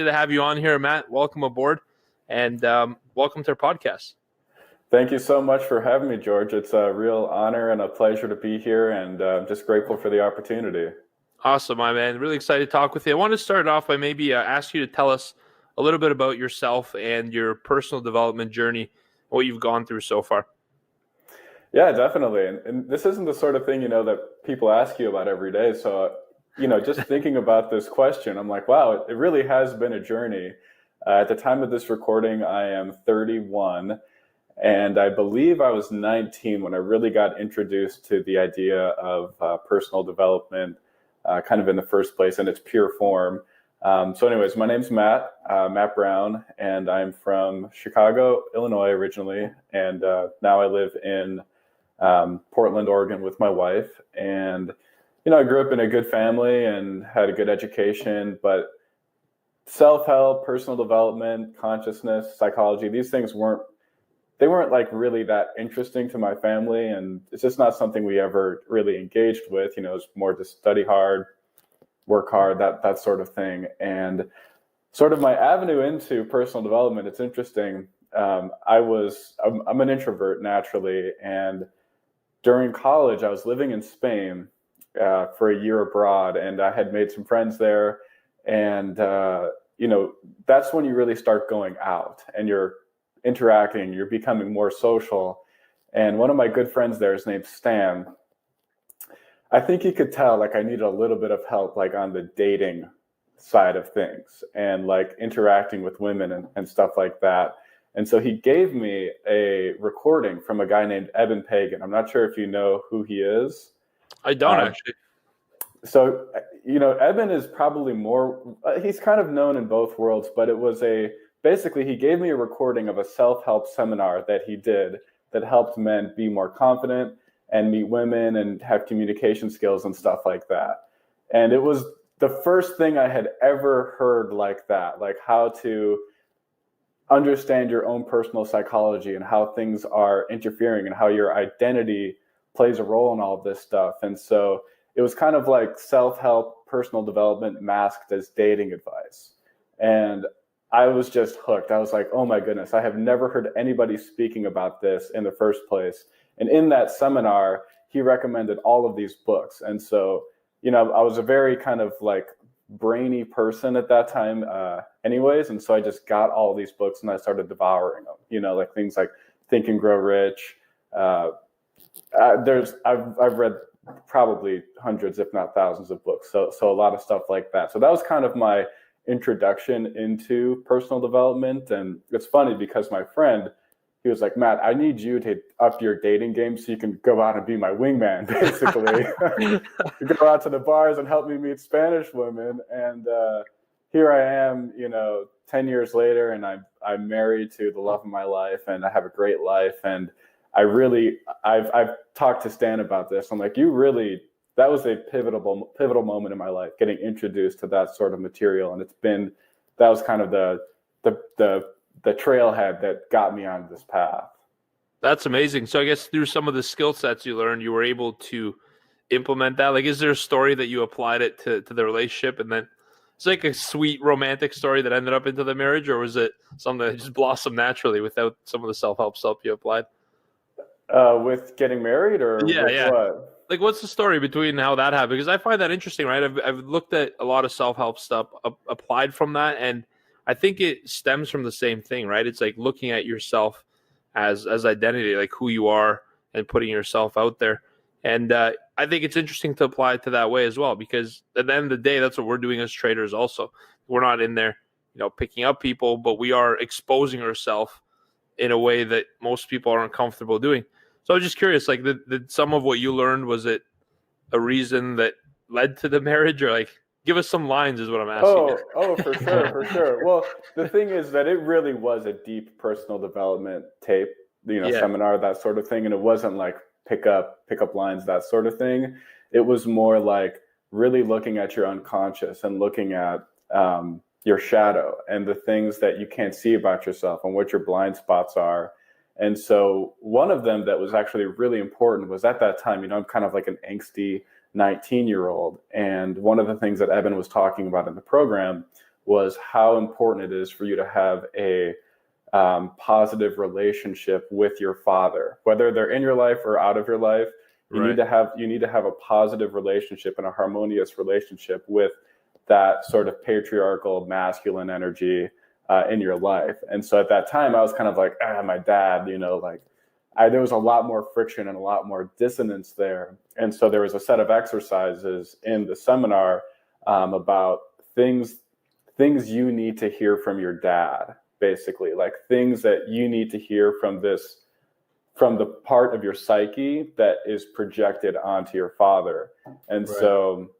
To have you on here, Matt. Welcome aboard, and welcome to our podcast. Thank you so much for having me, George. It's a real honor and a pleasure to be here, and I'm just grateful for the opportunity. Awesome, my man. Really excited to talk with you. I want to start off by maybe ask you to tell us a little bit about yourself and your personal development journey, what you've gone through so far. Yeah, definitely. And this isn't the sort of thing, that people ask you about every day. So, just thinking about this question, I'm like, wow, it really has been a journey. At the time of this recording, I am 31. And I believe I was 19 when I really got introduced to the idea of personal development, kind of in the first place in its pure form. So anyways, my name's Matt Brown, and I'm from Chicago, Illinois originally. And now I live in Portland, Oregon with my wife. And, I grew up in a good family and had a good education, but self-help, personal development, consciousness, psychology, these things weren't like really that interesting to my family. And it's just not something we ever really engaged with. It's more just study hard, work hard, that sort of thing. And sort of my avenue into personal development, it's interesting. I'm an introvert naturally. And during college, I was living in Spain for a year abroad, and I had made some friends there. And, that's when you really start going out and you're interacting, you're becoming more social. And one of my good friends there is named Stan. I think he could tell like I needed a little bit of help like on the dating side of things and like interacting with women and stuff like that. And so he gave me a recording from a guy named Eben Pagan. I'm not sure if you know who he is. I don't actually. So, Eben is probably he's kind of known in both worlds, but it was basically, he gave me a recording of a self-help seminar that he did that helped men be more confident and meet women and have communication skills and stuff like that. And it was the first thing I had ever heard like that, like how to understand your own personal psychology and how things are interfering and how your identity plays a role in all of this stuff. And so it was kind of like self-help, personal development masked as dating advice. And I was just hooked. I was like, oh my goodness, I have never heard anybody speaking about this in the first place. And in that seminar, he recommended all of these books. And so, I was a very kind of like brainy person at that time anyways. And so I just got all these books and I started devouring them, like things like Think and Grow Rich. I've read probably hundreds, if not thousands of books. So a lot of stuff like that. So that was kind of my introduction into personal development. And it's funny because my friend, he was like, Matt, I need you to up your dating game so you can go out and be my wingman, basically. You go out to the bars and help me meet Spanish women. And here I am, 10 years later, and I'm married to the love of my life, and I have a great life. And I've talked to Stan about this. I'm like, that was a pivotal moment in my life, getting introduced to that sort of material. And that was kind of the trailhead that got me on this path. That's amazing. So I guess through some of the skill sets you learned, you were able to implement that. Like, is there a story that you applied it to the relationship, and then it's like a sweet romantic story that ended up into the marriage, or was it something that just blossomed naturally without some of the self-help stuff you applied? With getting married, or yeah. What? Like, what's the story between how that happened? Because I find that interesting, right? I've looked at a lot of self-help stuff applied from that, and I think it stems from the same thing, right? It's like looking at yourself as identity, like who you are, and putting yourself out there. And I think it's interesting to apply it to that way as well, because at the end of the day, that's what we're doing as traders also. We're not in there, picking up people, but we are exposing ourselves in a way that most people aren't comfortable doing. So I was just curious, like, did some of what you learned, was it a reason that led to the marriage, or like, give us some lines is what I'm asking. Oh, for sure. Well, the thing is that it really was a deep personal development tape, seminar, that sort of thing. And it wasn't like pick up lines, that sort of thing. It was more like really looking at your unconscious and looking at your shadow and the things that you can't see about yourself and what your blind spots are. And so one of them that was actually really important was, at that time, I'm kind of like an angsty 19-year-old. And one of the things that Eben was talking about in the program was how important it is for you to have a positive relationship with your father, whether they're in your life or out of your life. You need to have a positive relationship and a harmonious relationship with that sort of patriarchal masculine energy in your life. And so at that time, I was kind of like, my dad, there was a lot more friction and a lot more dissonance there. And so there was a set of exercises in the seminar about things you need to hear from your dad, basically, like things that you need to hear from the part of your psyche that is projected onto your father. And so,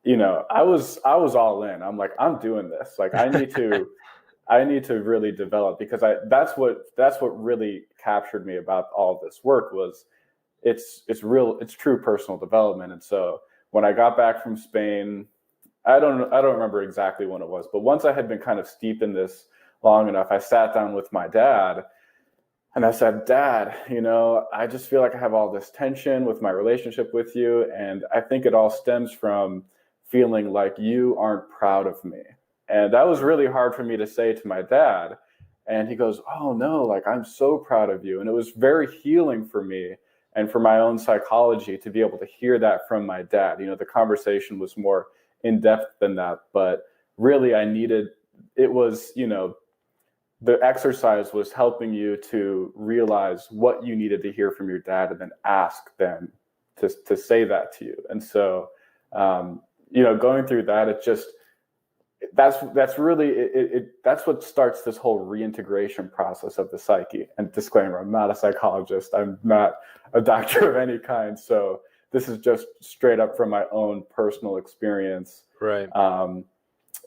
I was all in. I'm like, I'm doing this. Like, I need to really develop, because that's what really captured me about all this work was it's true personal development. And so when I got back from Spain, I don't remember exactly when it was, but once I had been kind of steeped in this long enough, I sat down with my dad and I said, Dad, I just feel like I have all this tension with my relationship with you. And I think it all stems from feeling like you aren't proud of me. And that was really hard for me to say to my dad. And he goes, oh no, like, I'm so proud of you. And it was very healing for me and for my own psychology to be able to hear that from my dad. The conversation was more in depth than that, but really the exercise was helping you to realize what you needed to hear from your dad and then ask them to say that to you. And so, going through that, that's really that's what starts this whole reintegration process of the psyche. And disclaimer, I'm not a psychologist. I'm not a doctor of any kind. So this is just straight up from my own personal experience. Right.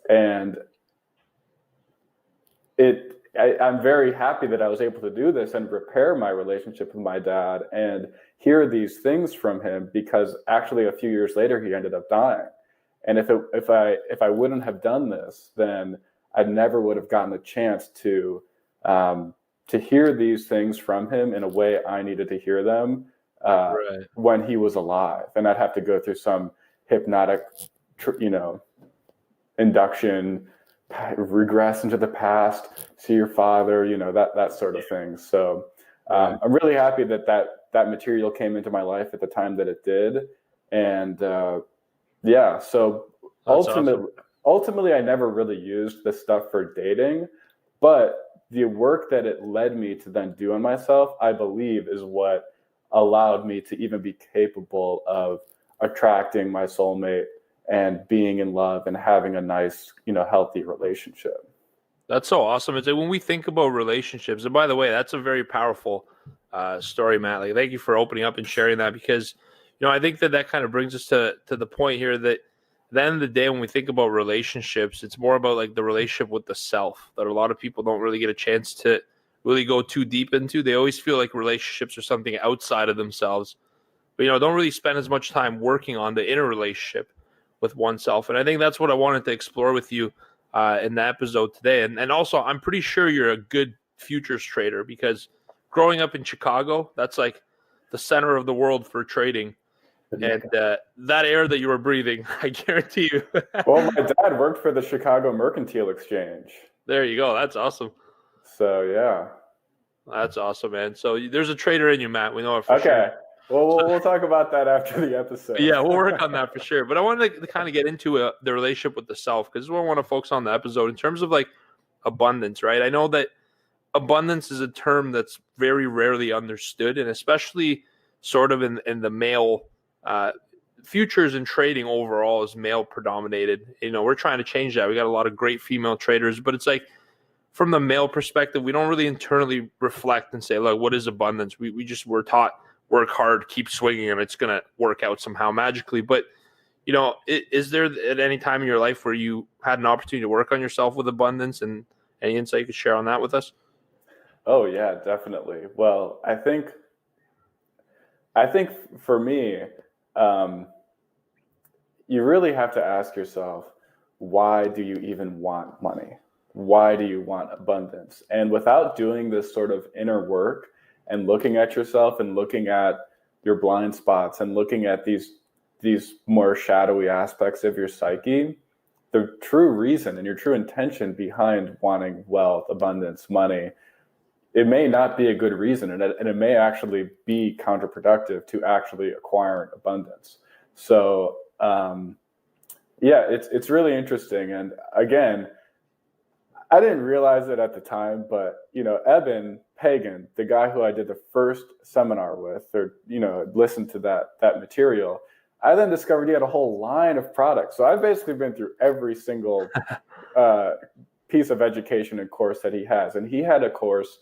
And I'm very happy that I was able to do this and repair my relationship with my dad and hear these things from him, because actually a few years later he ended up dying. And if I wouldn't have done this, then I never would have gotten a chance to hear these things from him in a way I needed to hear them when he was alive. And I'd have to go through some hypnotic, induction, regress into the past, see your father, that sort of thing. So I'm really happy that material came into my life at the time that it did. And so ultimately I never really used this stuff for dating, but the work that it led me to then do on myself, I believe, is what allowed me to even be capable of attracting my soulmate and being in love and having a nice, healthy relationship. That's so awesome. It's like when we think about relationships, and by the way, that's a very powerful story, Matt. Like, thank you for opening up and sharing that, because, I think that kind of brings us to the point here that at the end of the day, when we think about relationships, it's more about like the relationship with the self that a lot of people don't really get a chance to really go too deep into. They always feel like relationships are something outside of themselves, but, don't really spend as much time working on the inner relationship with oneself. And I think that's what I wanted to explore with you in the episode today. And also, I'm pretty sure you're a good futures trader, because growing up in Chicago, that's like the center of the world for trading. And that air that you were breathing, I guarantee you. Well, my dad worked for the Chicago Mercantile Exchange. There you go. That's awesome. So, yeah. That's awesome, man. So there's a trader in you, Matt. We know it for sure. Okay. Well, we'll talk about that after the episode. Yeah, we'll work on that for sure. But I wanted to kind of get into the relationship with the self, because this is what I want to focus on the episode in terms of like abundance, right? I know that abundance is a term that's very rarely understood, and especially sort of in the male futures and trading overall is male predominated. We're trying to change that. We got a lot of great female traders, but it's like from the male perspective, we don't really internally reflect and say, look, what is abundance? We're taught work hard, keep swinging, and it's going to work out somehow magically. But, is there at any time in your life where you had an opportunity to work on yourself with abundance, and any insight you could share on that with us? Oh yeah, definitely. Well, I think for me, you really have to ask yourself, why do you even want money? Why do you want abundance? And without doing this sort of inner work and looking at yourself and looking at your blind spots and looking at these more shadowy aspects of your psyche, the true reason and your true intention behind wanting wealth, abundance, money, it may not be a good reason, and it may actually be counterproductive to actually acquiring abundance. So yeah, it's really interesting. And again, I didn't realize it at the time, but Eben Pagan, the guy who I did the first seminar with, or listened to that material, I then discovered he had a whole line of products. So I've basically been through every single piece of education and course that he has, and he had a course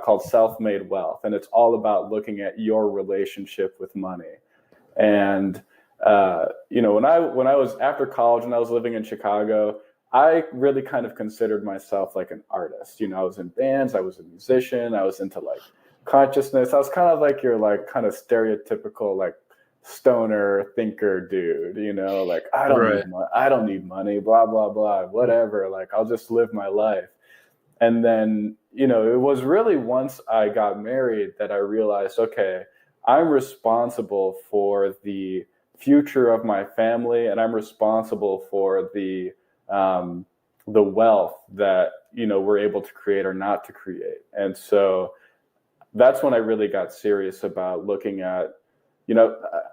called Self-Made Wealth, and it's all about looking at your relationship with money. And when I was after college and I was living in Chicago, I really kind of considered myself like an artist. I was in bands, I was a musician, I was into like consciousness. I was kind of like your like kind of stereotypical like stoner thinker dude, like I don't need money, blah blah blah, whatever. Like I'll just live my life. And then it was really once I got married that I realized, okay, I'm responsible for the future of my family, and I'm responsible for the wealth that we're able to create or not to create. And so that's when I really got serious about looking at,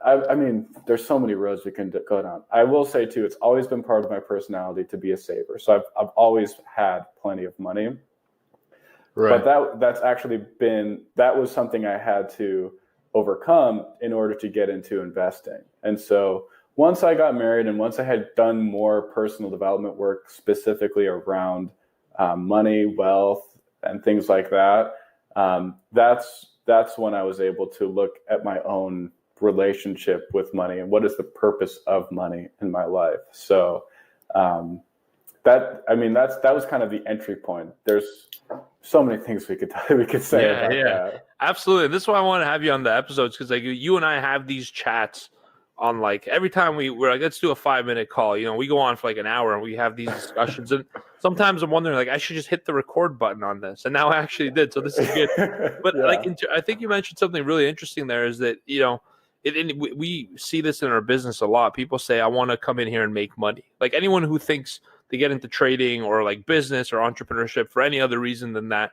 I mean, there's so many roads we can go down. I will say too, it's always been part of my personality to be a saver. So I've always had plenty of money. Right. But that was something I had to overcome in order to get into investing. And so once I got married and once I had done more personal development work specifically around money, wealth, and things like that, that's when I was able to look at my own relationship with money and what is the purpose of money in my life. So that was kind of the entry point. There's so many things we could say about that. Absolutely. This is why I want to have you on the episodes, because like you and I have these chats on like every time we're like, let's do a 5-minute call. We go on for like an hour and we have these discussions. And sometimes I'm wondering, like, I should just hit the record button on this. And now I actually did. So this is good. But I think you mentioned something really interesting there is that, we see this in our business a lot. People say, I want to come in here and make money. Like anyone who thinks they get into trading or like business or entrepreneurship for any other reason than that,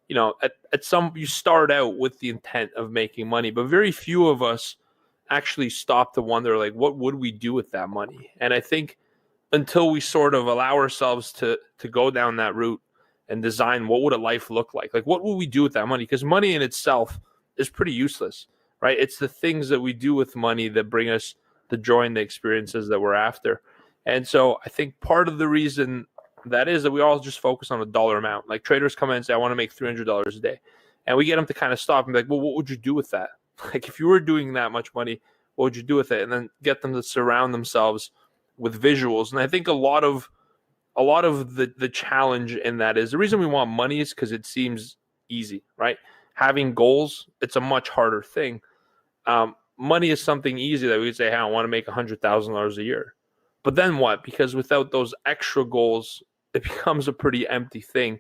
you start out with the intent of making money, but very few of us actually stop to wonder, like, what would we do with that money? And I think until we sort of allow ourselves to go down that route and design what would a life look like what would we do with that money? Because money in itself is pretty useless, right? It's the things that we do with money that bring us the joy and the experiences that we're after. And so I think part of the reason that is that we all just focus on a dollar amount. Like traders come in and say, I want to make $300 a day. And we get them to kind of stop and be like, well, what would you do with that? Like if you were doing that much money, what would you do with it? And then get them to surround themselves with visuals. And I think a lot of the challenge in that is the reason we want money is because it seems easy, right? Having goals, it's a much harder thing. Money is something easy that we could say, hey, I want to make $100,000 a year. But then what? Because without those extra goals, it becomes a pretty empty thing.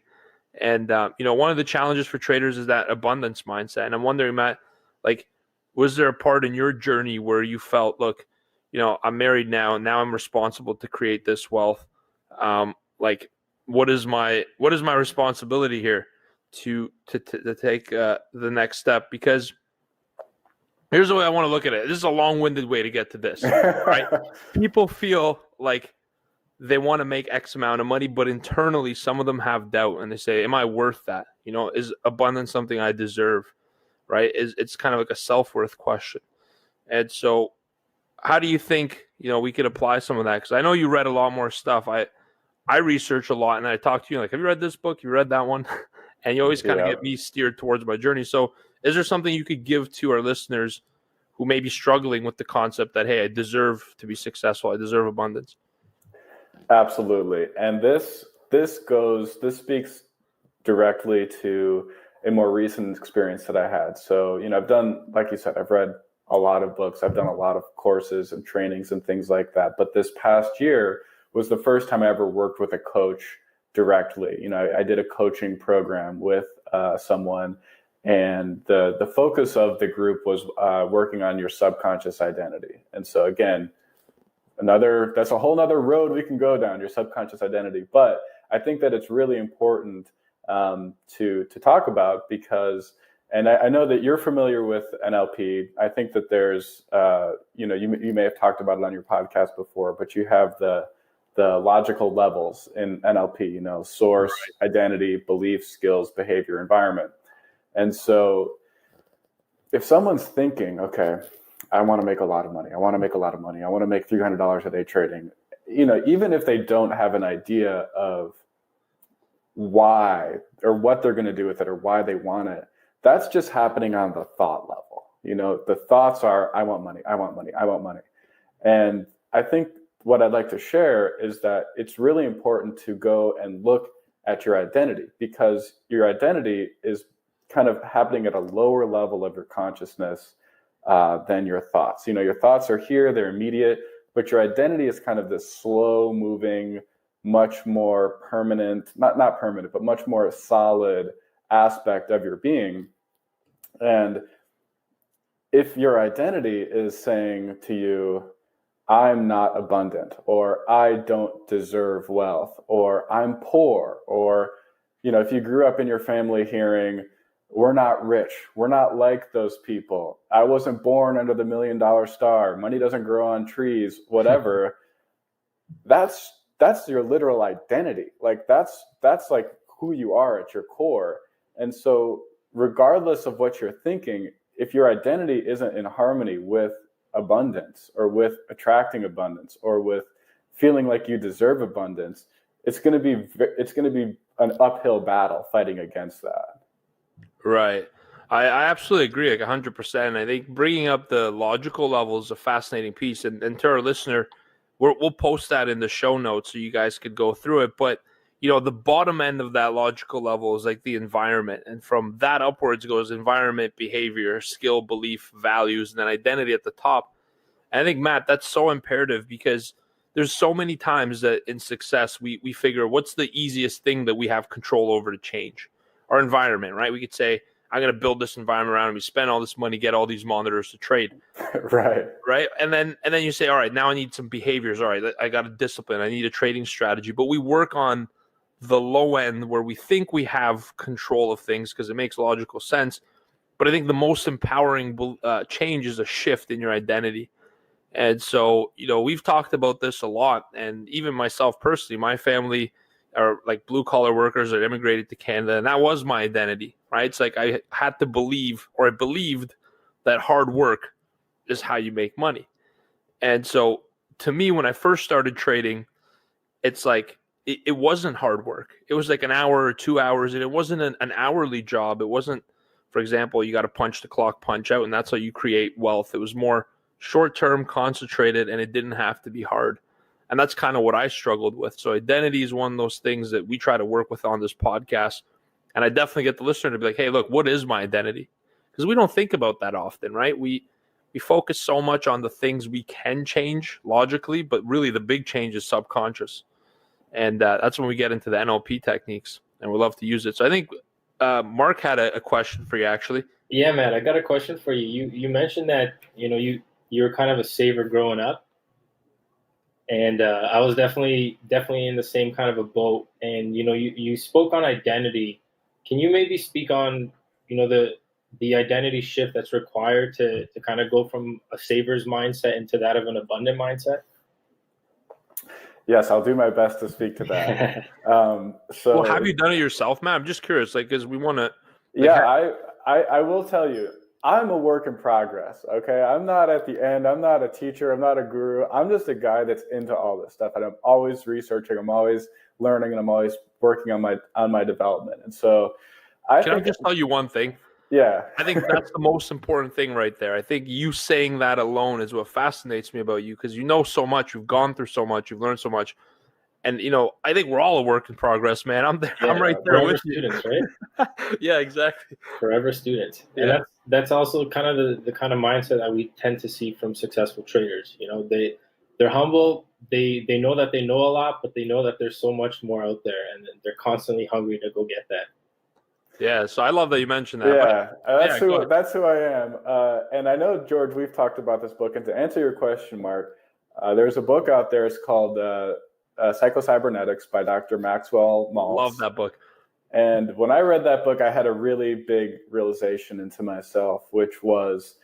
And, one of the challenges for traders is that abundance mindset. And I'm wondering, Matt, like, was there a part in your journey where you felt, look, I'm married now, and now I'm responsible to create this wealth. Like, what is my responsibility here to take the next step? Because here's the way I want to look at it. This is a long-winded way to get to this, right? People feel like they want to make X amount of money, but internally, some of them have doubt, and they say, am I worth that? Is abundance something I deserve, right? It's kind of like a self-worth question. And so how do you think, we could apply some of that? Because I know you read a lot more stuff. I research a lot, and I talk to you like, have you read this book? You read that one? And you always kind of get me steered towards my journey. So is there something you could give to our listeners who may be struggling with the concept that, hey, I deserve to be successful, I deserve abundance? Absolutely. And this speaks directly to a more recent experience that I had. So, I've done, like you said, I've read a lot of books. I've done a lot of courses and trainings and things like that. But this past year was the first time I ever worked with a coach directly. I did a coaching program with someone, and the focus of the group was working on your subconscious identity. And so again, that's a whole nother road we can go down, your subconscious identity. But I think that it's really important to talk about because, and I know that you're familiar with NLP. I think that there's, you may have talked about it on your podcast before, but you have the logical levels in NLP, source, right, identity, belief, skills, behavior, environment. And so if someone's thinking, okay, I want to make a lot of money. I want to make $300 a day trading. Even if they don't have an idea of why or what they're going to do with it or why they want it, that's just happening on the thought level. The thoughts are, I want money, I want money, I want money. And I think what I'd like to share is that it's really important to go and look at your identity, because your identity is kind of happening at a lower level of your consciousness than your thoughts. Your thoughts are here, they're immediate, but your identity is kind of this slow moving, much more permanent, not permanent, but much more solid aspect of your being. And if your identity is saying to you, I'm not abundant, or I don't deserve wealth, or I'm poor, or, if you grew up in your family hearing, we're not rich, we're not like those people, I wasn't born under the $1 million star, money doesn't grow on trees, whatever, that's your literal identity. Like that's like who you are at your core. And so regardless of what you're thinking, if your identity isn't in harmony with abundance or with attracting abundance or with feeling like you deserve abundance, it's going to be an uphill battle fighting against that. Right. I absolutely agree, like 100%. I think bringing up the logical level is a fascinating piece. And to our listener, we'll post that in the show notes so you guys could go through it. But, the bottom end of that logical level is like the environment. And from that upwards goes environment, behavior, skill, belief, values, and then identity at the top. And I think, Matt, that's so imperative because there's so many times that in success, we figure what's the easiest thing that we have control over to change? Our environment, right? We could say, I'm going to build this environment around me, spend all this money, get all these monitors to trade. Right. And then you say, all right, now I need some behaviors. All right, I got a discipline. I need a trading strategy. But we work on the low end where we think we have control of things because it makes logical sense. But I think the most empowering change is a shift in your identity. And so, we've talked about this a lot. And even myself personally, my family are like blue collar workers that immigrated to Canada. And that was my identity, right? It's like I had to believe, or I believed that hard work is how you make money. And so to me, when I first started trading, it's like, it wasn't hard work. It was like an hour or 2 hours, and it wasn't an hourly job. It wasn't, for example, you got to punch the clock, punch out, and that's how you create wealth. It was more short-term, concentrated, and it didn't have to be hard. And that's kind of what I struggled with. So identity is one of those things that we try to work with on this podcast. And I definitely get the listener to be like, hey, look, what is my identity? Because we don't think about that often, right? We focus so much on the things we can change logically, but really the big change is subconscious. And that's when we get into the NLP techniques, and we love to use it. So I think Mark had a question for you, actually. Yeah, man, I got a question for you. You mentioned that, you're kind of a saver growing up. And I was definitely in the same kind of a boat. And, you spoke on identity. Can you maybe speak on, the identity shift that's required to kind of go from a saver's mindset into that of an abundant mindset? Yes, I'll do my best to speak to that. Well, have you done it yourself, Matt? I'm just curious, because we want to. I will tell you, I'm a work in progress. Okay, I'm not at the end. I'm not a teacher. I'm not a guru. I'm just a guy that's into all this stuff, and I'm always researching. I'm always learning, and I'm always working on my development. And so, I just tell you one thing? Yeah. I think that's the most important thing right there. I think you saying that alone is what fascinates me about you, because you know so much, you've gone through so much, you've learned so much. And, I think we're all a work in progress, man. I'm there. Yeah, I'm right there with students, right? Yeah, exactly. Forever students. Yeah. And that's also kind of the kind of mindset that we tend to see from successful traders. They're humble. They know that they know a lot, but they know that there's so much more out there, and they're constantly hungry to go get that. Yeah, so I love that you mentioned that. That's who I am. And I know, George, we've talked about this book. And to answer your question, Mark, There's a book out there. It's called Psychocybernetics by Dr. Maxwell Maltz. Love that book. And when I read that book, I had a really big realization into myself, which was,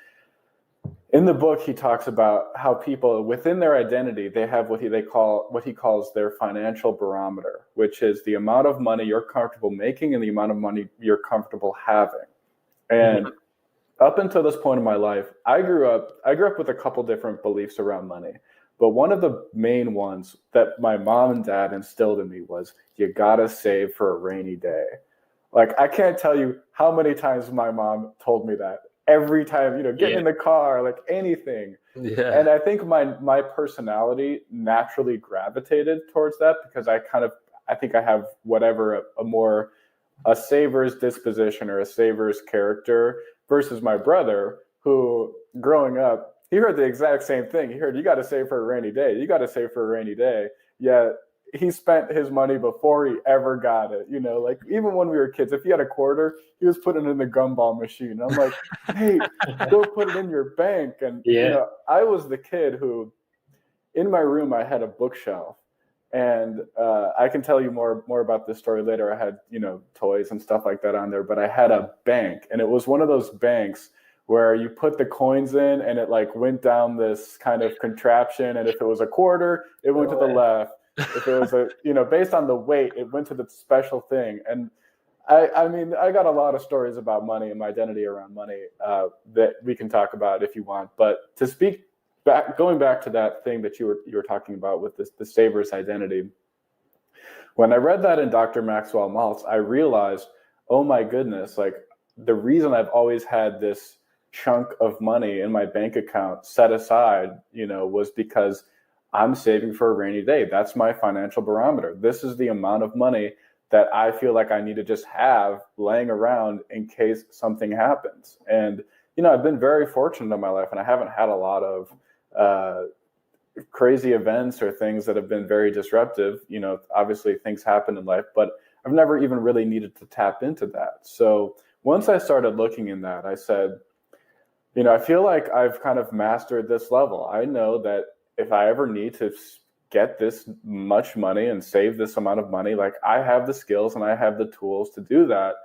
in the book, he talks about how people within their identity, they have what he calls their financial barometer, which is the amount of money you're comfortable making and the amount of money you're comfortable having. And up until this point in my life, I grew up with a couple different beliefs around money. But one of the main ones that my mom and dad instilled in me was, you gotta save for a rainy day. Like, I can't tell you how many times my mom told me that. Every time, getting in the car, like anything. Yeah. And I think my personality naturally gravitated towards that because I think I have a saver's disposition or a saver's character versus my brother, who growing up, he heard the exact same thing. He heard, you got to save for a rainy day. You got to save for a rainy day. Yet he spent his money before he ever got it. Like even when we were kids, if he had a quarter, he was putting it in the gumball machine. I'm like, hey, go put it in your bank. And I was the kid who, in my room, I had a bookshelf. And I can tell you more about this story later. I had, toys and stuff like that on there, but I had a bank, and it was one of those banks where you put the coins in and it like went down this kind of contraption. And if it was a quarter, it went to the left. If it was based on the weight, it went to the special thing. And I mean, I got a lot of stories about money and my identity around money that we can talk about if you want. But to speak going back to that thing that you were talking about with the saver's identity, when I read that in Dr. Maxwell Maltz, I realized, oh my goodness, like the reason I've always had this chunk of money in my bank account set aside, was because I'm saving for a rainy day. That's my financial barometer. This is the amount of money that I feel like I need to just have laying around in case something happens. And, I've been very fortunate in my life, and I haven't had a lot of crazy events or things that have been very disruptive. Obviously things happen in life, but I've never even really needed to tap into that. So once I started looking in that, I said, I feel like I've kind of mastered this level. I know that if I ever need to get this much money and save this amount of money, like I have the skills and I have the tools to do that.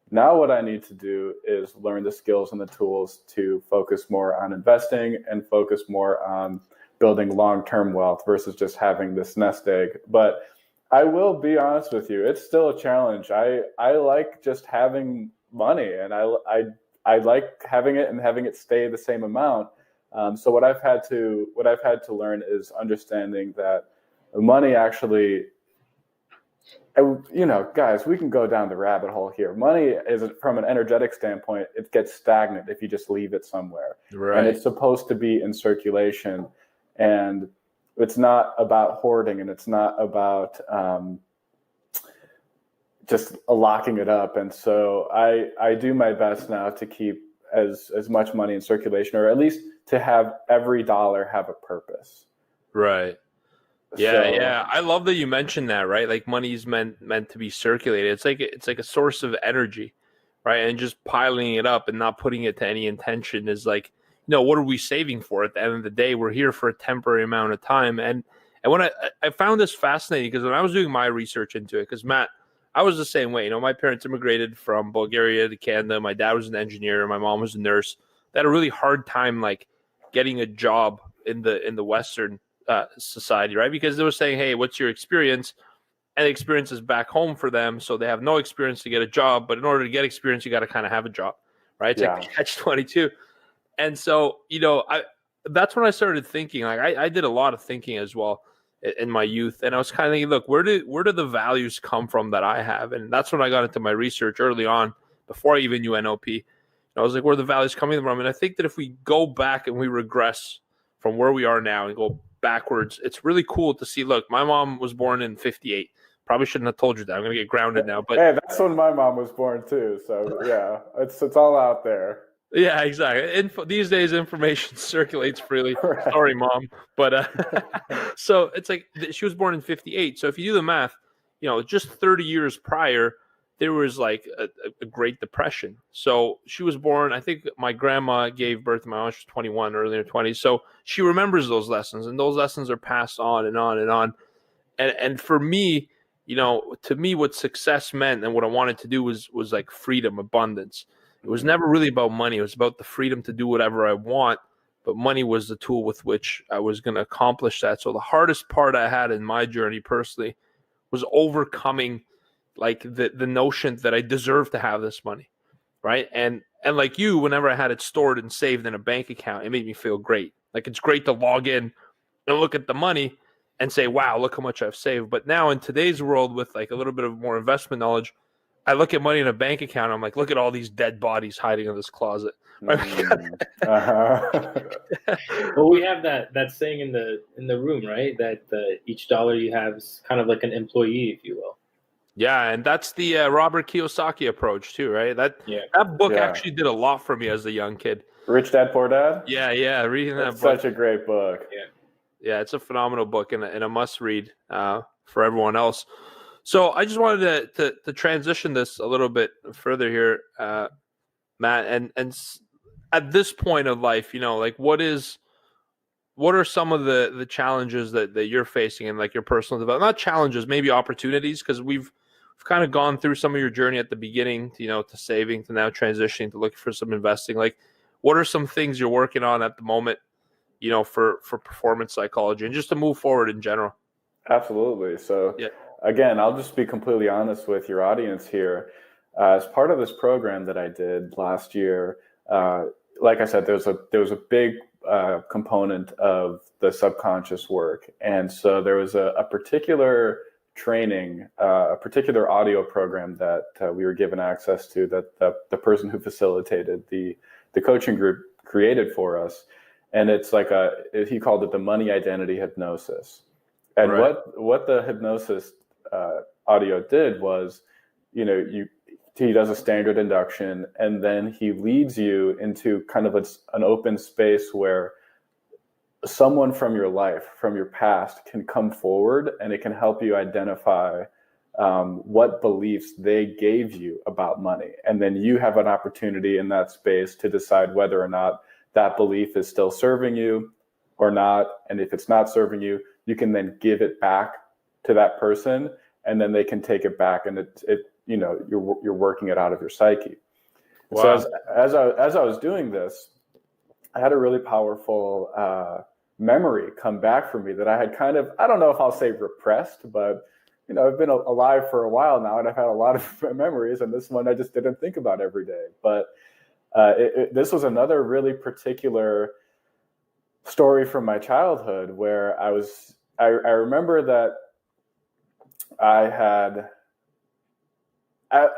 Now what I need to do is learn the skills and the tools to focus more on investing and focus more on building long-term wealth versus just having this nest egg. But I will be honest with you, it's still a challenge. I like just having money, and I like having it and having it stay the same amount. So what I've had to learn is understanding that money actually, guys, we can go down the rabbit hole here. Money is, from an energetic standpoint, it gets stagnant if you just leave it somewhere. Right. And it's supposed to be in circulation, and it's not about hoarding, and it's not about just locking it up. And so I do my best now to keep as much money in circulation, or at least to have every dollar have a purpose. Right. Yeah. I love that you mentioned that, right? Like money's meant to be circulated. It's like a source of energy, right? And just piling it up and not putting it to any intention is like, what are we saving for? At the end of the day, we're here for a temporary amount of time. And when I found this fascinating, because when I was doing my research into it, because Matt, I was the same way. My parents immigrated from Bulgaria to Canada. My dad was an engineer. My mom was a nurse. They had a really hard time, like, getting a job in the Western society, right? Because they were saying, hey, what's your experience? And the experience is back home for them. So they have no experience to get a job. But in order to get experience, you got to kind of have a job, right? It's like catch-22. And so, that's when I started thinking. Like, I did a lot of thinking as well in my youth, and I was kind of thinking, look, where do the values come from that I have? And that's when I got into my research early on, before I even knew NLP. I was like, where are the values coming from? And I think that if we go back and we regress from where we are now and go backwards, it's really cool to see. Look, my mom was born in 1958. Probably shouldn't have told you that. I'm gonna get grounded now. But hey, that's when my mom was born too. So yeah, it's all out there. Yeah, exactly. These days, information circulates freely. Right. Sorry, Mom. But so it's like she was born in 1958. So if you do the math, just 30 years prior, there was like a Great Depression. So she was born, I think my grandma gave birth to my mom, she was 21, early in her 20s. So she remembers those lessons, and those lessons are passed on and on and on. And for me, to me, what success meant and what I wanted to do was like freedom, abundance. It was never really about money. It was about the freedom to do whatever I want, but money was the tool with which I was going to accomplish that. So the hardest part I had in my journey personally was overcoming like the notion that I deserve to have this money, right? And like you, whenever I had it stored and saved in a bank account, it made me feel great. Like it's great to log in and look at the money and say, wow, look how much I've saved. But now in today's world with like a little bit of more investment knowledge, I look at money in a bank account. I'm like, look at all these dead bodies hiding in this closet. Well, we have that saying in the room, right? That each dollar you have is kind of like an employee, if you will. Yeah, and that's the Robert Kiyosaki approach too, right? That book actually did a lot for me as a young kid. Rich Dad Poor Dad? Yeah, reading that book. Such a great book. Yeah, it's a phenomenal book and a must read for everyone else. So I just wanted to transition this a little bit further here, Matt, and at this point of life, like what are some of the challenges that you're facing in like your personal development? Not challenges, maybe opportunities, because we've kind of gone through some of your journey at the beginning, to saving, to now transitioning, to looking for some investing. Like, what are some things you're working on at the moment, for performance psychology and just to move forward in general? Absolutely. So again, I'll just be completely honest with your audience here. As part of this program that I did last year, like I said, there was a big component of the subconscious work. And so there was a particular training, a particular audio program that we were given access to, that the person who facilitated the coaching group created for us. And it's like he called it the money identity hypnosis. And what the hypnosis audio did was, he does a standard induction, and then he leads you into kind of an open space where someone from your life, from your past, can come forward, and it can help you identify what beliefs they gave you about money. And then you have an opportunity in that space to decide whether or not that belief is still serving you or not. And if it's not serving you, you can then give it back to that person, and then they can take it back, and you're working it out of your psyche. Wow. So as I was doing this, I had a really powerful memory come back for me that I had kind of, I don't know if I'll say repressed, but I've been alive for a while now, and I've had a lot of memories, and this one I just didn't think about every day. But this was another really particular story from my childhood where I remember that I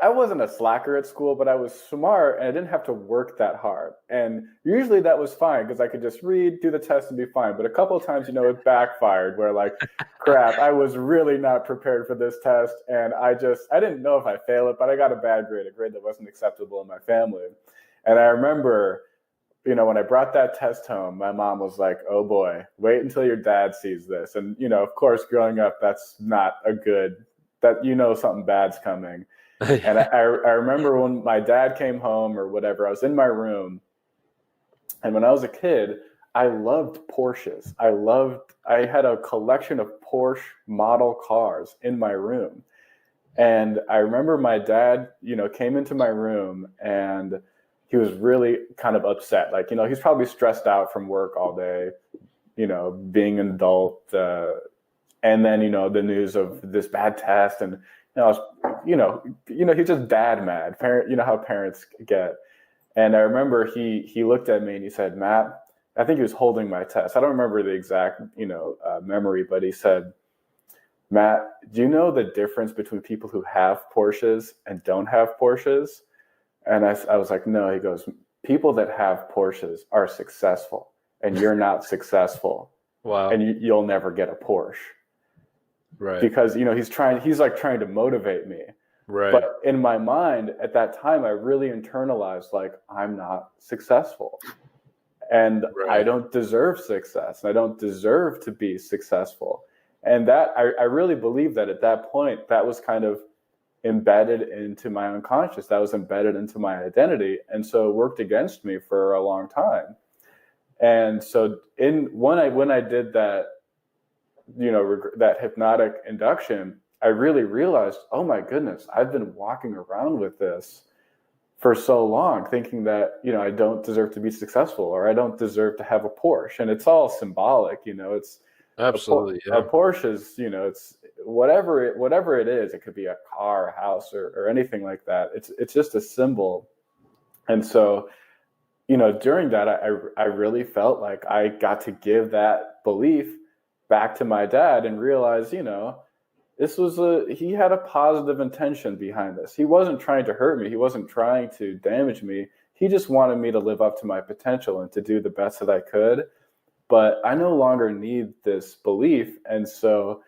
wasn't a slacker at school, but I was smart, and I didn't have to work that hard. And usually that was fine because I could just read, do the test, and be fine. But a couple of times, it backfired where like, crap, I was really not prepared for this test. And I didn't know if I failed it, but I got a bad grade, a grade that wasn't acceptable in my family. And I remember, when I brought that test home, my mom was like, oh boy, wait until your dad sees this. And, of course, growing up, that's not something bad's coming. And I remember when my dad came home or whatever, I was in my room. And when I was a kid, I loved Porsches. I had a collection of Porsche model cars in my room. And I remember my dad, came into my room, and he was really kind of upset. Like, he's probably stressed out from work all day, being an adult. And then, the news of this bad test, and he's just dad mad. How parents get. And I remember he looked at me and he said, Matt, I think he was holding my test. I don't remember the exact, memory, but he said, Matt, do you know the difference between people who have Porsches and don't have Porsches? And I was like, no. He goes, people that have Porsches are successful, and you're not successful. Wow. And you'll never get a Porsche. Right. Because, he's trying to motivate me. Right. But in my mind at that time, I really internalized, like, I'm not successful, and I don't deserve success. And I don't deserve to be successful. And that I really believe that at that point, that was kind of embedded into my unconscious, that was embedded into my identity, and so it worked against me for a long time. And so when I did that, that hypnotic induction, I really realized, oh my goodness, I've been walking around with this for so long, thinking that, I don't deserve to be successful, or I don't deserve to have a Porsche. And it's all symbolic, it's Absolutely. a Porsche is, it's whatever it is. It could be a car, a house, or anything like that. It's just a symbol. And so, during that, I really felt like I got to give that belief back to my dad and realize, he had a positive intention behind this. He wasn't trying to hurt me. He wasn't trying to damage me. He just wanted me to live up to my potential and to do the best that I could. But I no longer need this belief. And so,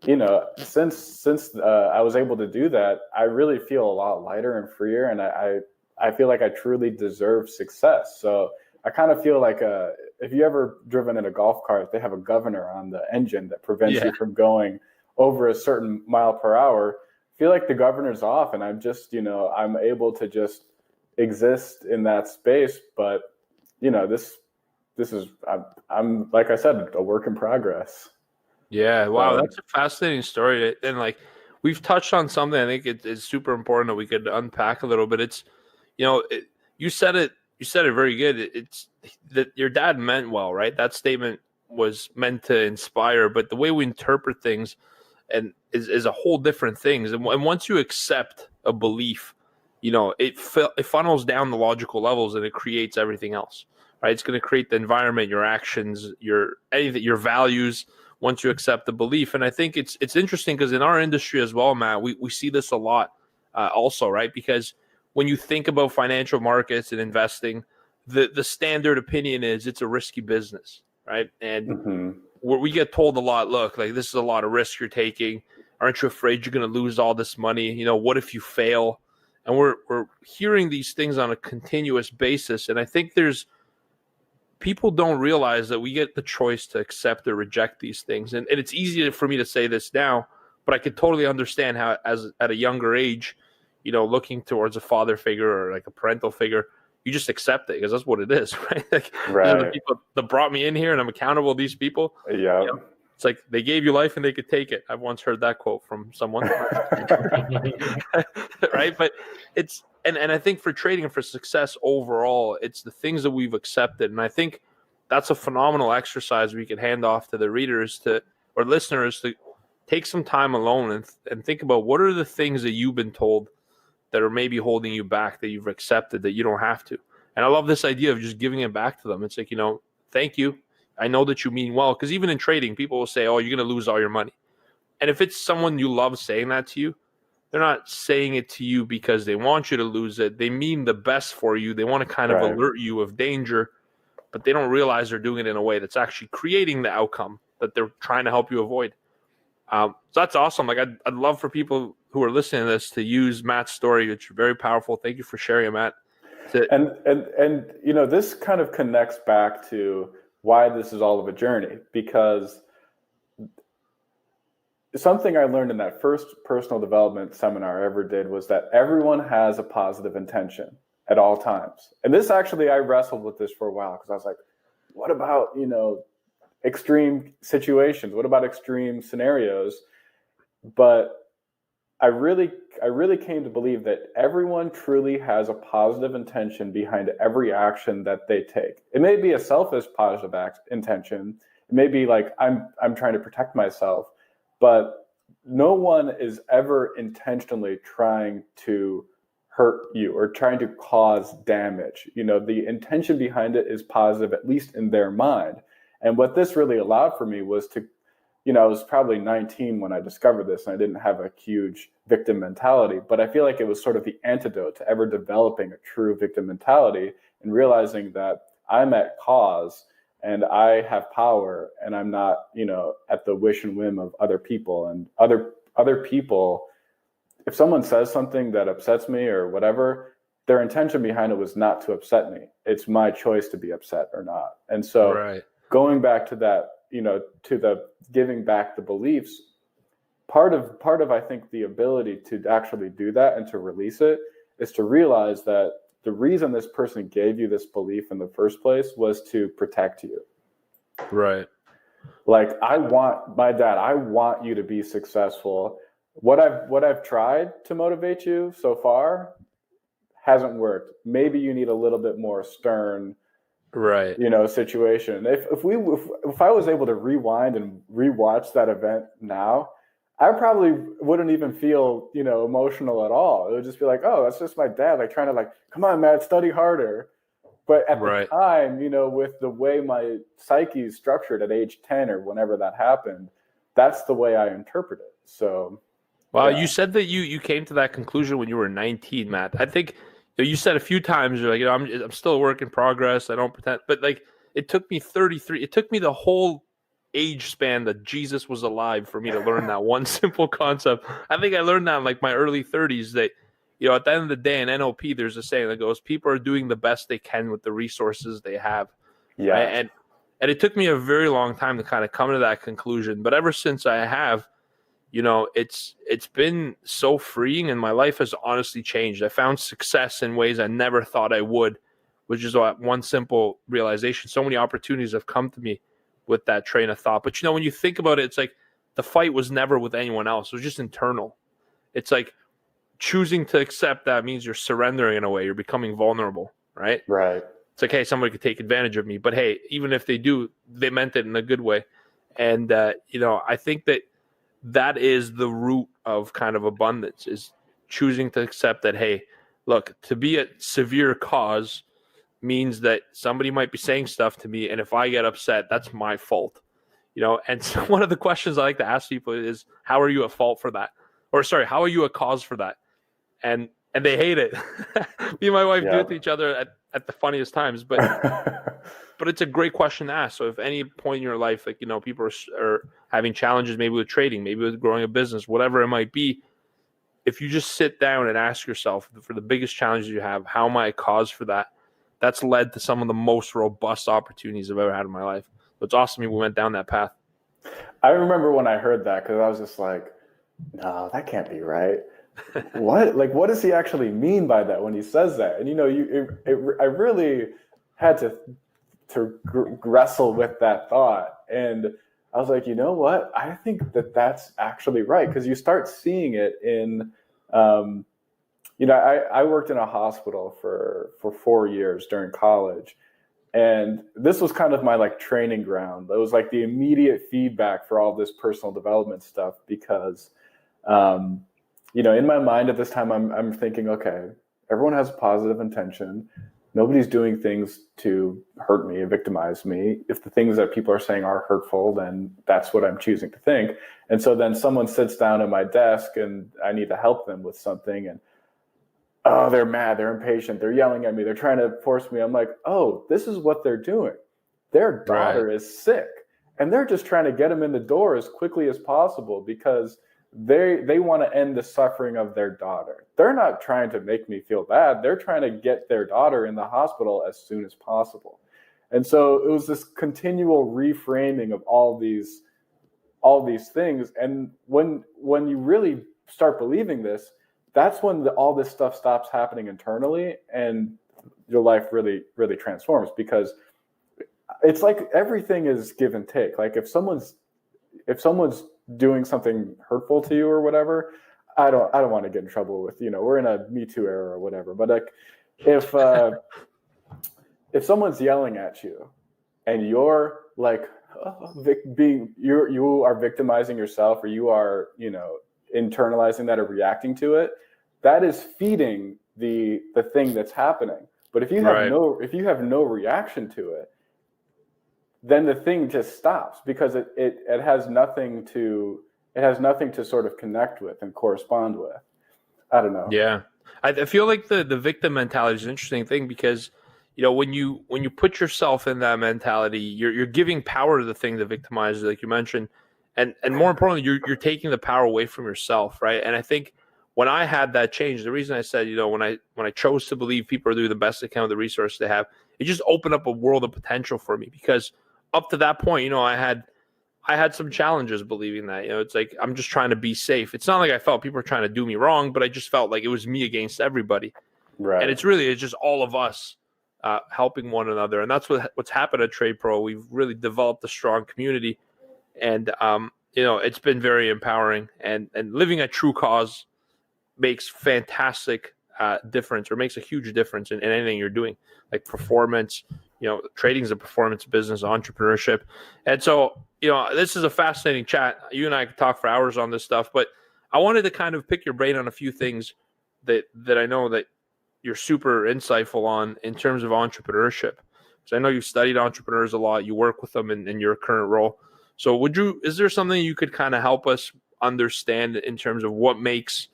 since I was able to do that, I really feel a lot lighter and freer. And I feel like I truly deserve success. So I kind of feel like if you ever driven in a golf cart, they have a governor on the engine that prevents you from going over a certain mile per hour. I feel like the governor's off, and I'm just, I'm able to just exist in that space. But, this is, I'm like I said, a work in progress. Yeah. Wow. That's a fascinating story. And like, we've touched on something I think it's super important that we could unpack a little bit. It's, you said it very good. It's that your dad meant well, right? That statement was meant to inspire, but the way we interpret things and is a whole different things. And once you accept a belief, it funnels down the logical levels and it creates everything else, right? It's going to create the environment, your actions, your values. Once you accept the belief, and I think it's interesting because in our industry as well, Matt, we see this a lot, also, right? Because when you think about financial markets and investing, the standard opinion is it's a risky business, right? And we get told a lot, look, like this is a lot of risk you're taking. Aren't you afraid you're going to lose all this money? What if you fail? And we're hearing these things on a continuous basis. And I think people don't realize that we get the choice to accept or reject these things. And it's easy for me to say this now, but I could totally understand how at a younger age, looking towards a father figure or like a parental figure, you just accept it because that's what it is, right? Like, right. The people that brought me in here and I'm accountable to these people. Yeah. It's like they gave you life and they could take it. I've once heard that quote from someone. Right? But it's, and I think for trading and for success overall, it's the things that we've accepted. And I think that's a phenomenal exercise we can hand off to the readers or listeners to take some time alone and think about what are the things that you've been told that are maybe holding you back, that you've accepted, that you don't have to. And I love this idea of just giving it back to them. It's like, thank you. I know that you mean well. Because even in trading, people will say, oh, you're going to lose all your money. And if it's someone you love saying that to you, they're not saying it to you because they want you to lose it. They mean the best for you. They want to kind of alert you of danger, but they don't realize they're doing it in a way that's actually creating the outcome that they're trying to help you avoid. So that's awesome. Like I'd love for people who are listening to this to use Matt's story. It's very powerful. Thank you for sharing it, Matt. And this kind of connects back to why this is all of a journey, because something I learned in that first personal development seminar I ever did was that everyone has a positive intention at all times. And this actually, I wrestled with this for a while because I was like, what about, extreme situations? What about extreme scenarios? But I really came to believe that everyone truly has a positive intention behind every action that they take. It may be a selfish positive intention. It may be like, I'm trying to protect myself, but no one is ever intentionally trying to hurt you or trying to cause damage. The intention behind it is positive, at least in their mind. And what this really allowed for me was to, I was probably 19 when I discovered this, and I didn't have a huge victim mentality, but I feel like it was sort of the antidote to ever developing a true victim mentality and realizing that I'm at cause and I have power, and I'm not, at the wish and whim of other people. And other people, if someone says something that upsets me or whatever, their intention behind it was not to upset me. It's my choice to be upset or not. And so going back to that, to the giving back the beliefs, part of I think the ability to actually do that and to release it is to realize that the reason this person gave you this belief in the first place was to protect you. Right. Like, I want you to be successful. What I've tried to motivate you so far hasn't worked. Maybe you need a little bit more stern, right, situation. If I was able to rewind and rewatch that event now, I probably wouldn't even feel, emotional at all. It would just be like, oh, that's just my dad, like, trying to, like, come on, man, study harder. But at the time, with the way my psyche is structured at age 10 or whenever that happened, that's the way I interpret it. So, well, you said that you came to that conclusion when you were 19, Matt. I think you said a few times, you're like, I'm still a work in progress. I don't pretend, but like, it took me 33. It took me the whole age span that Jesus was alive for me to learn that one simple concept. I think I learned that in like my early 30s that, at the end of the day in NLP, there's a saying that goes, people are doing the best they can with the resources they have. Yeah. Right? And it took me a very long time to kind of come to that conclusion. But ever since I have, it's been so freeing, and my life has honestly changed. I found success in ways I never thought I would, which is one simple realization. So many opportunities have come to me with that train of thought. But when you think about it, it's like the fight was never with anyone else. It was just internal. It's like choosing to accept that means you're surrendering in a way. You're becoming vulnerable, right? Right. It's like, hey, somebody could take advantage of me. But hey, even if they do, they meant it in a good way. And, I think that is the root of kind of abundance, is choosing to accept that, hey, look, to be a severe cause means that somebody might be saying stuff to me, and if I get upset, that's my fault. And so one of the questions I like to ask people is, how are you at fault for that? Or sorry, how are you a cause for that? And they hate it. Me and my wife do it to each other at the funniest times, but it's a great question to ask. So if any point in your life, like, people are having challenges, maybe with trading, maybe with growing a business, whatever it might be, if you just sit down and ask yourself, for the biggest challenges you have, how am I a cause for that? That's led to some of the most robust opportunities I've ever had in my life. So it's awesome we went down that path. I remember when I heard that, because I was just like, no, that can't be right. What? Like, what does he actually mean by that when he says that? And, I really had to wrestle with that thought. And I was like, you know what? I think that's actually right, because you start seeing it in, I worked in a hospital for 4 years during college. And this was kind of my like training ground. It was like the immediate feedback for all this personal development stuff, because, in my mind at this time, I'm thinking, okay, everyone has positive intention. Nobody's doing things to hurt me, victimize me. If the things that people are saying are hurtful, then that's what I'm choosing to think. And so then someone sits down at my desk and I need to help them with something, and oh, they're mad, they're impatient, they're yelling at me, they're trying to force me. I'm like, oh, this is what they're doing. Their daughter is sick, and they're just trying to get them in the door as quickly as possible because they want to end the suffering of their daughter. They're not trying to make me feel bad. They're trying to get their daughter in the hospital as soon as possible. And so it was this continual reframing of all these things. And when you really start believing this, that's when all this stuff stops happening internally, and your life really, really transforms, because it's like everything is give and take. Like if someone's doing something hurtful to you or whatever, I don't want to get in trouble with, we're in a Me Too era or whatever. But like if someone's yelling at you and you're like you are victimizing yourself, or you are, internalizing that or reacting to it, that is feeding the thing that's happening. But if you have no reaction to it, then the thing just stops, because it has nothing to sort of connect with and correspond with. I don't know. Yeah, I feel like the victim mentality is an interesting thing, because when you put yourself in that mentality, you're giving power to the thing that victimizes, like you mentioned, and more importantly, you're taking the power away from yourself, right? And I think when I had that change, the reason I said, when I chose to believe people are doing the best they can with the resources they have, it just opened up a world of potential for me, because up to that point, I I had some challenges believing that. It's like I'm just trying to be safe. It's not like I felt people were trying to do me wrong, but I just felt like it was me against everybody. Right. And it's just all of us helping one another, and that's what's happened at Trade Pro. We've really developed a strong community, and it's been very empowering. And living a true cause makes fantastic difference, or makes a huge difference in anything you're doing, like performance. Trading is a performance business, entrepreneurship. And so, this is a fascinating chat. You and I could talk for hours on this stuff, but I wanted to kind of pick your brain on a few things that I know that you're super insightful on in terms of entrepreneurship. So I know you've studied entrepreneurs a lot. You work with them in your current role. So is there something you could kind of help us understand in terms of what makes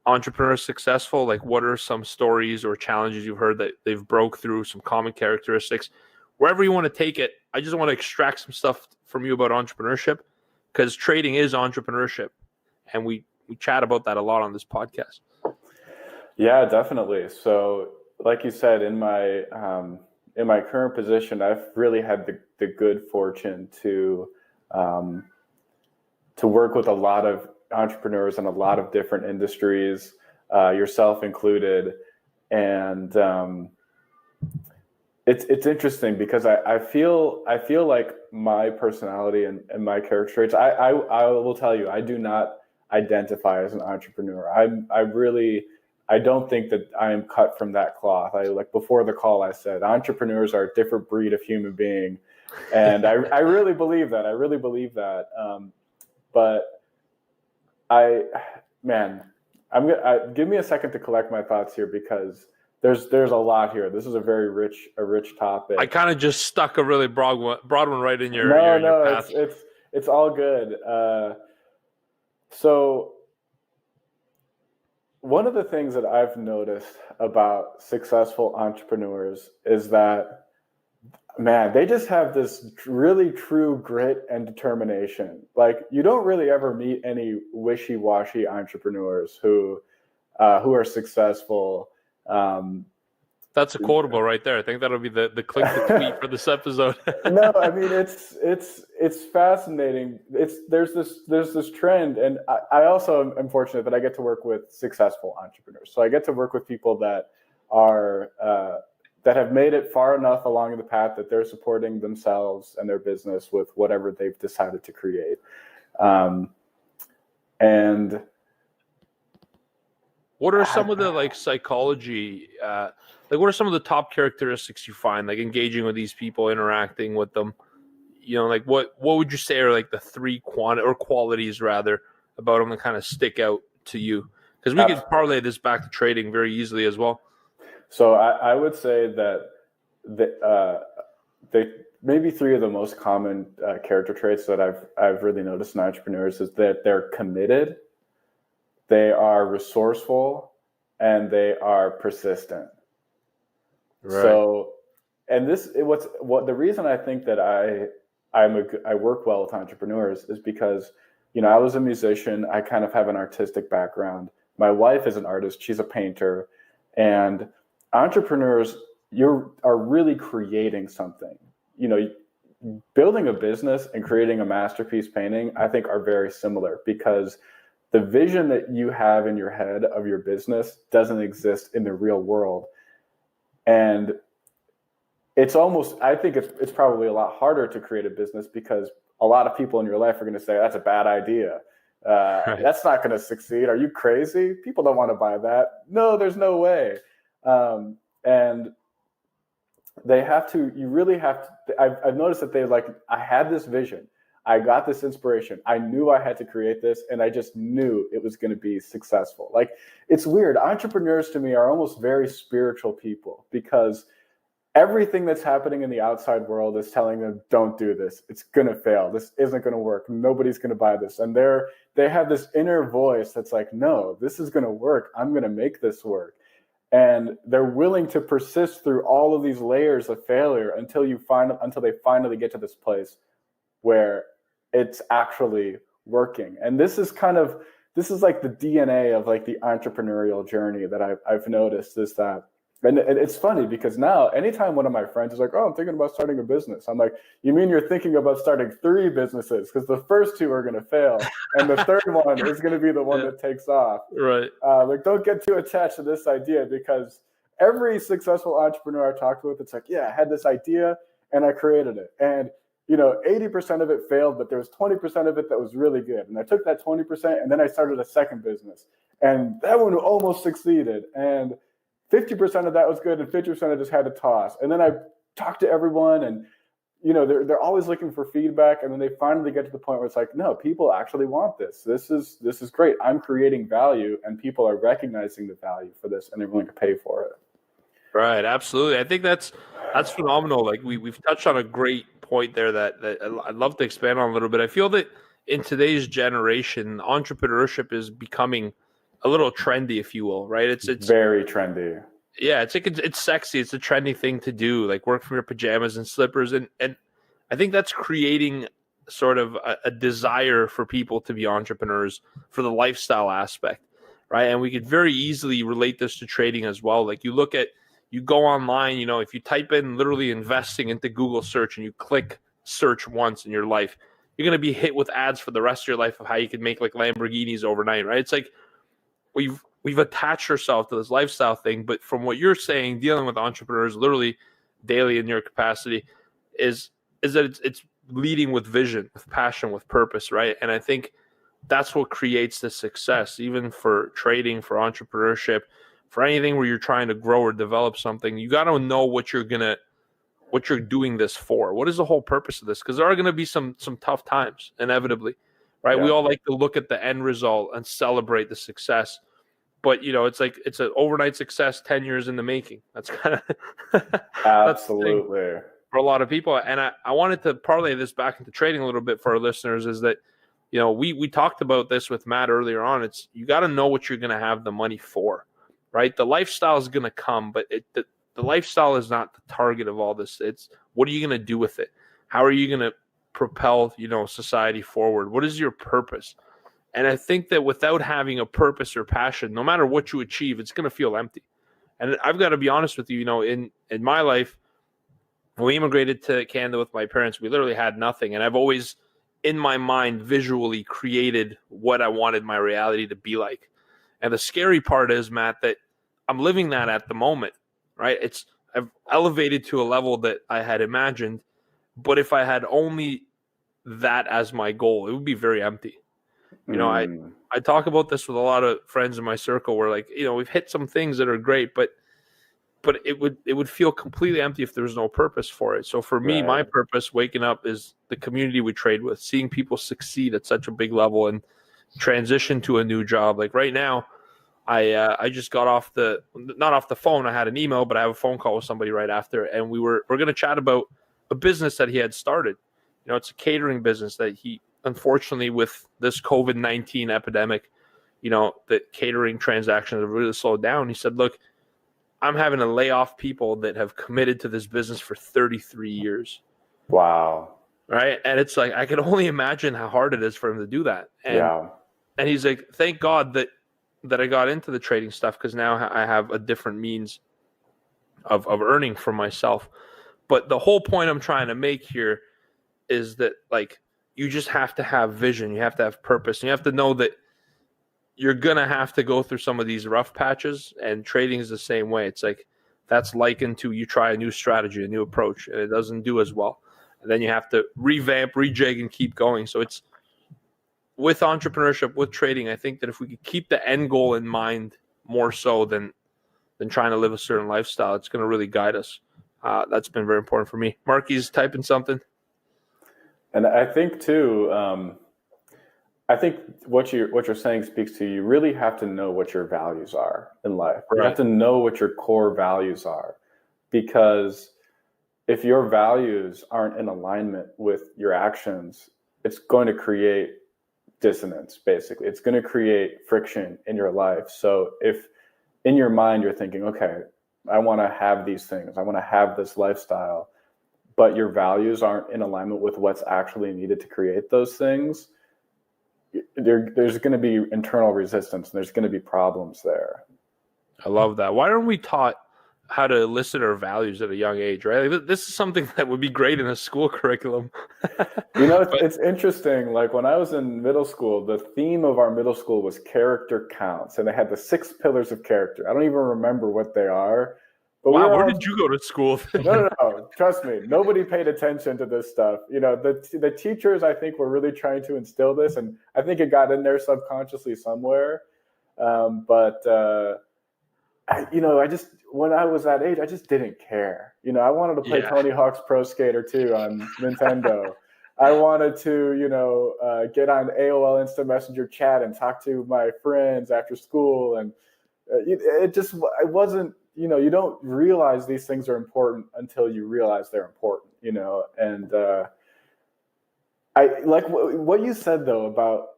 entrepreneurs successful? Like, what are some stories or challenges you've heard that they've broke through, some common characteristics? Wherever you want to take it, I just want to extract some stuff from you about entrepreneurship, because trading is entrepreneurship, and we chat about that a lot on this podcast. Yeah, definitely. So, like you said, in my current position, I've really had the good fortune to work with a lot of entrepreneurs in a lot of different industries, yourself included, and it's interesting because I feel like my personality and my character traits. I will tell you, I do not identify as an entrepreneur. I don't think that I am cut from that cloth. Before the call, I said entrepreneurs are a different breed of human being, and I really believe that. But give me a second to collect my thoughts here, because there's a lot here. This is a very rich topic. I kind of just stuck a really broad one right in your path. It's all good. So one of the things that I've noticed about successful entrepreneurs is that, man, they just have this really true grit and determination. Like, you don't really ever meet any wishy-washy entrepreneurs who are successful. That's a quotable right there. I think that'll be the click the tweet for this episode. No, I mean, it's fascinating. There's this trend, and I also am fortunate that I get to work with successful entrepreneurs. So I get to work with people that are that have made it far enough along the path that they're supporting themselves and their business with whatever they've decided to create. And what are some of the psychology? What are some of the top characteristics you find, like engaging with these people, interacting with them? What would you say are like the three qualities rather about them that kind of stick out to you? Because we could parlay this back to trading very easily as well. So I would say that maybe three of the most common character traits that I've really noticed in entrepreneurs is that they're committed, they are resourceful, and they are persistent. Right. So, and the reason I think that I work well with entrepreneurs is because, I was a musician. I kind of have an artistic background. My wife is an artist. She's a painter. And entrepreneurs, are really creating something. Building a business and creating a masterpiece painting, I think, are very similar, because the vision that you have in your head of your business doesn't exist in the real world. And I think it's probably a lot harder to create a business, because a lot of people in your life are going to say, that's a bad idea. Right. That's not going to succeed. Are you crazy? People don't want to buy that. No, there's no way. And you really have to, I've noticed that I had this vision. I got this inspiration. I knew I had to create this, and I just knew it was going to be successful. Like, it's weird. Entrepreneurs to me are almost very spiritual people, because everything that's happening in the outside world is telling them, don't do this. It's going to fail. This isn't going to work. Nobody's going to buy this. And they have this inner voice that's like, no, this is going to work. I'm going to make this work. And they're willing to persist through all of these layers of failure until they finally get to this place where it's actually working. And this is like the DNA of like the entrepreneurial journey that I've noticed, is that And it's funny because now anytime one of my friends is like, oh, I'm thinking about starting a business, I'm like, you mean you're thinking about starting 3 businesses? Because the first 2 are going to fail. And the third one is going to be the one that takes off. Right. Like, don't get too attached to this idea, because every successful entrepreneur I talked with, it's like, yeah, I had this idea and I created it. And 80% of it failed, but there was 20% of it that was really good. And I took that 20% and then I started a second business. And that one almost succeeded. And 50% of that was good and 50% I just had to toss. And then I talked to everyone, and they're always looking for feedback, and then they finally get to the point where it's like, no, people actually want this. This is great. I'm creating value, and people are recognizing the value for this, and they're willing to pay for it. Right, absolutely. I think that's phenomenal. Like we've touched on a great point there that I'd love to expand on a little bit. I feel that in today's generation, entrepreneurship is becoming a little trendy, if you will, right? It's very trendy. Yeah, it's sexy. It's a trendy thing to do, like work from your pajamas and slippers, and I think that's creating sort of a desire for people to be entrepreneurs for the lifestyle aspect, right? And we could very easily relate this to trading as well. Like you go online, if you type in literally investing into Google search and you click search once in your life, you're going to be hit with ads for the rest of your life of how you can make like Lamborghinis overnight, right? It's like we've attached ourselves to this lifestyle thing. But from what you're saying, dealing with entrepreneurs literally daily in your capacity is that it's leading with vision, with passion, with purpose, right? And I think that's what creates the success, even for trading, for entrepreneurship, for anything where you're trying to grow or develop something. You got to know what you're doing this for. What is the whole purpose of this? Because there are going to be some tough times, inevitably, right? Yeah. We all like to look at the end result and celebrate the success. But, it's like it's an overnight success 10 years in the making. That's kind of absolutely for a lot of people. And I wanted to parlay this back into trading a little bit for our listeners, is that, we talked about this with Matt earlier on. It's you got to know what you're going to have the money for, right? The lifestyle is going to come, but the lifestyle is not the target of all this. It's what are you going to do with it? How are you going to propel, society forward? What is your purpose? And I think that without having a purpose or passion, no matter what you achieve, it's going to feel empty. And I've got to be honest with you, in my life, when we immigrated to Canada with my parents, we literally had nothing. And I've always, in my mind, visually created what I wanted my reality to be like. And the scary part is, Matt, that I'm living that at the moment, right? I've elevated to a level that I had imagined. But if I had only that as my goal, it would be very empty. I talk about this with a lot of friends in my circle where, like, we've hit some things that are great, but it would feel completely empty if there was no purpose for it. So for me, my purpose waking up is the community we trade with, seeing people succeed at such a big level and transition to a new job. Like right now, I just got not off the phone. I had an email, but I have a phone call with somebody right after, and we're going to chat about a business that he had started. It's a catering business that he, unfortunately, with this COVID-19 epidemic, the catering transactions have really slowed down. He said, look, I'm having to lay off people that have committed to this business for 33 years. Wow. Right. And it's like, I can only imagine how hard it is for him to do that. And he's like, thank God that I got into the trading stuff, because now I have a different means of earning for myself. But the whole point I'm trying to make here is that, like, you just have to have vision. You have to have purpose. And you have to know that you're going to have to go through some of these rough patches, and trading is the same way. It's like that's likened to you try a new strategy, a new approach, and it doesn't do as well. And then you have to revamp, rejig, and keep going. So it's with entrepreneurship, with trading, I think that if we could keep the end goal in mind more so than trying to live a certain lifestyle, it's going to really guide us. That's been very important for me. Marky's typing something. And I think too, I think what you're saying speaks to, you really have to know what your values are in life. Right. You have to know what your core values are, because if your values aren't in alignment with your actions, it's going to create dissonance, basically. It's going to create friction in your life. So if in your mind you're thinking, okay, I want to have these things, I want to have this lifestyle, but your values aren't in alignment with what's actually needed to create those things, there's going to be internal resistance, and there's going to be problems there. I love that. Why aren't we taught how to elicit our values at a young age, right? Like, this is something that would be great in a school curriculum. You know, But it's interesting. Like when I was in middle school, the theme of our middle school was character counts, and they had the 6 pillars of character. I don't even remember what they are, but we wow, were where all did you go to school? no. Trust me, nobody paid attention to this stuff. You know, the teachers I think were really trying to instill this, and I think it got in there subconsciously somewhere. I just when I was that age, I just didn't care. You know, I wanted to play Yeah. Tony Hawk's Pro Skater 2 on Nintendo. I wanted to, get on AOL Instant Messenger chat and talk to my friends after school, and it wasn't. You know, you don't realize these things are important until you realize they're important. You know, and I like what you said though about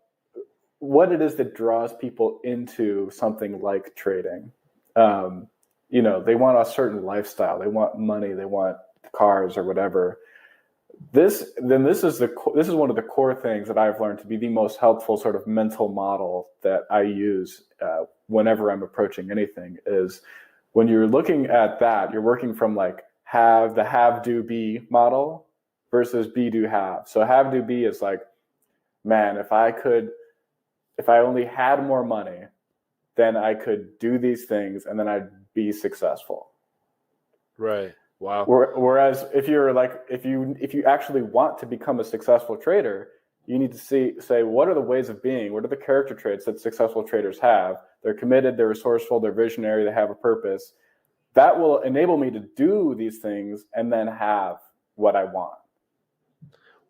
what it is that draws people into something like trading. They want a certain lifestyle, they want money, they want cars or whatever. This is one of the core things that I've learned to be the most helpful sort of mental model that I use whenever I'm approaching anything. Is when you're looking at that, you're working from like have do be model versus be do have. So have do be is like, man, if I only had more money, then I could do these things and then I'd be successful. Right. Wow. Whereas if you actually want to become a successful trader, you need to say what are the ways of being, what are the character traits that successful traders have? They're committed, they're resourceful, they're visionary, they have a purpose. That will enable me to do these things and then have what I want.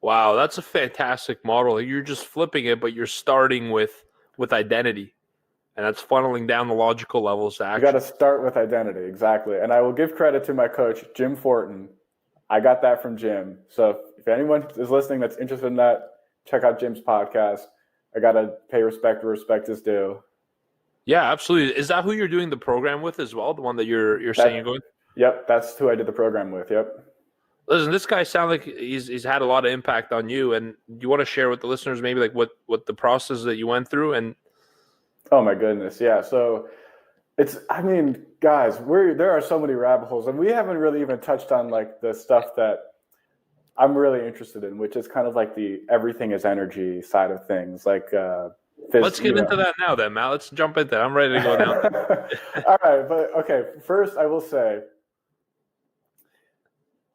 Wow, that's a fantastic model. You're just flipping it, but you're starting with identity. And that's funneling down the logical levels to action. You got to start with identity, exactly. And I will give credit to my coach, Jim Fortin. I got that from Jim. So if anyone is listening that's interested in that, check out Jim's podcast. I got to pay respect where respect is due. Yeah, absolutely. Is that who you're doing the program with as well? The one that you're saying you're going? Yep, that's who I did the program with. Yep. Listen, this guy sounds like he's had a lot of impact on you, and you want to share with the listeners maybe like what the process that you went through and. Oh my goodness, yeah. So guys, there are so many rabbit holes, and we haven't really even touched on like the stuff that I'm really interested in, which is kind of like the everything is energy side of things. Like, let's get into that now, then, Matt. Let's jump into that. I'm ready to go now. All right, but okay. First, I will say,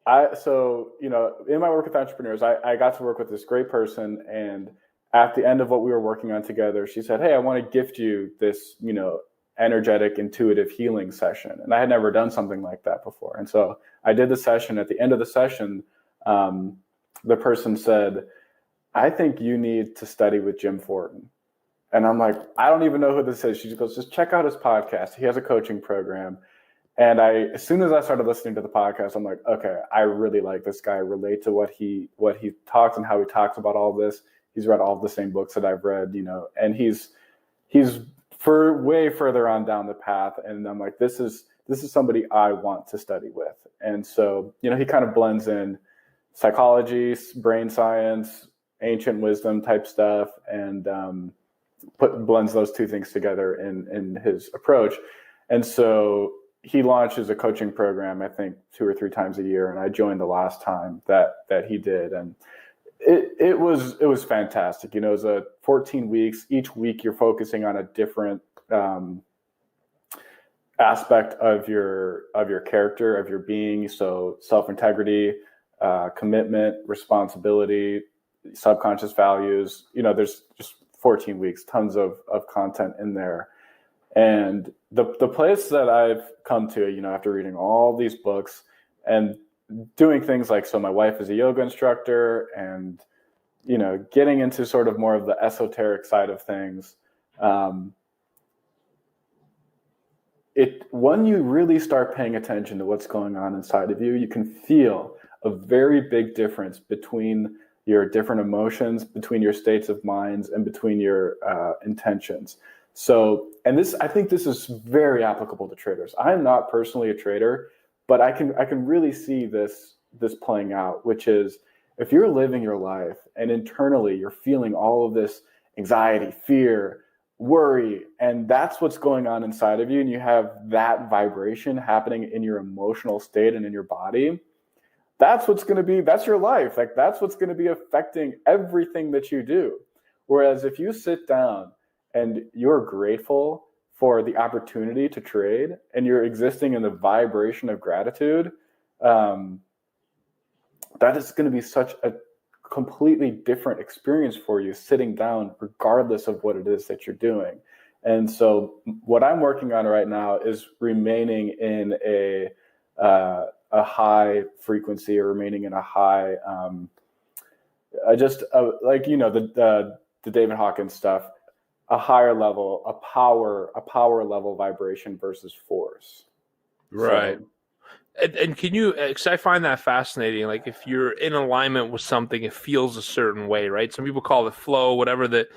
in my work with entrepreneurs, I got to work with this great person, and at the end of what we were working on together, she said, "Hey, I want to gift you this, energetic, intuitive healing session." And I had never done something like that before. And so I did the session. At the end of the session, the person said, "I think you need to study with Jim Fortin." And I'm like, I don't even know who this is. She just goes, "Just check out his podcast. He has a coaching program." And as soon as I started listening to the podcast, I'm like, okay, I really like this guy. I relate to what he talks and how he talks about all this. He's read all the same books that I've read, and he's for way further on down the path. And I'm like, this is somebody I want to study with. And so, he kind of blends in psychology, brain science, ancient wisdom type stuff, and blends those two things together in his approach. And so he launches a coaching program, I think 2 or 3 times a year. And I joined the last time that he did. And it was fantastic. It was 14 weeks. Each week you're focusing on a different aspect of your character, of your being. So self-integrity, commitment, responsibility, subconscious values. There's just 14 weeks, tons of content in there. And the place that I've come to, after reading all these books and doing things like, so my wife is a yoga instructor, and getting into sort of more of the esoteric side of things, when you really start paying attention to what's going on inside of you, you can feel a very big difference between your different emotions, between your states of minds, and between your intentions. So, and I think this is very applicable to traders. I'm not personally a trader, but I can really see this playing out, which is if you're living your life and internally you're feeling all of this anxiety, fear, worry, and that's what's going on inside of you, and you have that vibration happening in your emotional state and in your body, that's your life. Like, that's what's going to be affecting everything that you do. Whereas if you sit down and you're grateful for the opportunity to trade and you're existing in the vibration of gratitude, that is going to be such a completely different experience for you sitting down, regardless of what it is that you're doing. And so what I'm working on right now is remaining in a high frequency, or remaining in a high, the David Hawkins stuff, a higher level, a power level vibration versus force. Right. So, And can you, because I find that fascinating, like if you're in alignment with something, it feels a certain way, right? Some people call it flow, whatever the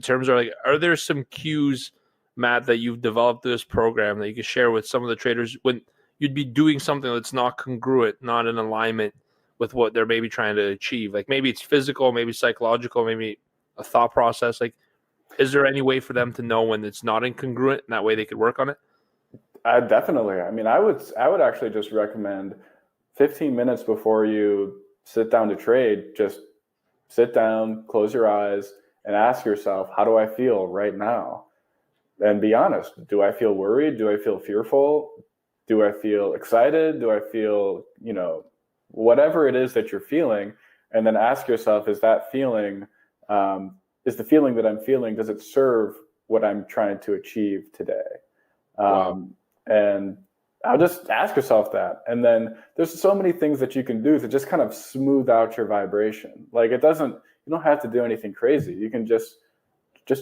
terms are. Like, are there some cues, Matt, that you've developed through this program that you can share with some of the traders when you'd be doing something that's not congruent, not in alignment with what they're maybe trying to achieve? Like maybe it's physical, maybe psychological, maybe a thought process. Like, is there any way for them to know when it's not incongruent, and that way they could work on it? Definitely. I mean, I would actually just recommend 15 minutes before you sit down to trade, just sit down, close your eyes, and ask yourself, how do I feel right now? And be honest. Do I feel worried? Do I feel fearful? Do I feel excited? Do I feel, whatever it is that you're feeling? And then ask yourself, is that feeling, is the feeling that I'm feeling, does it serve what I'm trying to achieve today? Wow. And I'll just ask yourself that. And then there's so many things that you can do to just kind of smooth out your vibration. Like, you don't have to do anything crazy. You can just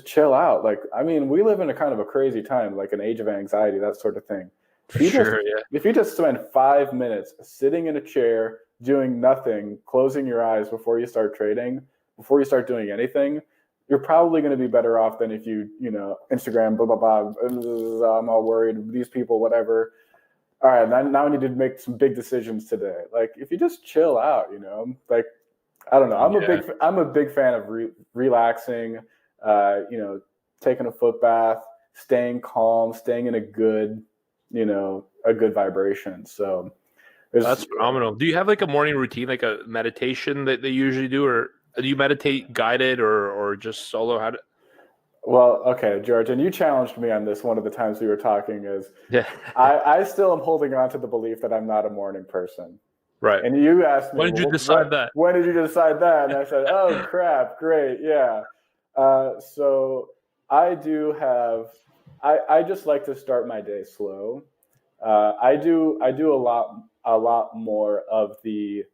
chill out. Like, I mean, we live in a kind of a crazy time, like an age of anxiety, that sort of thing. If you just spend 5 minutes sitting in a chair, doing nothing, closing your eyes before you start trading, before you start doing anything, you're probably going to be better off than if you, Instagram, blah, blah, blah, I'm all worried, these people, whatever. All right, now I need to make some big decisions today. Like, if you just chill out, like, I don't know. I'm a big fan of relaxing, taking a foot bath, staying calm, staying in a good vibration. So That's phenomenal. Do you have like a morning routine, like a meditation that they usually do, or do you meditate guided or just solo? Well, okay, George, and you challenged me on this one of the times we were talking. Yeah. I still am holding on to the belief that I'm not a morning person. Right. And you asked me, when did you decide that? When did you decide that? And I said, oh crap, great, yeah. So I do have. I just like to start my day slow. I do a lot more of the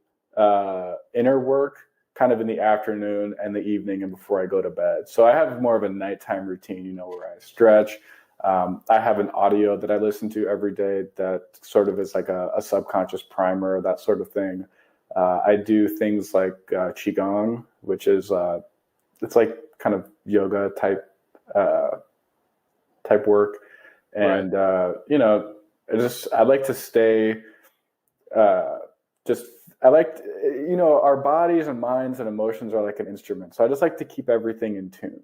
inner work kind of in the afternoon and the evening and before I go to bed. So I have more of a nighttime routine, where I stretch. I have an audio that I listen to every day that sort of is like a subconscious primer, that sort of thing. I do things like Qigong, which is it's like kind of yoga type work. And, right. I like to stay our bodies and minds and emotions are like an instrument. So I just like to keep everything in tune.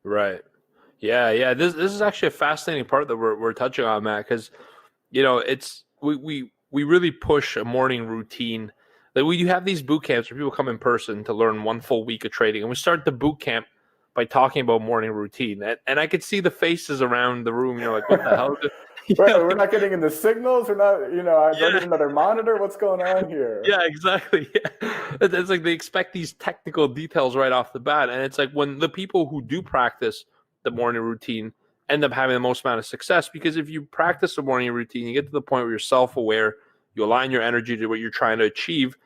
Right. Yeah. This is actually a fascinating part that we're touching on, Matt, because it's we really push a morning routine. Like, we have these boot camps where people come in person to learn 1 full week of trading, and we start the boot camp by talking about morning routine. And I could see the faces around the room, like, what the hell? Right, we're not getting into signals. We're not, I don't need another monitor. What's going on here? Yeah, exactly. Yeah. It's like they expect these technical details right off the bat. And it's like when the people who do practice the morning routine end up having the most amount of success, because if you practice the morning routine, you get to the point where you're self-aware, you align your energy to what you're trying to achieve.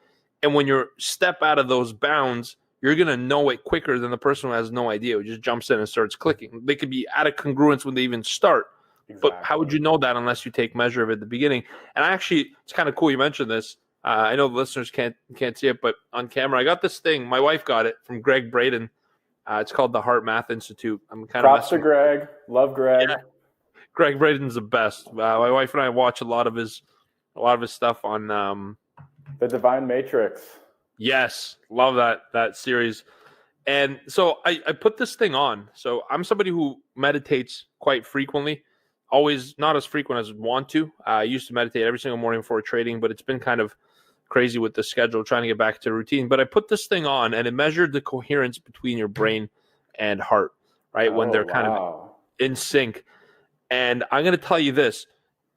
And when you step out of those bounds, you're going to know it quicker than the person who has no idea, who just jumps in and starts clicking. They could be out of congruence when they even start. Exactly. But how would you know that unless you take measure of it at the beginning? And actually, it's kind of cool you mentioned this. I know the listeners can't see it, but on camera, I got this thing. My wife got it from Greg Braden. It's called the Heart Math Institute. I'm kind Props to Greg. Love Greg. Yeah. Greg Braden's the best. My wife and I watch a lot of his stuff on The Divine Matrix. Yes, love that series. And so I put this thing on. So I'm somebody who meditates quite frequently, always not as frequent as I want to. I used to meditate every single morning before trading, but it's been kind of crazy with the schedule, trying to get back to routine. But I put this thing on and it measured the coherence between your brain and heart, right? When they're kind of in sync. And I'm going to tell you this,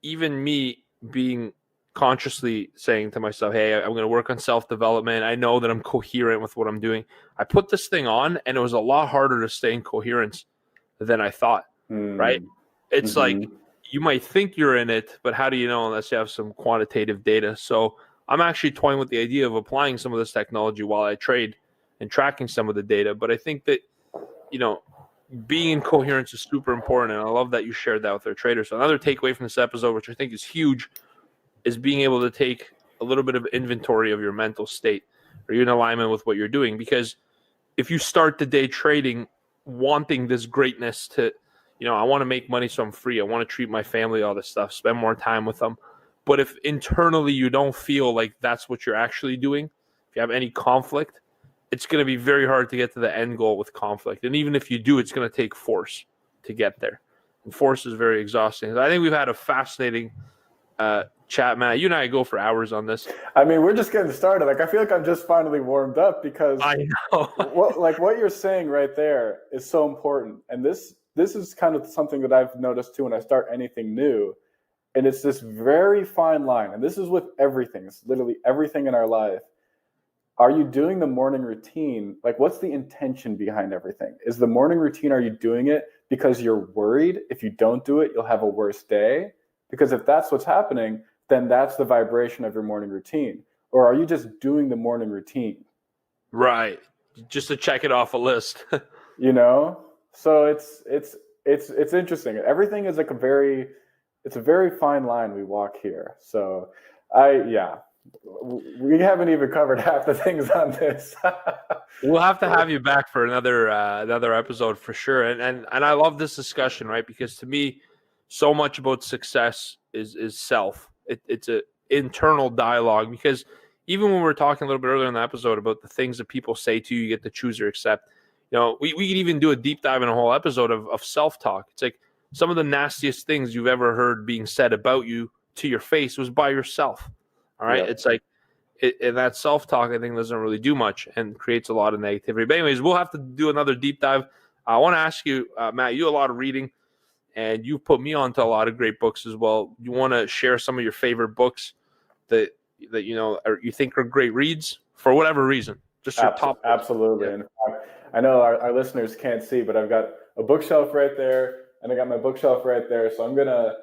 even me being consciously saying to myself, hey, I'm going to work on self-development. I know that I'm coherent with what I'm doing. I put this thing on and it was a lot harder to stay in coherence than I thought, right? It's like you might think you're in it, but how do you know unless you have some quantitative data? So I'm actually toying with the idea of applying some of this technology while I trade and tracking some of the data. But I think that, being in coherence is super important. And I love that you shared that with our traders. So another takeaway from this episode, which I think is huge, is being able to take a little bit of inventory of your mental state. Are you in alignment with what you're doing? Because if you start the day trading wanting this greatness to, I want to make money so I'm free. I want to treat my family, all this stuff, spend more time with them. But if internally you don't feel like that's what you're actually doing, if you have any conflict, it's going to be very hard to get to the end goal with conflict. And even if you do, it's going to take force to get there. And force is very exhausting. I think we've had a fascinating chat, Matt. You and I go for hours on this. I mean, we're just getting started. Like, I feel like I'm just finally warmed up because I know. what you're saying right there is so important. And this is kind of something that I've noticed too when I start anything new. And it's this very fine line. And this is with everything. It's literally everything in our life. Are you doing the morning routine? Like, what's the intention behind everything? Is the morning routine, are you doing it because you're worried if you don't do it, you'll have a worse day? Because if that's what's happening, then that's the vibration of your morning routine. Or are you just doing the morning routine? Right. Just to check it off a list. So it's interesting. Everything is like it's a very fine line we walk here. So we haven't even covered half the things on this. We'll have to have you back for another episode for sure. And I love this discussion, right? Because to me, so much about success is self. It's an internal dialogue. Because even when we were talking a little bit earlier in the episode about the things that people say to you, you get to choose or accept. We could even do a deep dive in a whole episode of self-talk. It's like some of the nastiest things you've ever heard being said about you to your face was by yourself. All right. Yep. It's like, and that self-talk, I think, doesn't really do much and creates a lot of negativity. But anyways, we'll have to do another deep dive. I want to ask you, Matt, you do a lot of reading and you've put me onto a lot of great books as well. You want to share some of your favorite books that you think are great reads for whatever reason? Just your top. Absolutely. Yeah. And I know our listeners can't see, but I've got a bookshelf right there and I got my bookshelf right there. So I'm gonna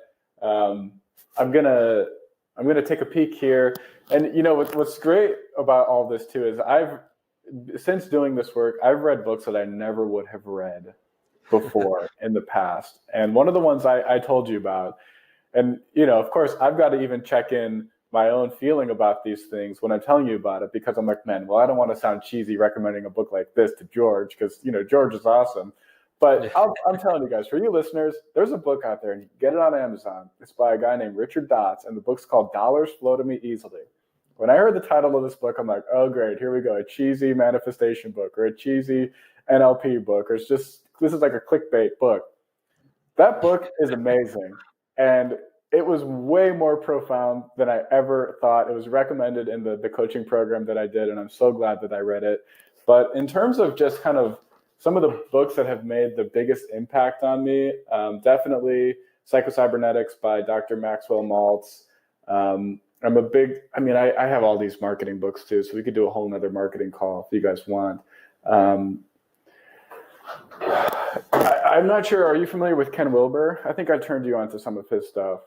take a peek here. And what's great about all this too is since doing this work, I've read books that I never would have read before in the past. And one of the ones I told you about, and of course I've got to even check in my own feeling about these things when I'm telling you about it, because I'm like, man, well, I don't want to sound cheesy recommending a book like this to George, because George is awesome. But I'm telling you guys, for you listeners, there's a book out there, and you can get it on Amazon. It's by a guy named Richard Dotts, and the book's called Dollars Flow to Me Easily. When I heard the title of this book, I'm like, oh, great, here we go, a cheesy manifestation book or a cheesy NLP book, or this is like a clickbait book. That book is amazing, and it was way more profound than I ever thought. It was recommended in the coaching program that I did, and I'm so glad that I read it. But in terms of just kind of some of the books that have made the biggest impact on me, definitely Psycho-Cybernetics by Dr. Maxwell Maltz. I have all these marketing books too, so we could do a whole nother marketing call if you guys want. I'm not sure. Are you familiar with Ken Wilber? I think I turned you on to some of his stuff.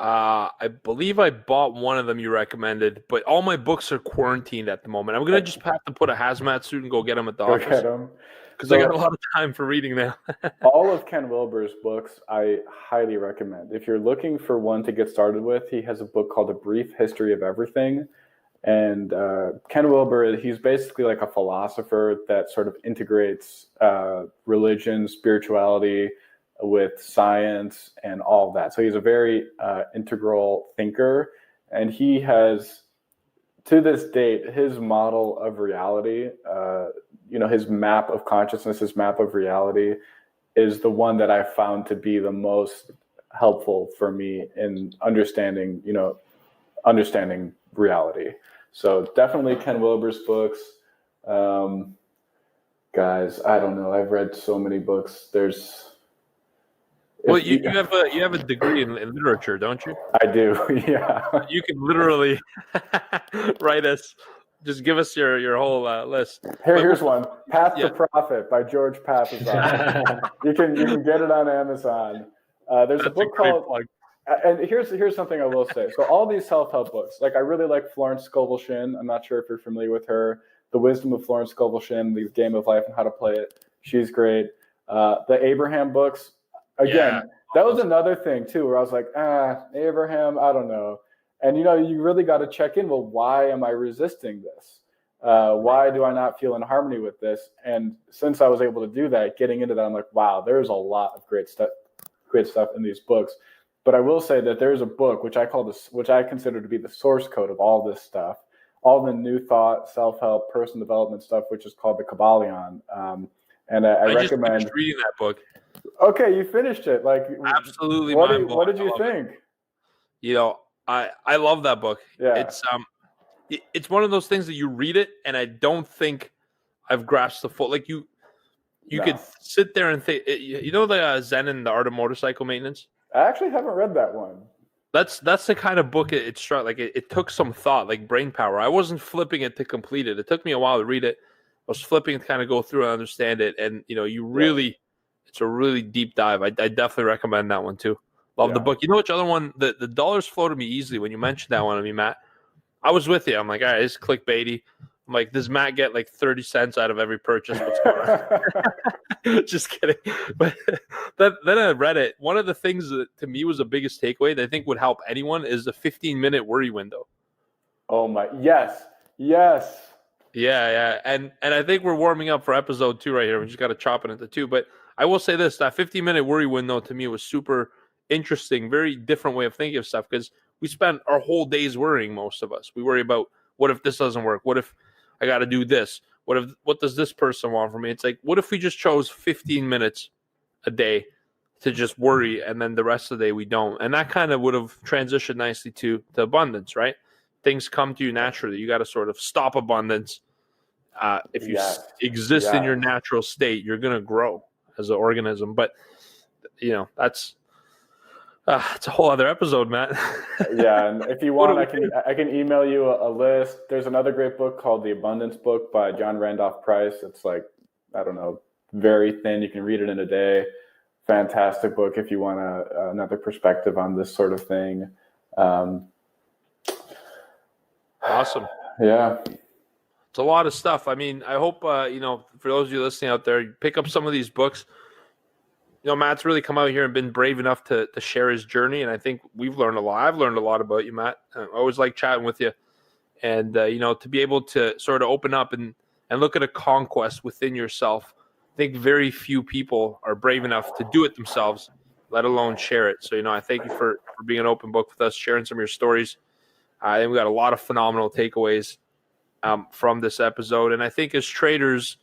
I believe I bought one of them you recommended, but all my books are quarantined at the moment. I'm going to just have to put a hazmat suit and go get them at the office. Go get them. Because I got a lot of time for reading now. All of Ken Wilber's books, I highly recommend. If you're looking for one to get started with, he has a book called A Brief History of Everything. And Ken Wilber, he's basically like a philosopher that sort of integrates religion, spirituality, with science and all of that. So he's a very integral thinker, and he has, to this date, his model of reality his map of consciousness, his map of reality is the one that I found to be the most helpful for me in understanding reality. So definitely Ken Wilber's books. Guys, I don't know. I've read so many books. Well, you have a degree in literature, don't you? I do, yeah. You can literally write us, just give us your whole list. Here's one: Path to Profit by George Papasan. you can get it on Amazon. There's a book called. Plug. And here's something I will say. So all these self-help books, like I really like Florence Scovel Shinn. I'm not sure if you're familiar with her. The Wisdom of Florence Scovel Shinn, The Game of Life and How to Play It. She's great. The Abraham books. Again, that was another thing too, where I was like, Abraham, I don't know. And you really got to check in. Well, why am I resisting this? Why do I not feel in harmony with this? And since I was able to do that, getting into that, I'm like, wow, there's a lot of great stuff in these books. But I will say that there's a book which I consider to be the source code of all this stuff, all the new thought, self-help, personal development stuff, which is called the Kabbalion. And I recommend just reading that book. Okay, you finished it. Like absolutely. What did you think? I love that book. Yeah. It's one of those things that you read it, and I don't think I've grasped the full. Like you could sit there and think. The Zen and the Art of Motorcycle Maintenance. I actually haven't read that one. That's the kind of book it struck. Like it took some thought, like brain power. I wasn't flipping it to complete it. It took me a while to read it. I was flipping to kind of go through and understand it, and it's a really deep dive. I definitely recommend that one too. Love the book. You know which other one? The dollars flow to me easily when you mentioned that one. I mean, Matt, I was with you. I'm like, all right, it's clickbaity. I'm like, does Matt get like 30 cents out of every purchase? What's going on? Just kidding. But then I read it. One of the things that to me was the biggest takeaway that I think would help anyone is the 15-minute worry window. Oh my, yes. Yeah. And I think we're warming up for episode 2 right here. We just got to chop it into 2. But I will say this, that 15-minute worry window to me was super interesting, very different way of thinking of stuff because we spend our whole days worrying, most of us. We worry about what if this doesn't work? What if I got to do this? What does this person want from me? It's like, what if we just chose 15 minutes a day to just worry and then the rest of the day we don't? And that kind of would have transitioned nicely to abundance, right? Things come to you naturally. You got to sort of stop abundance. If you exist in your natural state, you're going to grow as an organism. But, that's it's a whole other episode, Matt. Yeah, and if you want, I can email you a list. There's another great book called The Abundance Book by John Randolph Price. It's like, I don't know, very thin. You can read it in a day. Fantastic book if you want another perspective on this sort of thing. Awesome. Yeah. It's a lot of stuff. I mean, I hope, for those of you listening out there, you pick up some of these books. Matt's really come out here and been brave enough to share his journey. And I think we've learned a lot. I've learned a lot about you, Matt. I always like chatting with you. And, to be able to sort of open up and look at a conquest within yourself. I think very few people are brave enough to do it themselves, let alone share it. So, I thank you for being an open book with us, sharing some of your stories. I think we got a lot of phenomenal takeaways from this episode. And I think as traders,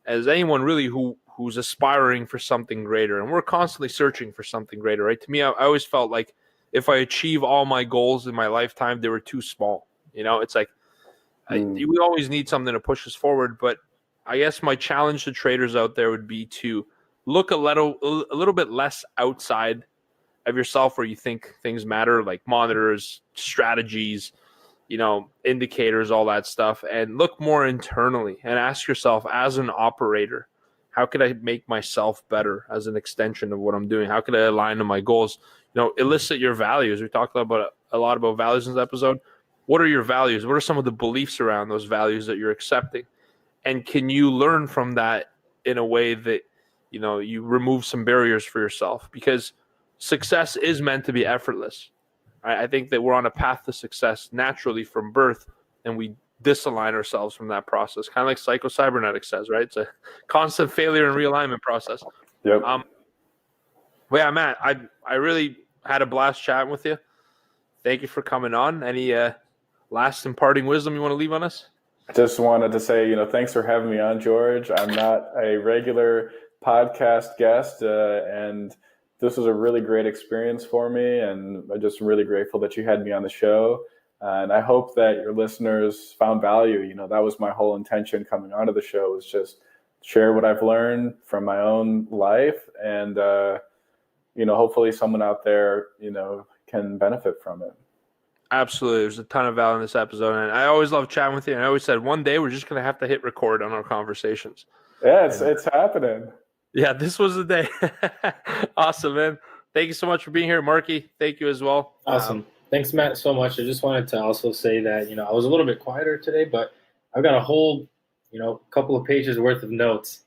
as anyone really who's aspiring for something greater, and we're constantly searching for something greater, right? To me, I always felt like if I achieve all my goals in my lifetime, they were too small. It's like we always need something to push us forward. But I guess my challenge to traders out there would be to look a little bit less outside of yourself where you think things matter, like monitors, strategies, indicators, all that stuff, and look more internally and ask yourself, as an operator, how could I make myself better as an extension of what I'm doing? How could I align to my goals? Elicit your values. We talked a lot about values in this episode. What are your values? What are some of the beliefs around those values that you're accepting? And can you learn from that in a way that, you remove some barriers for yourself? Because success is meant to be effortless. I think that we're on a path to success naturally from birth, and we disalign ourselves from that process, kind of like Psycho-Cybernetics says, right? It's a constant failure and realignment process. Yep. But yeah, Matt, I really had a blast chatting with you. Thank you for coming on. Any last imparting wisdom you want to leave on us? Just wanted to say, thanks for having me on, George. I'm not a regular podcast guest, and this was a really great experience for me, and I'm just really grateful that you had me on the show. And I hope that your listeners found value. That was my whole intention coming onto the show, was just share what I've learned from my own life, and hopefully someone out there, can benefit from it. Absolutely. There's a ton of value in this episode. And I always love chatting with you. And I always said one day we're just going to have to hit record on our conversations. Yeah, it's happening. Yeah, this was the day. Awesome, man. Thank you so much for being here. Marky, thank you as well. Awesome. Thanks, Matt, so much. I just wanted to also say that, I was a little bit quieter today, but I've got a whole, couple of pages worth of notes.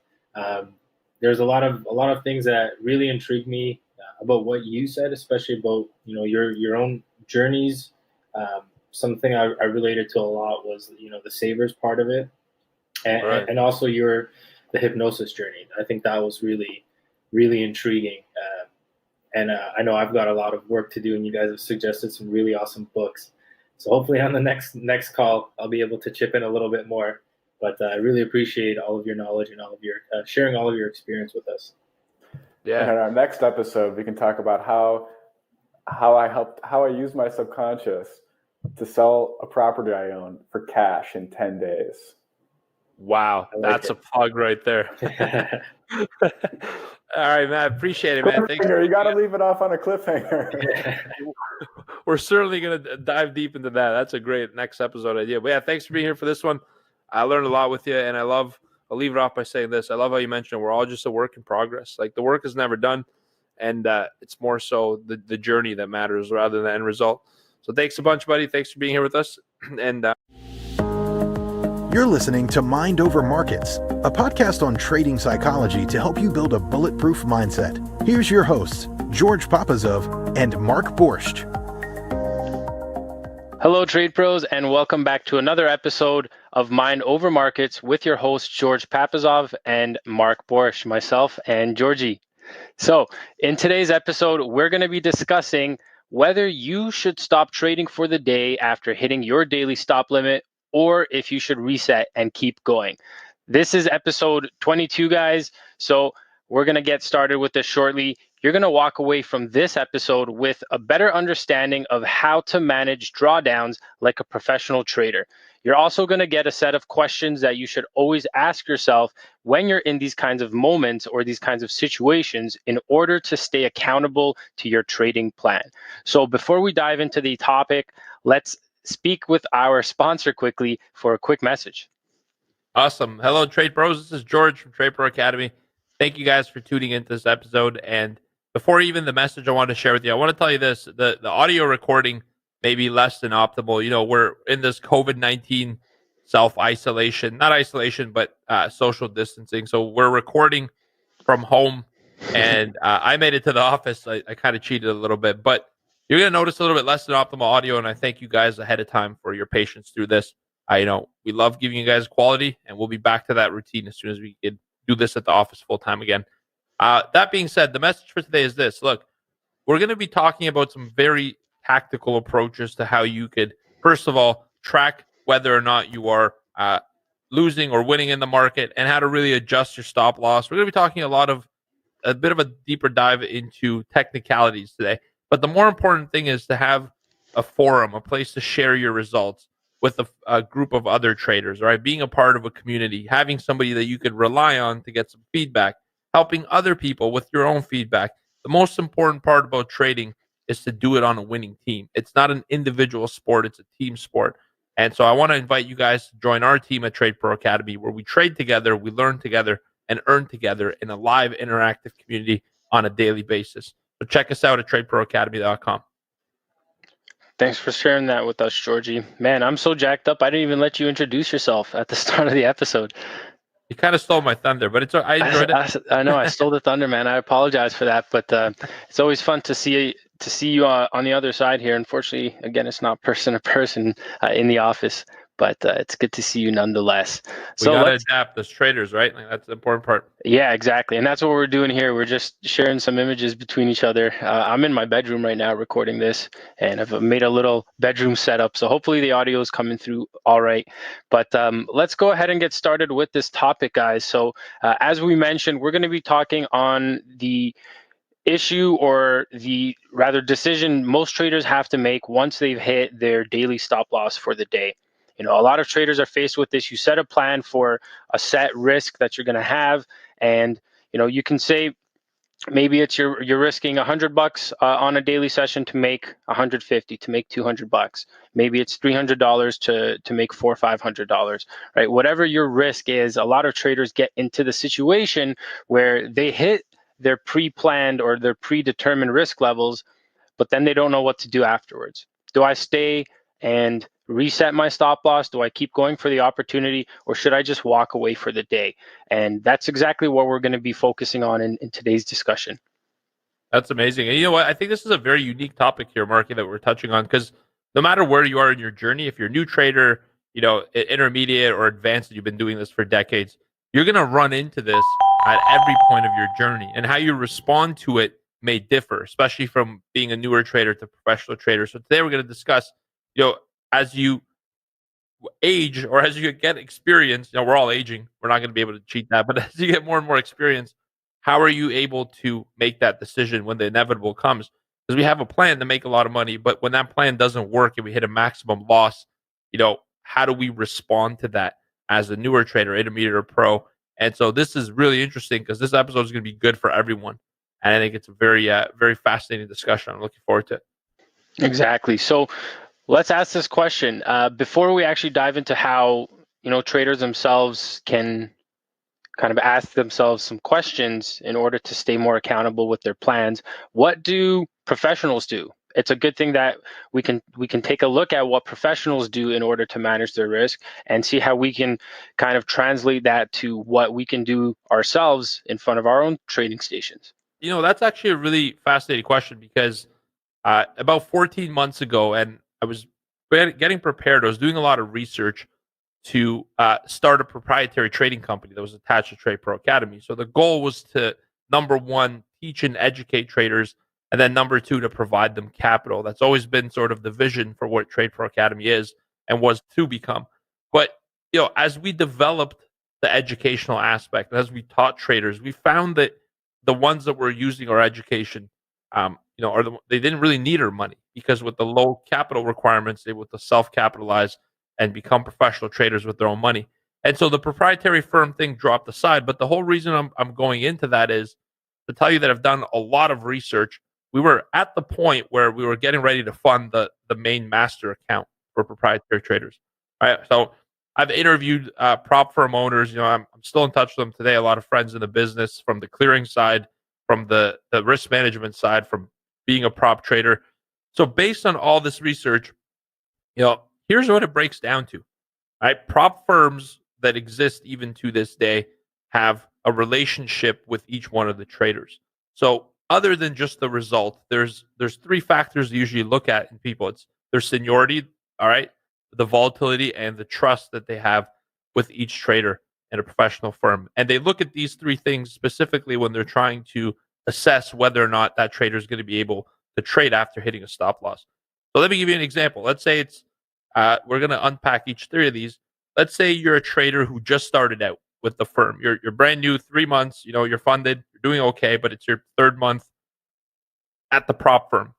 There's a lot of things that really intrigued me about what you said, especially about, your own journeys. Something I related to a lot was, the savers part of it, and, Right. and also the hypnosis journey. I think that was really, really intriguing. And I know I've got a lot of work to do, and you guys have suggested some really awesome books. So hopefully on the next call, I'll be able to chip in a little bit more. But I really appreciate all of your knowledge and all of your sharing all of your experience with us. Yeah. And in our next episode, we can talk about how I use my subconscious to sell a property I own for cash in 10 days. Wow, that's a plug right there. All right, man. Appreciate it, man. Thanks. You got to leave it off on a cliffhanger. We're certainly going to dive deep into that. That's a great next episode idea. But yeah, thanks for being here for this one. I learned a lot with you, and I'll leave it off by saying this. I love how you mentioned we're all just a work in progress. Like, the work is never done, and it's more so the journey that matters rather than the end result. So thanks a bunch, buddy. Thanks for being here with us. And You're listening to Mind Over Markets, a podcast on trading psychology to help you build a bulletproof mindset. Here's your hosts, George Papazov and Mark Borscht. Hello, trade pros, and welcome back to another episode of Mind Over Markets with your hosts, George Papazov and Mark Borscht, myself and Georgie. So in today's episode, we're going to be discussing whether you should stop trading for the day after hitting your daily stop limit, or if you should reset and keep going. This is episode 22, guys. So we're going to get started with this shortly. You're going to walk away from this episode with a better understanding of how to manage drawdowns like a professional trader. You're also going to get a set of questions that you should always ask yourself when you're in these kinds of moments or these kinds of situations in order to stay accountable to your trading plan. So before we dive into the topic, let's speak with our sponsor quickly for a quick message. Awesome. Hello, Trade Pros. This is George from Trade Pro Academy. Thank you guys for tuning into this episode. And before even the message I want to share with you, I want to tell you this. The audio recording may be less than optimal. We're in this COVID-19 self-isolation, not isolation, but social distancing. So we're recording from home, and I made it to the office. I kind of cheated a little bit, but you're going to notice a little bit less than optimal audio, and I thank you guys ahead of time for your patience through this. We love giving you guys quality, and we'll be back to that routine as soon as we can do this at the office full time again. That being said, the message for today is this. Look, we're going to be talking about some very tactical approaches to how you could, first of all, track whether or not you are losing or winning in the market and how to really adjust your stop loss. We're going to be talking a bit of a deeper dive into technicalities today. But the more important thing is to have a forum, a place to share your results with a group of other traders, right? Being a part of a community, having somebody that you could rely on to get some feedback, helping other people with your own feedback. The most important part about trading is to do it on a winning team. It's not an individual sport, it's a team sport. And so I want to invite you guys to join our team at Trade Pro Academy, where we trade together, we learn together, and earn together in a live interactive community on a daily basis. So check us out at tradeproacademy.com. Thanks for sharing that with us, Georgie. Man, I'm so jacked up. I didn't even let you introduce yourself at the start of the episode. You kind of stole my thunder, but I enjoyed it. I know I stole the thunder, man. I apologize for that, but it's always fun to see you on the other side here. Unfortunately, again, it's not person to person in the office. but it's good to see you nonetheless. We So gotta adapt as traders, right? Like that's the important part. yeah, exactly. And that's what we're doing here. We're just sharing some images between each other. I'm in my bedroom right now recording this, and I've made a little bedroom setup. So hopefully the audio is coming through all right. But let's go ahead and get started with this topic, guys. So as we mentioned, we're going to be talking on the issue, or the rather decision most traders have to make once they've hit their daily stop loss for the day. You know, a lot of traders are faced with this. You set a plan for a set risk that you're going to have, and you know, you can say maybe it's you're risking $100 on a daily session to make 150, to make $200. Maybe it's $300 to make $400 or $500, right? Whatever your risk is, a lot of traders get into the situation where they hit their pre-planned or their predetermined risk levels, but then they don't know what to do afterwards. Do I stay and reset my stop loss? Do I keep going for the opportunity, or should I just walk away for the day? And that's exactly what we're going to be focusing on in today's discussion. That's amazing. And you know what? I think this is a very unique topic here, Marky, that we're touching on, because no matter where you are in your journey, if you're a new trader, you know, intermediate or advanced, and you've been doing this for decades, you're going to run into this at every point of your journey, and how you respond to it may differ, especially from being a newer trader to professional trader. So today we're going to discuss, you know, as you age or as you get experience, you know, we're all aging, we're not going to be able to cheat that, but as you get more and more experience, how are you able to make that decision when the inevitable comes? Because we have a plan to make a lot of money, but when that plan doesn't work and we hit a maximum loss, you know, how do we respond to that as a newer trader, intermediate, or pro? And so this is really interesting, because this episode is going to be good for everyone. And I think it's a very, very fascinating discussion. I'm looking forward to it. Exactly. So let's ask this question before we actually dive into how, you know, traders themselves can kind of ask themselves some questions in order to stay more accountable with their plans. What do professionals do? It's a good thing that we can take a look at what professionals do in order to manage their risk, and see how we can kind of translate that to what we can do ourselves in front of our own trading stations. You know, that's actually a really fascinating question, because about 14 months ago, and I was getting prepared, I was doing a lot of research to start a proprietary trading company that was attached to Trade Pro Academy. So the goal was to, number one, teach and educate traders, and then number two, to provide them capital. That's always been sort of the vision for what Trade Pro Academy is and was to become. But, you know, as we developed the educational aspect, as we taught traders, we found that the ones that were using our education, you know, they didn't really need our money, because with the low capital requirements, they were to self-capitalize and become professional traders with their own money. And so the proprietary firm thing dropped aside. But the whole reason I'm going into that is to tell you that I've done a lot of research. We were at the point where we were getting ready to fund the main master account for proprietary traders. All right. So I've interviewed prop firm owners. You know, I'm still in touch with them today. A lot of friends in the business, from the clearing side, from the risk management side, from being a prop trader. So based on all this research, you know, here's what it breaks down to. All right. Prop firms that exist even to this day have a relationship with each one of the traders. So other than just the result, there's three factors you usually look at in people. It's their seniority, all right, the volatility, and the trust that they have with each trader in a professional firm. And they look at these three things specifically when they're trying to assess whether or not that trader is going to be able to trade after hitting a stop loss. So let me give you an example. Let's say it's we're going to unpack each three of these. Let's say you're a trader who just started out with the firm. You're brand new, 3 months. You know, you're funded, you're doing okay, but it's your third month at the prop firm.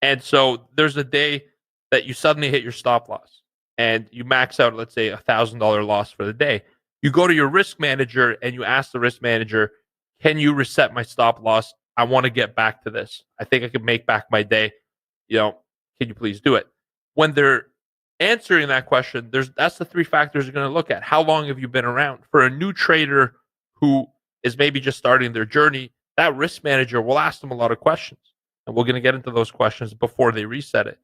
And so there's a day that you suddenly hit your stop loss and you max out, let's say, $1,000 loss for the day. You go to your risk manager and you ask the risk manager, can you reset my stop loss? I want to get back to this. I think I can make back my day. You know, can you please do it? When they're answering that question, that's the three factors you're going to look at. How long have you been around? For a new trader who is maybe just starting their journey, that risk manager will ask them a lot of questions. And we're going to get into those questions before they reset it.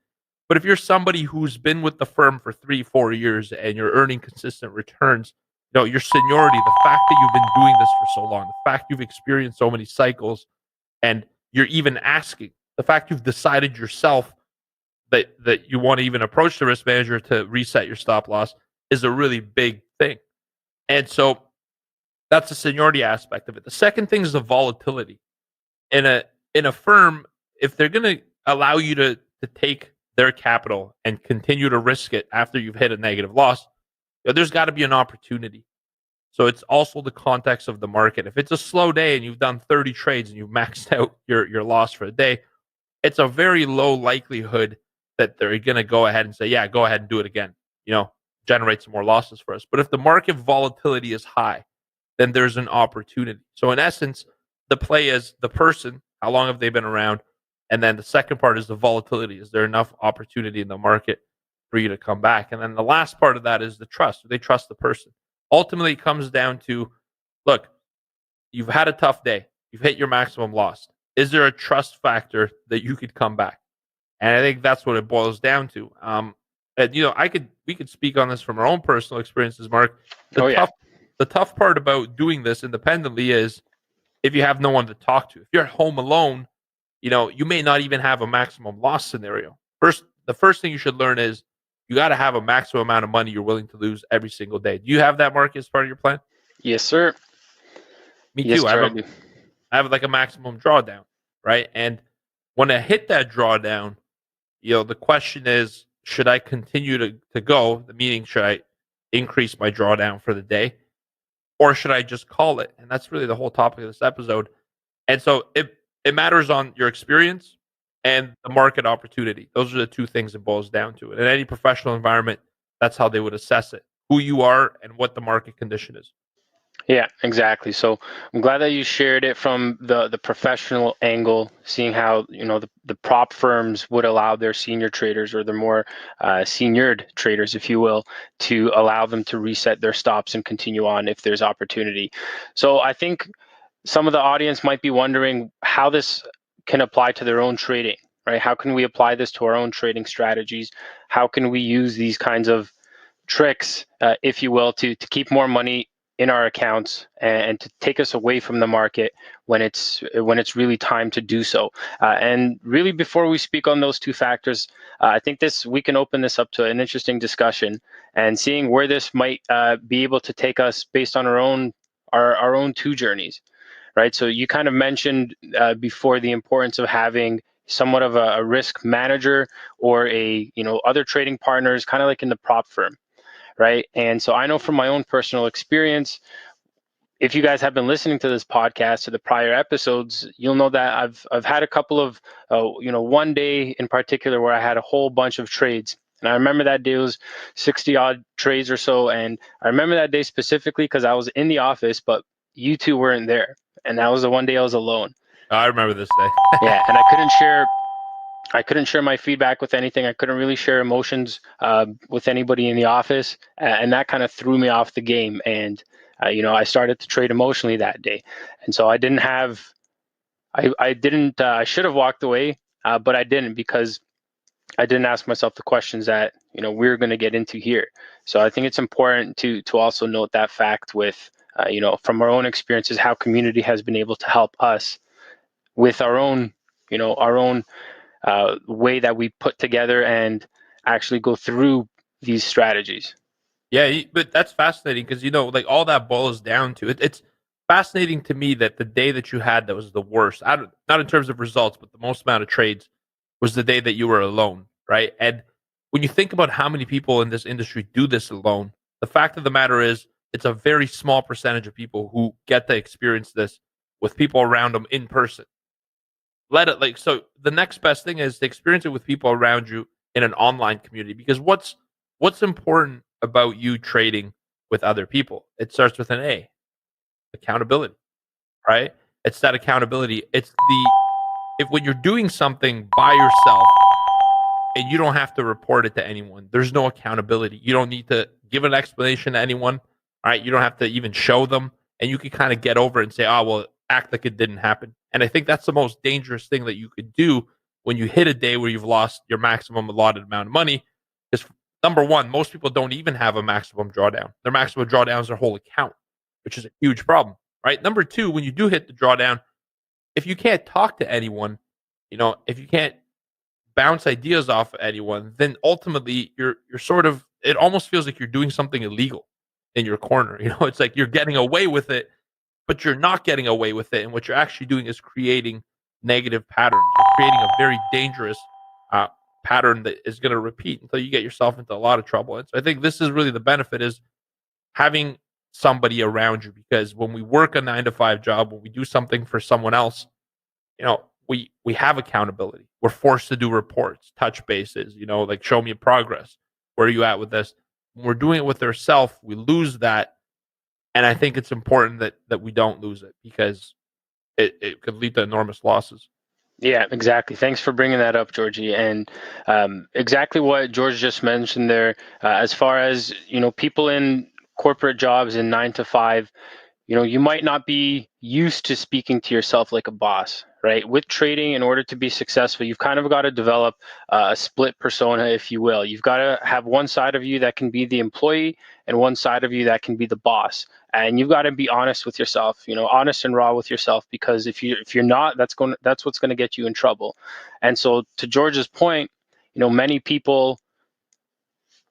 But if you're somebody who's been with the firm for 3-4 years and you're earning consistent returns, you know, your seniority, the fact that you've been doing this for so long, the fact you've experienced so many cycles, and you're even asking, the fact you've decided yourself that you want to even approach the risk manager to reset your stop loss, is a really big thing. And so that's the seniority aspect of it. The second thing is the volatility. In a firm, if they're going to allow you to take their capital and continue to risk it after you've hit a negative loss, there's got to be an opportunity. So it's also the context of the market. If it's a slow day and you've done 30 trades and you've maxed out your loss for the day, it's a very low likelihood that they're going to go ahead and say, yeah, go ahead and do it again, generate some more losses for us. But if the market volatility is high, then there's an opportunity. So in essence, the play is the person, how long have they been around? And then the second part is the volatility. Is there enough opportunity in the market for you to come back? And then the last part of that is the trust. Do they trust the person? Ultimately, it comes down to, look, you've had a tough day. You've hit your maximum loss. Is there a trust factor that you could come back? And I think that's what it boils down to. And, we could speak on this from our own personal experiences, Mark. The tough part about doing this independently is if you have no one to talk to. If you're at home alone, you may not even have a maximum loss scenario. The first thing you should learn is you got to have a maximum amount of money you're willing to lose every single day. Do you have that, Mark, as part of your plan? Yes, sir. Me yes, too. Sir, I have like a maximum drawdown, right? And when I hit that drawdown, the question is, should I continue to go? The meaning, should I increase my drawdown for the day? Or should I just call it? And that's really the whole topic of this episode. And so it matters on your experience and the market opportunity. Those are the two things it boils down to. And in any professional environment, that's how they would assess it, who you are and what the market condition is. Yeah, exactly. So I'm glad that you shared it from the professional angle, seeing how, the prop firms would allow their senior traders or the more seniored traders, if you will, to allow them to reset their stops and continue on if there's opportunity. So I think some of the audience might be wondering how this can apply to their own trading, right? How can we apply this to our own trading strategies? How can we use these kinds of tricks, if you will, to keep more money in our accounts and to take us away from the market when it's really time to do so. And really, before we speak on those two factors, I think we can open this up to an interesting discussion and seeing where this might be able to take us based on our own two journeys, right? So you kind of mentioned before the importance of having somewhat of a risk manager or other trading partners, kind of like in the prop firm. Right. And so I know from my own personal experience, if you guys have been listening to this podcast or the prior episodes, you'll know that I've had a couple of, one day in particular where I had a whole bunch of trades. And I remember that day was 60 odd trades or so. And I remember that day specifically because I was in the office, but you two weren't there. And that was the one day I was alone. I remember this day. Yeah. And I couldn't share my feedback with anything. I couldn't really share emotions with anybody in the office. And that kind of threw me off the game. And, I started to trade emotionally that day. And so I should have walked away, but I didn't because I didn't ask myself the questions that, we're going to get into here. So I think it's important to also note that fact with, from our own experiences, how community has been able to help us with our own way that we put together and actually go through these strategies. Yeah, but that's fascinating because, all that boils down to it. It's fascinating to me that the day that you had that was the worst, not in terms of results, but the most amount of trades was the day that you were alone, right? And when you think about how many people in this industry do this alone, the fact of the matter is it's a very small percentage of people who get to experience this with people around them in person. So the next best thing is to experience it with people around you in an online community, because what's important about you trading with other people? It starts with an A, accountability, right? It's that accountability. If when you're doing something by yourself and you don't have to report it to anyone, there's no accountability. You don't need to give an explanation to anyone, right? You don't have to even show them, and you can kind of get over it and say, oh, well, act like it didn't happen. And I think that's the most dangerous thing that you could do when you hit a day where you've lost your maximum allotted amount of money. Is number one, most people don't even have a maximum drawdown. Their maximum drawdown is their whole account, which is a huge problem, right? Number two, when you do hit the drawdown, if you can't talk to anyone, if you can't bounce ideas off of anyone, then ultimately you're sort of it almost feels like you're doing something illegal in your corner. It's like you're getting away with it, but you're not getting away with it. And what you're actually doing is creating negative patterns. You're creating a very dangerous uh, pattern that is going to repeat until you get yourself into a lot of trouble. And so I think this is really the benefit, is having somebody around you, because when we work a 9 to 5 job, when we do something for someone else, we have accountability. We're forced to do reports, touch bases, like show me progress. Where are you at with this? When we're doing it with ourselves, we lose that. And I think it's important that we don't lose it, because it could lead to enormous losses. Yeah, exactly. Thanks for bringing that up, Georgie. And exactly what George just mentioned there, as far as, people in corporate jobs in 9 to 5, you might not be used to speaking to yourself like a boss, right? With trading, in order to be successful, you've kind of got to develop a split persona, if you will. You've got to have one side of you that can be the employee and one side of you that can be the boss. And you've got to be honest with yourself, honest and raw with yourself, because if you're not, that's what's going to get you in trouble. And so, to George's point, many people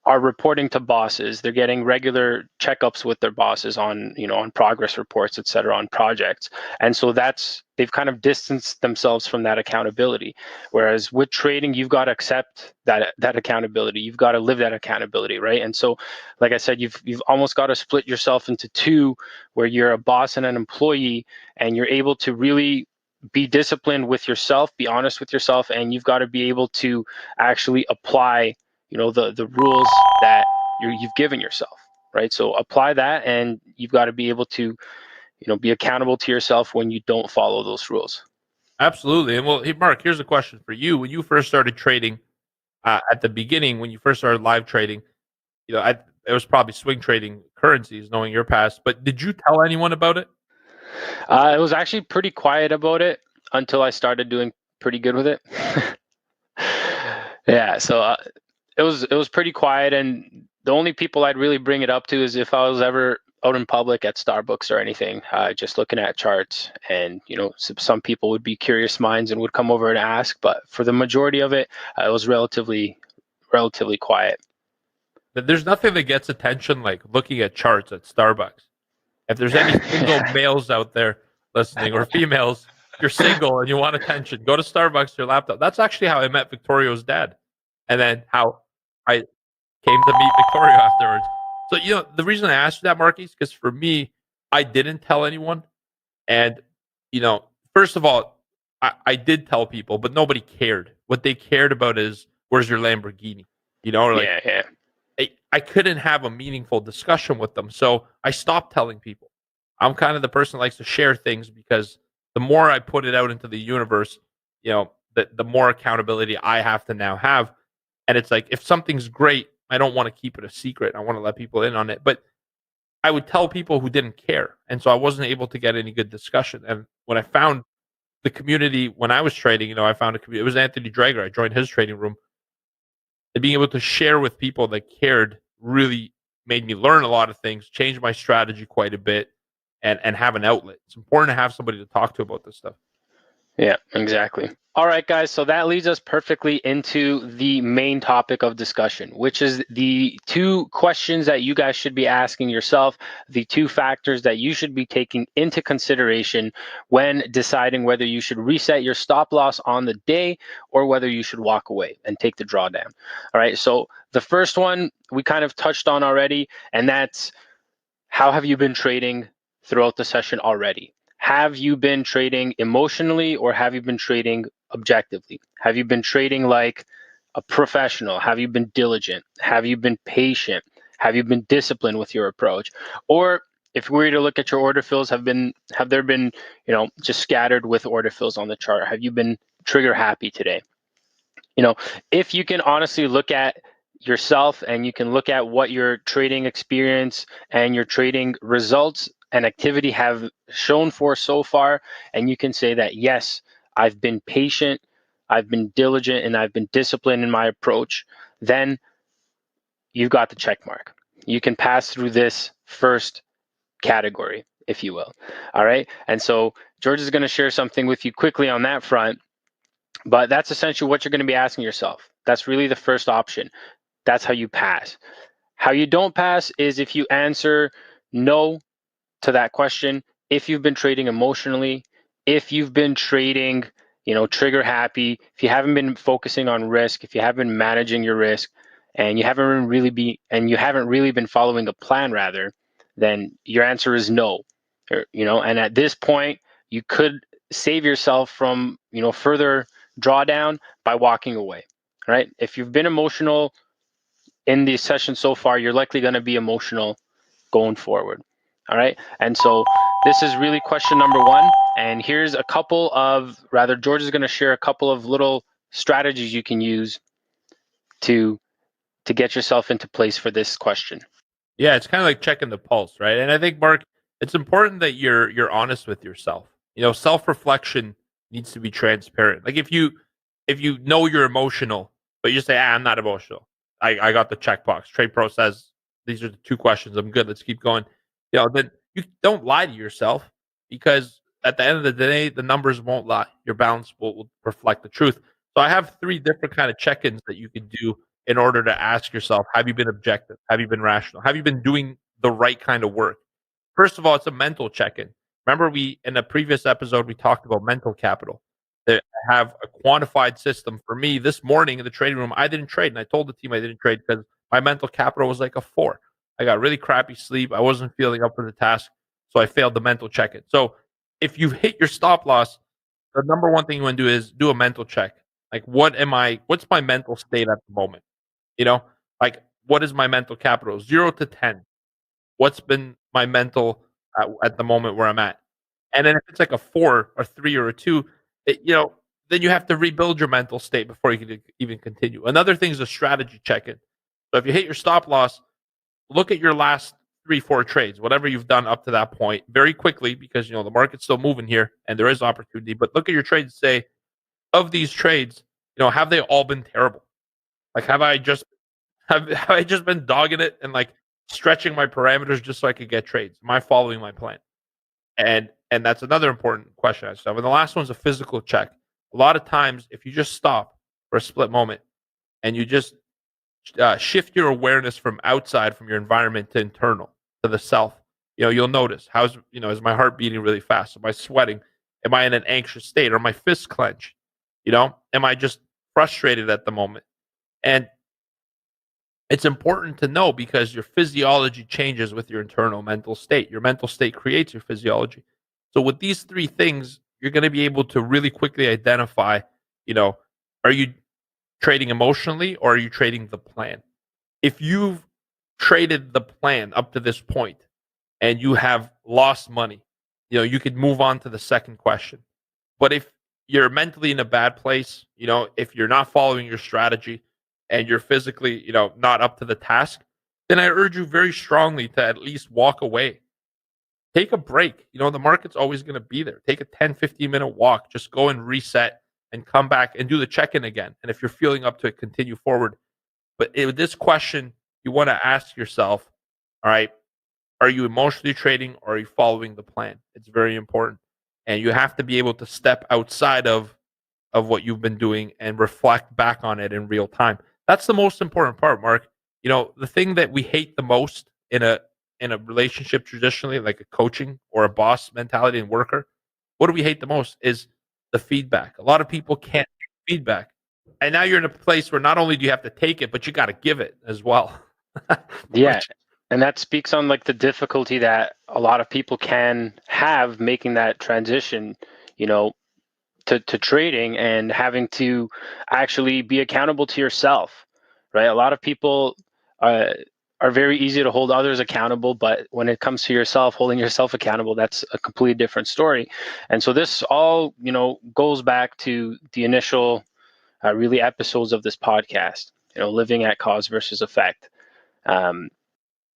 are reporting to bosses. They're getting regular checkups with their bosses on, on progress reports, et cetera, on projects. And so they've kind of distanced themselves from that accountability. Whereas with trading, you've got to accept that accountability. You've got to live that accountability, right? And so, like I said, you've almost got to split yourself into two, where you're a boss and an employee, and you're able to really be disciplined with yourself, be honest with yourself, and you've got to be able to actually apply the rules that you've given yourself, right? So apply that, and you've got to be able to, be accountable to yourself when you don't follow those rules. Absolutely. And well, hey, Mark, here's a question for you. When you first started trading, at the beginning, when you first started live trading, it was probably swing trading currencies, knowing your past. But did you tell anyone about it? It was actually pretty quiet about it until I started doing pretty good with it. Yeah. So it was pretty quiet, and the only people I'd really bring it up to is if I was ever out in public at Starbucks or anything, just looking at charts, and some people would be curious minds and would come over and ask, but for the majority of it, it was relatively quiet. But there's nothing that gets attention like looking at charts at Starbucks. If there's any single males out there listening, or females, you're single and you want attention, go to Starbucks, your laptop. That's actually how I met Victorio's dad, and then how I came to meet Victorio afterwards. So, the reason I asked you that, Marky, is because for me, I didn't tell anyone. And, first of all, I did tell people, but nobody cared. What they cared about is, where's your Lamborghini? Yeah. I couldn't have a meaningful discussion with them. So I stopped telling people. I'm kind of the person that likes to share things, because the more I put it out into the universe, the more accountability I have to now have. And it's like, if something's great, I don't want to keep it a secret. I want to let people in on it. But I would tell people who didn't care. And so I wasn't able to get any good discussion. And when I found the community, when I was trading, I found a community. It was Anthony Drager. I joined his trading room. And being able to share with people that cared really made me learn a lot of things, change my strategy quite a bit, and have an outlet. It's important to have somebody to talk to about this stuff. Yeah, exactly. All right, guys. So that leads us perfectly into the main topic of discussion, which is the two questions that you guys should be asking yourself, the two factors that you should be taking into consideration when deciding whether you should reset your stop loss on the day or whether you should walk away and take the drawdown. All right. So the first one we kind of touched on already, and that's, how have you been trading throughout the session already? Have you been trading emotionally, or have you been trading objectively? Have you been trading like a professional? Have you been diligent? Have you been patient? Have you been disciplined with your approach? Or if we were to look at your order fills, have there been, just scattered with order fills on the chart? Have you been trigger happy today? If you can honestly look at yourself, and you can look at what your trading experience and your trading results and activity have shown for so far, and you can say that, yes, I've been patient, I've been diligent, and I've been disciplined in my approach, then you've got the check mark. You can pass through this first category, if you will. All right. And so George is going to share something with you quickly on that front, but that's essentially what you're going to be asking yourself. That's really the first option. That's how you pass. How you don't pass is if you answer no to that question, if you've been trading emotionally, if you've been trading, trigger happy, if you haven't been focusing on risk, if you haven't been managing your risk, and you haven't really been following a plan rather, then your answer is no. And at this point, you could save yourself from, further drawdown by walking away, right? If you've been emotional in the session so far, you're likely going to be emotional going forward. All right. And so this is really question number one. And here's George is going to share a couple of little strategies you can use to get yourself into place for this question. Yeah, it's kind of like checking the pulse, right? And I think, Mark, it's important that you're honest with yourself. Self-reflection needs to be transparent. Like if you know you're emotional, but you say, I'm not emotional. I got the checkbox. Trade Pro says these are the 2 questions. I'm good. Let's keep going. Then you don't lie to yourself, because at the end of the day, the numbers won't lie. Your balance will reflect the truth. So I have 3 different kind of check-ins that you can do in order to ask yourself, have you been objective? Have you been rational? Have you been doing the right kind of work? First of all, it's a mental check-in. Remember, in a previous episode, we talked about mental capital. That I have a quantified system. For me, this morning in the trading room, I didn't trade. And I told the team I didn't trade because my mental capital was like a 4. I got really crappy sleep. I wasn't feeling up for the task. So I failed the mental check-in. So if you hit your stop loss, the number one thing you want to do is do a mental check. Like, what's my mental state at the moment? Like, what is my mental capital? 0 to 10. What's been my mental at the moment where I'm at? And then if it's like a 4 or 3 or a 2, then you have to rebuild your mental state before you can even continue. Another thing is a strategy check-in. So if you hit your stop loss, look at your last 3-4 trades, whatever you've done up to that point, very quickly, because the market's still moving here and there is opportunity. But look at your trades and say, of these trades, have they all been terrible? Like, have I just been dogging it and like stretching my parameters just so I could get trades? Am I following my plan? And that's another important question I have. And the last one's a physical check. A lot of times, if you just stop for a split moment and you just shift your awareness from outside, from your environment to internal, to the self, you'll notice is my heart beating really fast? Am I sweating? Am I in an anxious state? Are my fists clenched? Am I just frustrated at the moment? And it's important to know, because your physiology changes with your internal mental state. Your mental state creates your physiology. So with these 3 things, you're going to be able to really quickly identify, are you trading emotionally or are you trading the plan? If you've traded the plan up to this point and you have lost money, you could move on to the second question. But if you're mentally in a bad place, if you're not following your strategy and you're physically, not up to the task, then I urge you very strongly to at least walk away. Take a break. The market's always going to be there. Take a 10, 15-minute walk. Just go and reset and come back and do the check-in again. And if you're feeling up to it, continue forward. But with this question, you want to ask yourself, all right, are you emotionally trading or are you following the plan? It's very important. And you have to be able to step outside of what you've been doing and reflect back on it in real time. That's the most important part, Mark. The thing that we hate the most in a relationship traditionally, like a coaching or a boss mentality and worker, what do we hate the most is the feedback. A lot of people can't get feedback. And now you're in a place where not only do you have to take it, but you got to give it as well. Yeah. And that speaks on like the difficulty that a lot of people can have making that transition, to trading and having to actually be accountable to yourself, right? A lot of people are very easy to hold others accountable, but when it comes to yourself, holding yourself accountable, that's a completely different story. And so this all, goes back to the initial really episodes of this podcast, living at cause versus effect.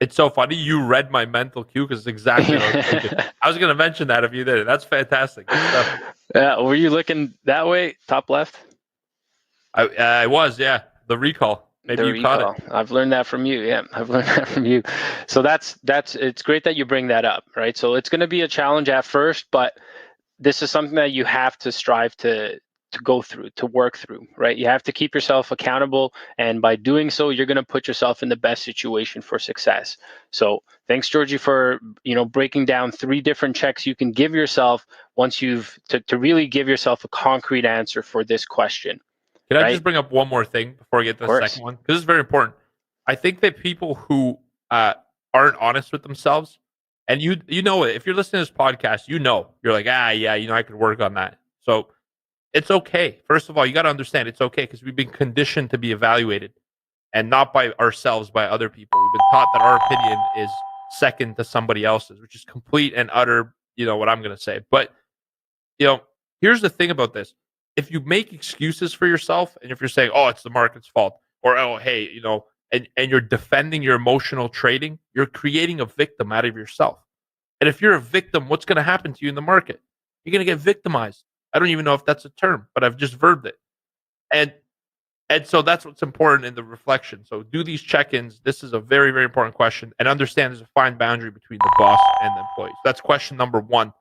It's so funny you read my mental cue, because it's exactly what I was thinking. I was going to mention that if you did it. That's fantastic. Good stuff. Were you looking that way, top left? I was, yeah. The recall. Maybe you caught it. I've learned that from you. Yeah, I've learned that from you. So that's it's great that you bring that up, right? So it's going to be a challenge at first, but this is something that you have to strive to go through, to work through, right? You have to keep yourself accountable, and by doing so, you're going to put yourself in the best situation for success. So thanks, Georgie, for breaking down 3 different checks you can give yourself once you've to really give yourself a concrete answer for this question. Can right? I just bring up one more thing before I get to the second one? Because it's very important. I think that people who aren't honest with themselves, and you know it, if you're listening to this podcast, you're like, I could work on that. So it's okay. First of all, you got to understand it's okay, because we've been conditioned to be evaluated, and not by ourselves, by other people. We've been taught that our opinion is second to somebody else's, which is complete and utter, what I'm going to say. But, here's the thing about this. If you make excuses for yourself, and if you're saying, oh, it's the market's fault, or, oh, hey, and you're defending your emotional trading, you're creating a victim out of yourself. And if you're a victim, what's going to happen to you in the market? You're going to get victimized. I don't even know if that's a term, but I've just verbed it. And so that's what's important in the reflection. So do these check-ins. This is a very, very important question. And understand there's a fine boundary between the boss and the employees. That's question number 1.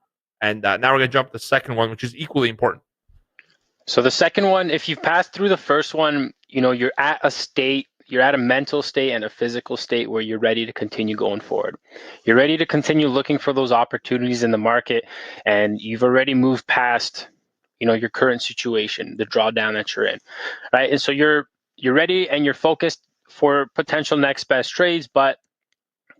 And now we're going to jump to the second one, which is equally important. So the second one, if you've passed through the first one, you're at a mental state and a physical state where you're ready to continue going forward. You're ready to continue looking for those opportunities in the market, and you've already moved past, your current situation, the drawdown that you're in, right? And so you're ready and you're focused for potential next best trades, but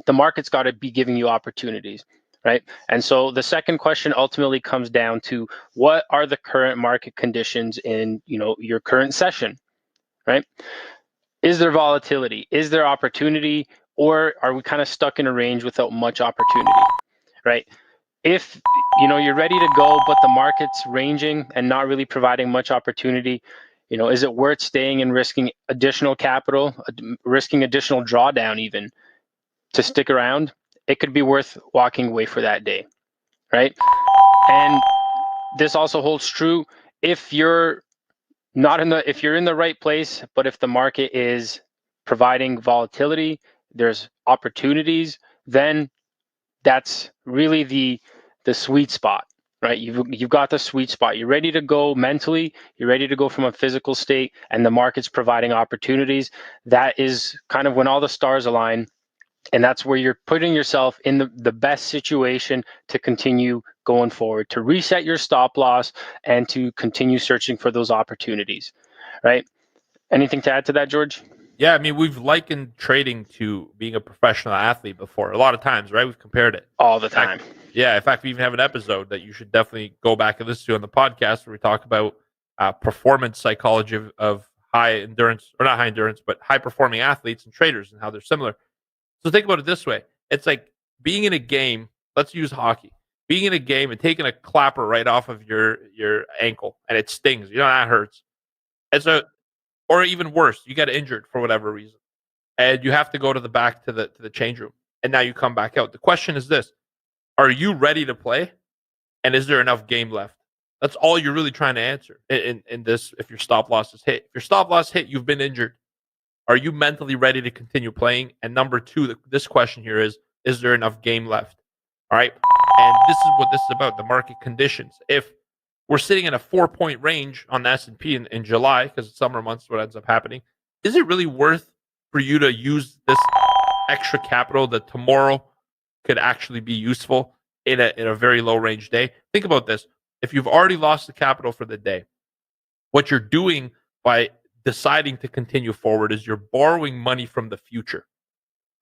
the market's got to be giving you opportunities. Right. And so the second question ultimately comes down to, what are the current market conditions in, your current session, right? Is there volatility? Is there opportunity? Or are we kind of stuck in a range without much opportunity, right? If, you're ready to go, but the market's ranging and not really providing much opportunity, is it worth staying and risking additional capital, risking additional drawdown even to stick around? It could be worth walking away for that day, right? And this also holds true if you're if you're in the right place, but if the market is providing volatility, there's opportunities, then that's really the sweet spot, right? You've got the sweet spot. You're ready to go mentally, you're ready to go from a physical state, and the market's providing opportunities. That is kind of when all the stars align. And that's where you're putting yourself in the best situation to continue going forward, to reset your stop loss and to continue searching for those opportunities, right? Anything to add to that, George? Yeah, I mean, we've likened trading to being a professional athlete before. A lot of times, right? We've compared it. All the time. In fact, we even have an episode that you should definitely go back and listen to on the podcast, where we talk about performance psychology of high endurance, or not high endurance, but high performing athletes and traders, and how they're similar. So think about it this way. It's like being in a game. Let's use hockey. Being in a game and taking a clapper right off of your ankle, and it stings. That hurts. And so, or even worse, you get injured for whatever reason, and you have to go to the back to the change room, and now you come back out. The question is this: are you ready to play? And is there enough game left? That's all you're really trying to answer in this. If your stop loss is hit, if your stop loss hit, you've been injured. Are you mentally ready to continue playing? And number 2, this question here is there enough game left? All right. And this is what this is about, the market conditions. If we're sitting in a 4-point range on the S&P in July, because it's summer months, what ends up happening, is it really worth for you to use this extra capital that tomorrow could actually be useful in a very low range day? Think about this. If you've already lost the capital for the day, what you're doing by deciding to continue forward is you're borrowing money from the future.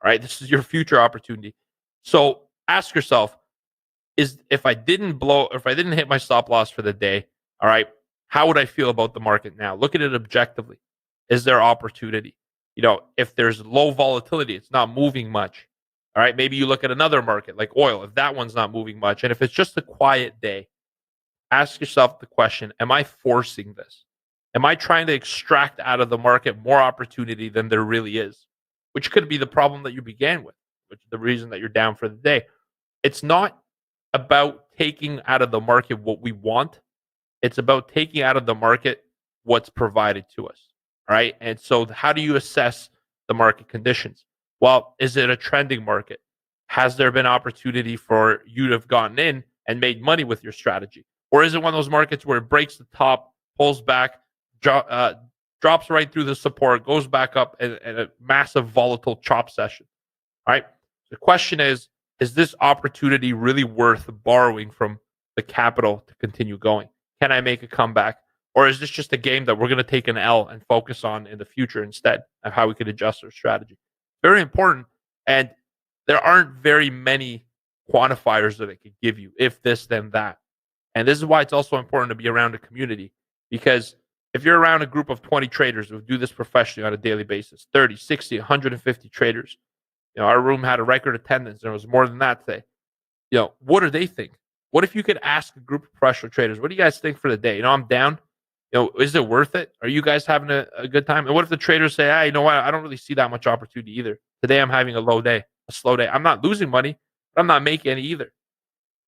All right, this is your future opportunity. So ask yourself, if I didn't hit my stop loss for the day, all right, how would I feel about the market now? Look at it objectively. Is there opportunity? If there's low volatility, it's not moving much. All right, maybe you look at another market like oil, if that one's not moving much, and if it's just a quiet day, ask yourself the question, am I forcing this? Am I trying to extract out of the market more opportunity than there really is? Which could be the problem that you began with, which is the reason that you're down for the day. It's not about taking out of the market what we want. It's about taking out of the market what's provided to us. All right. And so how do you assess the market conditions? Well, is it a trending market? Has there been opportunity for you to have gotten in and made money with your strategy? Or is it one of those markets where it breaks the top, pulls back, drops right through the support, goes back up, and a massive volatile chop session. All right. The question is this opportunity really worth borrowing from the capital to continue going? Can I make a comeback? Or is this just a game that we're going to take an L and focus on in the future instead of how we could adjust our strategy? Very important. And there aren't very many quantifiers that it could give you, if this, then that. And this is why it's also important to be around a community, because if you're around a group of 20 traders who do this professionally on a daily basis, 30, 60, 150 traders, our room had a record attendance. There was more than that today. What do they think? What if you could ask a group of professional traders, what do you guys think for the day? I'm down. Is it worth it? Are you guys having a good time? And what if the traders say, you know what? I don't really see that much opportunity either. Today I'm having a low day, a slow day. I'm not losing money, but I'm not making any either.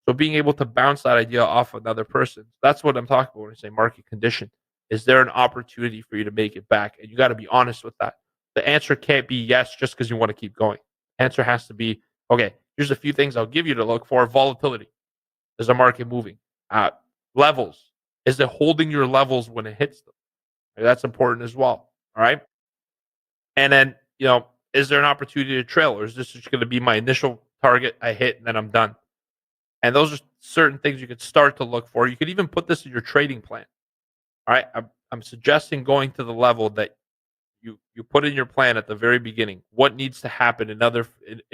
So being able to bounce that idea off another person, that's what I'm talking about when I say market condition. Is there an opportunity for you to make it back? And you got to be honest with that. The answer can't be yes just because you want to keep going. The answer has to be, okay, here's a few things I'll give you to look for. Volatility. Is the market moving? Levels. Is it holding your levels when it hits them? That's important as well. All right. And then, is there an opportunity to trail, or is this just going to be my initial target I hit and then I'm done? And those are certain things you could start to look for. You could even put this in your trading plan. All right. I'm suggesting going to the level that you put in your plan at the very beginning. What needs to happen in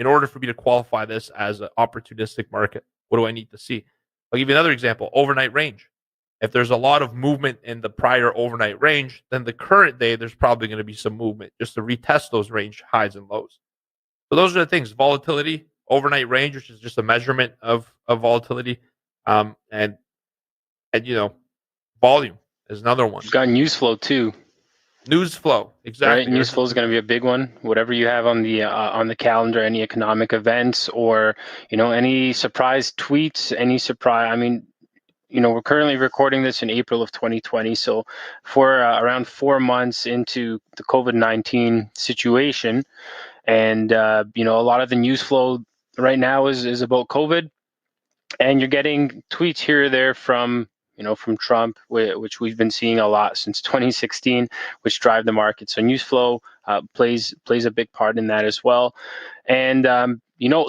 order for me to qualify this as an opportunistic market? What do I need to see? I'll give you another example, overnight range. If there's a lot of movement in the prior overnight range, then the current day, there's probably going to be some movement just to retest those range highs and lows. So those are the things, volatility, overnight range, which is just a measurement of volatility. And volume is another one. You've got news flow too. News flow, exactly. Right, news flow is going to be a big one. Whatever you have on the calendar, any economic events, or any surprise tweets, any surprise. I mean, we're currently recording this in April of 2020, so for around 4 months into the COVID-19 situation, and a lot of the news flow right now is about COVID, and you're getting tweets here or there from Trump, which we've been seeing a lot since 2016, which drive the market. So news flow plays a big part in that as well. And,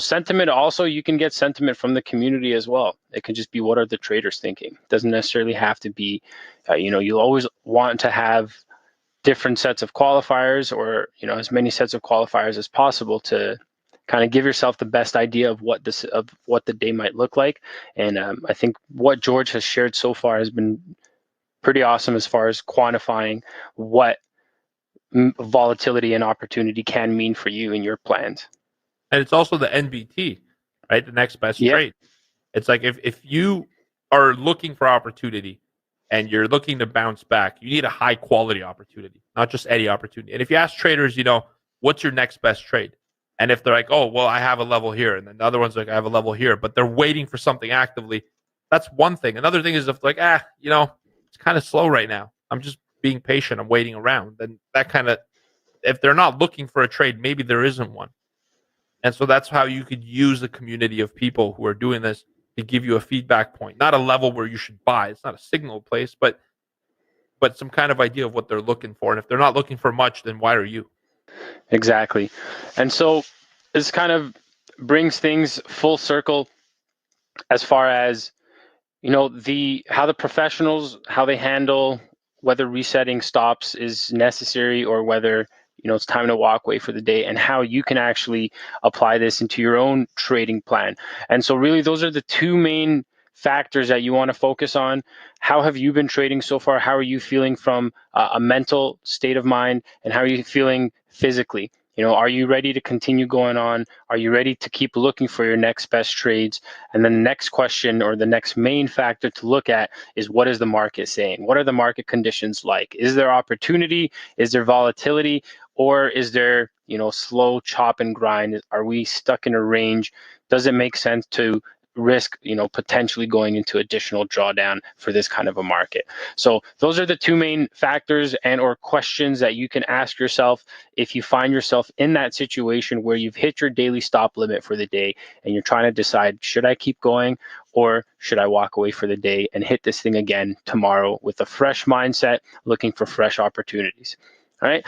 sentiment also, you can get sentiment from the community as well. It can just be, what are the traders thinking? It doesn't necessarily have to be, you'll always want to have different sets of qualifiers, or, as many sets of qualifiers as possible to kind of give yourself the best idea of what the day might look like. And I think what George has shared so far has been pretty awesome as far as quantifying what volatility and opportunity can mean for you in your plans. And it's also the NBT, right? The next best trade. It's like if you are looking for opportunity and you're looking to bounce back, you need a high quality opportunity, not just any opportunity. And if you ask traders, what's your next best trade? And if they're like, oh, well, I have a level here, and then the other one's like, I have a level here, but they're waiting for something actively, that's one thing. Another thing is if like, it's kind of slow right now. I'm just being patient. I'm waiting around. Then that kind of, if they're not looking for a trade, maybe there isn't one. And so that's how you could use a community of people who are doing this to give you a feedback point, not a level where you should buy. It's not a signal place, but some kind of idea of what they're looking for. And if they're not looking for much, then why are you? Exactly. And so this kind of brings things full circle as far as, how the professionals, how they handle whether resetting stops is necessary or whether, it's time to walk away for the day, and how you can actually apply this into your own trading plan. And so really those are the two main factors that you want to focus on. How have you been trading so far? How are you feeling from a mental state of mind, and how are you feeling physically? Are you ready to continue going on? Are you ready to keep looking for your next best trades? And then the next question, or the next main factor to look at, is what is the market saying? What are the market conditions like? Is there opportunity? Is there volatility? Or is there, slow chop and grind? Are we stuck in a range? Does it make sense to risk, potentially going into additional drawdown for this kind of a market. So those are the two main factors and or questions that you can ask yourself if you find yourself in that situation where you've hit your daily stop limit for the day and you're trying to decide, should I keep going or should I walk away for the day and hit this thing again tomorrow with a fresh mindset, looking for fresh opportunities. All right.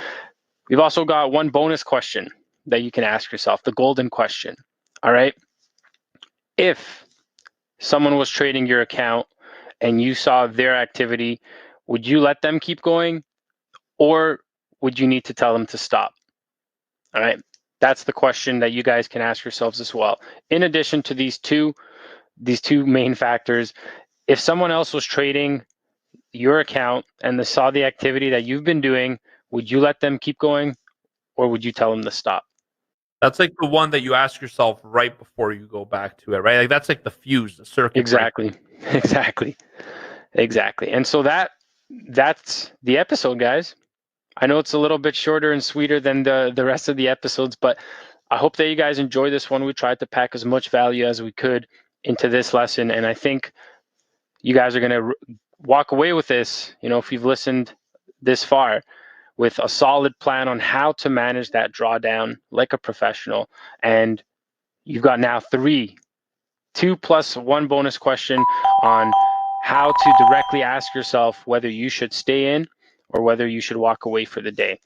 We've also got one bonus question that you can ask yourself, the golden question. All right. If someone was trading your account and you saw their activity, would you let them keep going or would you need to tell them to stop? All right. That's the question that you guys can ask yourselves as well. In addition to these two main factors, if someone else was trading your account and they saw the activity that you've been doing, would you let them keep going or would you tell them to stop? That's like the one that you ask yourself right before you go back to it, right? Like that's like the fuse, the circuit. Exactly. And so that's the episode, guys. I know it's a little bit shorter and sweeter than the rest of the episodes, but I hope that you guys enjoy this one. We tried to pack as much value as we could into this lesson, and I think you guys are going to walk away with this, if you've listened this far, with a solid plan on how to manage that drawdown like a professional. And you've got now 2 plus 1 bonus question on how to directly ask yourself whether you should stay in or whether you should walk away for the day.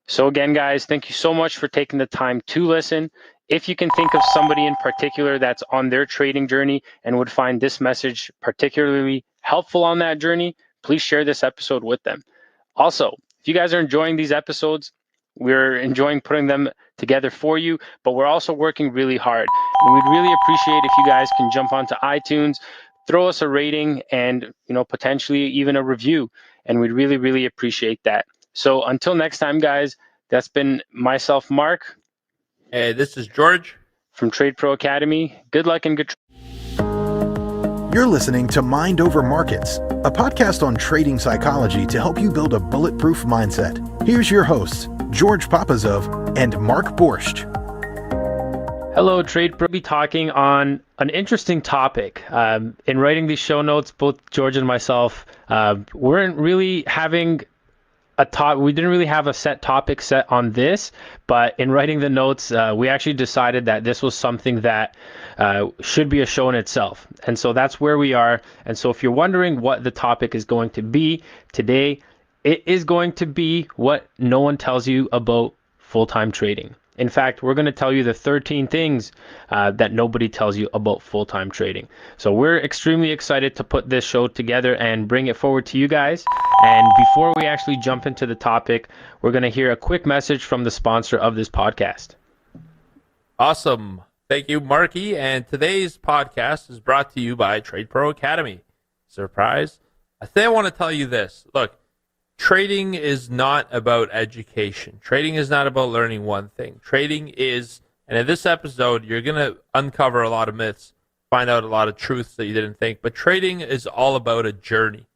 So again, guys, thank you so much for taking the time to listen. If you can think of somebody in particular that's on their trading journey and would find this message particularly helpful on that journey, please share this episode with them. Also, if you guys are enjoying these episodes, we're enjoying putting them together for you, but we're also working really hard. And we'd really appreciate if you guys can jump onto iTunes, throw us a rating and, potentially even a review. And we'd really, really appreciate that. So until next time, guys, that's been myself, Mark. Hey, this is George from Trade Pro Academy. Good luck and good. You're listening to Mind Over Markets, a podcast on trading psychology to help you build a bulletproof mindset. Here's your hosts, George Papazov and Mark Borscht. Hello, Trade Pro. We'll be talking on an interesting topic. In writing these show notes, both George and myself weren't really having we didn't really have a set topic set on this, but in writing the notes, we actually decided that this was something that should be a show in itself. And so that's where we are. And so if you're wondering what the topic is going to be today, it is going to be what no one tells you about full-time trading. In fact, we're going to tell you the 13 things that nobody tells you about full-time trading. So we're extremely excited to put this show together and bring it forward to you guys. And before we actually jump into the topic, we're going to hear a quick message from the sponsor of this podcast. Awesome. Thank you, Marky. And today's podcast is brought to you by Trade Pro Academy. Surprise. I want to tell you this. Look, trading is not about education. Trading is not about learning one thing. Trading is, and in this episode, you're going to uncover a lot of myths, find out a lot of truths that you didn't think. But trading is all about a journey.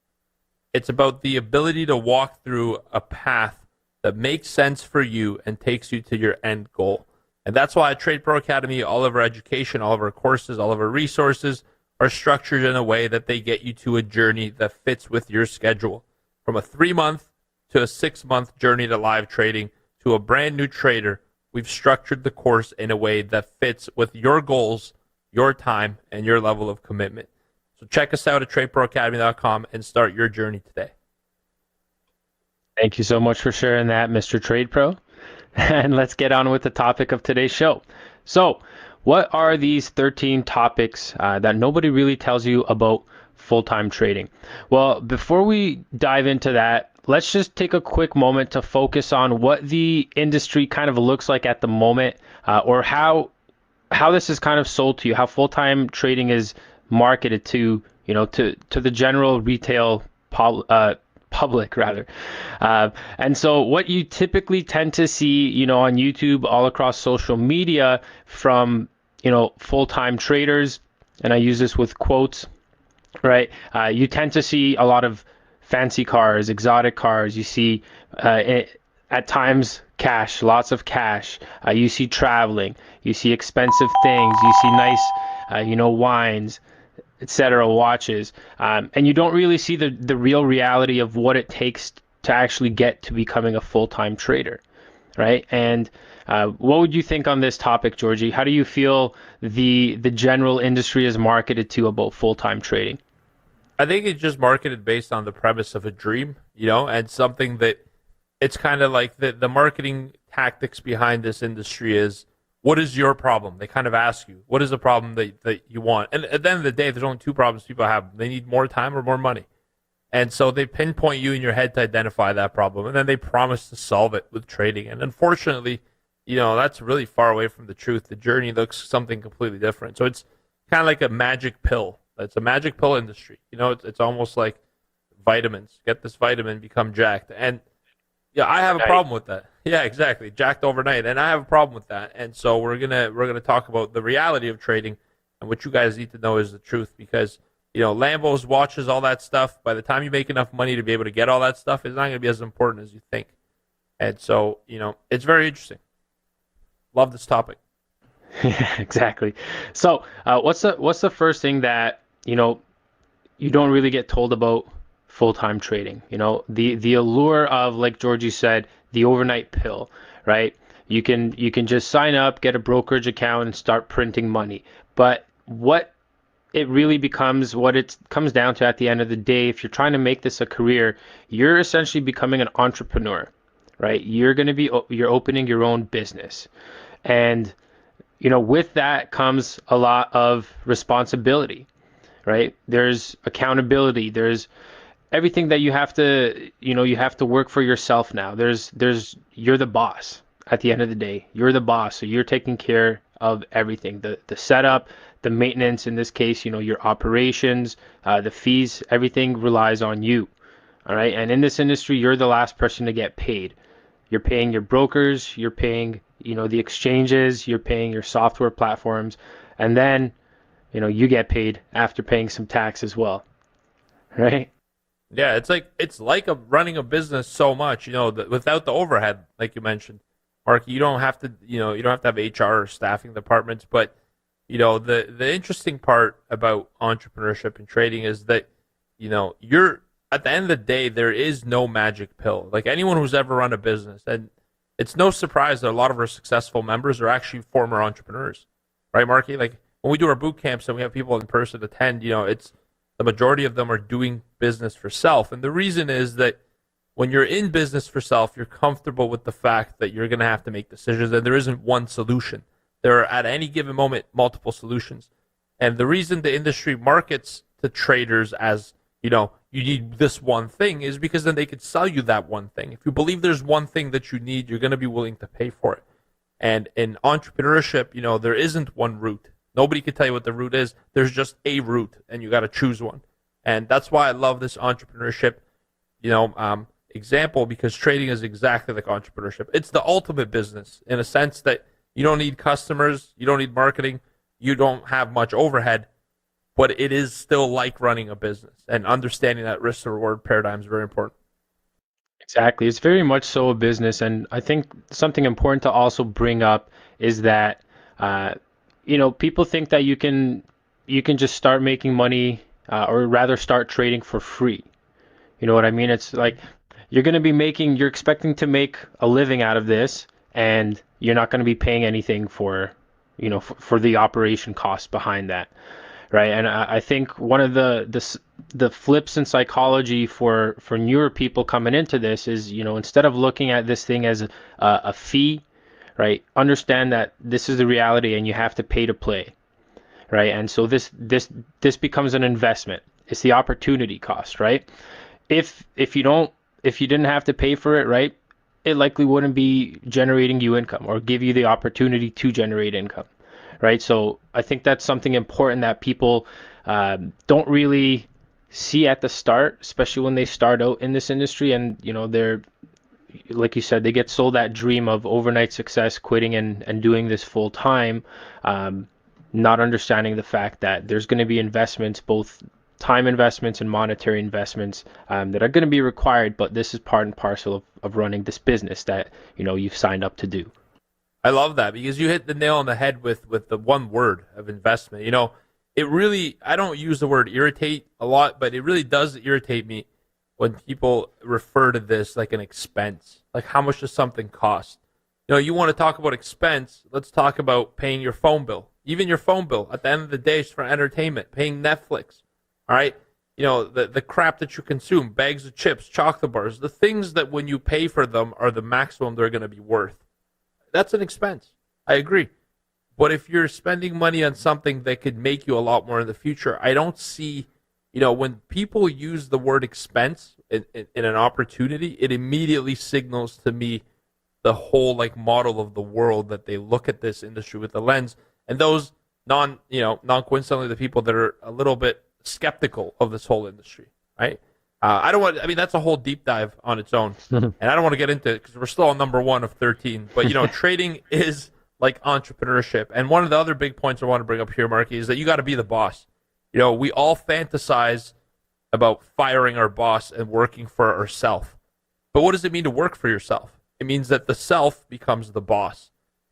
It's about the ability to walk through a path that makes sense for you and takes you to your end goal. And that's why at Trade Pro Academy, all of our education, all of our courses, all of our resources are structured in a way that they get you to a journey that fits with your schedule. From a 3-month to a 6-month journey to live trading to a brand new trader, we've structured the course in a way that fits with your goals, your time, and your level of commitment. So check us out at TradeProAcademy.com and start your journey today. Thank you so much for sharing that, Mr. Trade Pro. And let's get on with the topic of today's show. So, what are these 13 topics that nobody really tells you about full-time trading? Well, before we dive into that, let's just take a quick moment to focus on what the industry kind of looks like at the moment, or how this is kind of sold to you, how full-time trading is marketed to the general retail public rather. And so what you typically tend to see, on YouTube, all across social media from, full-time traders, and I use this with quotes, right? You tend to see a lot of fancy cars, exotic cars. You see at times cash, lots of cash. You see traveling, you see expensive things, you see nice, wines, etc., watches, and you don't really see the real reality of what it takes to actually get to becoming a full-time trader, right? And what would you think on this topic, Georgie? How do you feel the general industry is marketed to about full-time trading? I think it's just marketed based on the premise of a dream, and something that it's kind of like the marketing tactics behind this industry is, what is your problem? They kind of ask you, what is the problem that you want? And at the end of the day, there's only two problems people have. They need more time or more money. And so they pinpoint you in your head to identify that problem, and then they promise to solve it with trading. And unfortunately, that's really far away from the truth. The journey looks something completely different. So it's kind of like a magic pill. It's a magic pill industry. It's almost like vitamins. Get this vitamin, become jacked. And yeah, I have a problem with that. Yeah, exactly. Jacked overnight. And I have a problem with that. And so we're gonna talk about the reality of trading, and what you guys need to know is the truth, because Lambos, watches, all that stuff, by the time you make enough money to be able to get all that stuff, it's not going to be as important as you think. And so, it's very interesting. Love this topic. Yeah, exactly. So, what's the first thing that, you don't really get told about full-time trading? The allure of, like Georgie said, the overnight pill, right? You can just sign up, get a brokerage account, and start printing money. But what it really becomes, what it comes down to at the end of the day, if you're trying to make this a career, you're essentially becoming an entrepreneur, right? You're opening your own business. And, with that comes a lot of responsibility, right? There's accountability. There's everything that you have to, you have to work for yourself now. You're the boss at the end of the day. You're the boss. So you're taking care of everything, the setup, the maintenance, in this case, your operations, the fees, everything relies on you. All right. And in this industry, you're the last person to get paid. You're paying your brokers, you're paying, the exchanges, you're paying your software platforms, and then, you get paid after paying some tax as well. Right? Yeah, it's like running a business so much, without the overhead, like you mentioned, Mark. You don't have to, you don't have to have HR or staffing departments, but the interesting part about entrepreneurship and trading is that, you're at the end of the day, there is no magic pill. Like anyone who's ever run a business, and it's no surprise that a lot of our successful members are actually former entrepreneurs, right, Marky? Like when we do our boot camps and we have people in person attend, it's the majority of them are doing business for self. And the reason is that when you're in business for self, you're comfortable with the fact that you're going to have to make decisions, and there isn't one solution. There are, at any given moment, multiple solutions. And the reason the industry markets to traders as, you need this one thing is because then they could sell you that one thing. If you believe there's one thing that you need, you're going to be willing to pay for it. And in entrepreneurship, there isn't one route. Nobody can tell you what the route is. There's just a route, and you got to choose one. And that's why I love this entrepreneurship, example, because trading is exactly like entrepreneurship. It's the ultimate business in a sense that you don't need customers, you don't need marketing, you don't have much overhead, but it is still like running a business, and understanding that risk to reward paradigm is very important. Exactly. It's very much so a business. And I think something important to also bring up is that, people think that you can just start making money, or rather start trading for free. You know what I mean? It's like you're expecting to make a living out of this, and you're not going to be paying anything for the operation costs behind that. Right. And I think one of the flips in psychology for newer people coming into this is, instead of looking at this thing as a fee, right, understand that this is the reality and you have to pay to play. Right. And so this becomes an investment. It's the opportunity cost. Right. If you didn't have to pay for it, right, it likely wouldn't be generating you income or give you the opportunity to generate income. Right. So I think that's something important that people don't really see at the start, especially when they start out in this industry. And, they're, like you said, they get sold that dream of overnight success, quitting and doing this full time, not understanding the fact that there's going to be investments both time investments and monetary investments that are going to be required, but this is part and parcel of running this business that, you know, you've signed up to do. I love that because you hit the nail on the head with the one word of investment. You know, it really, I don't use the word irritate a lot, but it really does irritate me when people refer to this like an expense. Like, how much does something cost? You know, you want to talk about expense, let's talk about paying your phone bill. Even your phone bill, at the end of the day, is for entertainment, paying Netflix. All right? You know, the crap that you consume, bags of chips, chocolate bars, the things that when you pay for them are the maximum they're going to be worth. That's an expense. I agree. But if you're spending money on something that could make you a lot more in the future, I don't see, you know, when people use the word expense in an opportunity, it immediately signals to me the whole like model of the world that they look at this industry with the lens. And those non-coincidentally, the people that are a little bit skeptical of this whole industry, right? That's a whole deep dive on its own. And I don't want to get into it because we're still on number 1 of 13. But, you know, trading is like entrepreneurship. And one of the other big points I want to bring up here, Marky, is that you got to be the boss. You know, we all fantasize about firing our boss and working for ourselves. But what does it mean to work for yourself? It means that the self becomes the boss.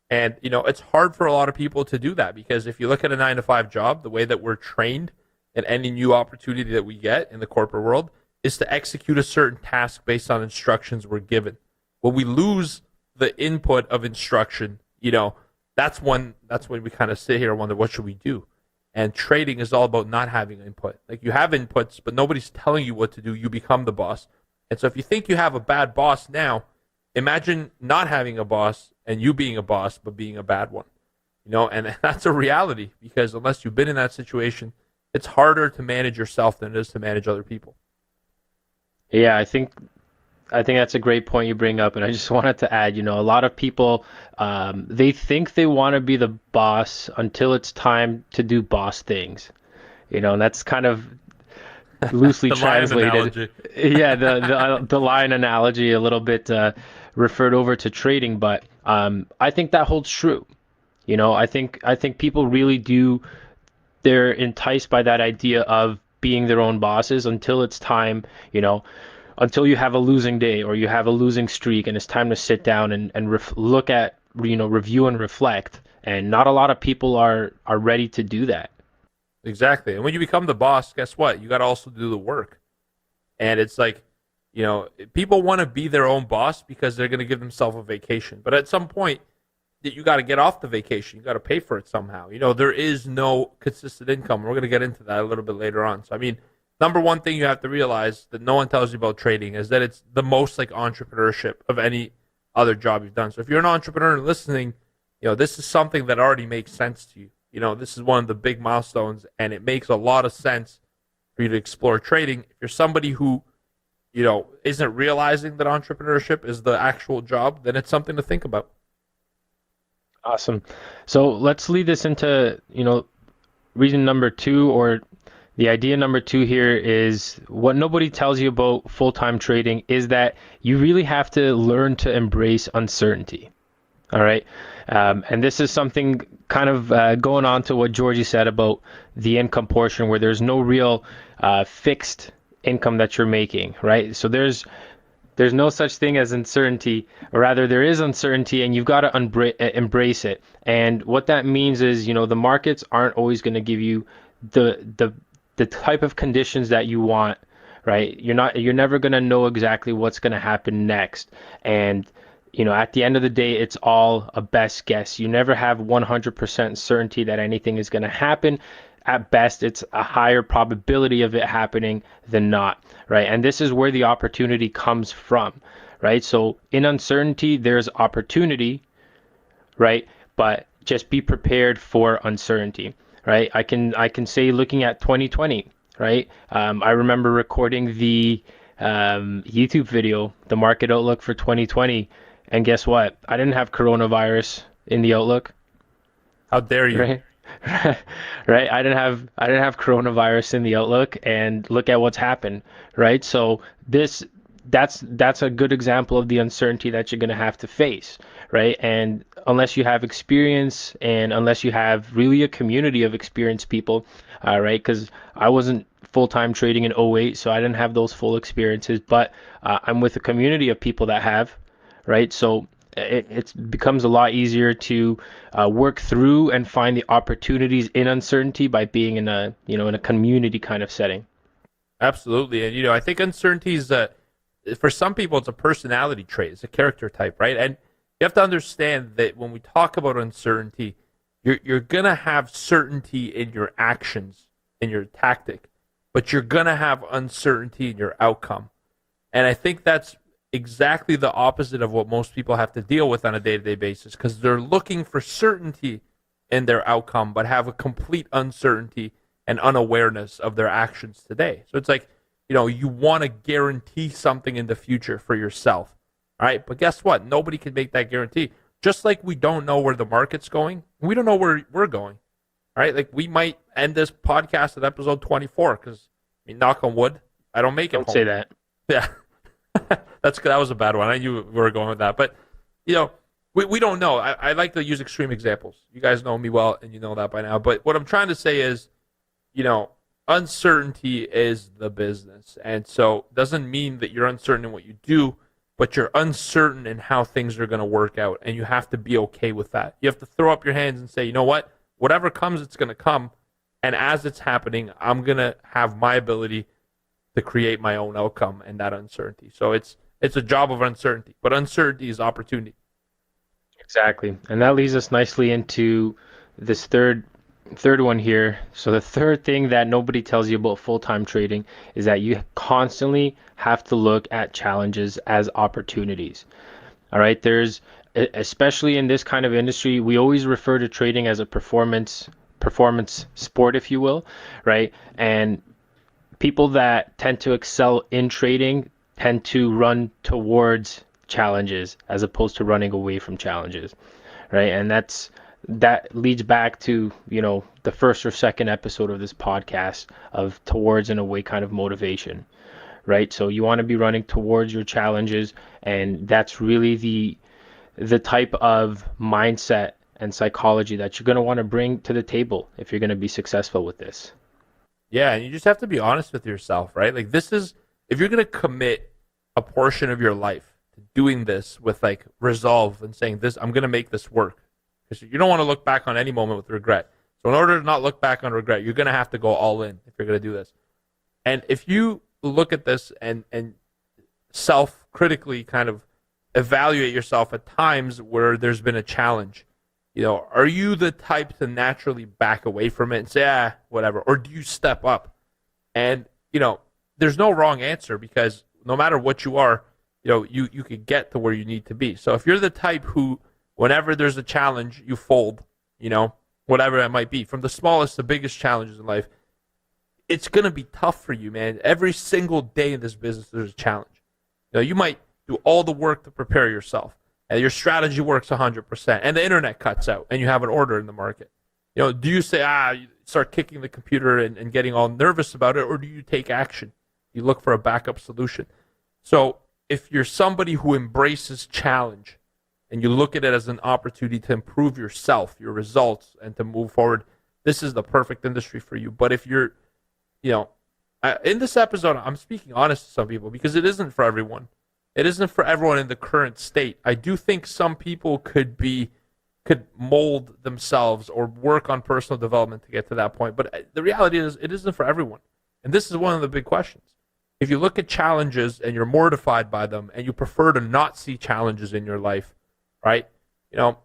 And, you know, it's hard for a lot of people to do that because if you look at a 9-to-5 job, the way that we're trained in any new opportunity that we get in the corporate world is to execute a certain task based on instructions we're given. When we lose the input of instruction, you know, that's when we kind of sit here and wonder, what should we do? And trading is all about not having input. Like, you have inputs, but nobody's telling you what to do. You become the boss. And so if you think you have a bad boss now, imagine not having a boss and you being a boss, but being a bad one. You know, and that's a reality because unless you've been in that situation, it's harder to manage yourself than it is to manage other people. Yeah, I think that's a great point you bring up, and I just wanted to add, you know, a lot of people they think they want to be the boss until it's time to do boss things, you know, and that's kind of loosely translated. Yeah, the lion analogy a little bit referred over to trading, but I think that holds true. You know, I think people really do. They're enticed by that idea of being their own bosses until it's time, you know, until you have a losing day or you have a losing streak and it's time to sit down and look at, you know, review and reflect. And not a lot of people are ready to do that. Exactly. And when you become the boss, guess what? You got to also do the work. And it's like, you know, people want to be their own boss because they're going to give themselves a vacation. But at some point, you got to get off the vacation. You got to pay for it somehow. You know, there is no consistent income. We're going to get into that a little bit later on. So, I mean, number one thing you have to realize that no one tells you about trading is that it's the most like entrepreneurship of any other job you've done. So if you're an entrepreneur listening, you know, this is something that already makes sense to you. You know, this is one of the big milestones, and it makes a lot of sense for you to explore trading. If you're somebody who, you know, isn't realizing that entrepreneurship is the actual job, then it's something to think about. Awesome. So let's lead this into, you know, reason number 2, or the idea number 2 here is what nobody tells you about full-time trading is that you really have to learn to embrace uncertainty. All right. And this is something kind of going on to what Georgie said about the income portion, where there's no real fixed income that you're making, right? So there's no such thing as uncertainty, or rather there is uncertainty, and you've got to embrace it. And what that means is, you know, the markets aren't always going to give you the type of conditions that you want, right? You're never going to know exactly what's going to happen next. And, you know, at the end of the day, it's all a best guess. You never have 100% certainty that anything is going to happen. At best, it's a higher probability of it happening than not, right? And this is where the opportunity comes from, right? So in uncertainty, there's opportunity, right? But just be prepared for uncertainty, right? I can say, looking at 2020, right? I remember recording the YouTube video, the market outlook for 2020, and guess what? I didn't have coronavirus in the outlook. How dare you? Right? Right. I didn't have coronavirus in the outlook, and look at what's happened. Right. So this that's a good example of the uncertainty that you're going to have to face, right? And unless you have experience and unless you have really a community of experienced people, right? Because I wasn't full-time trading in '08, so I didn't have those full experiences, but I'm with a community of people that have, right? So it becomes a lot easier to work through and find the opportunities in uncertainty by being in a, in a community kind of setting. Absolutely. And, I think uncertainty is, for some people, it's a personality trait. It's a character type, right? And you have to understand that when we talk about uncertainty, you're going to have certainty in your actions, in your tactic, but you're going to have uncertainty in your outcome. And I think that's exactly the opposite of what most people have to deal with on a day-to-day basis, because they're looking for certainty in their outcome, but have a complete uncertainty and unawareness of their actions today. So it's like, you want to guarantee something in the future for yourself, right? But guess what? Nobody can make that guarantee. Just like we don't know where the market's going, we don't know where we're going, right? Like we might end this podcast at episode 24 because, knock on wood, I don't make it Don't home. say that. Yeah. That was a bad one. I knew we were going with that. But, we don't know. I like to use extreme examples. You guys know me well, and you know that by now. But what I'm trying to say is, uncertainty is the business. And so it doesn't mean that you're uncertain in what you do, but you're uncertain in how things are going to work out. And you have to be okay with that. You have to throw up your hands and say, you know what? Whatever comes, it's going to come. And as it's happening, I'm going to have my ability to create my own outcome and that uncertainty. So it's a job of uncertainty, but uncertainty is opportunity. Exactly. And that leads us nicely into this third one here. So the third thing that nobody tells you about full-time trading is that you constantly have to look at challenges as opportunities. All right. Especially in this kind of industry, we always refer to trading as a performance sport, if you will, right? And people that tend to excel in trading tend to run towards challenges as opposed to running away from challenges, right? And that leads back to, the first or second episode of this podcast of towards and away kind of motivation, right? So you want to be running towards your challenges, and that's really the type of mindset and psychology that you're going to want to bring to the table if you're going to be successful with this. Yeah, and you just have to be honest with yourself, right? Like if you're going to commit a portion of your life to doing this with like resolve and saying this, I'm going to make this work, because you don't want to look back on any moment with regret. So in order to not look back on regret, you're going to have to go all in if you're going to do this. And if you look at this and self-critically kind of evaluate yourself at times where there's been a challenge, are you the type to naturally back away from it and say, whatever? Or do you step up? And, there's no wrong answer, because no matter what you are, you could get to where you need to be. So if you're the type who, whenever there's a challenge, you fold, whatever it might be, from the smallest to biggest challenges in life, it's going to be tough for you, man. Every single day in this business, there's a challenge. You might do all the work to prepare yourself, and your strategy works 100%, and the internet cuts out, and you have an order in the market. Do you say, you start kicking the computer and getting all nervous about it, or do you take action? You look for a backup solution. So if you're somebody who embraces challenge and you look at it as an opportunity to improve yourself, your results, and to move forward, this is the perfect industry for you. But if you're, in this episode, I'm speaking honest to some people, because it isn't for everyone. It isn't for everyone in the current state. I do think some people could mold themselves or work on personal development to get to that point. But the reality is, it isn't for everyone. And this is one of the big questions. If you look at challenges and you're mortified by them, and you prefer to not see challenges in your life, right? And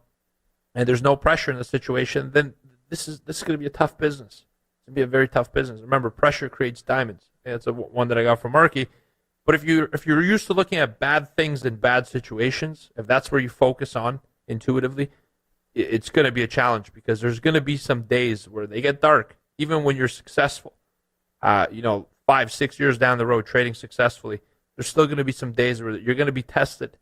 there's no pressure in the situation, then this is going to be a tough business. It's going to be a very tough business. Remember, pressure creates diamonds. And that's one that I got from Marky. But if you're used to looking at bad things in bad situations, if that's where you focus on intuitively, it's going to be a challenge, because there's going to be some days where they get dark, even when you're successful. 5-6 years down the road trading successfully, there's still going to be some days where you're going to be tested,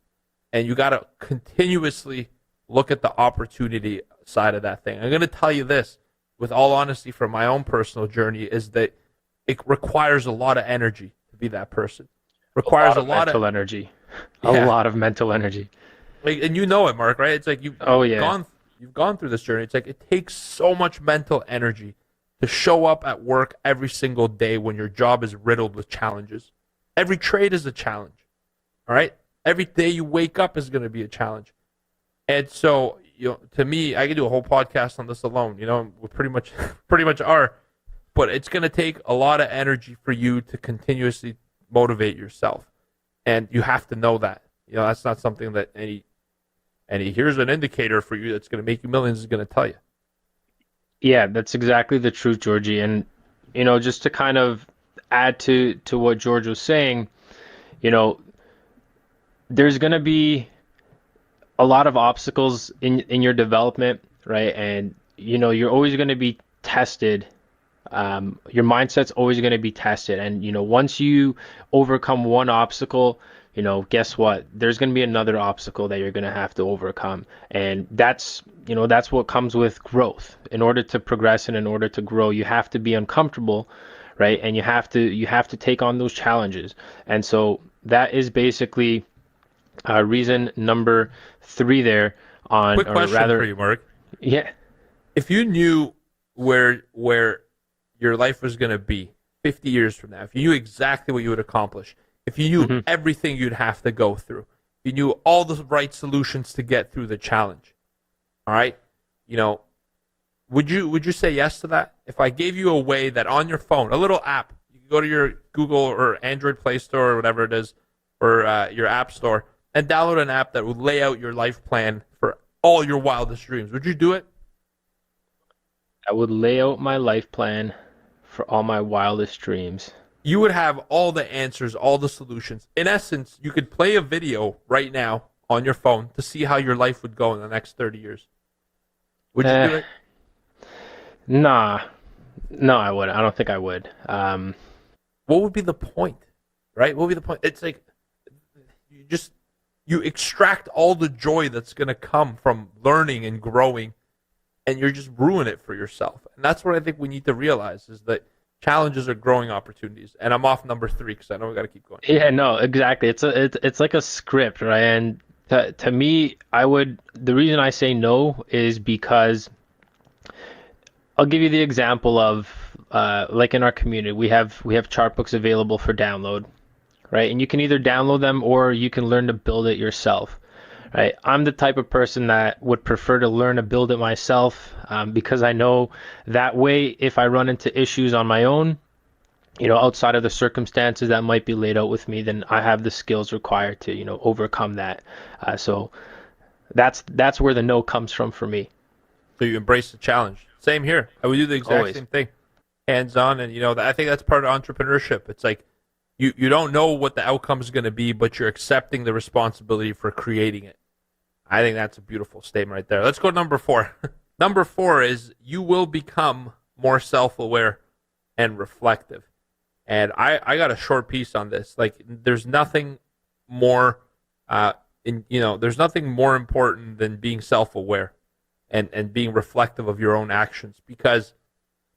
and you got to continuously look at the opportunity side of that thing. I'm going to tell you this, with all honesty, from my own personal journey, is that it requires a lot of energy to be that person. requires a lot mental of energy. Yeah. A lot of mental energy. Like, and you know it, Mark, right? It's like you've gone through this journey. It's like it takes so much mental energy to show up at work every single day when your job is riddled with challenges. Every trade is a challenge. All right? Every day you wake up is going to be a challenge. And so, to me, I could do a whole podcast on this alone. We pretty much are. But it's going to take a lot of energy for you to continuously motivate yourself. And you have to know that. That's not something that any here's an indicator for you that's going to make you millions is going to tell you. Yeah, that's exactly the truth, Georgie. And, just to kind of add to what George was saying, there's going to be a lot of obstacles in your development, right? And, you're always going to be tested. Your mindset's always going to be tested. And, once you overcome one obstacle, guess what? There's going to be another obstacle that you're going to have to overcome. And that's what comes with growth. In order to progress and in order to grow, you have to be uncomfortable, right? And you have to take on those challenges. And so that is basically reason number 3 there on, quick question for you, Mark. Yeah. If you knew where your life was going to be 50 years from now, if you knew exactly what you would accomplish, if you knew everything you'd have to go through, if you knew all the right solutions to get through the challenge, all right, would you say yes to that? If I gave you a way that on your phone, a little app, you can go to your Google or Android Play Store or whatever it is, or your App Store, and download an app that would lay out your life plan for all your wildest dreams, would you do it? I would lay out my life plan for all my wildest dreams. You would have all the answers, all the solutions. In essence, you could play a video right now on your phone to see how your life would go in the next 30 years. Would you do it? Nah. No, I wouldn't. I don't think I would. What would be the point, right? What would be the point? It's like you extract all the joy that's going to come from learning and growing, and you're just ruin it for yourself. And that's what I think we need to realize is that challenges are growing opportunities. And I'm off number 3 because I know we got to keep going. Yeah, no, exactly. It's like a script, right? And to me, the reason I say no is because I'll give you the example of like in our community, we have chart books available for download, right? And you can either download them or you can learn to build it yourself. Right. I'm the type of person that would prefer to learn to build it myself because I know that way if I run into issues on my own, outside of the circumstances that might be laid out with me, then I have the skills required to, overcome that. So that's where the no comes from for me. So you embrace the challenge. Same here. I would do the exact same thing. Hands on. And, I think that's part of entrepreneurship. It's like you don't know what the outcome is going to be, but you're accepting the responsibility for creating it. I think that's a beautiful statement right there. Let's go to number 4. Number 4 is you will become more self-aware and reflective. And I got a short piece on this. Like, there's nothing more, there's nothing more important than being self-aware and being reflective of your own actions, because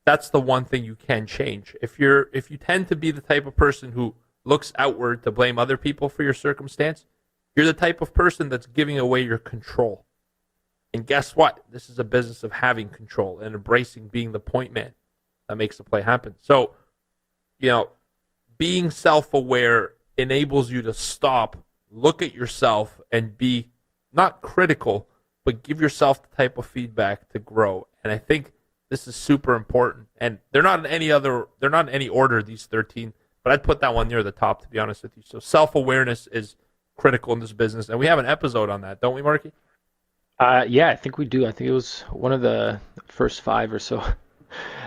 that's the one thing you can change. If you tend to be the type of person who looks outward to blame other people for your circumstance, you're the type of person that's giving away your control. And guess what? This is a business of having control and embracing being the point man that makes the play happen. So, being self-aware enables you to stop, look at yourself, and be not critical, but give yourself the type of feedback to grow. And I think this is super important. And they're not in any order, these 13, but I'd put that one near the top, to be honest with you. So self-awareness is critical in this business, and we have an episode on that, don't we, Marky? Yeah, I think we do. I think it was one of the first 5 or so.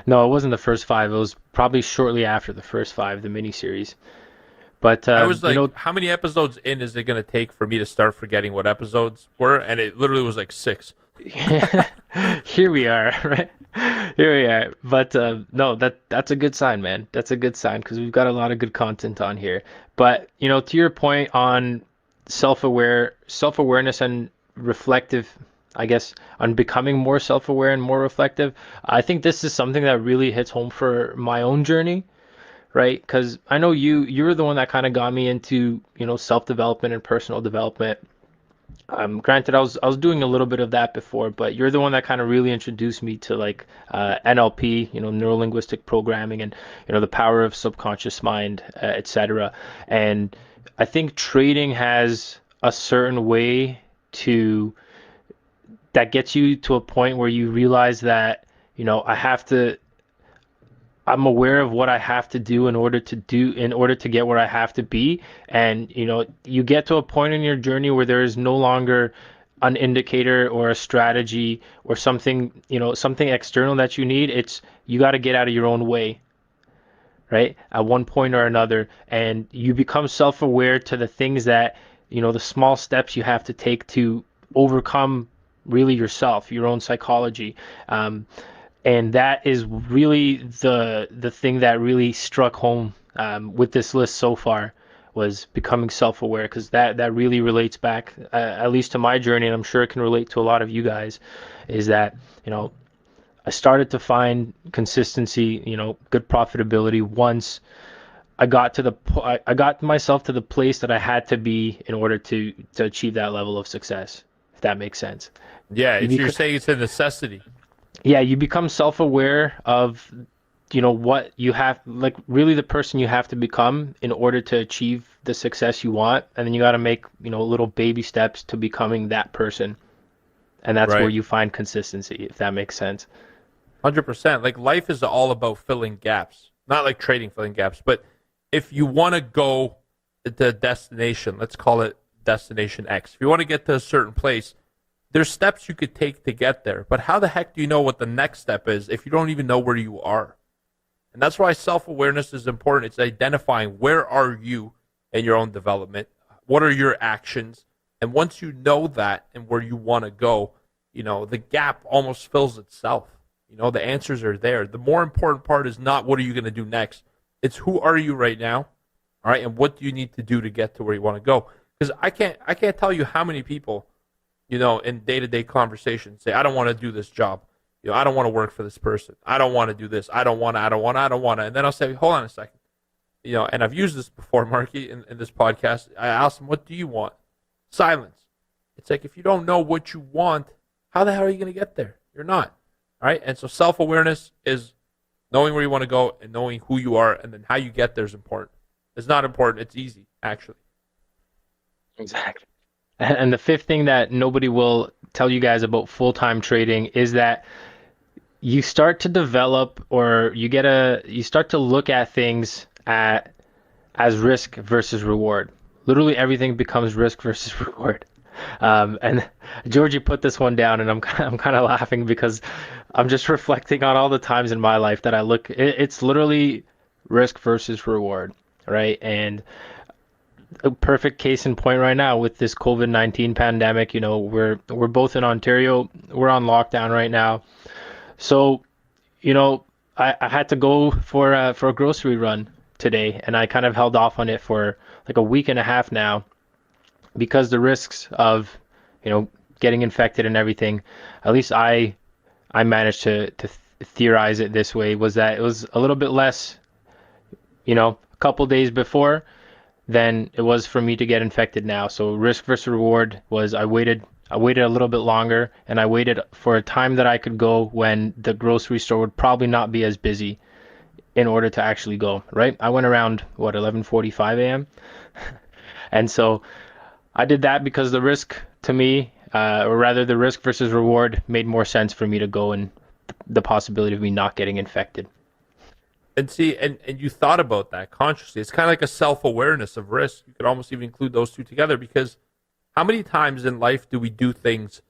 No, it wasn't the first 5. It was probably shortly after the first 5, the miniseries. But I was like, how many episodes in is it going to take for me to start forgetting what episodes were? And it literally was like 6. Here we are, right? Here we are. But no, that's a good sign, man. That's a good sign because we've got a lot of good content on here. But to your point on self-awareness and reflective, I guess, on becoming more self-aware and more reflective, I think this is something that really hits home for my own journey, right? Because I know you're the one that kind of got me into, self-development and personal development. Granted, I was doing a little bit of that before, but you're the one that kind of really introduced me to like NLP, neuro linguistic programming, and the power of subconscious mind, etc. And I think trading has a certain way to that gets you to a point where you realize that I'm aware of what I have to do in order to get where I have to be. And, you get to a point in your journey where there is no longer an indicator or a strategy or something, something external that you need. It's, you got to get out of your own way, right? At one point or another. And you become self-aware to the things that, the small steps you have to take to overcome really yourself, your own psychology. And that is really the thing that really struck home with this list so far, was becoming self-aware, because that really relates back, at least to my journey, and I'm sure it can relate to a lot of you guys, is that, I started to find consistency, good profitability once I got myself to the place that I had to be in order to achieve that level of success, if that makes sense. Yeah, you're saying it's a necessity. Yeah, you become self-aware of, what you have, like really the person you have to become in order to achieve the success you want. And then you got to make, little baby steps to becoming that person. And that's where you find consistency, if that makes sense. 100%. Like, life is all about filling gaps, not like trading, filling gaps. But if you want to go to a destination, let's call it destination X. If you want to get to a certain place, there's steps you could take to get there, but how the heck do you know what the next step is if you don't even know where you are? And that's why self-awareness is important. It's identifying where are you in your own development, what are your actions, and once you know that and where you want to go, the gap almost fills itself. The answers are there. The more important part is not what are you going to do next. It's who are you right now, all right, and what do you need to do to get to where you want to go? Because I can't tell you how many people, in day-to-day conversations, say, I don't want to do this job. I don't want to work for this person. I don't want to do this. I don't want to. And then I'll say, hold on a second. And I've used this before, Marky, in this podcast. I asked them, what do you want? Silence. It's like, if you don't know what you want, how the hell are you going to get there? You're not. All right? And so self-awareness is knowing where you want to go and knowing who you are, and then how you get there is important. It's not important. It's easy, actually. Exactly. And the fifth thing that nobody will tell you guys about full-time trading is that you start to develop, or you start to look at things as risk versus reward. Literally everything becomes risk versus reward. And Georgie put this one down, and I'm kind of laughing because I'm just reflecting on all the times in my life that I look. It's literally risk versus reward, right? And a perfect case in point right now with this COVID-19 pandemic. We're both in Ontario. We're on lockdown right now. So, I had to go for a grocery run today, and I kind of held off on it for like a week and a half now, because the risks of, getting infected and everything, at least I managed to theorize it this way, was that it was a little bit less, a couple days before than it was for me to get infected now. So risk versus reward was I waited a little bit longer, and I waited for a time that I could go when the grocery store would probably not be as busy in order to actually go, right? I went around, 11:45 a.m. And so I did that because the risk to me, or rather the risk versus reward, made more sense for me to go, and the possibility of me not getting infected. And see, and you thought about that consciously. It's kind of like a self-awareness of risk. You could almost even include those two together, because how many times in life do we do things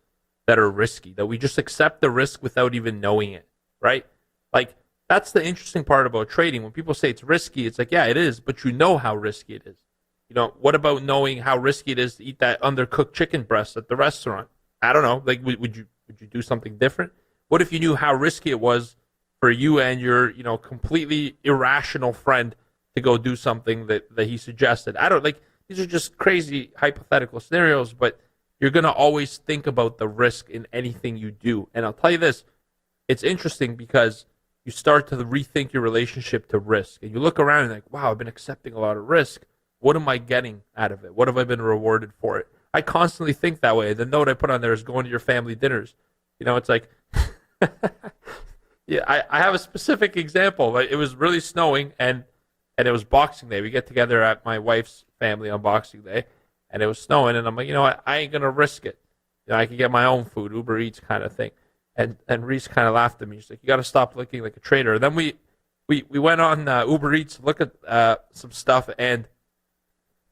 that are risky, that we just accept the risk without even knowing it, right? Like, that's the interesting part about trading. When people say it's risky, it's like, yeah, it is, but you know how risky it is. What about knowing how risky it is to eat that undercooked chicken breast at the restaurant? I don't know. Like, would you do something different? What if you knew how risky it was for you and your, completely irrational friend to go do something that he suggested? These are just crazy hypothetical scenarios, but you're going to always think about the risk in anything you do. And I'll tell you this, it's interesting because you start to rethink your relationship to risk. And you look around and like, wow, I've been accepting a lot of risk. What am I getting out of it? What have I been rewarded for it? I constantly think that way. The note I put on there is going to your family dinners. It's like, yeah, I have a specific example. Like, it was really snowing and it was Boxing Day. We get together at my wife's family on Boxing Day, and it was snowing, and I'm like, what? I ain't going to risk it. I can get my own food, Uber Eats kind of thing. And Reese kind of laughed at me. She's like, you got to stop looking like a traitor. And then we went on Uber Eats to look at some stuff and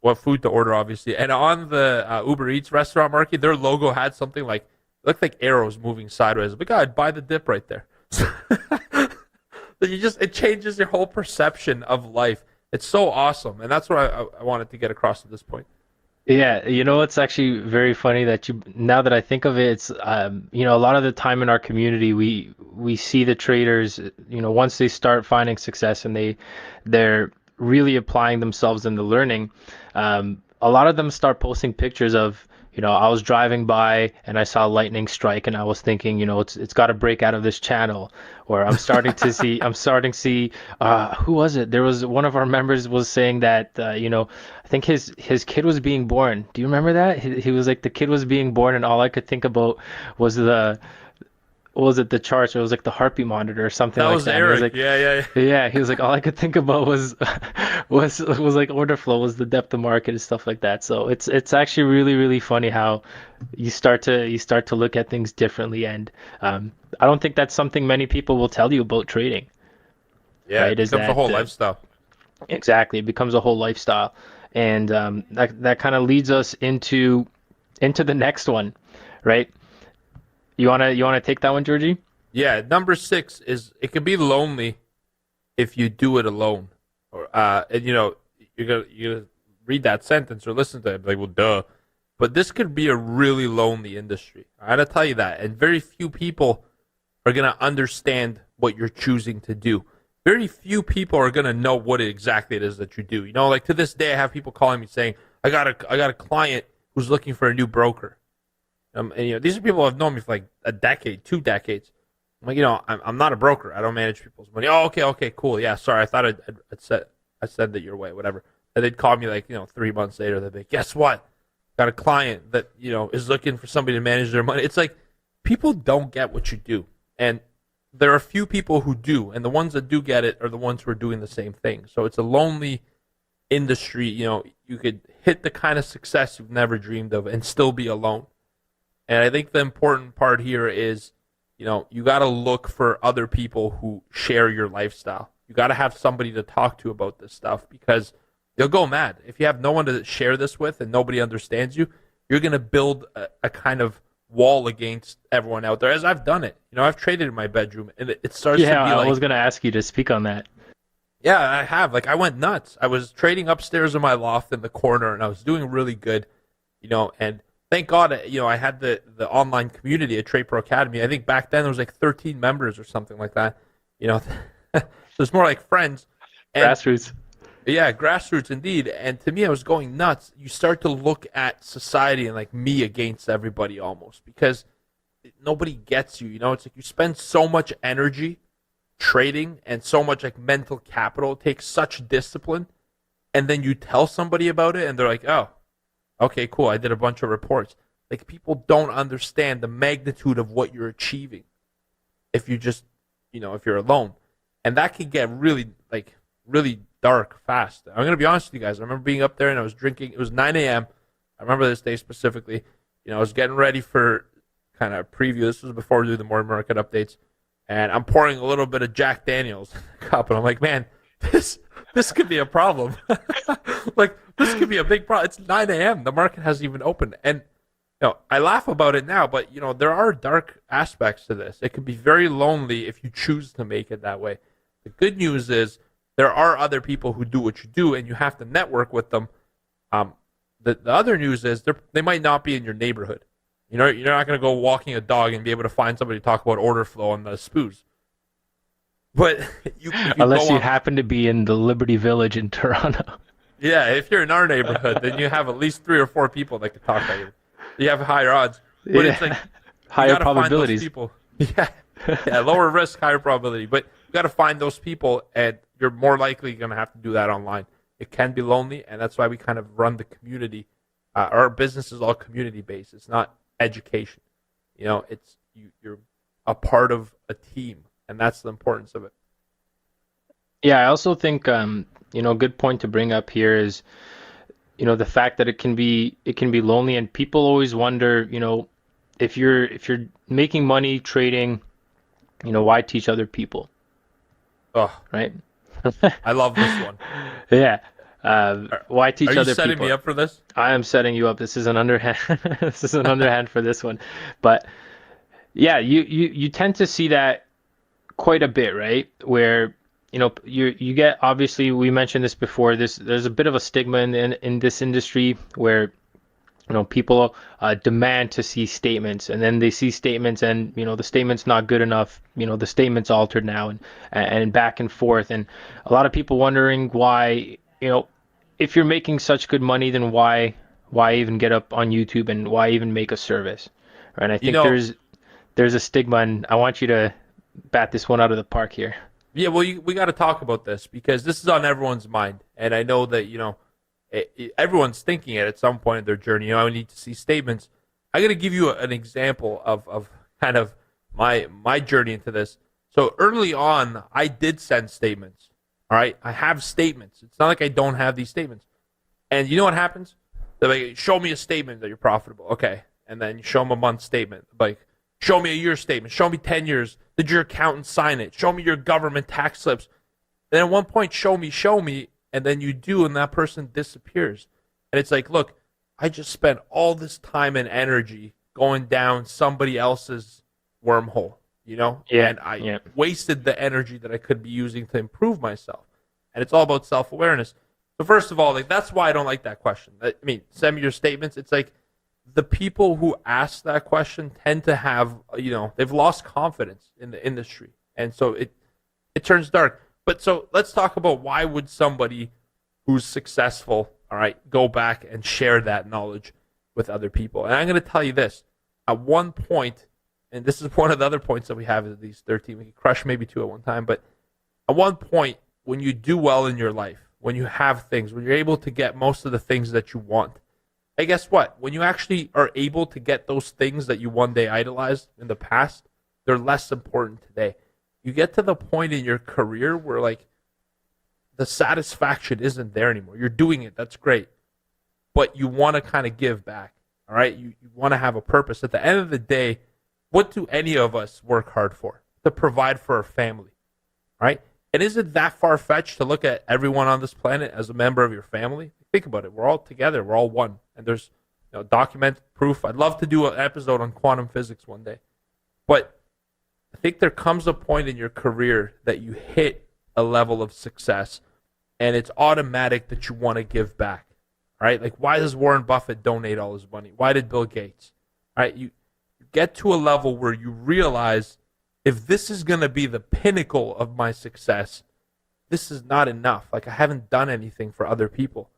what food to order, obviously. And on the Uber Eats restaurant market, their logo had something like, it looked like arrows moving sideways. But God, buy the dip right there. It changes your whole perception of life. It's so awesome. And that's what I wanted to get across at this point. Yeah, it's actually very funny that now that I think of it, it's a lot of the time in our community we see the traders, once they start finding success and they're really applying themselves in the learning, a lot of them start posting pictures of, I was driving by and I saw lightning strike and I was thinking, it's got to break out of this channel. Or I'm starting to see, who was it? There was one of our members was saying that, I think his kid was being born. Do you remember that? He was like, the kid was being born and all I could think about was the charts? It was like the heartbeat monitor or something like that. That was Eric. Like, yeah. Yeah, he was like, all I could think about was like order flow, was the depth of market and stuff like that. So it's actually really, really funny how you start to look at things differently. And I don't think that's something many people will tell you about trading. Yeah, right? It becomes a whole lifestyle. Exactly, it becomes a whole lifestyle, and that kind of leads us into the next one, right? You wanna take that one, Georgie? Yeah, number 6 is it can be lonely if you do it alone, or and you're gonna read that sentence or listen to it like, well, duh. But this could be a really lonely industry. I gotta tell you that, and very few people are gonna understand what you're choosing to do. Very few people are gonna know what exactly it is that you do. Like to this day, I have people calling me saying, I got a client who's looking for a new broker. And these are people who have known me for like a decade, 2 decades. I'm like, I'm not a broker. I don't manage people's money. Oh, okay, cool. Yeah, sorry. I thought I said that your way, whatever. And they'd call me like, 3 months later. They'd be like, guess what? Got a client that, is looking for somebody to manage their money. It's like people don't get what you do. And there are a few people who do. And the ones that do get it are the ones who are doing the same thing. So it's a lonely industry. You could hit the kind of success you've never dreamed of and still be alone. And I think the important part here is, you got to look for other people who share your lifestyle. You got to have somebody to talk to about this stuff because you'll go mad. If you have no one to share this with and nobody understands you, you're going to build a kind of wall against everyone out there, as I've done it. I've traded in my bedroom, and it starts to be like... Yeah, I was going to ask you to speak on that. Yeah, I have. Like, I went nuts. I was trading upstairs in my loft in the corner, and I was doing really good, and... Thank God, I had the online community at Trade Pro Academy. I think back then there was like 13 members or something like that. There's more like friends. And, grassroots. Yeah, grassroots indeed. And to me, I was going nuts. You start to look at society and like me against everybody almost because nobody gets you. It's like you spend so much energy trading and so much like mental capital. It takes such discipline. And then you tell somebody about it and they're like, oh, okay, cool. I did a bunch of reports. Like, people don't understand the magnitude of what you're achieving if you just, if you're alone. And that can get really dark fast. I'm going to be honest with you guys. I remember being up there and I was drinking. It was 9 a.m. I remember this day specifically. I was getting ready for kind of preview. This was before we do the morning market updates. And I'm pouring a little bit of Jack Daniels in the cup. And I'm like, man, this could be a problem. Like, this could be a big problem. It's 9 a.m. The market hasn't even opened. And, I laugh about it now, but, there are dark aspects to this. It can be very lonely if you choose to make it that way. The good news is there are other people who do what you do, and you have to network with them. The other news is they might not be in your neighborhood. You're not going to go walking a dog and be able to find somebody to talk about order flow on the SPOOs. But unless you happen to be in the Liberty Village in Toronto. Yeah, if you're in our neighborhood, then you have at least 3 or 4 people that can talk about you. You have higher odds. But it's like higher probabilities. People. Yeah, lower risk, higher probability. But got to find those people, and you're more likely going to have to do that online. It can be lonely, and that's why we kind of run the community. Our business is all community based. It's not education. It's you're a part of a team, and that's the importance of it. Yeah, I also think a good point to bring up here is the fact that it can be lonely, and people always wonder, if you're making money trading, why teach other people? Oh, right? I love this one. Yeah. Why teach other people? Are you setting me up for this? I am setting you up. This is an underhand. This is an underhand for this one, but yeah, you tend to see that quite a bit, right? Where you get, obviously, we mentioned this before. There's a bit of a stigma in this industry where people demand to see statements, and then they see statements, and the statement's not good enough. The statement's altered now, and back and forth, and a lot of people wondering why. If you're making such good money, then why even get up on YouTube, and why even make a service, right? I think there's a stigma, and I want you to bat this one out of the park here. Yeah, well, we got to talk about this because this is on everyone's mind, and I know that everyone's thinking it at some point in their journey. I need to see statements. I got to give you an example of kind of my journey into this. So early on, I did send statements. All right, I have statements. It's not like I don't have these statements. And you know what happens? They're like, show me a statement that you're profitable. Okay, and then you show them a month statement. Like, show me a year statement. Show me 10 years. Did your accountant sign it? Show me your government tax slips. And then at one point, show me. And then you do, and that person disappears. And it's like, look, I just spent all this time and energy going down somebody else's wormhole, Yeah, and I wasted the energy that I could be using to improve myself. And it's all about self-awareness. So first of all, that's why I don't like that question. I mean, send me your statements. It's like the people who ask that question tend to have, they've lost confidence in the industry. And so it turns dark. But so let's talk about why would somebody who's successful, all right, go back and share that knowledge with other people. And I'm going to tell you this. At one point, and this is one of the other points that we have is these 13. We can crush maybe 2 at one time. But at one point, when you do well in your life, when you have things, when you're able to get most of the things that you want, hey, guess what? When you actually are able to get those things that you one day idolized in the past, they're less important today. You get to the point in your career where, like, the satisfaction isn't there anymore. You're doing it. That's great. But you want to kind of give back, all right? You want to have a purpose. At the end of the day, what do any of us work hard for? To provide for our family, right? And is it that far-fetched to look at everyone on this planet as a member of your family? Think about it. We're all together. We're all one. And there's documented proof. I'd love to do an episode on quantum physics one day. But I think there comes a point in your career that you hit a level of success, and it's automatic that you want to give back, right? Like, why does Warren Buffett donate all his money? Why did Bill Gates? Right? You get to a level where you realize, if this is going to be the pinnacle of my success, this is not enough. Like, I haven't done anything for other people.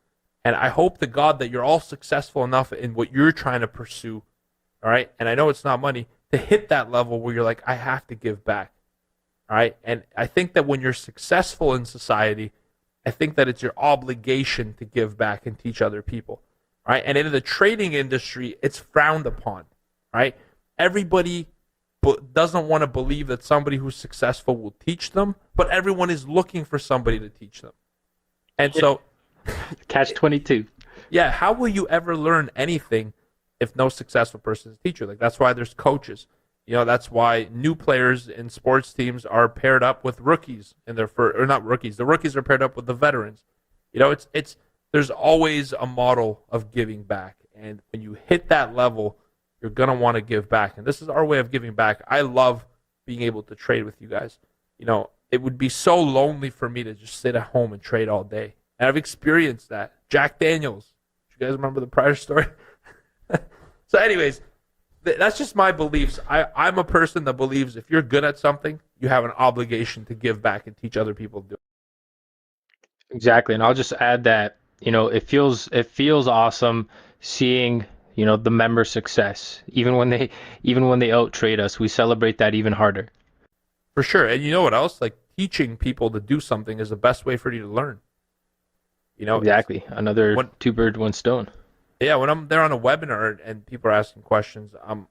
And I hope to God that you're all successful enough in what you're trying to pursue, all right? And I know it's not money, to hit that level where you're like, I have to give back, all right? And I think that when you're successful in society, I think that it's your obligation to give back and teach other people, right? And in the trading industry, it's frowned upon, right? Everybody doesn't want to believe that somebody who's successful will teach them, but everyone is looking for somebody to teach them. And so... Catch-22. Yeah, how will you ever learn anything if no successful person is a teacher? Like, that's why there's coaches. That's why new players in sports teams are paired up with rookies in their first, or not rookies. The rookies are paired up with the veterans. It's there's always a model of giving back. And when you hit that level, you're going to want to give back. And this is our way of giving back. I love being able to trade with you guys. It would be so lonely for me to just sit at home and trade all day. And I've experienced that. Jack Daniels. Do you guys remember the prior story? So anyways, that's just my beliefs. I'm a person that believes if you're good at something, you have an obligation to give back and teach other people to do it. Exactly. And I'll just add that, it feels awesome seeing, the member success. Even when they out trade us, we celebrate that even harder. For sure. And you know what else? Like, teaching people to do something is the best way for you to learn. You know, Exactly. Another two bird, one stone. yeah, when I'm there on a webinar and people are asking questions, I'm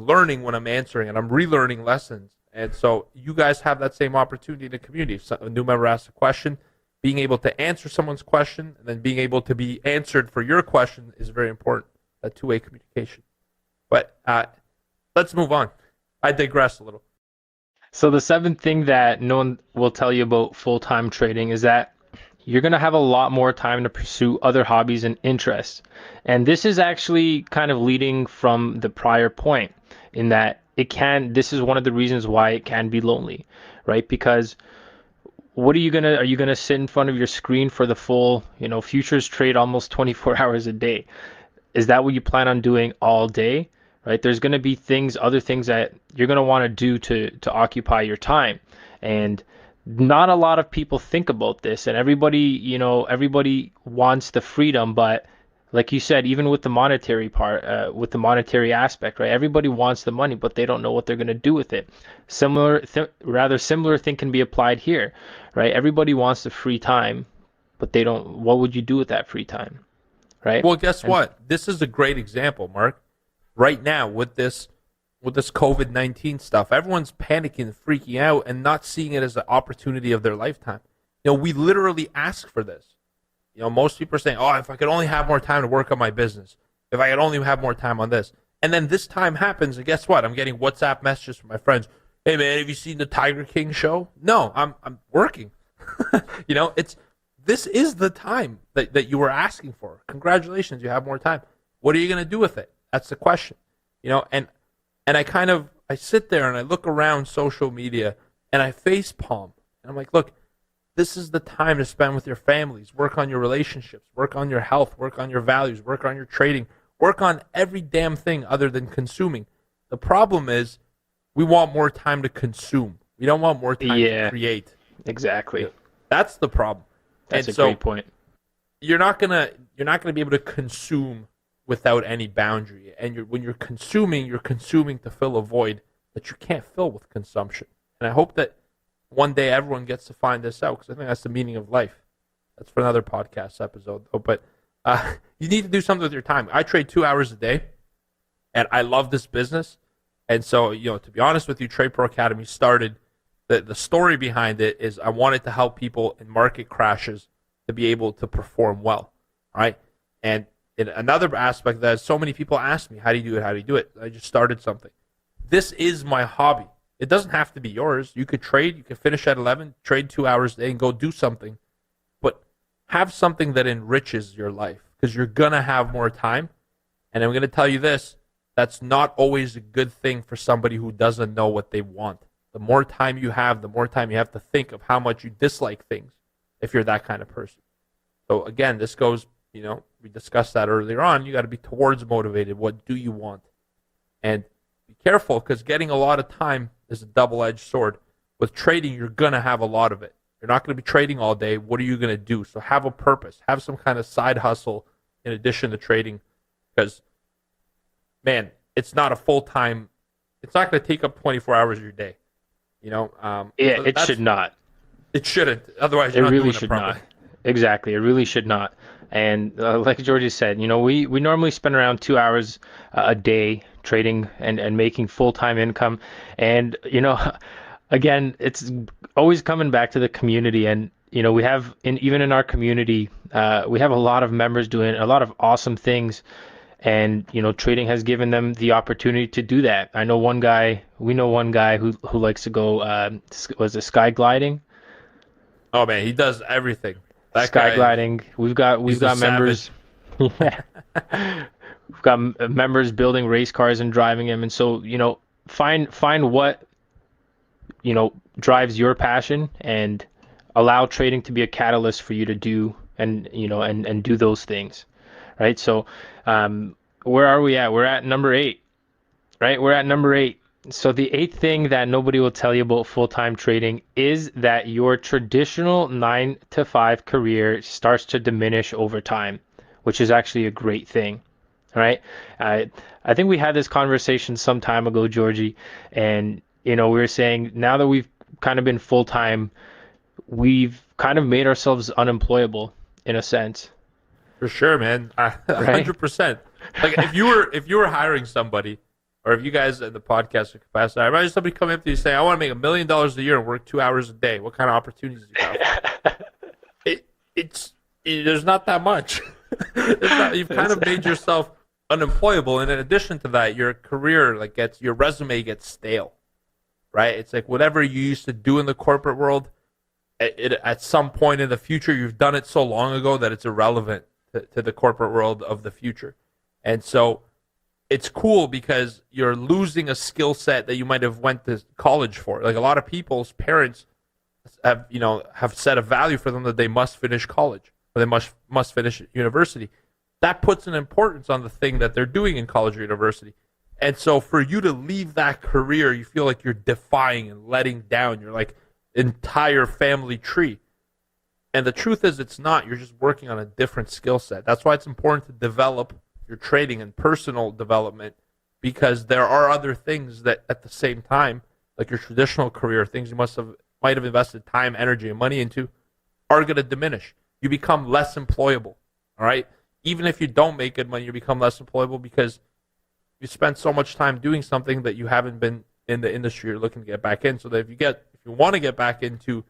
learning when I'm answering, and I'm relearning lessons. And so you guys have that same opportunity in the community. If a new member asks a question, being able to answer someone's question and then being able to be answered for your question is very important. That two-way communication. But let's move on. I digress a little. So the seventh thing that no one will tell you about full-time trading is that you're going to have a lot more time to pursue other hobbies and interests. And this is actually kind of leading from the prior point in that this is one of the reasons why it can be lonely, right? Because are you going to sit in front of your screen for the full, futures trade almost 24 hours a day? Is that what you plan on doing all day? Right? There's going to be other things that you're going to want to do to occupy your time. And not a lot of people think about this, and everybody wants the freedom, but like you said, even with the monetary part, with the monetary aspect, right? Everybody wants the money, but they don't know what they're going to do with it. Similar thing can be applied here, right? Everybody wants the free time, but they don't. What would you do with that free time, right? Well, guess what? This is a great example, Mark. Right now, with this COVID-19 stuff, everyone's panicking, freaking out, and not seeing it as an opportunity of their lifetime. We literally ask for this. Most people are saying, "Oh, if I could only have more time to work on my business, if I could only have more time on this," and then this time happens, and guess what? I'm getting WhatsApp messages from my friends. "Hey, man, have you seen the Tiger King show?" No, I'm working. This is the time that you were asking for. Congratulations, you have more time. What are you going to do with it? That's the question. And I sit there and I look around social media and I face palm. And I'm like, look, this is the time to spend with your families, work on your relationships, work on your health, work on your values, work on your trading, work on every damn thing other than consuming. The problem is we want more time to consume. We don't want more time to create. Exactly. That's the problem. That's a great point. You're not gonna be able to consume without any boundary. And when you're consuming to fill a void that you can't fill with consumption. And I hope that one day everyone gets to find this out, because I think that's the meaning of life. That's for another podcast episode, though. But you need to do something with your time. I trade 2 hours a day, and I love this business. And so, to be honest with you, Trade Pro Academy started, the story behind it is I wanted to help people in market crashes to be able to perform well, right? And in another aspect that so many people ask me, how do you do it? How do you do it? I just started something. This is my hobby. It doesn't have to be yours. You could trade. You could finish at 11, trade 2 hours a day, and go do something. But have something that enriches your life, because you're going to have more time. And I'm going to tell you this, that's not always a good thing for somebody who doesn't know what they want. The more time you have, the more time you have to think of how much you dislike things if you're that kind of person. So again, this goes, we discussed that earlier on. You got to be towards motivated. What do you want? And be careful, because getting a lot of time is a double-edged sword. With trading, you're going to have a lot of it. You're not going to be trading all day. What are you going to do? So have a purpose. Have some kind of side hustle in addition to trading, because, man, it's not a full-time. It's not going to take up 24 hours of your day. It should not. It shouldn't. Otherwise, you're not doing it properly. Not. Exactly. It really should not. And like Georgie said, we normally spend around 2 hours a day trading and making full-time income. And, again, it's always coming back to the community. And, we have, even in our community, we have a lot of members doing a lot of awesome things. And, trading has given them the opportunity to do that. We know one guy who likes to go, was it sky gliding? Oh, man, he does everything. That sky gliding. We've got members. Yeah. We've got members building race cars and driving them. And so, find what, drives your passion, and allow trading to be a catalyst for you to do and do those things. Right. So, where are we at? We're at number 8, right? We're at number 8. So the 8th thing that nobody will tell you about full-time trading is that your traditional 9-to-5 career starts to diminish over time, which is actually a great thing. All right. I think we had this conversation some time ago, Georgie, and, we were saying now that we've kind of been full time, we've kind of made ourselves unemployable in a sense. For sure, man. 100%. Like if you were hiring somebody, or if you guys in the podcast capacity, I imagine somebody coming up to you saying, "I want to make $1 million a year and work 2 hours a day." What kind of opportunities do you have? There's not that much. You've kind of made yourself unemployable, and in addition to that, your career your resume gets stale, right? It's like whatever you used to do in the corporate world, at some point in the future, you've done it so long ago that it's irrelevant to the corporate world of the future. And so it's cool because you're losing a skill set that you might have went to college for. Like a lot of people's parents have set a value for them that they must finish college or they must finish university. That puts an importance on the thing that they're doing in college or university. And so for you to leave that career, you feel like you're defying and letting down your entire family tree. And the truth is it's not. You're just working on a different skill set. That's why it's important to develop your trading and personal development, because there are other things that at the same time, like your traditional career, things you might have invested time, energy, and money into, are going to diminish. You become less employable, all right? Even if you don't make good money, you become less employable because you spend so much time doing something that you haven't been in the industry you're looking to get back in. So that if you want to get back into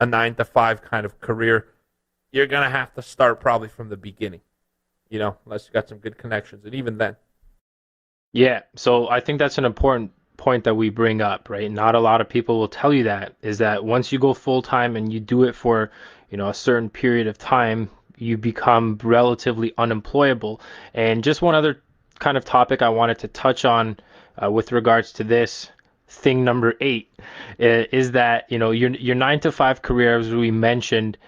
a 9-to-5 kind of career, you're going to have to start probably from the beginning, unless you got some good connections. And even then. Yeah. So I think that's an important point that we bring up, right? Not a lot of people will tell you that, is that once you go full time and you do it for, a certain period of time, you become relatively unemployable. And just one other kind of topic I wanted to touch on with regards to this, thing number 8 is that your 9-to-5 career, as we mentioned,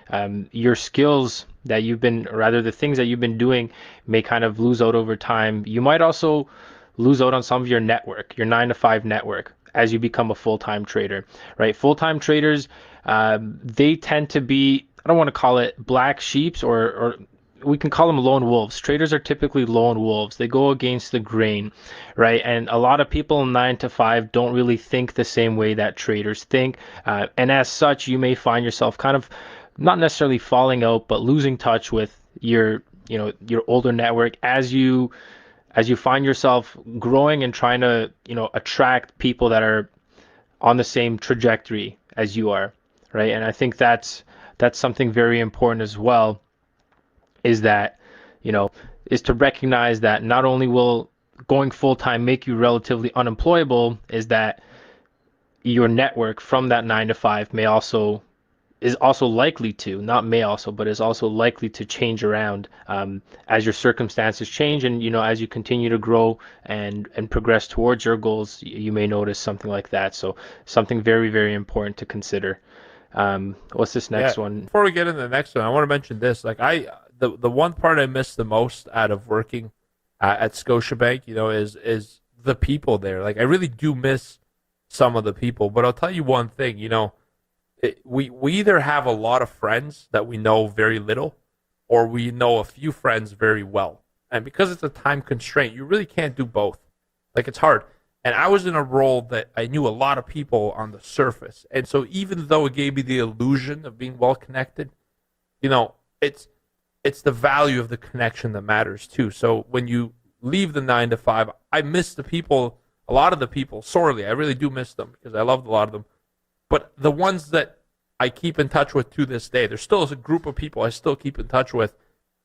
your skills that the things that you've been doing may kind of lose out over time. You might also lose out on some of your network, your 9-to-5 network, as you become a full-time trader, right? Full-time traders, they tend to be, I don't want to call it black sheeps, or we can call them lone wolves. Traders are typically lone wolves. They go against the grain, right? And a lot of people in 9-to-5 don't really think the same way that traders think. And as such, you may find yourself kind of not necessarily falling out, but losing touch with your older network as you find yourself growing and trying to, attract people that are on the same trajectory as you are, right? And I think that's something very important as well, is that, is to recognize that not only will going full-time make you relatively unemployable, is that your network from that 9-to-5 is also likely to, not may also, but is also likely to change around as your circumstances change. And, as you continue to grow and progress towards your goals, you may notice something like that. So something very, very important to consider. What's this next one? Before we get into the next one, I want to mention this. The one part I miss the most out of working at Scotiabank, is the people there. I really do miss some of the people. But I'll tell you one thing, we either have a lot of friends that we know very little, or we know a few friends very well. And because it's a time constraint, you really can't do both. It's hard. And I was in a role that I knew a lot of people on the surface. And so even though it gave me the illusion of being well connected, it's the value of the connection that matters too. So when you leave the 9-to-5, I miss the people, a lot of the people, sorely. I really do miss them because I loved a lot of them. But the ones that I keep in touch with to this day, there's still a group of people I still keep in touch with,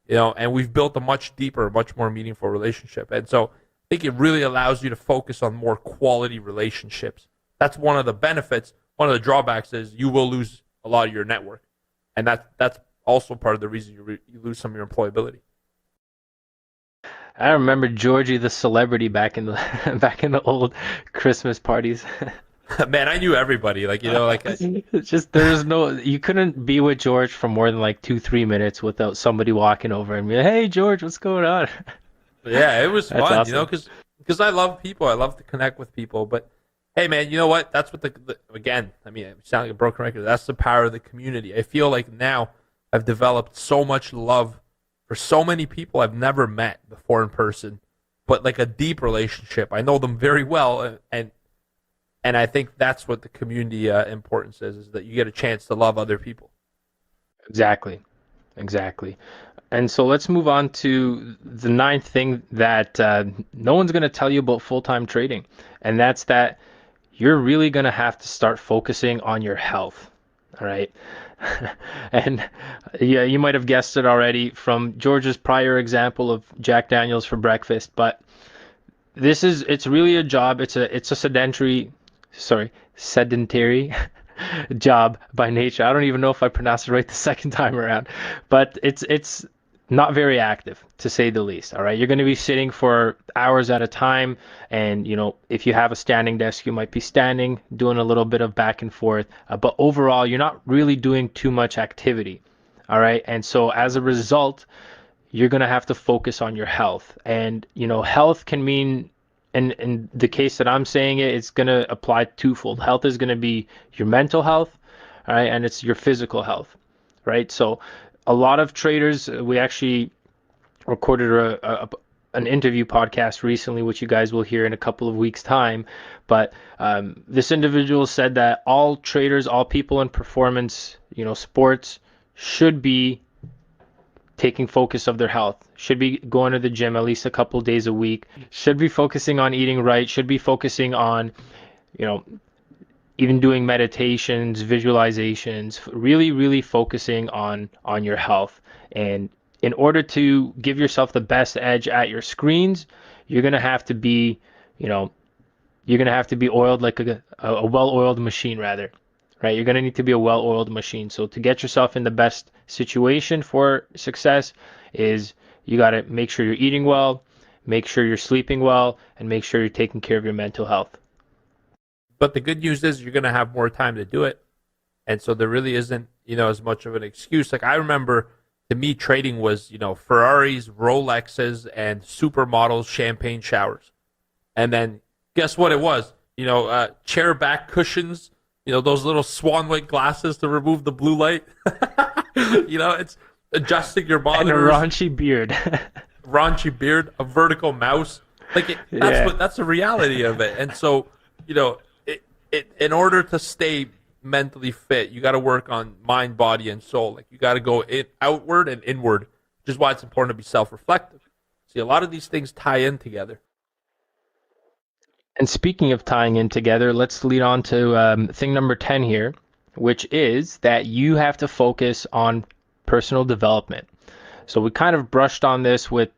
and we've built a much deeper, much more meaningful relationship. And so I think it really allows you to focus on more quality relationships. That's one of the benefits. One of the drawbacks is you will lose a lot of your network. And that's also part of the reason you lose some of your employability. I remember Georgie the celebrity back in the old Christmas parties. Man, I knew everybody. It's just you couldn't be with George for more than 2-3 minutes without somebody walking over and be like, "Hey, George, what's going on?" Yeah, it was fun, awesome. because I love people. I love to connect with people. But hey, man, you know what? That's what again. I mean, it sounds like a broken record. That's the power of the community. I feel like now I've developed so much love for so many people I've never met before in person, but a deep relationship. I know them very well, and And I think that's what the community importance is that you get a chance to love other people. Exactly. And so let's move on to the ninth thing that no one's going to tell you about full-time trading. And that's that you're really going to have to start focusing on your health. All right. And yeah, you might have guessed it already from George's prior example of Jack Daniels for breakfast, but it's really a job. It's a sedentary job by nature. I don't even know if I pronounced it right the second time around, but it's not very active, to say the least. All right, you're going to be sitting for hours at a time, and if you have a standing desk, you might be standing, doing a little bit of back and forth, but overall, you're not really doing too much activity. All right, and so as a result, you're going to have to focus on your health, and health can mean, in the case that I'm saying it's going to apply twofold. Health is going to be your mental health, all right, and it's your physical health, right? So a lot of traders, we actually recorded an interview podcast recently, which you guys will hear in a couple of weeks' time. But this individual said that all traders, all people in performance, sports, should be taking focus of their health, should be going to the gym at least a couple days a week, should be focusing on eating right, should be focusing on, even doing meditations, visualizations, really, really focusing on your health. And in order to give yourself the best edge at your screens, you're going to have to be, oiled like a well-oiled machine, rather, right? You're going to need to be a well-oiled machine. So to get yourself in the best situation for success is you got to make sure you're eating well, make sure you're sleeping well, and make sure you're taking care of your mental health. But the good news is you're going to have more time to do it. And so there really isn't, as much of an excuse. Like I remember, to me, trading was, Ferraris, Rolexes, and supermodels champagne showers. And then guess what it was? Chair back cushions, those little swan-like glasses to remove the blue light. It's adjusting your monitors. And a raunchy beard. A vertical mouse. That's the reality of it. And so, in order to stay mentally fit, you got to work on mind, body, and soul. Like you got to go outward and inward, which is why it's important to be self-reflective. See, a lot of these things tie in together. And speaking of tying in together, let's lead on to thing number 10 here, which is that you have to focus on personal development. So we kind of brushed on this with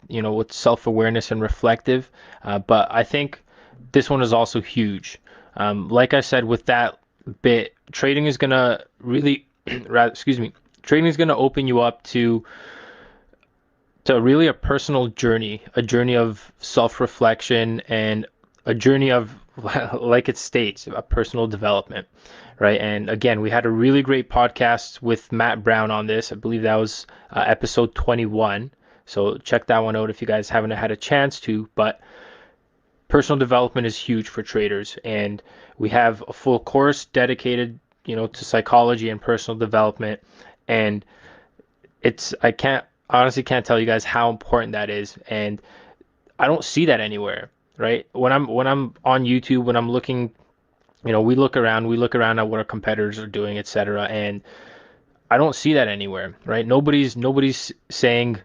self-awareness and reflective, but I think this one is also huge. Like I said, with that bit, trading is going to really, trading is going to open you up to really a personal journey, a journey of self-reflection and a journey of, like it states, a personal development, right? And again, we had a really great podcast with Matt Brown on this. I believe that was episode 21. So check that one out if you guys haven't had a chance to. But personal development is huge for traders, and we have a full course dedicated, to psychology and personal development. And I honestly can't tell you guys how important that is. And I don't see that anywhere. Right. When I'm on YouTube, when I'm looking, we look around at what our competitors are doing, etc. And I don't see that anywhere. Right. Nobody's saying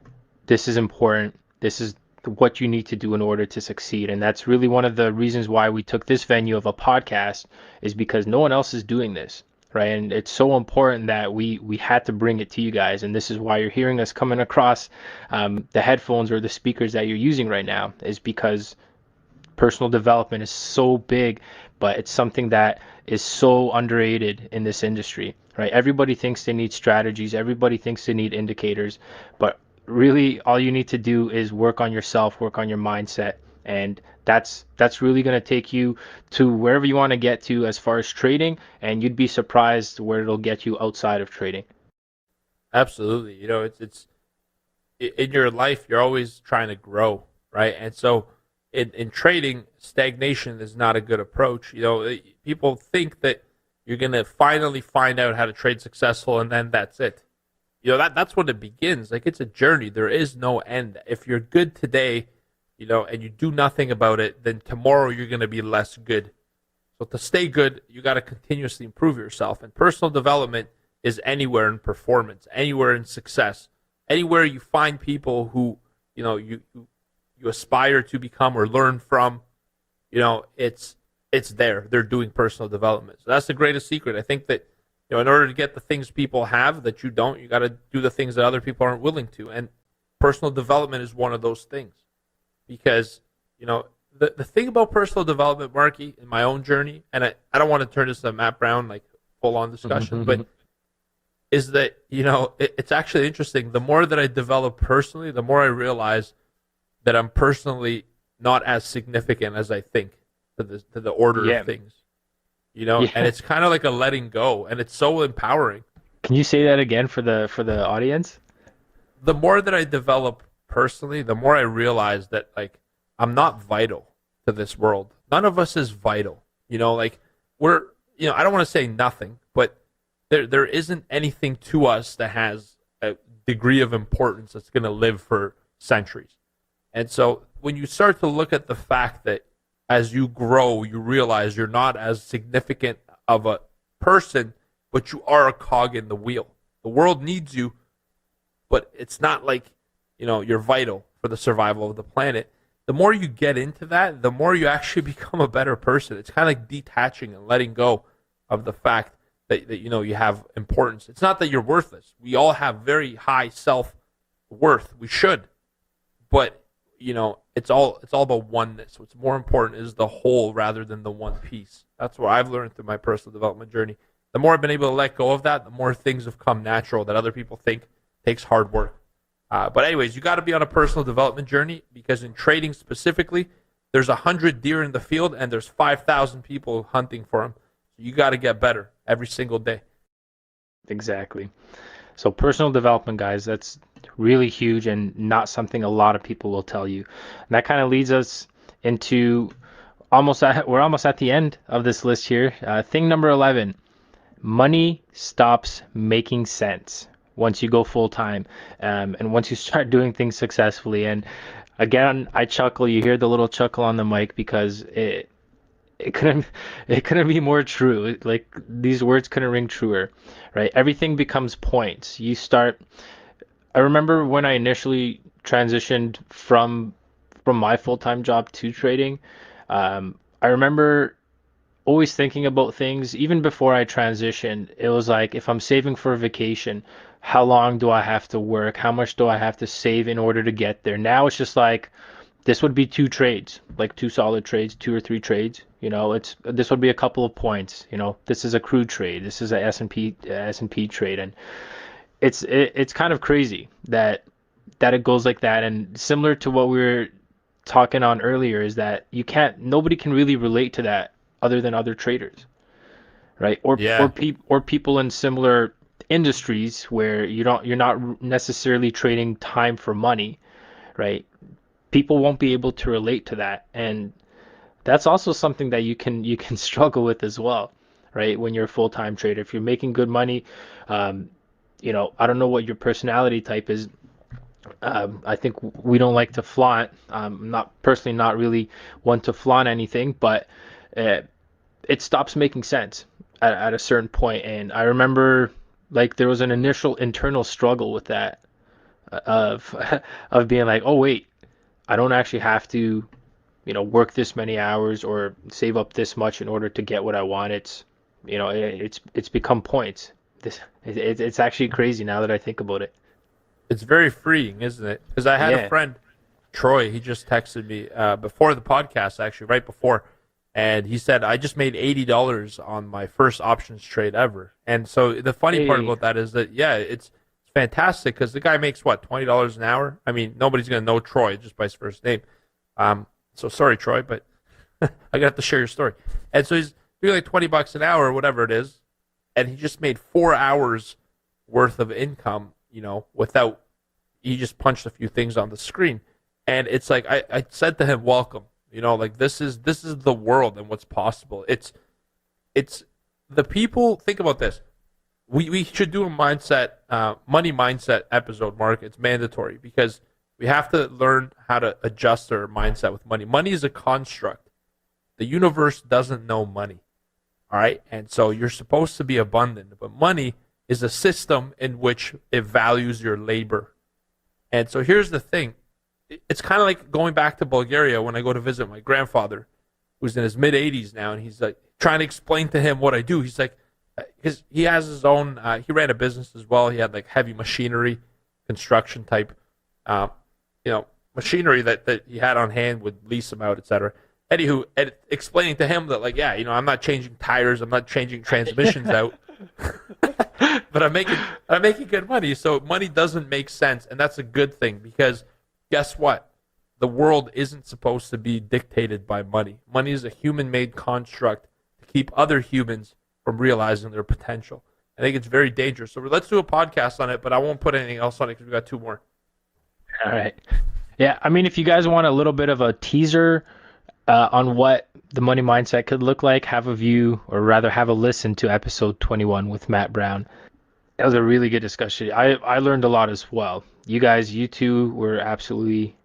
this is important. This is what you need to do in order to succeed. And that's really one of the reasons why we took this venue of a podcast, is because no one else is doing this. Right. And it's so important that we had to bring it to you guys. And this is why you're hearing us coming across the headphones or the speakers that you're using right now, is because personal development is so big, but it's something that is so underrated in this industry, right? Everybody thinks they need strategies. Everybody thinks they need indicators, but really all you need to do is work on yourself, work on your mindset. And that's really going to take you to wherever you want to get to as far as trading. And you'd be surprised where it'll get you outside of trading. Absolutely. It's in your life, you're always trying to grow, right? And so in trading, stagnation is not a good approach. People think that you're going to finally find out how to trade successful and then that's it. That's when it begins. Like, it's a journey. There is no end. If you're good today, and you do nothing about it, then tomorrow you're going to be less good. So to stay good, you got to continuously improve yourself. And personal development is anywhere in performance, anywhere in success, anywhere you find people who, you aspire to become or learn from, it's there. They're doing personal development. So that's the greatest secret. I think that, in order to get the things people have that you don't, you got to do the things that other people aren't willing to. And personal development is one of those things. Because, the thing about personal development, Marky, in my own journey, and I don't want to turn this into Matt Brown, like full-on discussion, but is that, it's actually interesting. The more that I develop personally, the more I realize that I'm personally not as significant as I think to the order of things. And it's kind of like a letting go, and it's so empowering. Can you say that again for the audience? The more that I develop personally, the more I realize that, like, I'm not vital to this world. None of us is vital. We're, I don't want to say nothing, but there isn't anything to us that has a degree of importance that's going to live for centuries. And so when you start to look at the fact that as you grow, you realize you're not as significant of a person, but you are a cog in the wheel. The world needs you, but it's not like, you're vital for the survival of the planet. The more you get into that, the more you actually become a better person. It's kind of like detaching and letting go of the fact that you have importance. It's not that you're worthless. We all have very high self-worth. We should. But, it's all about oneness. What's more important is the whole rather than the one piece. That's what I've learned through my personal development journey. The more I've been able to let go of that, the more things have come natural that other people think takes hard work. But anyways, you got to be on a personal development journey, because in trading specifically, there's 100 deer in the field and there's 5,000 people hunting for them. So you got to get better every single day. Exactly. So personal development, guys, that's really huge and not something a lot of people will tell you. And that kind of leads us into we're almost at the end of this list here. Thing number 11, money stops making sense once you go full time, and once you start doing things successfully. And again, I chuckle. You hear the little chuckle on the mic because it couldn't be more true. Like, these words couldn't ring truer, right? Everything becomes points. I remember when I initially transitioned from my full-time job to trading, I remember always thinking about things. Even before I transitioned, it was like, if I'm saving for a vacation, how long do I have to work? How much do I have to save in order to get there? Now it's just like, this would be 2 trades, like 2 solid trades, 2 or 3 trades. This would be a couple of points. This is a crude trade. This is a S&P trade, and it's kind of crazy that it goes like that. And similar to what we were talking on earlier, is that nobody can really relate to that other than other traders, right? Or people in similar industries where you're not necessarily trading time for money, right? People won't be able to relate to that, and that's also something that you can struggle with as well, right? When you're a full-time trader, if you're making good money, I don't know what your personality type is. I think we don't like to flaunt. Not really one to flaunt anything, but it stops making sense at a certain point. And I remember, like, there was an initial internal struggle with that, of being like, oh wait, I don't actually have to, work this many hours or save up this much in order to get what I want. It's become points. It's actually crazy now that I think about it. It's very freeing, isn't it? Because I had a friend, Troy, he just texted me before the podcast, actually, right before, and he said, I just made $80 on my first options trade ever. And so the funny part about that is that, it's fantastic, because the guy makes, what, $20 an hour? I mean, nobody's going to know Troy just by his first name. So sorry, Troy, but I got to share your story. And so he's doing like $20 an hour or whatever it is, and he just made 4 hours worth of income, without, he just punched a few things on the screen. And it's like, I said to him, welcome, like, this is the world and what's possible. It's the people, think about this. We should do a money mindset episode, Mark. It's mandatory, because we have to learn how to adjust our mindset with money. Money is a construct. The universe doesn't know money. All right. And so you're supposed to be abundant, but money is a system in which it values your labor. And so here's the thing. It's kind of like going back to Bulgaria when I go to visit my grandfather, who's in his mid 80s now. And he's like trying to explain to him what I do. He's like, because he has his own, he ran a business as well. He had like heavy machinery, construction type, machinery that he had on hand, would lease them out, etc. Anywho, explaining to him that like, yeah, I'm not changing tires, I'm not changing transmissions out, but I'm making good money. So money doesn't make sense, and that's a good thing, because guess what? The world isn't supposed to be dictated by money. Money is a human-made construct to keep other humans from realizing their potential. I think it's very dangerous. So let's do a podcast on it, but I won't put anything else on it because we've got 2 more. All right. Yeah, I mean, if you guys want a little bit of a teaser on what the money mindset could look like, have a view, or rather have a listen to episode 21 with Matt Brown. That was a really good discussion. I learned a lot as well. You two were absolutely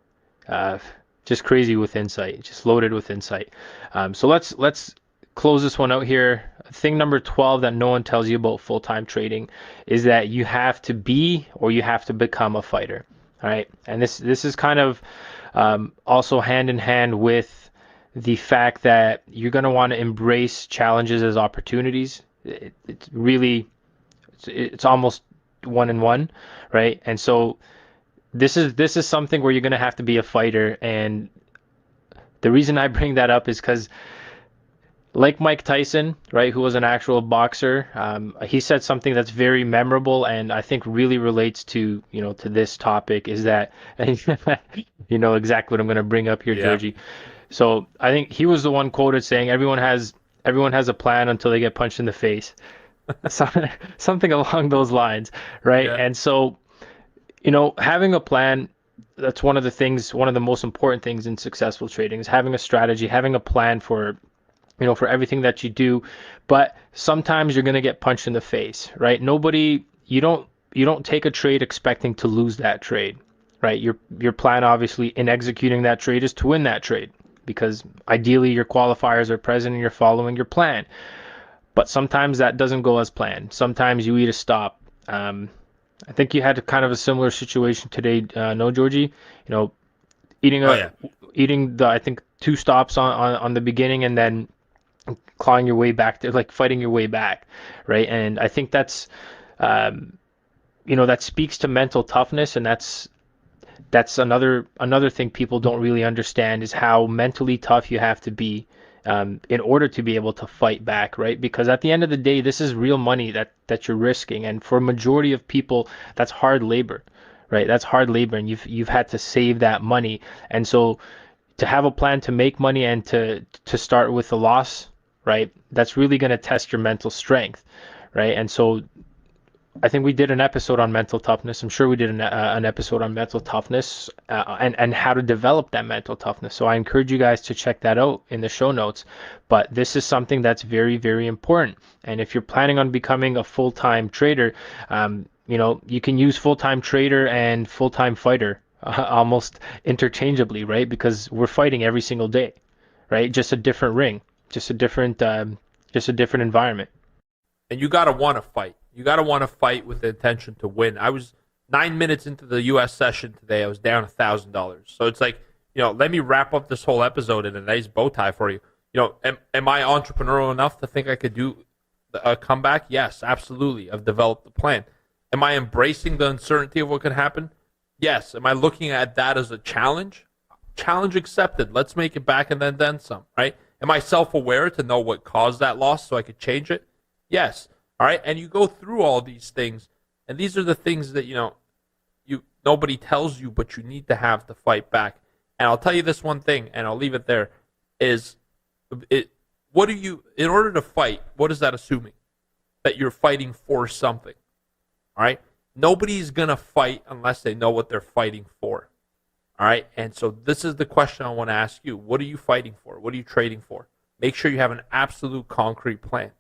just crazy with insight, just loaded with insight. So let's close this one out here. Thing number 12 that no one tells you about full-time trading is that you have to be, or you have to become, a fighter. All right, and this is kind of also hand in hand with the fact that you're going to want to embrace challenges as opportunities. It's almost 1 in 1, right? And so this is something where you're going to have to be a fighter. And the reason I bring that up is because, like Mike Tyson, right, who was an actual boxer, he said something that's very memorable and I think really relates to this topic, is that, you know exactly what I'm going to bring up here, Yeah. Georgie. So I think he was the one quoted saying, everyone has a plan until they get punched in the face. Something along those lines, right? Yeah. And so, having a plan, that's one of the most important things in successful trading, is having a strategy, having a plan for everything that you do. But sometimes you're going to get punched in the face, right? You don't take a trade expecting to lose that trade, right? Your plan, obviously, in executing that trade is to win that trade, because ideally your qualifiers are present and you're following your plan. But sometimes that doesn't go as planned. Sometimes you eat a stop. I think you had kind of a similar situation today, no, Georgie? Eating the, I think, 2 stops on the beginning, and then clawing your way back to, like, fighting your way back, right? And I think that's that speaks to mental toughness, and that's another thing people don't really understand, is how mentally tough you have to be in order to be able to fight back, right? Because at the end of the day, this is real money that you're risking, and for a majority of people, that's hard labor, right? That's hard labor, and you've had to save that money. And so to have a plan to make money and to start with a loss, right, that's really going to test your mental strength, right? And so I think we did an episode on mental toughness. I'm sure we did an episode on mental toughness and how to develop that mental toughness. So I encourage you guys to check that out in the show notes. But this is something that's very, very important. And if you're planning on becoming a full-time trader, you can use full-time trader and full-time fighter almost interchangeably, right? Because we're fighting every single day, right? Just a different ring, just a different environment. And you got to want to fight. You got to want to fight with the intention to win. I was 9 minutes into the U.S. session today. I was down $1,000. So it's like, let me wrap up this whole episode in a nice bow tie for you. Am I entrepreneurial enough to think I could do a comeback? Yes, absolutely. I've developed the plan. Am I embracing the uncertainty of what could happen? Yes. Am I looking at that as a challenge? Challenge accepted. Let's make it back and then some, right? Am I self-aware to know what caused that loss so I could change it? Yes. All right. And you go through all these things, and these are the things that, nobody tells you, but you need to have to fight back. And I'll tell you this one thing, and I'll leave it there, is in order to fight, what is that assuming? That you're fighting for something. All right. Nobody's going to fight unless they know what they're fighting for. All right. And so this is the question I want to ask you. What are you fighting for? What are you trading for? Make sure you have an absolute concrete plan.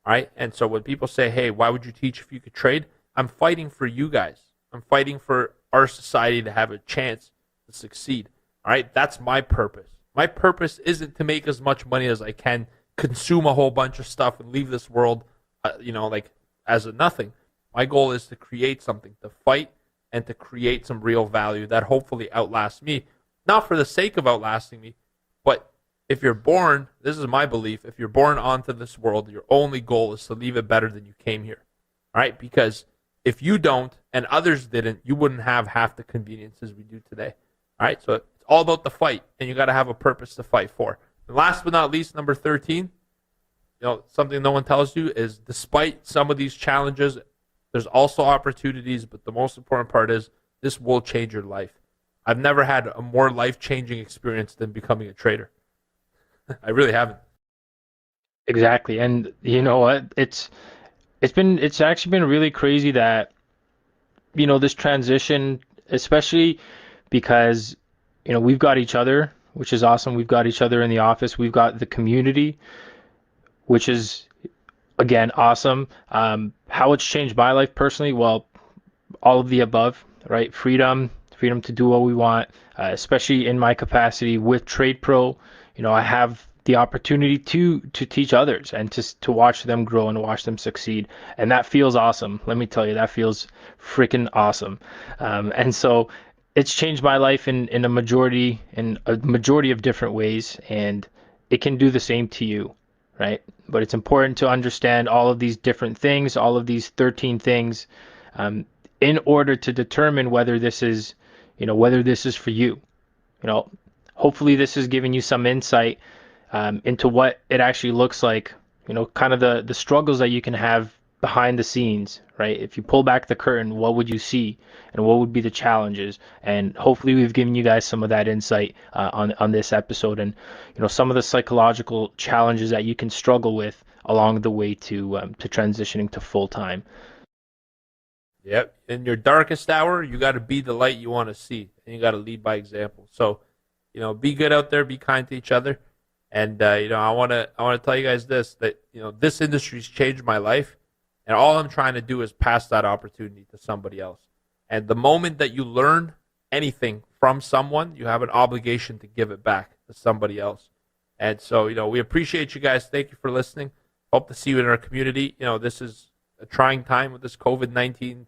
All right. And so when people say, hey, why would you teach if you could trade? I'm fighting for you guys. I'm fighting for our society to have a chance to succeed. All right. That's my purpose. My purpose isn't to make as much money as I can consume a whole bunch of stuff and leave this world, like as a nothing. My goal is to create something, to fight and to create some real value that hopefully outlasts me, not for the sake of outlasting me, but if you're born, this is my belief, if you're born onto this world, your only goal is to leave it better than you came here. All right? Because if you don't and others didn't, you wouldn't have half the conveniences we do today. All right? So it's all about the fight, and you got to have a purpose to fight for. And last but not least, number 13, something no one tells you is despite some of these challenges, there's also opportunities, but the most important part is this will change your life. I've never had a more life-changing experience than becoming a trader. I really haven't. Exactly. And you know what? It's actually been really crazy that, this transition, especially because, we've got each other, which is awesome. We've got each other in the office. We've got the community, which is, again, awesome. How it's changed my life personally, well, all of the above, right? Freedom to do what we want, especially in my capacity with Trade Pro. I have the opportunity to teach others and to watch them grow and watch them succeed. And that feels awesome. Let me tell you, that feels freaking awesome. And so it's changed my life in a majority of different ways, and it can do the same to you, right? But it's important to understand all of these different things, all of these 13 things, in order to determine whether this is for you. Hopefully this is giving you some insight into what it actually looks like, kind of the struggles that you can have behind the scenes, right? If you pull back the curtain, what would you see and what would be the challenges? And hopefully we've given you guys some of that insight on this episode, and some of the psychological challenges that you can struggle with along the way to transitioning to full time. Yep. In your darkest hour, you got to be the light you want to see, and you got to lead by example. So, be good out there, be kind to each other. And, I want to tell you guys that this industry's changed my life, and all I'm trying to do is pass that opportunity to somebody else. And the moment that you learn anything from someone, you have an obligation to give it back to somebody else. And so, we appreciate you guys. Thank you for listening. Hope to see you in our community. This is a trying time with this COVID-19,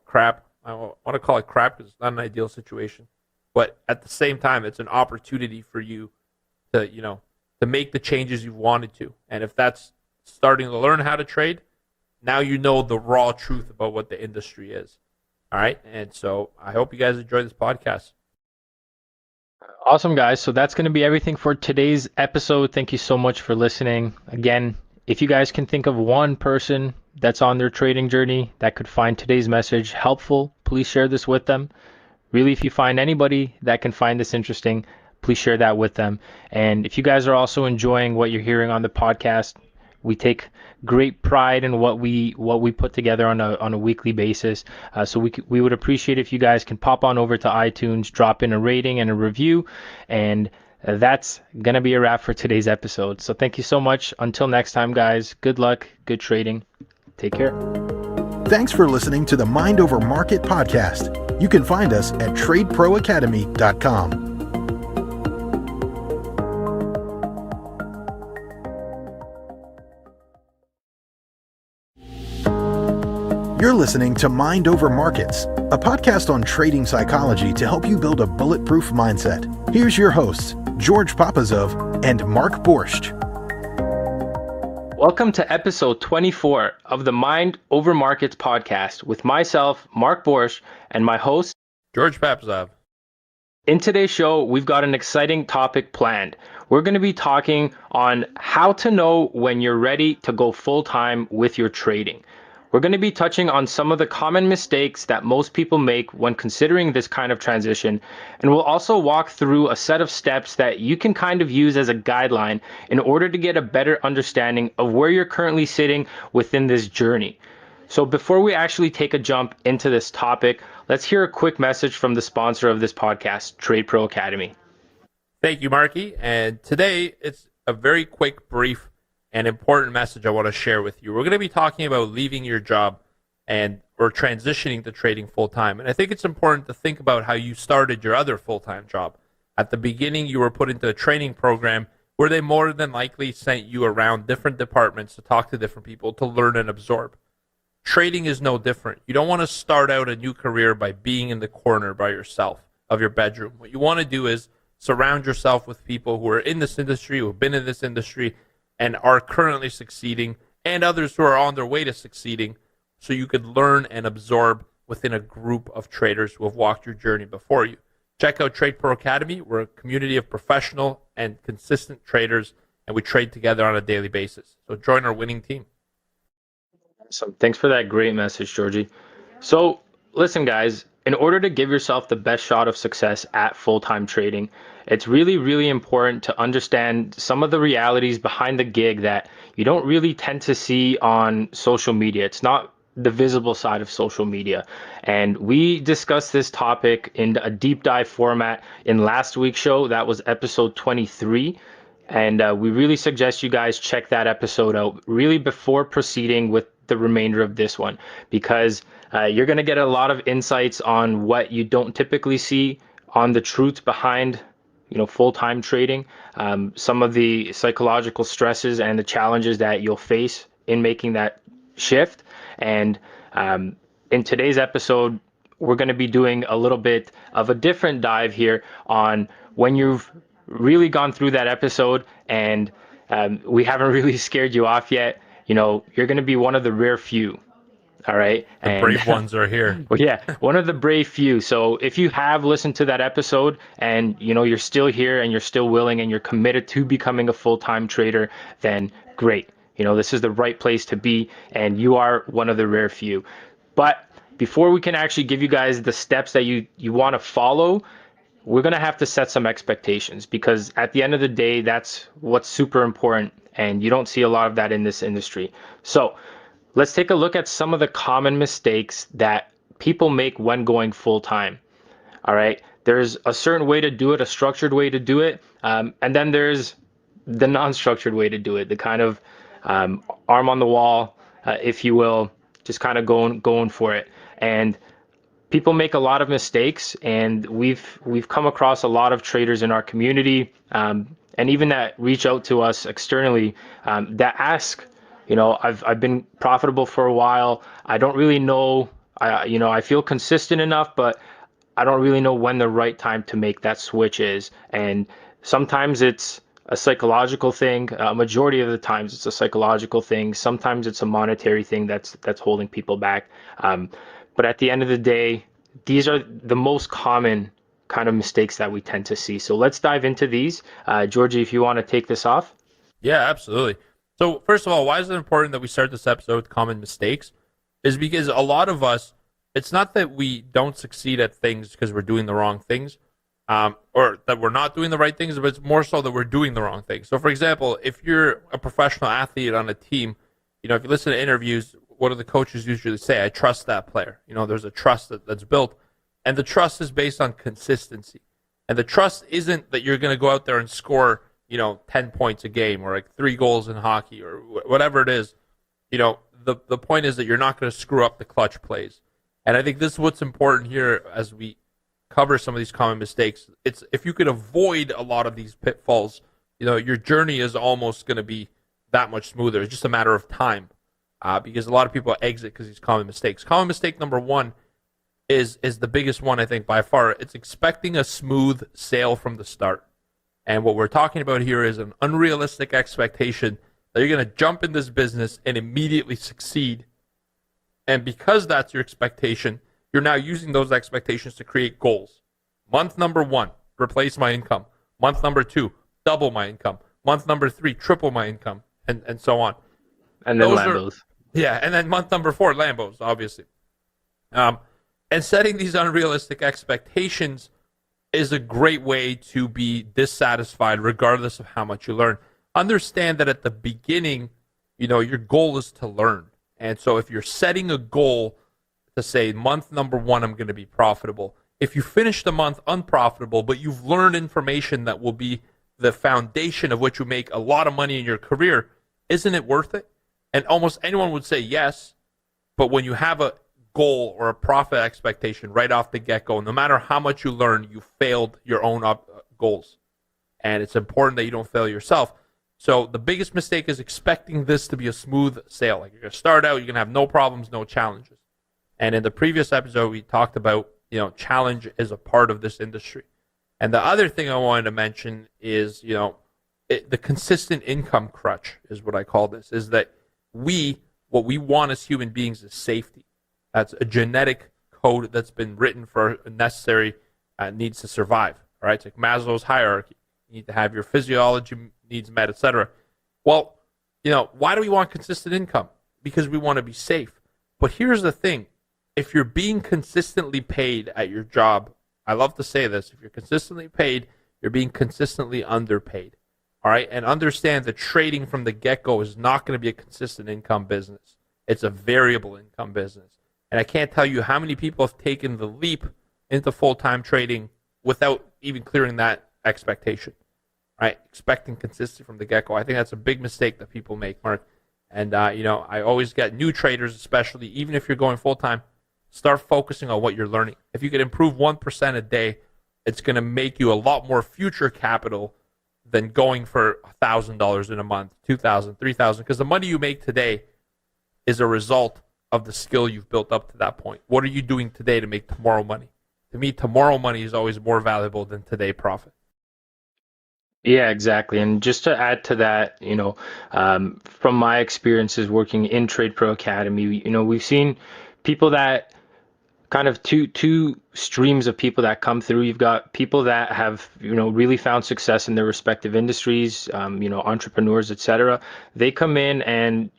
crap. I want to call it crap because it's not an ideal situation. But at the same time, it's an opportunity for you to make the changes you've wanted to. And if that's starting to learn how to trade, now you know the raw truth about what the industry is. All right? And so I hope you guys enjoy this podcast. Awesome, guys. So that's going to be everything for today's episode. Thank you so much for listening. Again, if you guys can think of one person that's on their trading journey that could find today's message helpful, please share this with them. Really, if you find anybody that can find this interesting, please share that with them. And if you guys are also enjoying what you're hearing on the podcast, we take great pride in what we put together on a weekly basis. So we would appreciate if you guys can pop on over to iTunes, drop in a rating and a review, and that's going to be a wrap for today's episode. So thank you so much. Until next time, guys, good luck, good trading. Take care. Thanks for listening to the Mind Over Market podcast. You can find us at tradeproacademy.com. You're listening to Mind Over Markets, a podcast on trading psychology to help you build a bulletproof mindset. Here's your hosts, George Papazov and Mark Borscht. Welcome to episode 24 of the Mind Over Markets podcast with myself, Mark Borscht, and my host, George Papazov. In today's show, we've got an exciting topic planned. We're going to be talking on how to know when you're ready to go full-time with your trading. We're going to be touching on some of the common mistakes that most people make when considering this kind of transition, and we'll also walk through a set of steps that you can kind of use as a guideline in order to get a better understanding of where you're currently sitting within this journey. So before we actually take a jump into this topic, let's hear a quick message from the sponsor of this podcast, Trade Pro Academy. Thank you, Marky. And today it's a very quick, brief, and important message I want to share with you. We're going to be talking about leaving your job or transitioning to trading full-time. And I think it's important to think about how you started your other full-time job. At the beginning, you were put into a training program where they more than likely sent you around different departments to talk to different people to learn and absorb. Trading is no different. You don't want to start out a new career by being in the corner by yourself of your bedroom. What you want to do is surround yourself with people who are in this industry, who have been in this industry, and are currently succeeding, and others who are on their way to succeeding, so you could learn and absorb within a group of traders who have walked your journey before you. Check out Trade Pro Academy. We're a community of professional and consistent traders, and we trade together on a daily basis. So join our winning team. So thanks for that great message, Georgie. So listen, guys, in order to give yourself the best shot of success at full-time trading, it's really, really important to understand some of the realities behind the gig that you don't really tend to see on social media. It's not the visible side of social media. And we discussed this topic in a deep dive format in last week's show. That was episode 23. And we really suggest you guys check that episode out really before proceeding with the remainder of this one, because you're going to get a lot of insights on what you don't typically see, on the truths behind full-time trading, some of the psychological stresses and the challenges that you'll face in making that shift. And in today's episode, we're going to be doing a little bit of a different dive here on when you've really gone through that episode and we haven't really scared you off yet. You're going to be one of the rare few. All right. The brave ones are here. Well, yeah, one of the brave few. So if you have listened to that episode and, you're still here and you're still willing and you're committed to becoming a full-time trader, then great. This is the right place to be, and you are one of the rare few. But before we can actually give you guys the steps that you want to follow, we're going to have to set some expectations, because at the end of the day, that's what's super important. And you don't see a lot of that in this industry. So let's take a look at some of the common mistakes that people make when going full time. All right. There's a certain way to do it, a structured way to do it. And then there's the non-structured way to do it, the kind of arm on the wall, if you will, just kind of going for it. And people make a lot of mistakes, and we've come across a lot of traders in our community, and even that reach out to us externally, that ask, I've been profitable for a while. I don't really know, I feel consistent enough, but I don't really know when the right time to make that switch is. And sometimes it's a psychological thing. A majority of the times it's a psychological thing. Sometimes it's a monetary thing that's holding people back. But at the end of the day, these are the most common kind of mistakes that we tend to see. So let's dive into these. Georgie, if you want to take this off. Yeah, absolutely. So first of all, why is it important that we start this episode with common mistakes? Is because a lot of us, it's not that we don't succeed at things because we're doing the wrong things, or that we're not doing the right things, but it's more so that we're doing the wrong things. So for example, if you're a professional athlete on a team, if you listen to interviews, what do the coaches usually say? I trust that player. There's a trust that's built. And the trust is based on consistency. And the trust isn't that you're going to go out there and score, 10 points a game or like 3 goals in hockey or whatever it is. The point is that you're not going to screw up the clutch plays. And I think this is what's important here as we cover some of these common mistakes. It's if you could avoid a lot of these pitfalls, your journey is almost going to be that much smoother. It's just a matter of time, because a lot of people exit because of these common mistakes. Common mistake number 1 is the biggest one, I think, by far. It's expecting a smooth sail from the start. And what we're talking about here is an unrealistic expectation that you're going to jump in this business and immediately succeed. And because that's your expectation, you're now using those expectations to create goals. Month number 1, replace my income. Month number 2, double my income. Month number 3, triple my income, and so on. And then Lambos. And then month number 4, Lambos, obviously. And setting these unrealistic expectations is a great way to be dissatisfied regardless of how much you learn. Understand that at the beginning, your goal is to learn. And so if you're setting a goal to say, month number 1, I'm going to be profitable. If you finish the month unprofitable, but you've learned information that will be the foundation of which you make a lot of money in your career, isn't it worth it? And almost anyone would say yes. But when you have a goal or a profit expectation right off the get-go, no matter how much you learn, you failed your own goals. and it's important that you don't fail yourself. So the biggest mistake is expecting this to be a smooth sail. Like, you're going to start out, you're going to have no problems, no challenges. And in the previous episode, we talked about, challenge is a part of this industry. And the other thing I wanted to mention is, the consistent income crutch is what I call this, is that what we want as human beings is safety. That's a genetic code that's been written for necessary needs to survive. All right, it's like Maslow's hierarchy. You need to have your physiology needs met, etc. Well, why do we want consistent income? Because we want to be safe. But here's the thing. If you're being consistently paid at your job, I love to say this, if you're consistently paid, you're being consistently underpaid. All right, and understand that trading from the get-go is not going to be a consistent income business. It's a variable income business. And I can't tell you how many people have taken the leap into full-time trading without even clearing that expectation, right? Expecting consistency from the get-go. I think that's a big mistake that people make, Mark. And, I always get new traders, especially, even if you're going full-time, start focusing on what you're learning. If you can improve 1% a day, it's going to make you a lot more future capital than going for $1,000 in a month, $2,000, $3,000, because the money you make today is a result of the skill you've built up to that point. What are you doing today to make tomorrow money? To me, tomorrow money is always more valuable than today profit. Yeah, exactly. And just to add to that, from my experiences working in Trade Pro Academy, we've seen people that kind of two streams of people that come through. You've got people that have, really found success in their respective industries, entrepreneurs, etc. They come in and,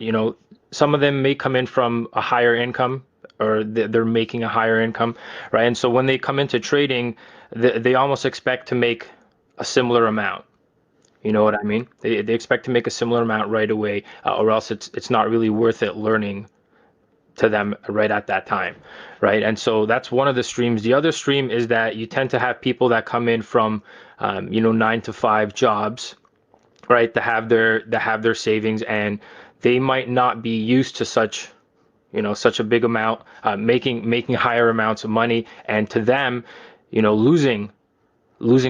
some of them may come in from a higher income, or they're making a higher income, right? And so when they come into trading, they almost expect to make a similar amount. You know what I mean? They expect to make a similar amount right away, or else it's not really worth it learning to them right at that time, right? And so that's one of the streams. The other stream is that you tend to have people that come in from 9-to-5 jobs, right? That have their savings, and they might not be used to such a big amount, making higher amounts of money, and to them, losing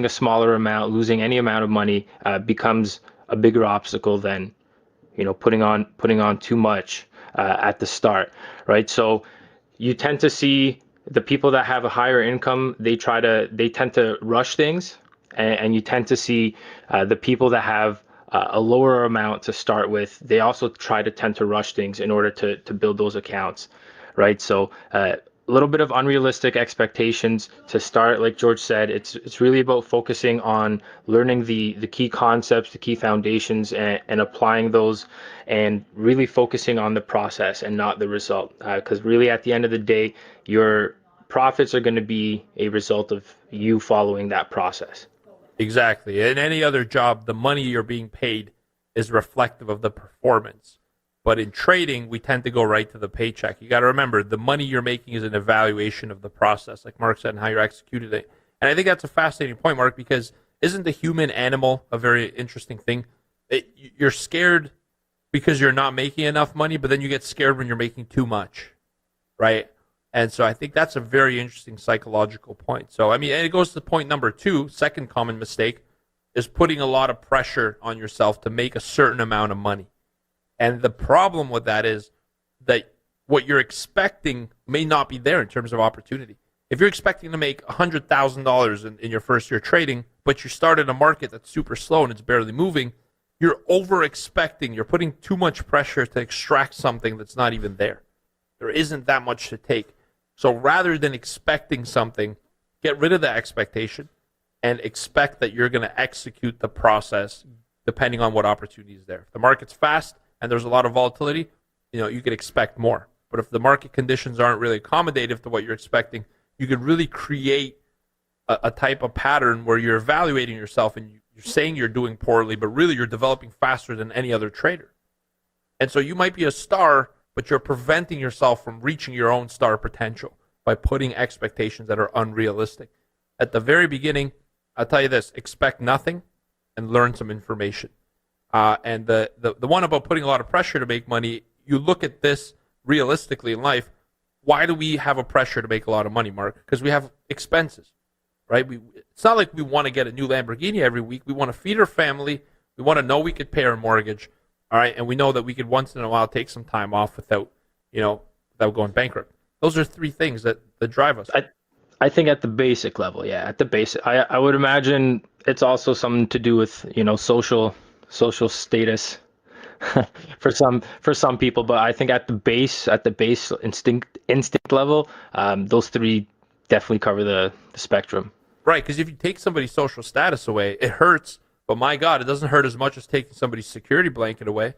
a smaller amount, losing any amount of money becomes a bigger obstacle than putting on too much at the start, right? So you tend to see the people that have a higher income, they tend to rush things, and you tend to see the people that have a lower amount to start with, they also tend to rush things in order to build those accounts, right? So a little bit of unrealistic expectations to start. Like George said, it's really about focusing on learning the key concepts, the key foundations, and applying those, and really focusing on the process and not the result. Because really, at the end of the day, your profits are going to be a result of you following that process. Exactly. In any other job, the money you're being paid is reflective of the performance. But in trading, we tend to go right to the paycheck. You got to remember, the money you're making is an evaluation of the process, like Mark said, and how you're executing it. And I think that's a fascinating point, Mark, because isn't the human animal a very interesting thing? You're scared because you're not making enough money, but then you get scared when you're making too much, right? And so I think that's a very interesting psychological point. So, and it goes to point number 2, second common mistake, is putting a lot of pressure on yourself to make a certain amount of money. And the problem with that is that what you're expecting may not be there in terms of opportunity. If you're expecting to make $100,000 in your first year trading, but you start in a market that's super slow and it's barely moving, you're over-expecting. You're putting too much pressure to extract something that's not even there. There isn't that much to take. So rather than expecting something, get rid of the expectation and expect that you're going to execute the process depending on what opportunity is there. If the market's fast and there's a lot of volatility, you could expect more. But if the market conditions aren't really accommodative to what you're expecting, you could really create a type of pattern where you're evaluating yourself and you're saying you're doing poorly, but really you're developing faster than any other trader. And so you might be a star, but you're preventing yourself from reaching your own star potential by putting expectations that are unrealistic. At the very beginning, I'll tell you this, expect nothing and learn some information. And the one about putting a lot of pressure to make money, you look at this realistically in life. Why do we have a pressure to make a lot of money, Mark? Because we have expenses, right? It's not like we want to get a new Lamborghini every week. We want to feed our family. We want to know we could pay our mortgage, all right? And we know that we could once in a while take some time off without going bankrupt. Those are three things that drive us. I think at the basic level, yeah, at the basic, I would imagine it's also something to do with, social status for some people. But I think at the base instinct level, those three definitely cover the spectrum. Right, because if you take somebody's social status away, it hurts. But my God, it doesn't hurt as much as taking somebody's security blanket away,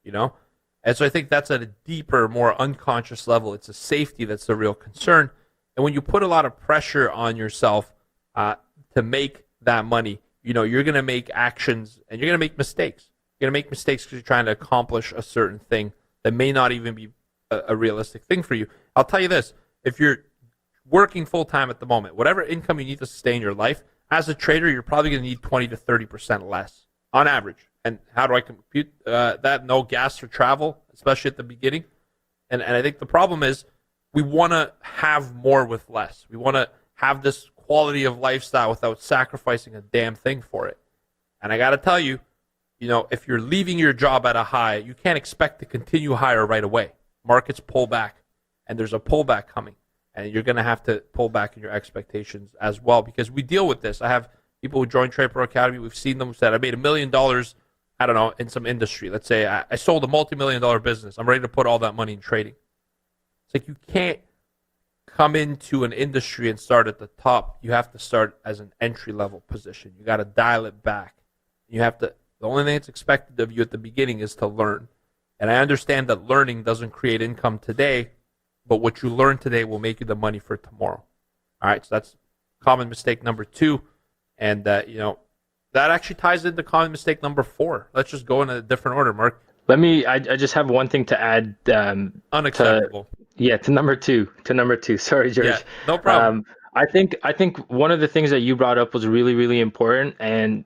And so I think that's at a deeper, more unconscious level. It's a safety that's the real concern. And when you put a lot of pressure on yourself to make that money, you're going to make actions and you're going to make mistakes. You're going to make mistakes because you're trying to accomplish a certain thing that may not even be a realistic thing for you. I'll tell you this. If you're working full-time at the moment, whatever income you need to sustain your life, as a trader, you're probably going to need 20 to 30% less on average. And how do I compute that? No gas for travel, especially at the beginning. And I think the problem is we want to have more with less. We want to have this quality of lifestyle without sacrificing a damn thing for it. And I got to tell you, if you're leaving your job at a high, you can't expect to continue higher right away. Markets pull back, and there's a pullback coming. And you're going to have to pull back in your expectations as well because we deal with this. I have people who join Trade Pro Academy. We've seen them said, I made $1 million, I don't know, in some industry. Let's say I sold a multi-million-dollar business. I'm ready to put all that money in trading. It's like you can't come into an industry and start at the top. You have to start as an entry-level position. You got to dial it back. The only thing that's expected of you at the beginning is to learn. And I understand that learning doesn't create income today, but what you learn today will make you the money for tomorrow. All right, so that's common mistake number 2. And, that actually ties into common mistake number 4. Let's just go in a different order, Mark. I just have one thing to add. Unacceptable. To number two. Sorry, George. Yeah, no problem. I think one of the things that you brought up was really, really important. And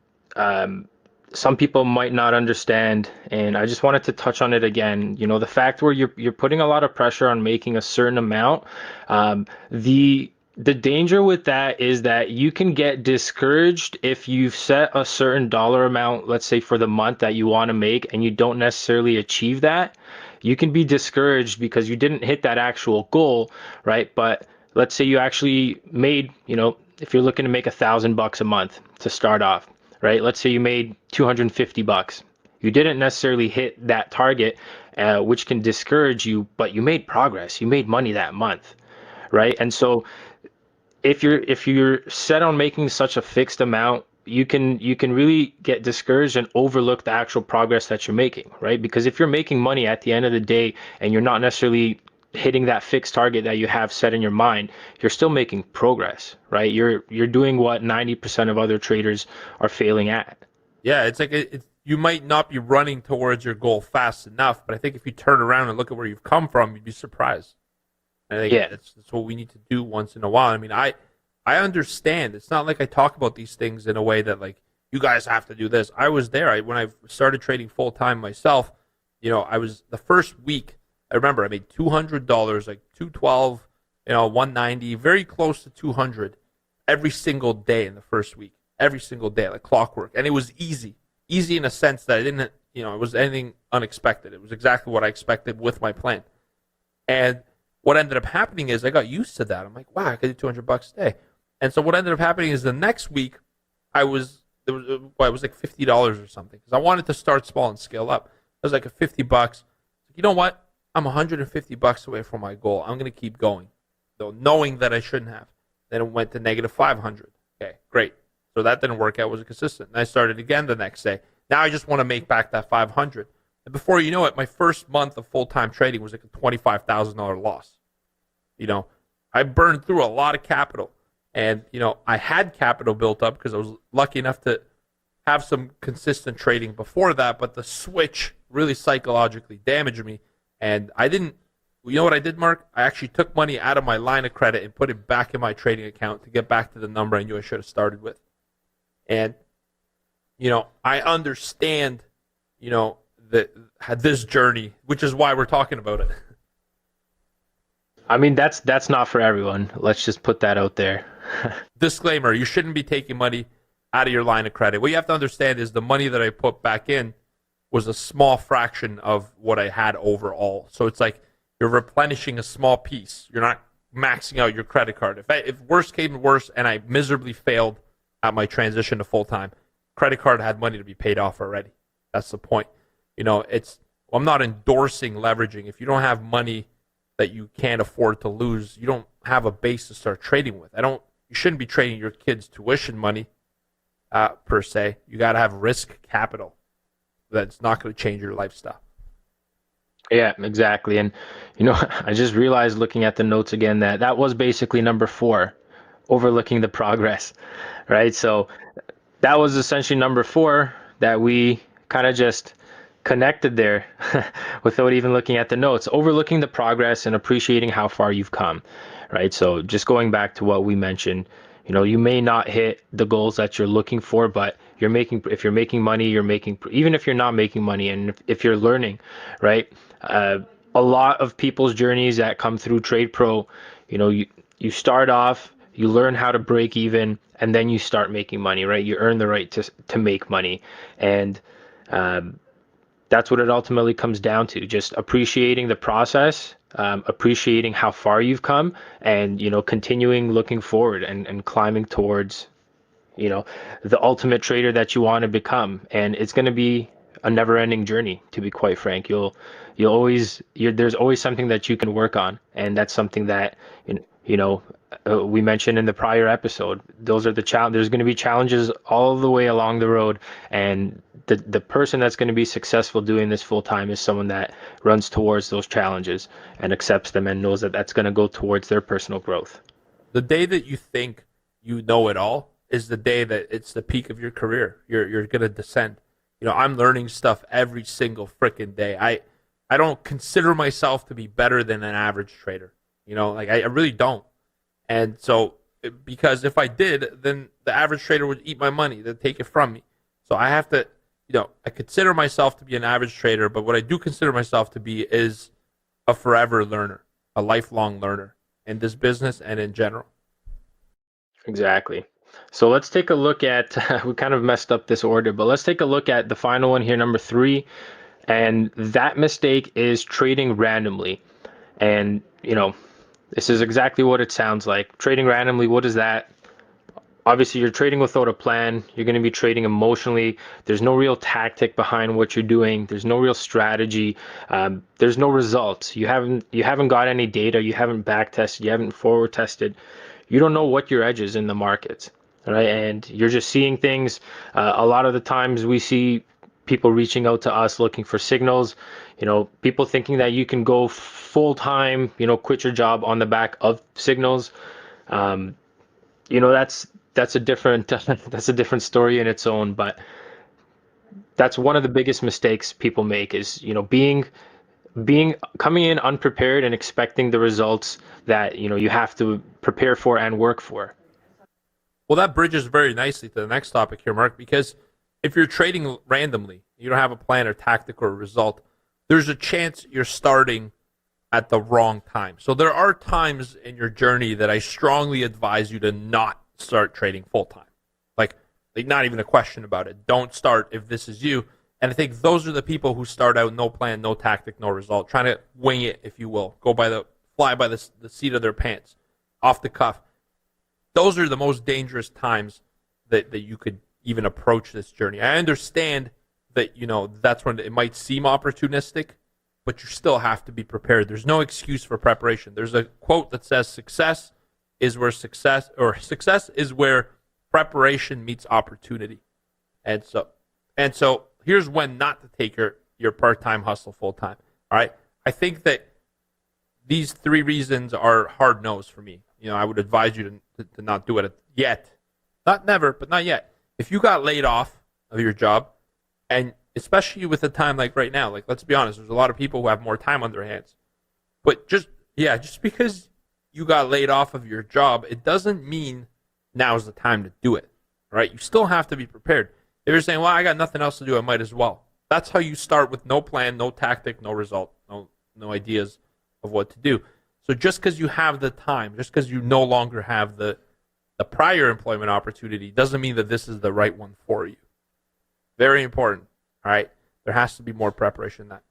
some people might not understand, and I just wanted to touch on it again. The fact where you're putting a lot of pressure on making a certain amount, the danger with that is that you can get discouraged if you've set a certain dollar amount, let's say for the month that you want to make, and you don't necessarily achieve that. You can be discouraged because you didn't hit that actual goal, right? But let's say you actually made, if you're looking to make $1,000 a month to start off, right? Let's say you made $250. You didn't necessarily hit that target, which can discourage you, but you made progress. You made money that month, right? And so if you're set on making such a fixed amount, you can really get discouraged and overlook the actual progress that you're making, right? Because if you're making money at the end of the day and you're not necessarily hitting that fixed target that you have set in your mind, you're still making progress, right? You're doing what 90% of other traders are failing at. Yeah, it's like you might not be running towards your goal fast enough, but I think if you turn around and look at where you've come from, you'd be surprised. And I think that's what we need to do once in a while. I mean, I understand. It's not like I talk about these things in a way that like you guys have to do this. I was there. When I started trading full time myself, I was the first week. I remember I made $200, like 212, 190, very close to 200 every single day in the first week. Every single day, like clockwork. And it was easy. Easy in a sense that I didn't, it was anything unexpected. It was exactly what I expected with my plan. And what ended up happening is I got used to that. I'm like, wow, I could do $200 a day. And so what ended up happening is the next week it was like $50 or something because I wanted to start small and scale up. It was like a $50. You know what? I'm $150 away from my goal. I'm going to keep going, though, knowing that I shouldn't have. Then it went to negative 500. Okay, great. So that didn't work out. It wasn't consistent. And I started again the next day. Now I just want to make back that 500. And before you know it, my first month of full-time trading was like a $25,000 loss. I burned through a lot of capital. And, I had capital built up because I was lucky enough to have some consistent trading before that. But the switch really psychologically damaged me. And I didn't, what I did, Mark? I actually took money out of my line of credit and put it back in my trading account to get back to the number I knew I should have started with. And, I understand, this journey, which is why we're talking about it. I mean, that's not for everyone. Let's just put that out there. Disclaimer, you shouldn't be taking money out of your line of credit. What you have to understand is the money that I put back in was a small fraction of what I had overall. So it's like you're replenishing a small piece. You're not maxing out your credit card. If worse came to worse and I miserably failed at my transition to full-time, credit card had money to be paid off already. That's the point. I'm not endorsing leveraging. If you don't have money that you can't afford to lose, you don't have a base to start trading with. You shouldn't be trading your kids' tuition money per se. You got to have risk capital that's not going to change your lifestyle. Yeah, exactly. And, I just realized looking at the notes again that was basically number 4, overlooking the progress, right? So that was essentially number 4 that we kind of just connected there without even looking at the notes, overlooking the progress and appreciating how far you've come, right? So just going back to what we mentioned, you may not hit the goals that you're looking for, but if you're making money, even if you're not making money, and if you're learning, right? A lot of people's journeys that come through Trade Pro, you start off, you learn how to break even, and then you start making money, right? You earn the right to make money. And that's what it ultimately comes down to, just appreciating the process, appreciating how far you've come, and continuing looking forward and climbing towards the ultimate trader that you want to become. And it's going to be a never-ending journey, to be quite frank. There's always something that you can work on, and that's something that we mentioned in the prior episode. Those are there's going to be challenges all the way along the road, and the person that's going to be successful doing this full time is someone that runs towards those challenges and accepts them and knows that that's going to go towards their personal growth. The day that you think you know it all is the day that it's the peak of your career. You're going to descend. I'm learning stuff every single freaking day. I don't consider myself to be better than an average trader. I really don't. And so, because if I did, then the average trader would eat my money. They'd take it from me. So I have to, I consider myself to be an average trader, but what I do consider myself to be is a forever learner, a lifelong learner in this business and in general. Exactly. So let's take a look at, we kind of messed up this order, but let's take a look at the final one here, number 3. And that mistake is trading randomly. And, this is exactly what it sounds like. Trading randomly, what is that? Obviously, you're trading without a plan. You're going to be trading emotionally. There's no real tactic behind what you're doing. There's no real strategy. There's no results. You haven't got any data. You haven't back tested. You haven't forward tested. You don't know what your edge is in the markets, right? And you're just seeing things. A lot of the times we see people reaching out to us looking for signals, people thinking that you can go full-time, quit your job on the back of signals. That's a different story in its own, but that's one of the biggest mistakes people make is, coming in unprepared and expecting the results that, you have to prepare for and work for. Well, that bridges very nicely to the next topic here, Mark, because if you're trading randomly, you don't have a plan or tactic or result, there's a chance you're starting at the wrong time. So there are times in your journey that I strongly advise you to not start trading full-time. Like not even a question about it. Don't start if this is you. And I think those are the people who start out no plan, no tactic, no result, trying to wing it, if you will, fly by the seat of their pants, off the cuff. Those are the most dangerous times that you could even approach this journey. I understand that, that's when it might seem opportunistic, but you still have to be prepared. There's no excuse for preparation. There's a quote that says success is where preparation meets opportunity. And so here's when not to take your part-time hustle full-time. All right. I think that these 3 reasons are hard no's for me. I would advise you to not do it yet. Not never, but not yet. If you got laid off of your job, and especially with a time like right now, let's be honest, there's a lot of people who have more time on their hands. But just because you got laid off of your job, it doesn't mean now's the time to do it, right? You still have to be prepared. If you're saying, well, I got nothing else to do, I might as well. That's how you start, with no plan, no tactic, no result, no ideas of what to do. So just because you have the time, just because you no longer have the the prior employment opportunity doesn't mean that this is the right one for you. Very important. All right. There has to be more preparation than that.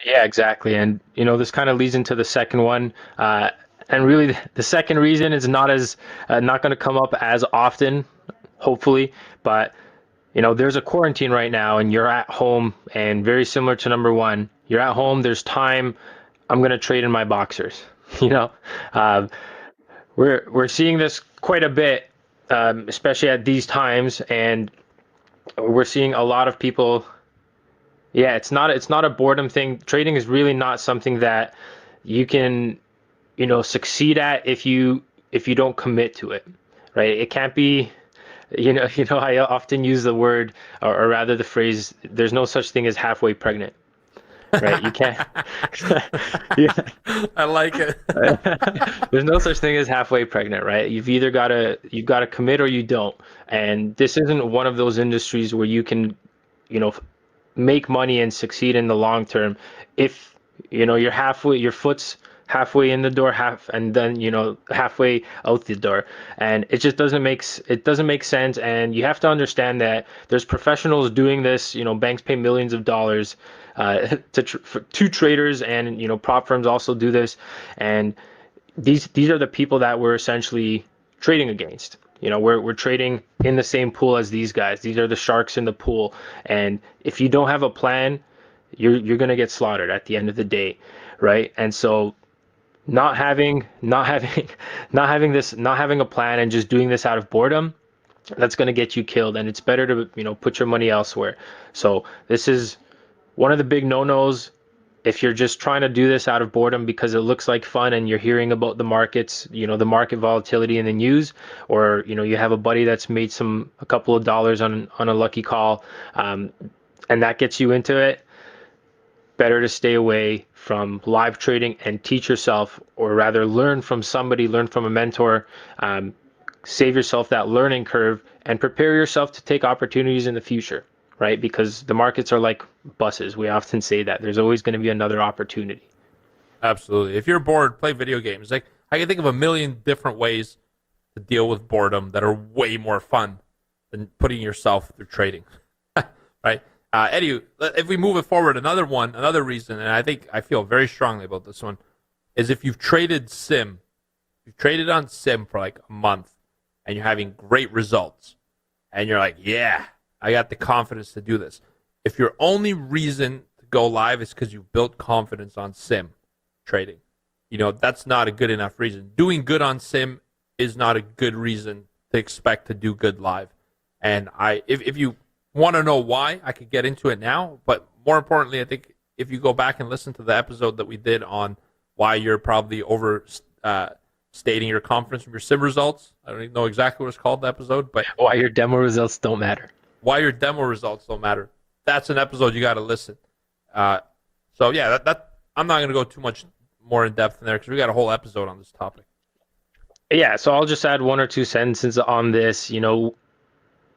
Yeah, exactly. And, this kind of leads into the second one. And really, the second reason is not going to come up as often, hopefully. But, there's a quarantine right now and you're at home, and very similar to number one, you're at home, there's time, I'm going to trade in my boxers. We're seeing this quite a bit, especially at these times. And we're seeing a lot of people. Yeah, it's not a boredom thing. Trading is really not something that you can, succeed at if you don't commit to it, right? It can't be, I often use the word, or rather the phrase, there's no such thing as halfway pregnant, right? You can't. Yeah. I like it. There's no such thing as halfway pregnant, right? You've got to commit or you don't. And this isn't one of those industries where you can, make money and succeed in the long term if your foot's halfway in the door, and then halfway out the door, and it just doesn't make sense. And you have to understand that there's professionals doing this. Banks pay millions of dollars to traders, and prop firms also do this, and these are the people that we're essentially trading against. We're trading in the same pool as these guys. These are the sharks in the pool. And if you don't have a plan, you're going to get slaughtered at the end of the day, right? And so not having a plan and just doing this out of boredom, that's going to get you killed. And it's better to, put your money elsewhere. So this is one of the big no-nos. If you're just trying to do this out of boredom because it looks like fun and you're hearing about the markets, the market volatility in the news, or, you have a buddy that's made a couple of dollars on a lucky call, and that gets you into it, better to stay away from live trading and teach yourself, or rather learn from a mentor, save yourself that learning curve and prepare yourself to take opportunities in the future. Right? Because the markets are like buses. We often say that there's always going to be another opportunity. Absolutely. If you're bored, play video games. Like, I can think of a million different ways to deal with boredom that are way more fun than putting yourself through trading. Right? Eddie, if we move it forward, another reason, and I feel very strongly about this one, is if you've traded on sim for like a month and you're having great results and you're like, yeah, I got the confidence to do this. If your only reason to go live is because you built confidence on sim trading, that's not a good enough reason. Doing good on sim is not a good reason to expect to do good live. And if you want to know why, I could get into it now. But more importantly, I think if you go back and listen to the episode that we did on why you're probably stating your confidence from your sim results. I don't even know exactly what it's called, the episode, but why your demo results don't matter. Why your demo results don't matter. That's an episode you got to listen. So yeah, that I'm not going to go too much more in depth in there because we got a whole episode on this topic. Yeah, so I'll just add one or two sentences on this. You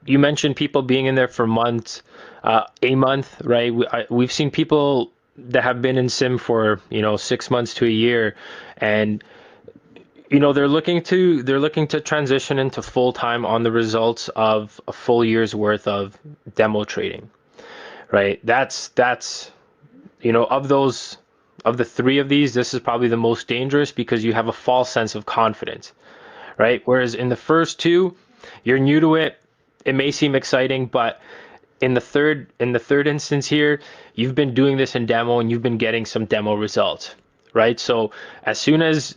mentioned people being in there for months, a month, right? We've seen people that have been in sim for 6 months to a year, and they're looking to transition into full time on the results of a full year's worth of demo trading, right? That's of the three of these, this is probably the most dangerous because you have a false sense of confidence, right? Whereas in the first two, you're new to it. It may seem exciting, but in the third instance here, you've been doing this in demo and you've been getting some demo results, right? So as soon as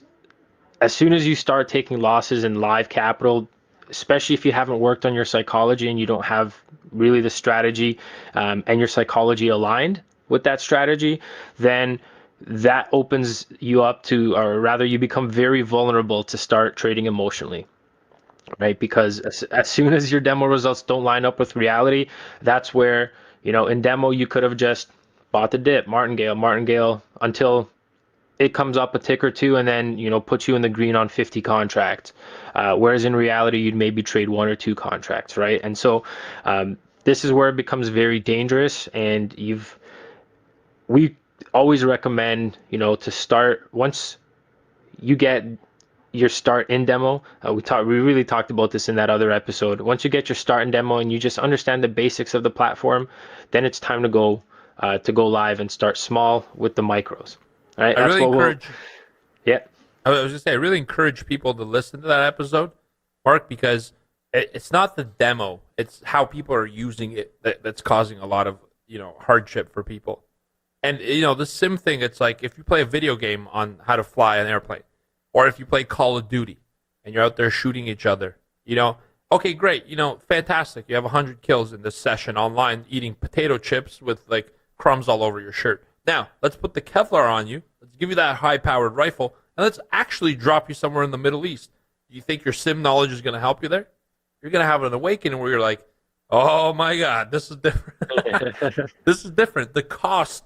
you start taking losses in live capital, especially if you haven't worked on your psychology and you don't have really the strategy and your psychology aligned with that strategy, then that opens you up to, or rather you become very vulnerable to start trading emotionally, right? Because as soon as your demo results don't line up with reality, that's where, in demo, you could have just bought the dip, martingale until it comes up a tick or two and then, puts you in the green on 50 contracts. Whereas in reality, you'd maybe trade 1 or 2 contracts, right? And so this is where it becomes very dangerous. And we always recommend, to start once you get your start in demo, we really talked about this in that other episode. Once you get your start in demo and you just understand the basics of the platform, then it's time to go live and start small with the micros. All right, I really encourage. Yeah. I was gonna say, I really encourage people to listen to that episode, Mark, because it's not the demo; it's how people are using it that's causing a lot of hardship for people. And the sim thing, it's like if you play a video game on how to fly an airplane, or if you play Call of Duty and you're out there shooting each other, okay, great, fantastic. You have 100 kills in this session online, eating potato chips with like crumbs all over your shirt. Now let's put the Kevlar on you. Let's give you that high-powered rifle. And let's actually drop you somewhere in the Middle East. Do you think your sim knowledge is going to help you there? You're going to have an awakening where you're like, oh my God, this is different. This is different. The cost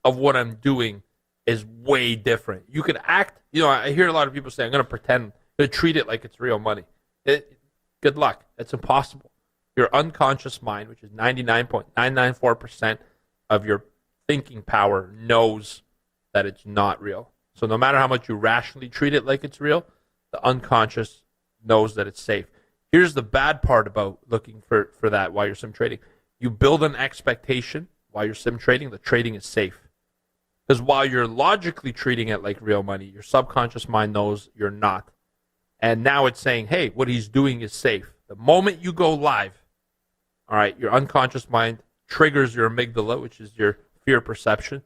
of what I'm doing is way different. You can act, I hear a lot of people say, I'm going to pretend, I'm going to treat it like it's real money. Good luck. It's impossible. Your unconscious mind, which is 99.994% of your thinking power, knows that it's not real. So no matter how much you rationally treat it like it's real, the unconscious knows that it's safe. Here's the bad part about looking for that while you're sim trading. You build an expectation while you're sim trading, the trading is safe. Because while you're logically treating it like real money, your subconscious mind knows you're not. And now it's saying, hey, what he's doing is safe. The moment you go live, all right, your unconscious mind triggers your amygdala, which is your fear perception,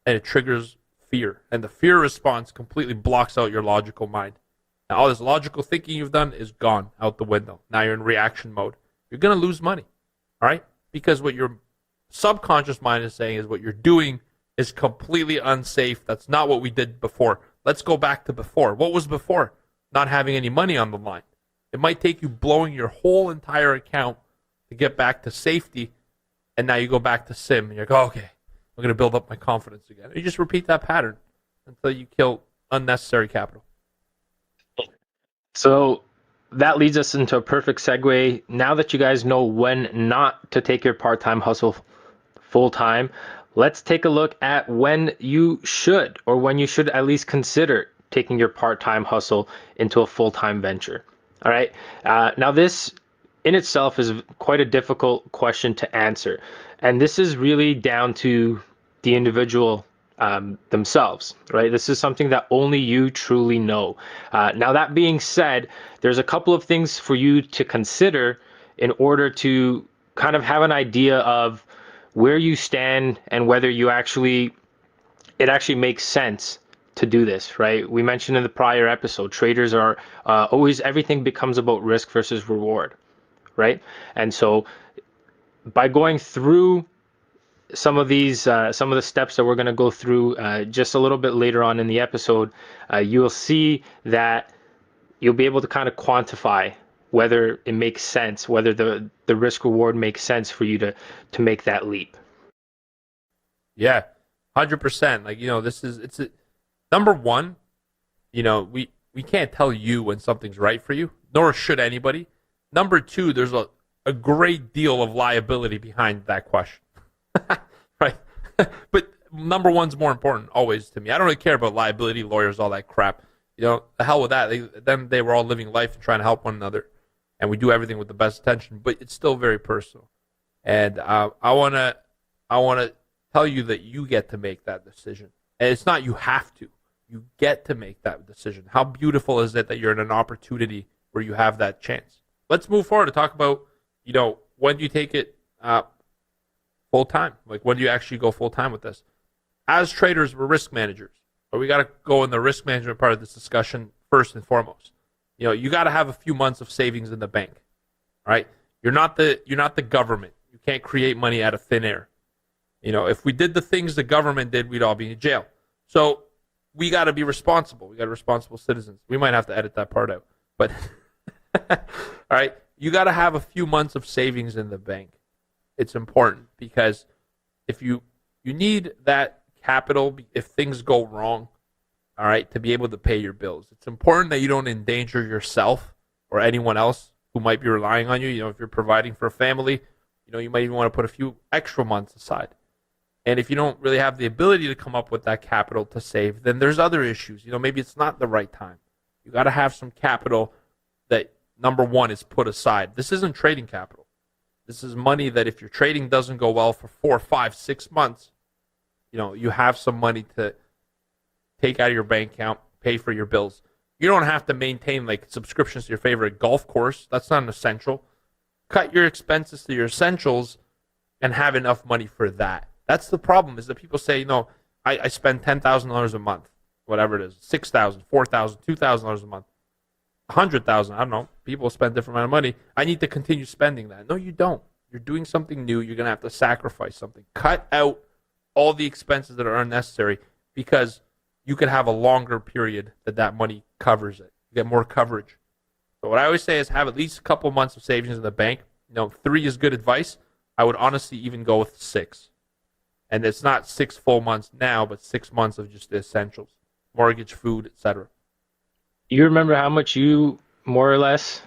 and it triggers fear, and the fear response completely blocks out your logical mind. Now all this logical thinking you've done is gone out the window. Now you're in reaction mode. You're going to lose money, all right? Because what your subconscious mind is saying is what you're doing is completely unsafe. That's not what we did before. Let's go back to before. What was before? Not having any money on the line. It might take you blowing your whole entire account to get back to safety, and now you go back to sim, and you're like, oh, okay, I'm going to build up my confidence again. You just repeat that pattern until you kill unnecessary capital. So that leads us into a perfect segue. Now that you guys know when not to take your part-time hustle full-time, let's take a look at when you should, or when you should at least consider taking your part-time hustle into a full-time venture. All right. Now this in itself is quite a difficult question to answer. And this is really down to the individual themselves, right? This is something that only you truly know. Now, that being said, there's a couple of things for you to consider in order to kind of have an idea of where you stand and whether it actually makes sense to do this, right? We mentioned in the prior episode, traders are always, everything becomes about risk versus reward, right? And so by going through some of the steps that we're going to go through just a little bit later on in the episode, you'll see that you'll be able to kind of quantify whether it makes sense, whether the risk reward makes sense for you to make that leap. Yeah, 100%. Like, it's number one, we can't tell you when something's right for you, nor should anybody. Number two, there's a great deal of liability behind that question. Right. But number one's more important always to me. I don't really care about liability, lawyers, all that crap. The hell with that. They were all living life and trying to help one another. And we do everything with the best intention, but it's still very personal. And I want to tell you that you get to make that decision. And it's not you have to. You get to make that decision. How beautiful is it that you're in an opportunity where you have that chance? Let's move forward to talk about, when do you take it full time? Like, when do you actually go full time with this? As traders, we're risk managers, but we got to go in the risk management part of this discussion first and foremost. You got to have a few months of savings in the bank, right? You're not the government. You can't create money out of thin air. If we did the things the government did, we'd all be in jail. So we got to be responsible. We got to be responsible citizens. We might have to edit that part out, but all right. You got to have a few months of savings in the bank. It's important because if you need that capital if things go wrong, all right, to be able to pay your bills. It's important that you don't endanger yourself or anyone else who might be relying on you. If you're providing for a family, you might even want to put a few extra months aside. And if you don't really have the ability to come up with that capital to save, then there's other issues. Maybe it's not the right time. You got to have some capital that, number one, is put aside. This isn't trading capital. This is money that if your trading doesn't go well for 4, 5, 6 months, you have some money to take out of your bank account, pay for your bills. You don't have to maintain like subscriptions to your favorite golf course. That's not an essential. Cut your expenses to your essentials and have enough money for that. That's the problem, is that people say, I spend $10,000 a month, whatever it is, $6,000, $4,000, $2,000 a month, $100,000. I don't know. People spend a different amount of money. I need to continue spending that. No, you don't. You're doing something new. You're going to have to sacrifice something. Cut out all the expenses that are unnecessary, because you could have a longer period that money covers it. You get more coverage. So what I always say is have at least a couple months of savings in the bank. 3 is good advice. I would honestly even go with 6. And it's not 6 full months now, but 6 months of just the essentials. Mortgage, food, etc. You remember how much you, more or less,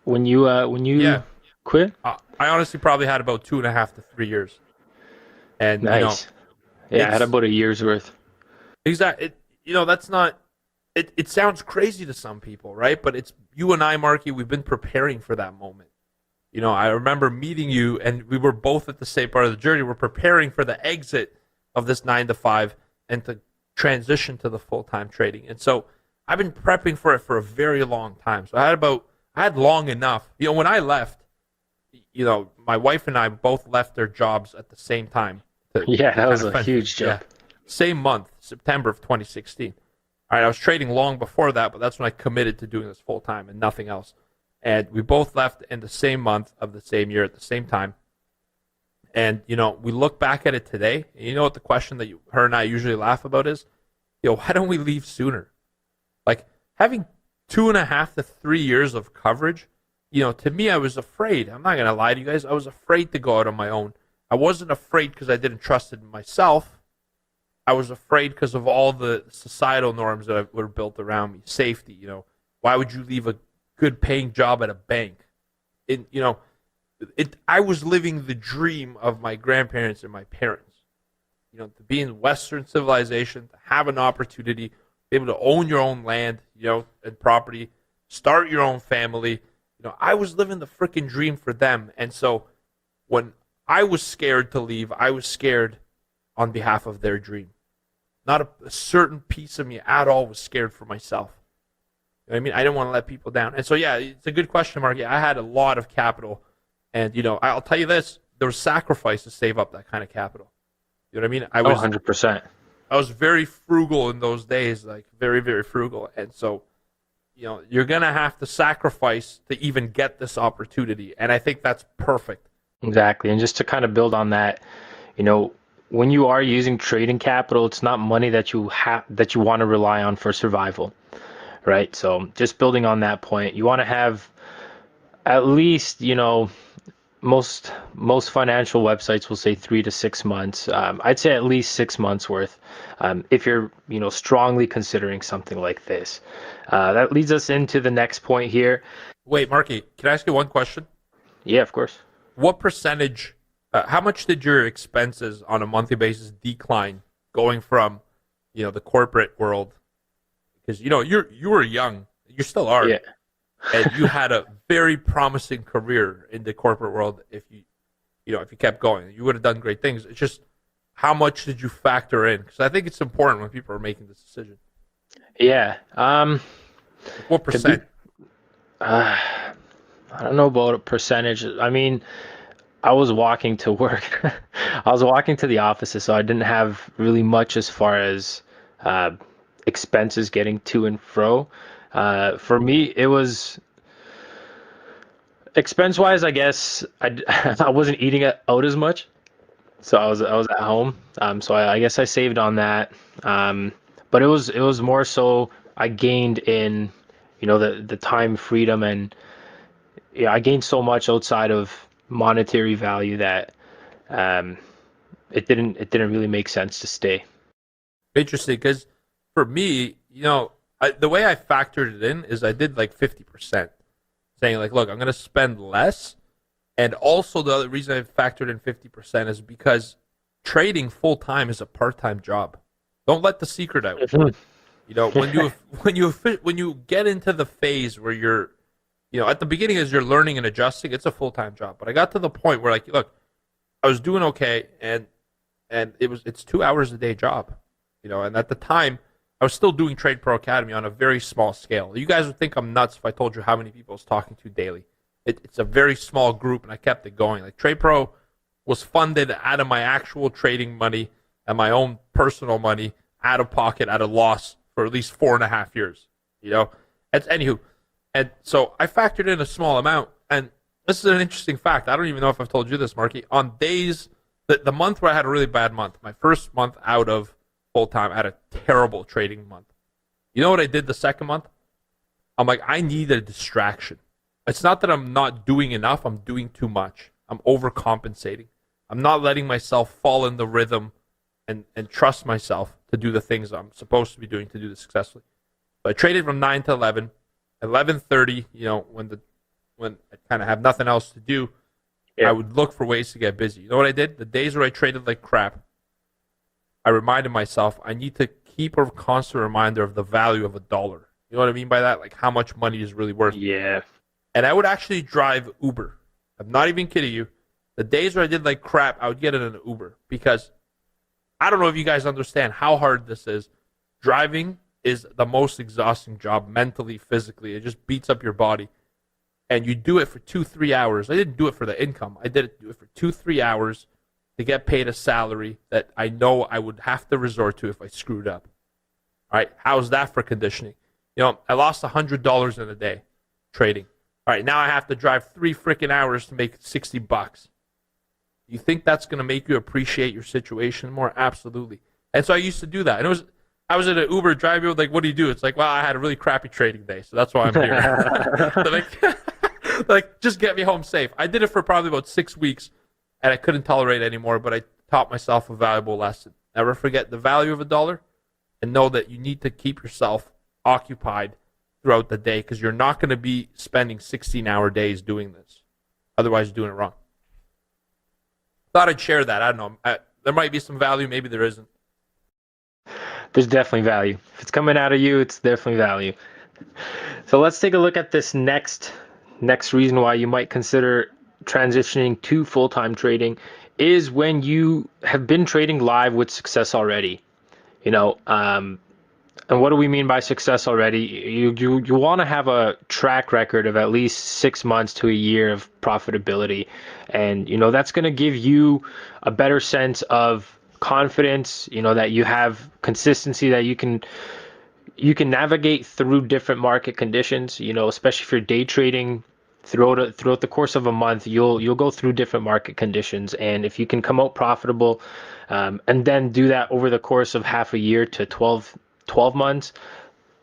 when you quit? I honestly probably had about 2.5 to 3 years. And nice. I had about a year's worth. Exactly. That's not. It sounds crazy to some people, right? But it's you and I, Marky. We've been preparing for that moment. I remember meeting you, and we were both at the same part of the journey. We're preparing for the exit of this 9 to 5 and to transition to the full-time trading. And so I've been prepping for it for a very long time. So I had long enough. When I left, my wife and I both left their jobs at the same time. That was a huge jump. Yeah. Same month, September of 2016. All right, I was trading long before that, but that's when I committed to doing this full time and nothing else. And we both left in the same month of the same year at the same time. And, we look back at it today, and you know what the question that her and I usually laugh about is, why don't we leave sooner? Like, having 2.5 to 3 years of coverage, to me, I was afraid. I'm not going to lie to you guys. I was afraid to go out on my own. I wasn't afraid because I didn't trust in myself. I was afraid because of all the societal norms that were built around me. Safety, why would you leave a good paying job at a bank? I was living the dream of my grandparents and my parents. To be in Western civilization, to have an opportunity, be able to own your own land, and property, start your own family. I was living the freaking dream for them. And so when I was scared to leave, I was scared on behalf of their dream. Not a certain piece of me at all was scared for myself. I didn't want to let people down. And so, yeah, it's a good question, Mark. Yeah, I had a lot of capital. And, I'll tell you this, there was sacrifice to save up that kind of capital. You know what I mean? I was 100%. I was very frugal in those days, like very, very frugal. And so, you're going to have to sacrifice to even get this opportunity. And I think that's perfect. Exactly. And just to kind of build on that, when you are using trading capital, it's not money that you want to rely on for survival, right? So just building on that point, you want to have at least, most financial websites will say 3 to 6 months. I'd say at least 6 months worth, if you're, strongly considering something like this. That leads us into the next point here. Wait, Marky, can I ask you one question? Yeah, of course. What percentage, how much did your expenses on a monthly basis decline going from, the corporate world? Because, you were young. You still are. Yeah. And you had a very promising career in the corporate world. If you kept going, you would have done great things. It's just, how much did you factor in? Because I think it's important when people are making this decision. Yeah. What percent? I don't know about a percentage. I was walking to work. I was walking to the offices, so I didn't have really much as far as expenses getting to and fro. For me, it was expense-wise, I guess I wasn't eating out as much, so I was at home. So I guess I saved on that. But it was more so I gained in, the time freedom, and I gained so much outside of monetary value that it didn't really make sense to stay. Interesting, because for me, the way I factored it in is I did like 50%, saying like, look, I'm going to spend less. And also the other reason I factored in 50% is because trading full-time is a part-time job. Don't let the secret out. Mm-hmm. You know, when you get into the phase where you're, you know, at the beginning as you're learning and adjusting, it's a full-time job. But I got to the point where, like, look, I was doing okay, and it's 2 hours a day job, you know. And at the time, I was still doing Trade Pro Academy on a very small scale. You guys would think I'm nuts if I told you how many people I was talking to daily. It's a very small group, and I kept it going. Like, Trade Pro was funded out of my actual trading money and my own personal money, out of pocket, at a loss for at least 4.5 years. You know, anywho, and so I factored in a small amount. And this is an interesting fact. I don't even know if I've told you this, Marky. On days the month where I had a really bad month, my first month out of full time, I had a terrible trading month. You know what I did the second month? I'm like, I need a distraction. It's not that I'm not doing enough. I'm doing too much. I'm overcompensating. I'm not letting myself fall in the rhythm and trust myself to do the things I'm supposed to be doing to do this successfully. So I traded from 9 to 11. 11:30, you know, when I kind of have nothing else to do, I would look for ways to get busy. You know what I did? The days where I traded like crap, I reminded myself I need to keep a constant reminder of the value of $1. You know what I mean by that? Like, how much money is really worth. Yeah. And I would actually drive Uber. I'm not even kidding you. The days where I did like crap, I would get in an Uber, because I don't know if you guys understand how hard this is. Driving is the most exhausting job mentally, physically. It just beats up your body. And you do it for 2-3 hours. I didn't do it for the income. I do it for 2-3 hours to get paid a salary that I know I would have to resort to if I screwed up. All right, how's that for conditioning? You know, I lost $100 in a day trading. All right, now I have to drive 3 freaking hours to make $60. You think that's going to make you appreciate your situation more? Absolutely. And so I used to do that. And I was in an Uber driving, like, what do you do? It's like, well, I had a really crappy trading day, so that's why I'm here. So like, just get me home safe. I did it for probably about 6 weeks, and I couldn't tolerate it anymore, but I taught myself a valuable lesson. Never forget the value of $1, and know that you need to keep yourself occupied throughout the day, because you're not going to be spending 16-hour days doing this. Otherwise, you're doing it wrong. Thought I'd share that. I don't know. There might be some value. Maybe there isn't. There's definitely value. If it's coming out of you, it's definitely value. So let's take a look at this next reason why you might consider transitioning to full-time trading is when you have been trading live with success already. You know, and what do we mean by success already? You want to have a track record of at least 6 months to a year of profitability. And, you know, that's going to give you a better sense of confidence, you know, that you have consistency, that you can navigate through different market conditions, you know, especially if you're day trading throughout the course of a month, you'll go through different market conditions. And if you can come out profitable, and then do that over the course of half a year to 12 months,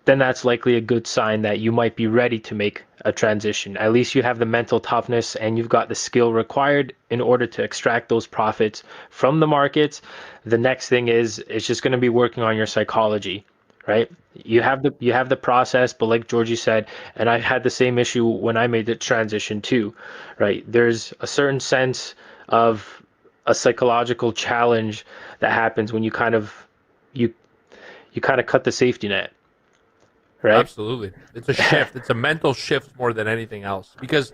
then that's likely a good sign that you might be ready to make a transition. At least you have the mental toughness and you've got the skill required in order to extract those profits from the markets. The next thing is just going to be working on your psychology, right? You have the process, but like Georgie said, and I had the same issue when I made the transition too, right? There's a certain sense of a psychological challenge that happens when you kind of cut the safety net. Right? Absolutely. It's a shift. It's a mental shift more than anything else. Because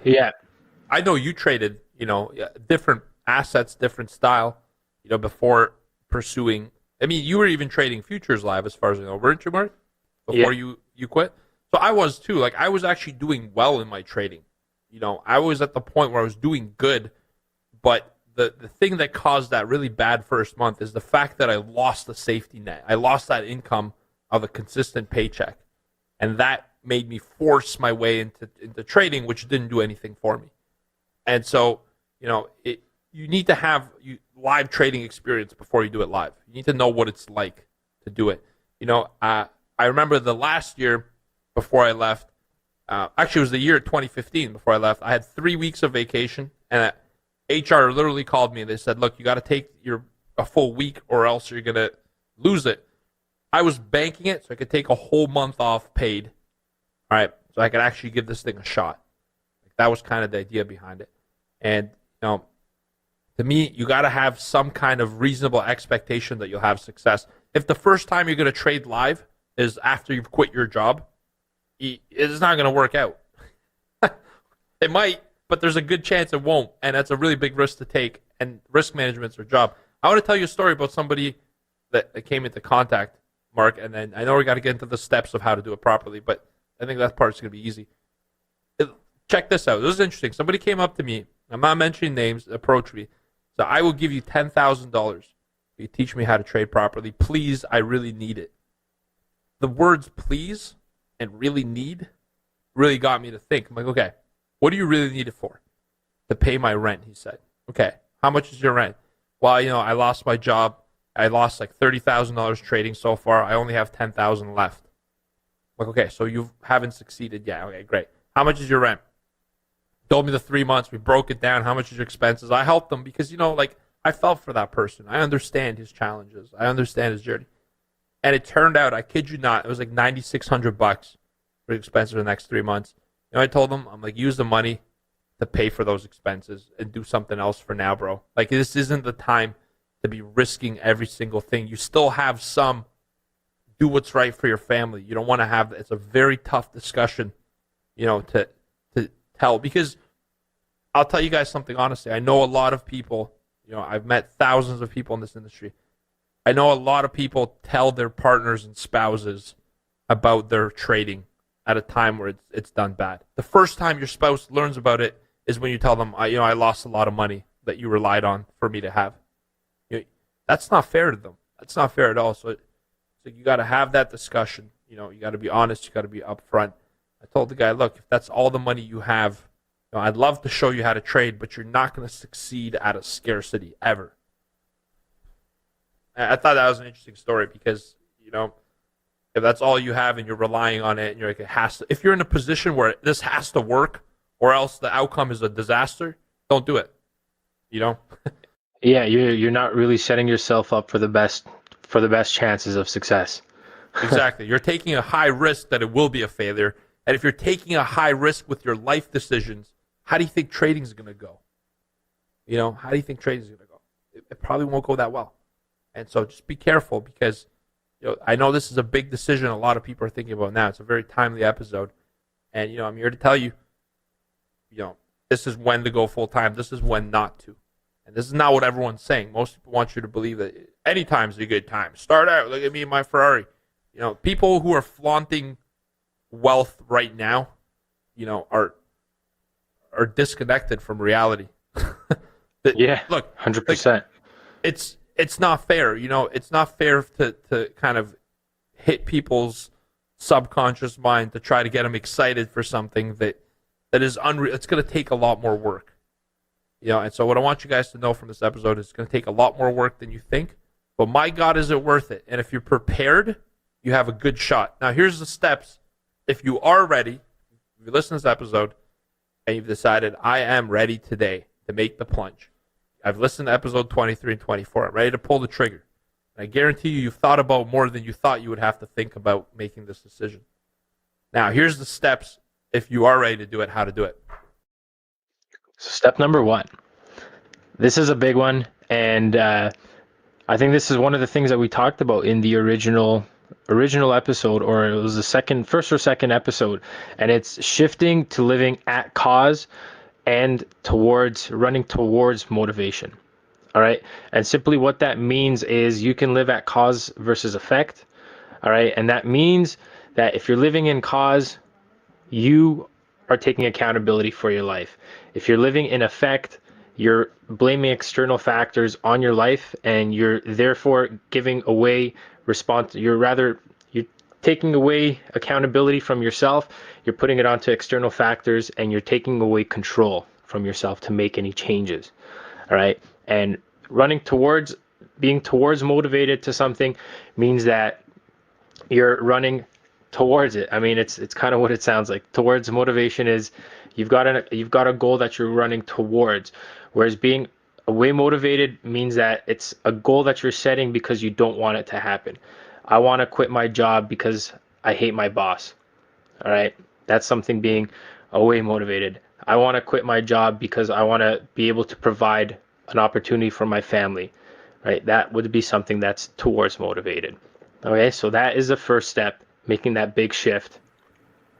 I know you traded, you know, different assets, different style, you know, before pursuing. I mean, you were even trading futures live, as far as I know, weren't you, Mark? Before you quit. So I was too. Like, I was actually doing well in my trading. You know, I was at the point where I was doing good, but the thing that caused that really bad first month is the fact that I lost the safety net. I lost that income of a consistent paycheck. And that made me force my way into trading, which didn't do anything for me. And so, you know, you need to have live trading experience before you do it live. You need to know what it's like to do it. You know, I remember the last year before I left, actually it was the year 2015 before I left, I had 3 weeks of vacation, and HR literally called me and they said, look, you got to take a full week or else you're going to lose it. I was banking it so I could take a whole month off paid, all right, so I could actually give this thing a shot. That was kind of the idea behind it. And, you know, to me, you got to have some kind of reasonable expectation that you'll have success. If the first time you're going to trade live is after you've quit your job, it's not going to work out. It might, but there's a good chance it won't, and that's a really big risk to take, and risk management's your job. I want to tell you a story about somebody that came into contact, Mark, and then I know we got to get into the steps of how to do it properly, but I think that part's going to be easy. Check this out. This is interesting. Somebody came up to me. I'm not mentioning names. Approached me. So I will give you $10,000 if you teach me how to trade properly. Please, I really need it. The words please and really need really got me to think. I'm like, okay, what do you really need it for? To pay my rent, he said. Okay, how much is your rent? Well, I lost my job. I lost like $30,000 trading so far. I only have $10,000 left. I'm like, okay, so you haven't succeeded yet. Okay, great. How much is your rent? Told me the 3 months. We broke it down. How much is your expenses? I helped them because, I felt for that person. I understand his challenges. I understand his journey. And it turned out, I kid you not, it was like $9,600 for expenses for the next 3 months. I told him, I'm like, use the money to pay for those expenses and do something else for now, bro. Like, this isn't the time to be risking every single thing. You still have some, do what's right for your family. You don't want to have, it's a very tough discussion, to tell, because I'll tell you guys something honestly. I know a lot of people, I've met thousands of people in this industry. I know a lot of people tell their partners and spouses about their trading at a time where it's done bad. The first time your spouse learns about it is when you tell them, I lost a lot of money that you relied on for me to have. That's not fair to them. That's not fair at all. So you got to have that discussion. You got to be honest. You got to be upfront. I told the guy, look, if that's all the money you have, I'd love to show you how to trade, but you're not going to succeed out of scarcity ever. I thought that was an interesting story because, if that's all you have and you're relying on it and you're like, it has to, if you're in a position where this has to work or else the outcome is a disaster, don't do it. Yeah, you're not really setting yourself up for the best chances of success. Exactly. You're taking a high risk that it will be a failure. And if you're taking a high risk with your life decisions, how do you think trading is going to go? How do you think trading is going to go? It probably won't go that well. And so just be careful because I know this is a big decision a lot of people are thinking about now. It's a very timely episode. And, I'm here to tell you, this is when to go full time. This is when not to. And this is not what everyone's saying. Most people want you to believe that any time's a good time. Start out. Look at me and my Ferrari. People who are flaunting wealth right now, are disconnected from reality. Yeah, look, 100%. It's not fair. It's not fair to kind of hit people's subconscious mind to try to get them excited for something that is unreal. It's going to take a lot more work. And so what I want you guys to know from this episode is it's going to take a lot more work than you think. But my God, is it worth it? And if you're prepared, you have a good shot. Now, here's the steps. If you are ready, if you listen to this episode and you've decided, I am ready today to make the plunge. I've listened to episode 23 and 24. I'm ready to pull the trigger. And I guarantee you've thought about more than you thought you would have to think about making this decision. Now, here's the steps if you are ready to do it, how to do it. So step number 1. This is a big one, and I think this is one of the things that we talked about in the original episode, or it was the first or second episode, and it's shifting to living at cause and running towards motivation. All right. And simply what that means is you can live at cause versus effect. All right. And that means that if you're living in cause, you are taking accountability for your life. If you're living in effect, you're blaming external factors on your life, and you're therefore giving away you're taking away accountability from yourself, you're putting it onto external factors, and you're taking away control from yourself to make any changes. All right. And being towards motivated to something means that you're running towards it. I mean, it's kind of what it sounds like. Towards motivation is you've got a goal that you're running towards, whereas being way motivated means that it's a goal that you're setting because you don't want it to happen. I want to quit my job because I hate my boss. All right. That's something being way motivated. I want to quit my job because I want to be able to provide an opportunity for my family. Right. That would be something that's towards motivated. Okay. So that is the first step making that big shift.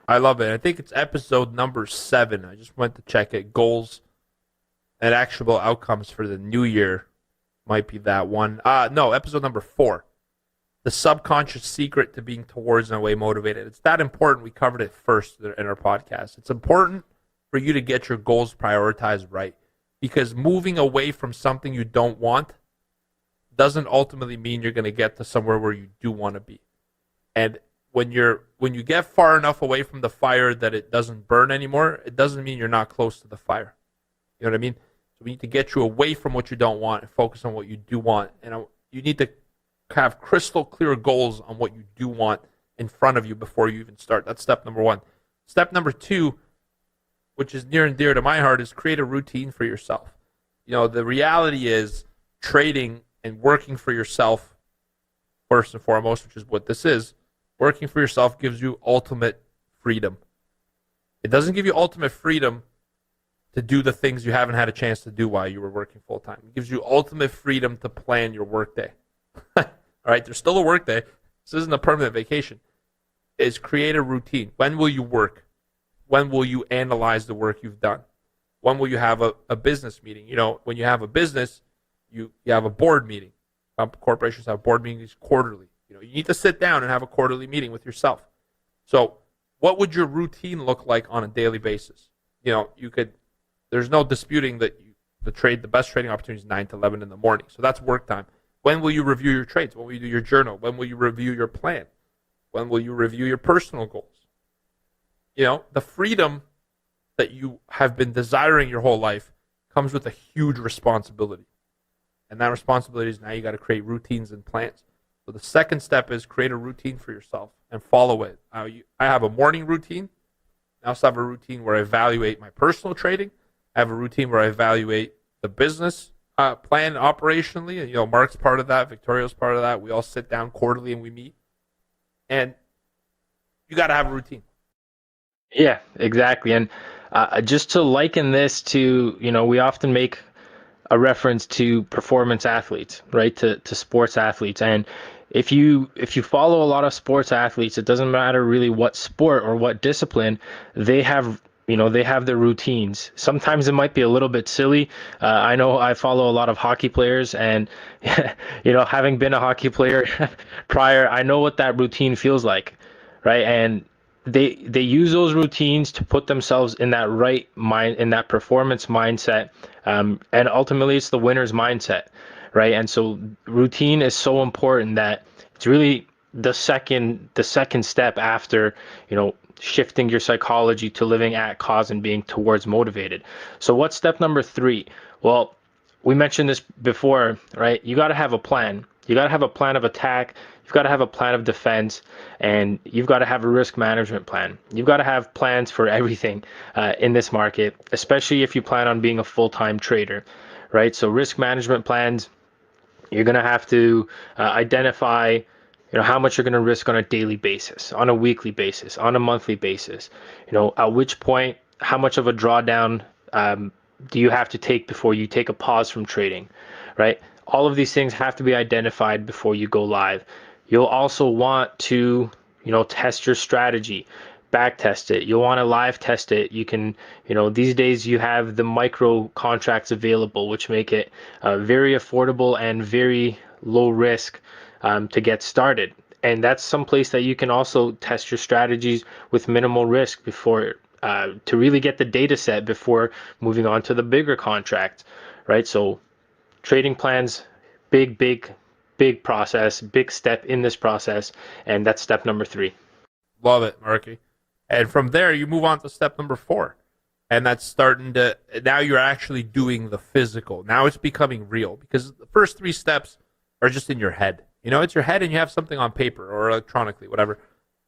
I love it. I think it's episode number 7. I just went to check it. Goals and actionable outcomes for the new year might be that one. No, episode number 4. The subconscious secret to being towards and away motivated. It's that important. We covered it first in our podcast. It's important for you to get your goals prioritized right, because moving away from something you don't want doesn't ultimately mean you're going to get to somewhere where you do want to be. And when you get far enough away from the fire that it doesn't burn anymore, it doesn't mean you're not close to the fire. You know what I mean? So we need to get you away from what you don't want and focus on what you do want. And you need to have crystal clear goals on what you do want in front of you before you even start. That's step number 1. Step number 2, which is near and dear to my heart, is create a routine for yourself. You know, the reality is trading and working for yourself, first and foremost, which is what this is, working for yourself gives you ultimate freedom. It doesn't give you ultimate freedom to do the things you haven't had a chance to do while you were working full time. It gives you ultimate freedom to plan your workday. All right, there's still a workday. This isn't a permanent vacation. It's create a routine. When will you work? When will you analyze the work you've done? When will you have a business meeting? You know, when you have a business, you have a board meeting. Corporations have board meetings quarterly. You know, you need to sit down and have a quarterly meeting with yourself. So what would your routine look like on a daily basis? You know, there's no disputing that the best trading opportunity is 9 to 11 in the morning. So that's work time. When will you review your trades? When will you do your journal? When will you review your plan? When will you review your personal goals? You know, the freedom that you have been desiring your whole life comes with a huge responsibility. And that responsibility is now you got to create routines and plans. So the second step is create a routine for yourself and follow it. I have a morning routine. I also have a routine where I evaluate my personal trading. I have a routine where I evaluate the business plan operationally. And, you know, Mark's part of that. Victorio's part of that. We all sit down quarterly and we meet. And you got to have a routine. Yeah, exactly. And just to liken this to, you know, we often make a reference to performance athletes, right? To sports athletes. And if you follow a lot of sports athletes, it doesn't matter really what sport or what discipline, they have their routines. Sometimes it might be a little bit silly. I know I follow a lot of hockey players, and you know, having been a hockey player prior, I know what that routine feels like, right? And they use those routines to put themselves in that right mind, in that performance mindset, and ultimately it's the winner's mindset, right? And so routine is so important that it's really the second step after, you know, shifting your psychology to living at cause and being towards motivated. So what's step number 3? Well, we mentioned this before, right? You got to have a plan. You got to have a plan of attack. You've got to have a plan of defense, and you've got to have a risk management plan. You've got to have plans for everything in this market, especially if you plan on being a full-time trader, right? So risk management plans, you're going to have to identify, you know, how much you're going to risk on a daily basis, on a weekly basis, on a monthly basis. You know, at which point, how much of a drawdown do you have to take before you take a pause from trading, right? All of these things have to be identified before you go live. You'll also want to, you know, test your strategy, back test it. You'll want to live test it. You can, you know, these days you have the micro contracts available, which make it very affordable and very low risk to get started. And that's some place that you can also test your strategies with minimal risk before to really get the data set before moving on to the bigger contract, right? So trading plans, big process, big step in this process, and that's step number 3. Love it, Marky. And from there, you move on to step number 4. And that's starting to, now you're actually doing the physical. Now it's becoming real, because the first 3 steps are just in your head. You know, it's your head and you have something on paper or electronically, whatever.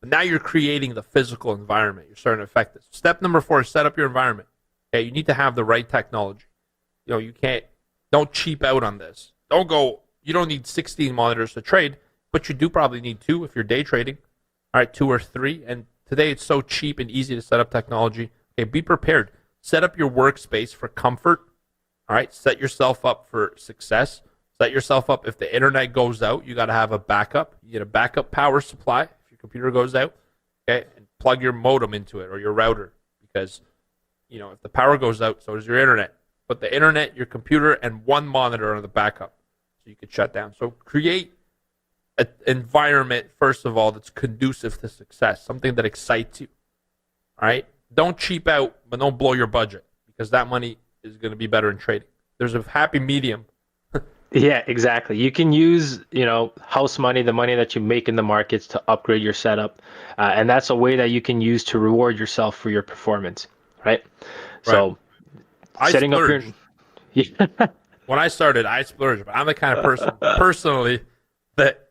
But now you're creating the physical environment. You're starting to affect this. Step number 4 is set up your environment. Okay, you need to have the right technology. You know, don't cheap out on this. You don't need 16 monitors to trade, but you do probably need 2 if you're day trading. All right, 2 or 3. And today it's so cheap and easy to set up technology. Okay, be prepared. Set up your workspace for comfort. All right, set yourself up for success. Set yourself up if the internet goes out, you got to have a backup. You get a backup power supply. If you're computer goes out, okay, and plug your modem into it or your router, because if the power goes out, so does your internet. Put the internet, your computer, and one monitor on the backup, so you could shut down. So create an environment, first of all, that's conducive to success, something that excites you. All right? Don't cheap out, but don't blow your budget, because that money is going to be better in trading. There's a happy medium. Yeah, exactly. You can use, house money, the money that you make in the markets, to upgrade your setup. And that's a way that you can use to reward yourself for your performance, right? So setting up your... When I started, I splurged, but I'm the kind of person personally that,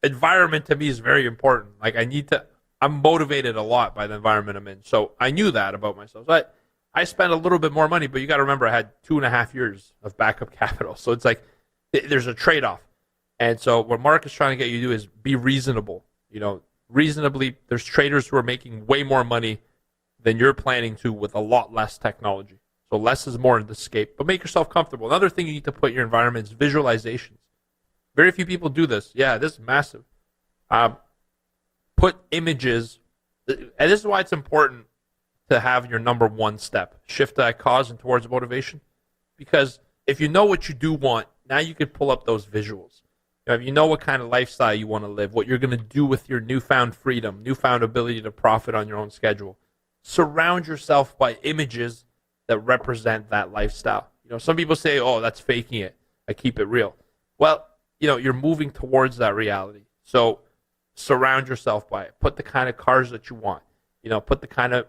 environment to me is very important. Like I'm motivated a lot by the environment I'm in. So I knew that about myself. So I spent a little bit more money, but you got to remember I had 2.5 years of backup capital. So it's like there's a trade-off. And so what Mark is trying to get you to do is be reasonable. Reasonably, there's traders who are making way more money than you're planning to with a lot less technology. So less is more in the scape, but make yourself comfortable. Another thing you need to put in your environment is visualizations. Very few people do this. Yeah, this is massive. Put images, and this is why it's important to have your number one step. Shift that cause and towards motivation. Because if you know what you do want, now you can pull up those visuals. If you know what kind of lifestyle you want to live, what you're going to do with your newfound freedom, newfound ability to profit on your own schedule, surround yourself by images that represent that lifestyle. Some people say, oh, that's faking it. I keep it real. Well, you're moving towards that reality. So surround yourself by it. Put the kind of cars that you want. Put the kind of,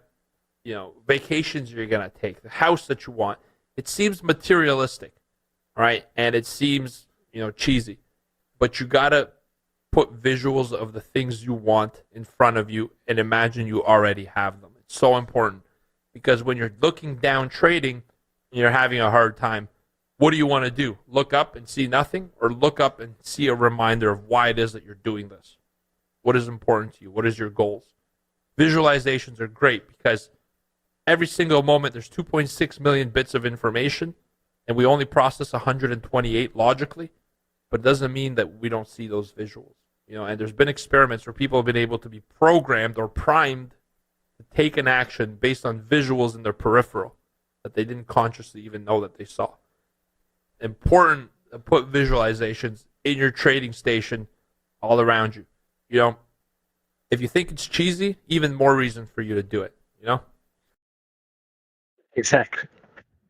vacations you're going to take, the house that you want. It seems materialistic, right? And it seems, cheesy. But you got to put visuals of the things you want in front of you and imagine you already have them. It's so important, because when you're looking down trading and you're having a hard time, what do you want to do? Look up and see nothing, or look up and see a reminder of why it is that you're doing this? What is important to you? What is your goals? Visualizations are great because every single moment there's 2.6 million bits of information, and we only process 128 logically, but it doesn't mean that we don't see those visuals. And there's been experiments where people have been able to be programmed or primed to take an action based on visuals in their peripheral that they didn't consciously even know that they saw. Important to put visualizations in your trading station all around you. If you think it's cheesy, even more reason for you to do it, Exactly.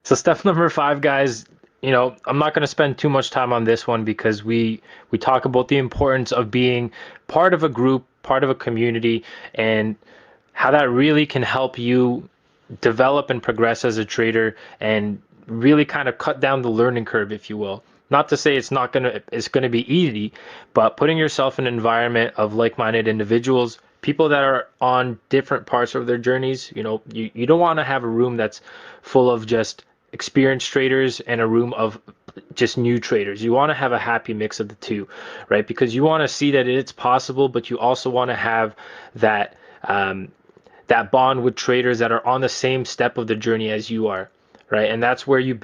So step number 5, guys, I'm not going to spend too much time on this one, because we talk about the importance of being part of a group, part of a community, and how that really can help you develop and progress as a trader, and really kind of cut down the learning curve, if you will. Not to say it's going to be easy, but putting yourself in an environment of like-minded individuals, people that are on different parts of their journeys. You don't want to have a room that's full of just experienced traders and a room of just new traders. You want to have a happy mix of the two, right? Because you want to see that it's possible, but you also want to have that that bond with traders that are on the same step of the journey as you are, right? And that's where you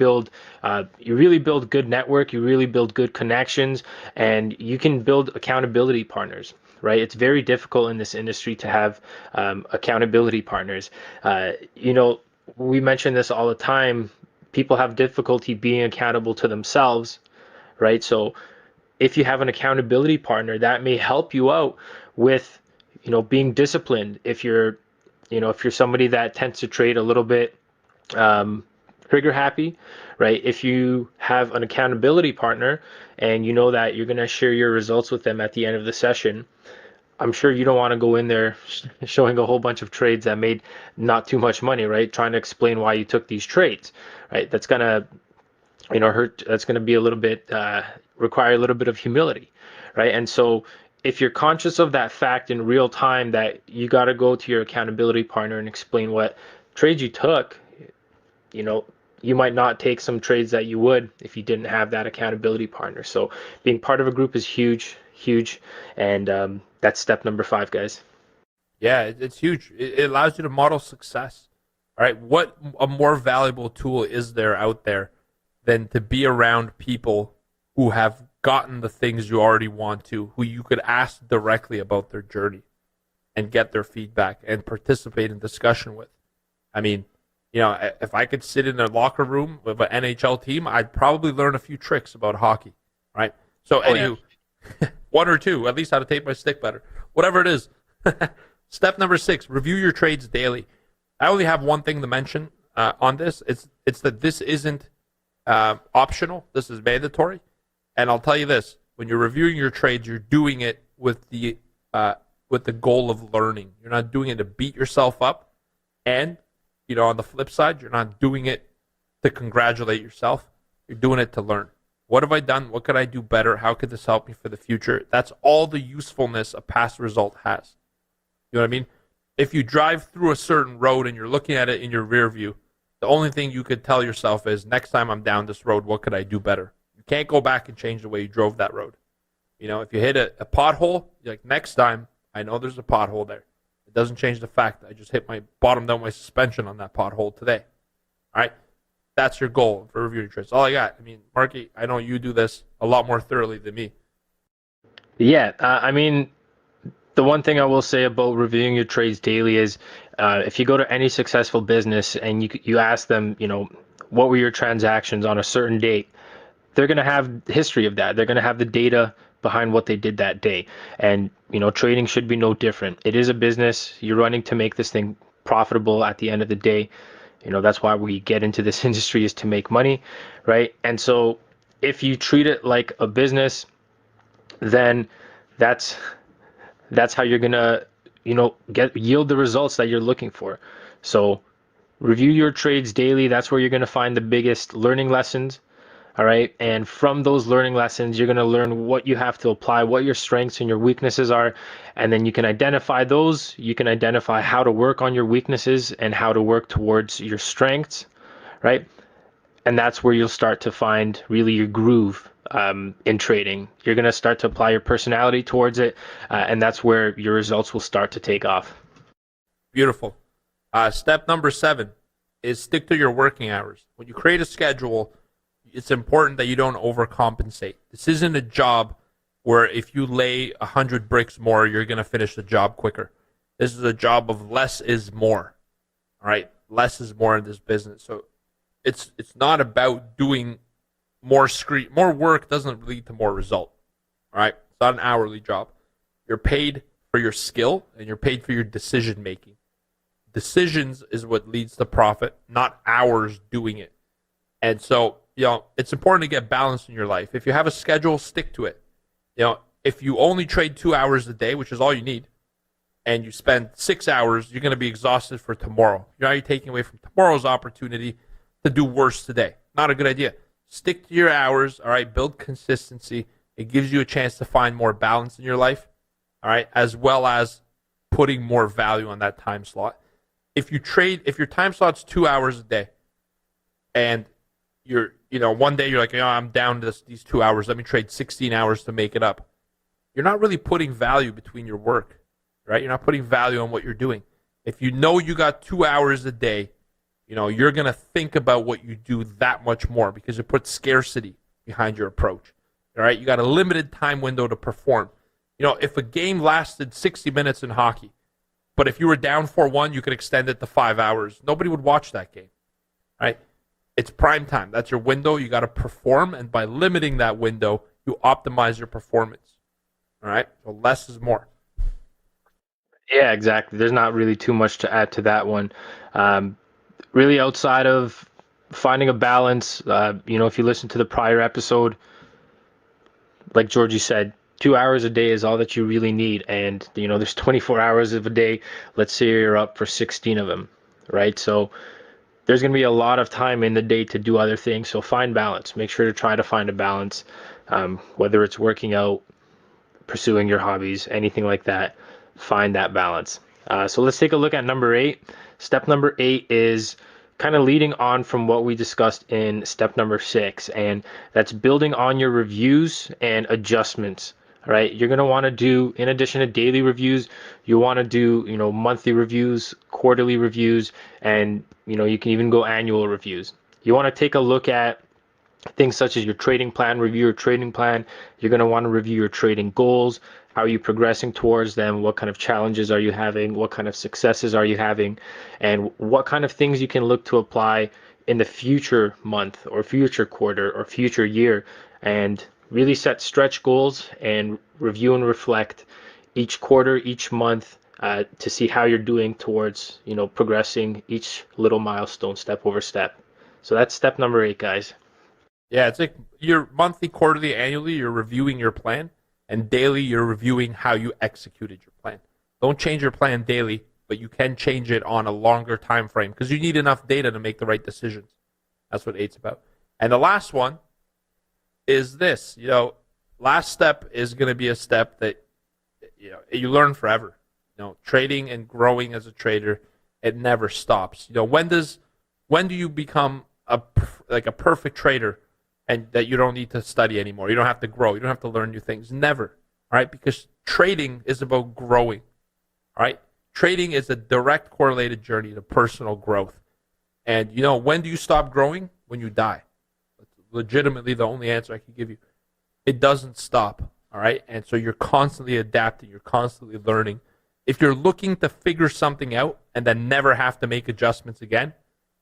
really build good network, you really build good connections, and you can build accountability partners, right? It's very difficult in this industry to have accountability partners. We mention this all the time. People have difficulty being accountable to themselves, right? So if you have an accountability partner, that may help you out with, being disciplined. If you're somebody that tends to trade a little bit trigger happy, right? If you have an accountability partner and you know that you're going to share your results with them at the end of the session, I'm sure you don't want to go in there showing a whole bunch of trades that made not too much money, right? Trying to explain why you took these trades, right? That's going to, hurt. That's going to be a little bit, require a little bit of humility, right? And so if you're conscious of that fact in real time, that you got to go to your accountability partner and explain what trades you took, you might not take some trades that you would if you didn't have that accountability partner. So being part of a group is huge. And that's step number 5, guys. Yeah, it's huge. It allows you to model success. All right. What a more valuable tool is there out there than to be around people who have gotten the things you already want to, who you could ask directly about their journey? and get their feedback and participate in discussion with. I mean, if I could sit in a locker room with an NHL team, I'd probably learn a few tricks about hockey, right? So, anywho, one or two, at least how to tape my stick better. Whatever it is. Step number 6, review your trades daily. I only have one thing to mention on this. It's that this isn't optional. This is mandatory. And I'll tell you this: when you're reviewing your trades, you're doing it with the goal of learning. You're not doing it to beat yourself up. And on the flip side, you're not doing it to congratulate yourself. You're doing it to learn. What have I done? What could I do better? How could this help me for the future? That's all the usefulness a past result has. You know what I mean? If you drive through a certain road and you're looking at it in your rear view, the only thing you could tell yourself is, next time I'm down this road, what could I do better? You can't go back and change the way you drove that road. If you hit a pothole, you're like, next time, I know there's a pothole there. It doesn't change the fact that I just hit my bottomed out my suspension on that pothole today. All right? That's your goal for reviewing trades. All I got. I mean, Marky, I know you do this a lot more thoroughly than me. Yeah, the one thing I will say about reviewing your trades daily is if you go to any successful business and you ask them, what were your transactions on a certain date, they're going to have history of that. They're going to have the data behind what they did that day. And, trading should be no different. It is a business. You're running to make this thing profitable at the end of the day. That's why we get into this industry, is to make money, right? And so if you treat it like a business, then that's how you're gonna, yield the results that you're looking for. So review your trades daily. That's where you're gonna find the biggest learning lessons. All right. And from those learning lessons, you're going to learn what you have to apply, what your strengths and your weaknesses are. And then you can identify those. You can identify how to work on your weaknesses and how to work towards your strengths. Right. And that's where you'll start to find really your groove in trading. You're going to start to apply your personality towards it. And that's where your results will start to take off. Beautiful. Step number 7 is stick to your working hours. When you create a schedule, it's important that you don't overcompensate. This isn't a job where if you lay 100 bricks more, you're going to finish the job quicker. This is a job of less is more. All right? Less is more in this business. So it's not about doing more screen. More work doesn't lead to more result. All right? It's not an hourly job. You're paid for your skill and you're paid for your decision making. Decisions is what leads to profit, not hours doing it. And so, it's important to get balance in your life. If you have a schedule, stick to it. If you only trade 2 hours a day, which is all you need, and you spend 6 hours, you're going to be exhausted for tomorrow. You're taking away from tomorrow's opportunity to do worse today. Not a good idea. Stick to your hours, all right? Build consistency. It gives you a chance to find more balance in your life, all right? As well as putting more value on that time slot. If your time slot's 2 hours a day, and you're, one day you're like, I'm down to these 2 hours. Let me trade 16 hours to make it up. You're not really putting value between your work, right? You're not putting value on what you're doing. If you got 2 hours a day, you're going to think about what you do that much more because you put scarcity behind your approach, all right? You got a limited time window to perform. If a game lasted 60 minutes in hockey, but if you were down 4-1, you could extend it to 5 hours. Nobody would watch that game, right? It's prime time. That's your window. You got to perform, and by limiting that window, you optimize your performance. All right? So less is more. Yeah, exactly. There's not really too much to add to that one. Really, outside of finding a balance, if you listen to the prior episode, like Georgie said, 2 hours a day is all that you really need. And, there's 24 hours of a day. Let's say you're up for 16 of them, right? So there's going to be a lot of time in the day to do other things. So find balance. Make sure to try to find a balance, whether it's working out, pursuing your hobbies, anything like that. Find that balance. So let's take a look at number 8. Step number 8 is kind of leading on from what we discussed in step number 6, and that's building on your reviews and adjustments. All right, you're going to want to do, in addition to daily reviews, you want to do, monthly reviews, quarterly reviews, and, you can even go annual reviews. You want to take a look at things such as your trading plan, review your trading plan. You're going to want to review your trading goals, How are you progressing towards them? What kind of challenges are you having? What kind of successes are you having? And what kind of things you can look to apply in the future month or future quarter or future year, and really set stretch goals and review and reflect each quarter, each month, to see how you're doing towards, progressing each little milestone step over step. So that's step number 8, guys. Yeah, it's like your monthly, quarterly, annually, you're reviewing your plan, and daily, you're reviewing how you executed your plan. Don't change your plan daily, but you can change it on a longer time frame because you need enough data to make the right decisions. That's what 8's about. And the last one is this. Last step is going to be a step that you learn forever. Trading and growing as a trader, it never stops. When do you become a perfect trader, and that you don't need to study anymore? You don't have to grow. You don't have to learn new things. Never. All right? Because trading is about growing. All right? Trading is a direct correlated journey to personal growth. And when do you stop growing? When you die. That's legitimately the only answer I can give you. It doesn't stop. All right? And so you're constantly adapting. You're constantly learning. If you're looking to figure something out and then never have to make adjustments again,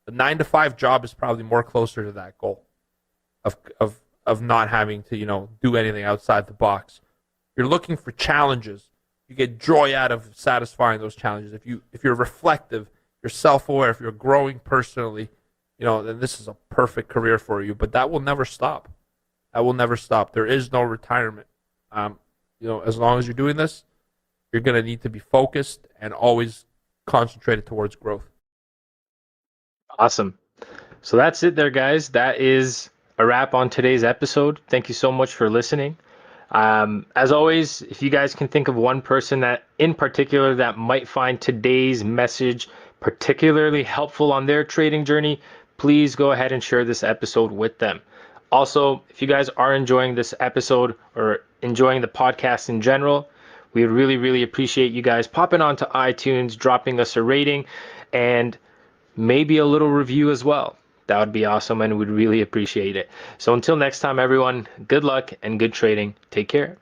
the 9-to-5 job is probably more closer to that goal of not having to do anything outside the box. You're looking for challenges. You get joy out of satisfying those challenges. If you're reflective, you're self-aware, if you're growing personally, then this is a perfect career for you. But that will never stop. That will never stop. There is no retirement. As long as you're doing this, you're going to need to be focused and always concentrated towards growth. Awesome. So that's it there, guys. That is a wrap on today's episode. Thank you so much for listening. As always, if you guys can think of one person that in particular that might find today's message particularly helpful on their trading journey, please go ahead and share this episode with them. Also, if you guys are enjoying this episode or enjoying the podcast in general, we really, really appreciate you guys popping onto iTunes, dropping us a rating, and maybe a little review as well. That would be awesome, and we'd really appreciate it. So until next time, everyone, good luck and good trading. Take care.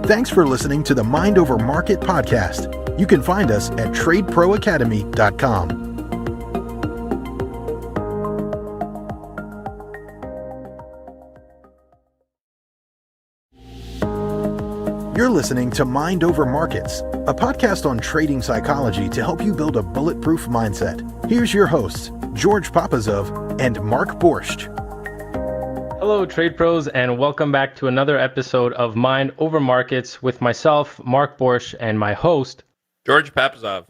Thanks for listening to the Mind Over Market podcast. You can find us at tradeproacademy.com. You're listening to Mind Over Markets, a podcast on trading psychology to help you build a bulletproof mindset. Here's your hosts, George Papazov and Mark Borscht. Hello, trade pros, and welcome back to another episode of Mind Over Markets with myself, Mark Borscht, and my host, George Papazov.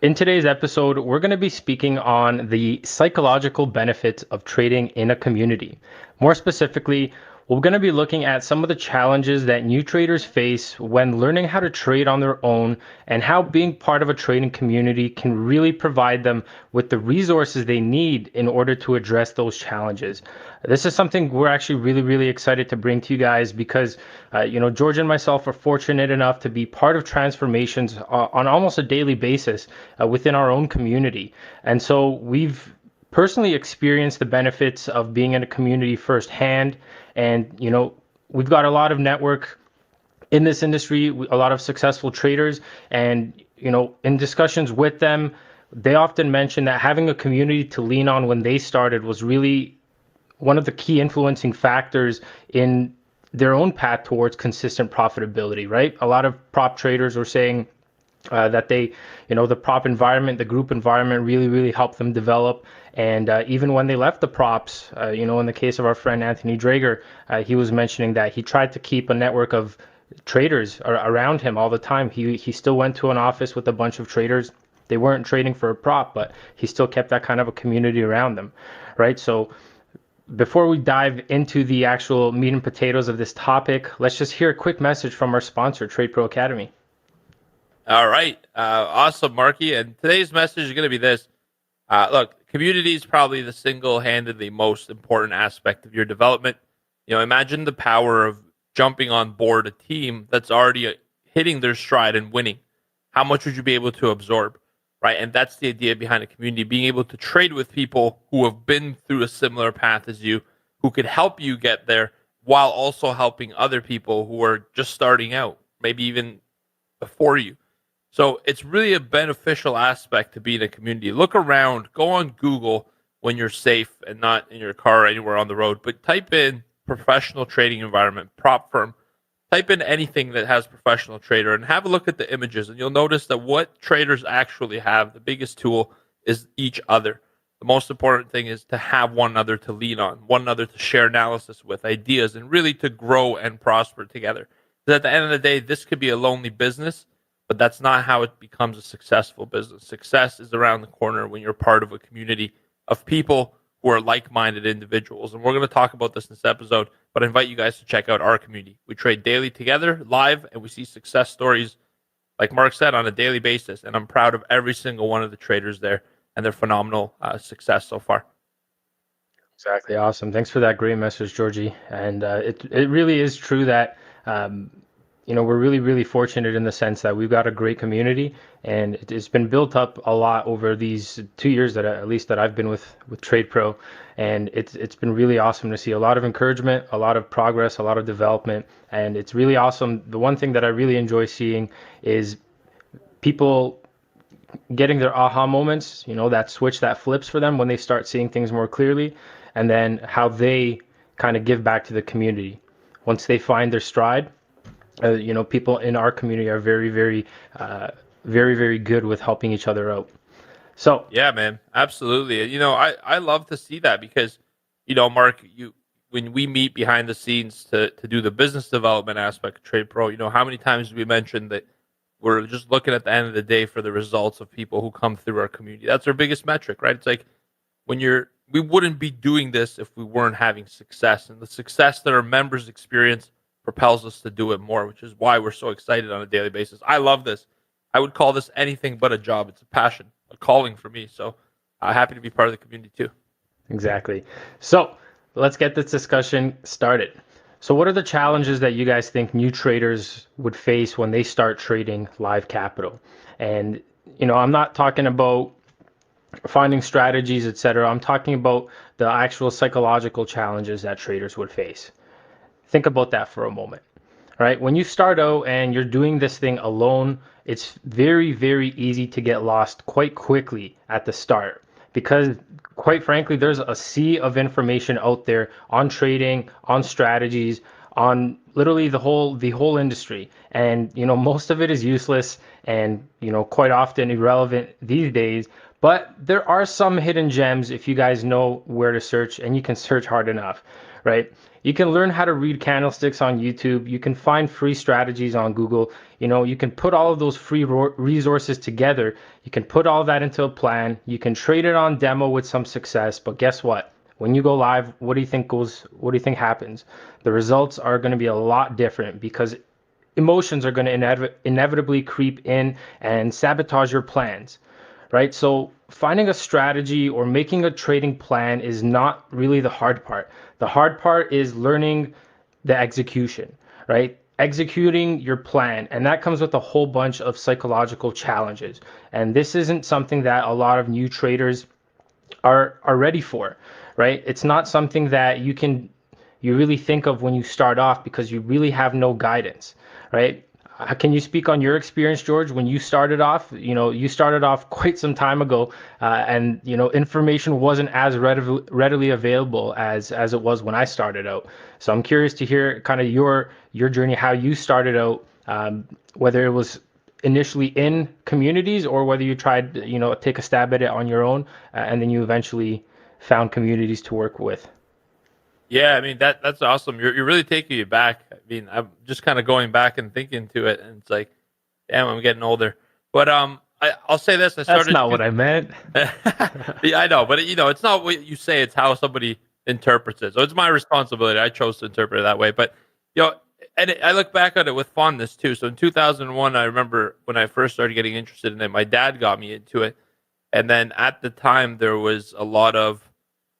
In today's episode, we're going to be speaking on the psychological benefits of trading in a community. More specifically, we're going to be looking at some of the challenges that new traders face when learning how to trade on their own, and how being part of a trading community can really provide them with the resources they need in order to address those challenges. This is something we're actually really, really excited to bring to you guys because, George and myself are fortunate enough to be part of transformations on almost a daily basis within our own community. And so we've personally experienced the benefits of being in a community firsthand. And, we've got a lot of network in this industry, a lot of successful traders. And, in discussions with them, they often mention that having a community to lean on when they started was really one of the key influencing factors in their own path towards consistent profitability, right? A lot of prop traders were saying that they, the prop environment, the group environment really, really helped them develop. And even when they left the props, in the case of our friend Anthony Drager, he was mentioning that he tried to keep a network of traders around him all the time. He still went to an office with a bunch of traders. They weren't trading for a prop, but he still kept that kind of a community around them, right? So before we dive into the actual meat and potatoes of this topic, let's just hear a quick message from our sponsor, Trade Pro Academy. All right. Awesome, Marky. And today's message is going to be this. Look, community is probably the single-handedly most important aspect of your development. Imagine the power of jumping on board a team that's already hitting their stride and winning. How much would you be able to absorb, right? And that's the idea behind a community, being able to trade with people who have been through a similar path as you, who could help you get there while also helping other people who are just starting out, maybe even before you. So it's really a beneficial aspect to be in a community. Look around, go on Google when you're safe and not in your car or anywhere on the road, but type in professional trading environment, prop firm, type in anything that has professional trader and have a look at the images, and you'll notice that what traders actually have, the biggest tool is each other. The most important thing is to have one another to lean on, one another to share analysis with, ideas, and really to grow and prosper together. Because at the end of the day, this could be a lonely business, but that's not how it becomes a successful business. Success is around the corner when you're part of a community of people who are like-minded individuals. And we're going to talk about this in this episode, but I invite you guys to check out our community. We trade daily together, live, and we see success stories, like Mark said, on a daily basis. And I'm proud of every single one of the traders there and their phenomenal success so far. Exactly. Awesome. Thanks for that great message, Georgie. And it really is true that we're really, really fortunate in the sense that we've got a great community, and it's been built up a lot over these 2 years that at least that I've been with Trade Pro, and it's been really awesome to see a lot of encouragement, a lot of progress, a lot of development, and it's really awesome. The one thing that I really enjoy seeing is people getting their aha moments, that switch that flips for them when they start seeing things more clearly, and then how they kind of give back to the community once they find their stride. People in our community are very, very, very, very good with helping each other out. So yeah, man, absolutely. I love to see that because, Mark, when we meet behind the scenes to do the business development aspect of Trade Pro, how many times do we mention that we're just looking at the end of the day for the results of people who come through our community? That's our biggest metric, right? It's like we wouldn't be doing this if we weren't having success, and the success that our members experience propels us to do it more, which is why we're so excited on a daily basis. I love this. I would call this anything but a job. It's a passion, a calling for me. So happy to be part of the community too. Exactly. So let's get this discussion started. So what are the challenges that you guys think new traders would face when they start trading live capital? And, I'm not talking about finding strategies, etc. I'm talking about the actual psychological challenges that traders would face. Think about that for a moment, right? When you start out and you're doing this thing alone, it's very, very easy to get lost quite quickly at the start because, quite frankly, there's a sea of information out there on trading, on strategies, on literally the whole industry. And, most of it is useless and, quite often irrelevant these days. But there are some hidden gems if you guys know where to search, and you can search hard enough, right? You can learn how to read candlesticks on YouTube. You can find free strategies on Google. You can put all of those free resources together. You can put all that into a plan. You can trade it on demo with some success. But guess what? When you go live, what do you think happens? The results are going to be a lot different because emotions are going to inevitably creep in and sabotage your plans. Right? So finding a strategy or making a trading plan is not really the hard part. The hard part is learning the execution, right? Executing your plan. And that comes with a whole bunch of psychological challenges. And this isn't something that a lot of new traders are ready for, right? It's not something that you really think of when you start off because you really have no guidance, right? Can you speak on your experience, George, when you started off? You started off quite some time ago, and information wasn't as readily available as it was when I started out. So I'm curious to hear kind of your journey, how you started out, whether it was initially in communities or whether you tried, take a stab at it on your own, and then you eventually found communities to work with. Yeah, I mean that's awesome. You're really taking me back. I mean, I'm just kind of going back and thinking to it, and it's like, damn, I'm getting older. But I'll say this: That's not what I meant. Yeah, I know, but it's not what you say; it's how somebody interprets it. So it's my responsibility. I chose to interpret it that way. But and I look back at it with fondness too. So in 2001, I remember when I first started getting interested in it. My dad got me into it, and then at the time there was a lot of,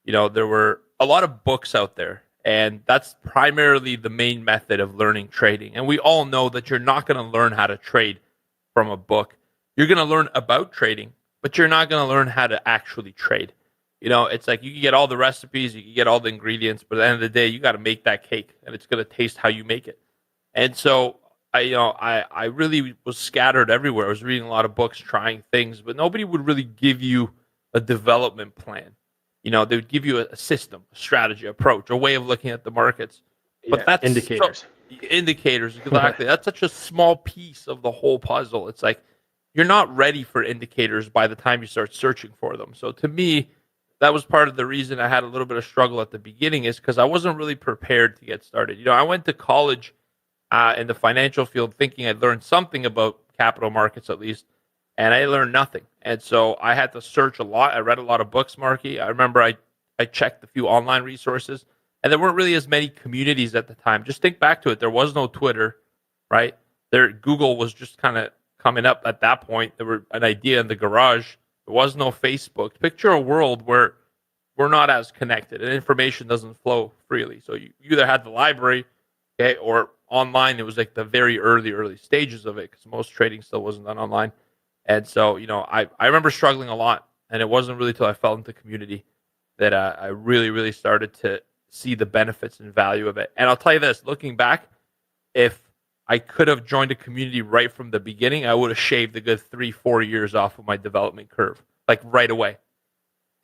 there were a lot of books out there, and that's primarily the main method of learning trading. And we all know that you're not going to learn how to trade from a book. You're going to learn about trading, but you're not going to learn how to actually trade. It's like you can get all the recipes, you can get all the ingredients, but at the end of the day, you got to make that cake, and it's going to taste how you make it. And so I really was scattered everywhere. I was reading a lot of books, trying things, but nobody would really give you a development plan. They would give you a system, a strategy, approach, a way of looking at the markets. But Yeah, that's indicators. indicators, exactly. That's such a small piece of the whole puzzle. It's like you're not ready for indicators by the time you start searching for them. So to me, that was part of the reason I had a little bit of struggle at the beginning, is because I wasn't really prepared to get started. I went to college in the financial field thinking I'd learned something about capital markets at least, and I learned nothing. And so I had to search a lot. I read a lot of books, Marky. I remember I checked a few online resources, and there weren't really as many communities at the time. Just think back to it. There was no Twitter, right? Google was just kind of coming up at that point. There were an idea in the garage. There was no Facebook. Picture a world where we're not as connected and information doesn't flow freely. So you either had the library, okay, or online. It was like the very early stages of it, because most trading still wasn't done online. And so, I remember struggling a lot, and it wasn't really till I fell into community that I really, really started to see the benefits and value of it. And I'll tell you this, looking back, if I could have joined a community right from the beginning, I would have shaved a good 3-4 years off of my development curve, like right away.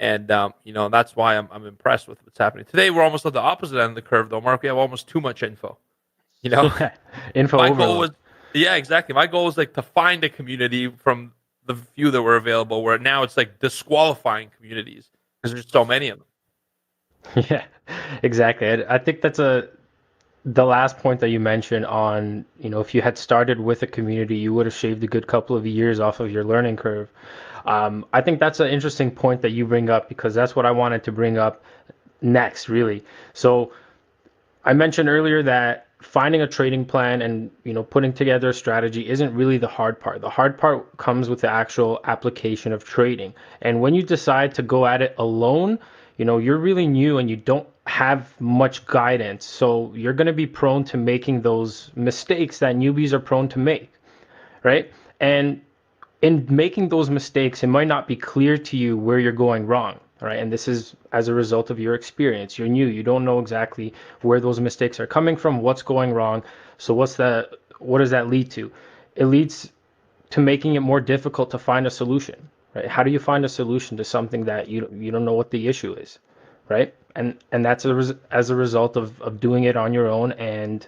And, that's why I'm impressed with what's happening. Today, we're almost at the opposite end of the curve, though, Mark. We have almost too much info. Info my overload. goal was, yeah, exactly. My goal was like to find a community from the few that were available, where now it's like disqualifying communities because there's so many of them. Yeah, exactly. I think that's the last point that you mentioned on, if you had started with a community, you would have shaved a good couple of years off of your learning curve. I think that's an interesting point that you bring up, because that's what I wanted to bring up next, really. So I mentioned earlier that finding a trading plan and putting together a strategy isn't really the hard part. The hard part comes with the actual application of trading. And when you decide to go at it alone, you're really new and you don't have much guidance. So you're going to be prone to making those mistakes that newbies are prone to make, right? And in making those mistakes, it might not be clear to you where you're going wrong. Right. And this is as a result of your experience. You're new. You don't know exactly where those mistakes are coming from, what's going wrong. So what does that lead to? It leads to making it more difficult to find a solution. Right. How do you find a solution to something that you don't know what the issue is? Right. And that's as a result of doing it on your own, and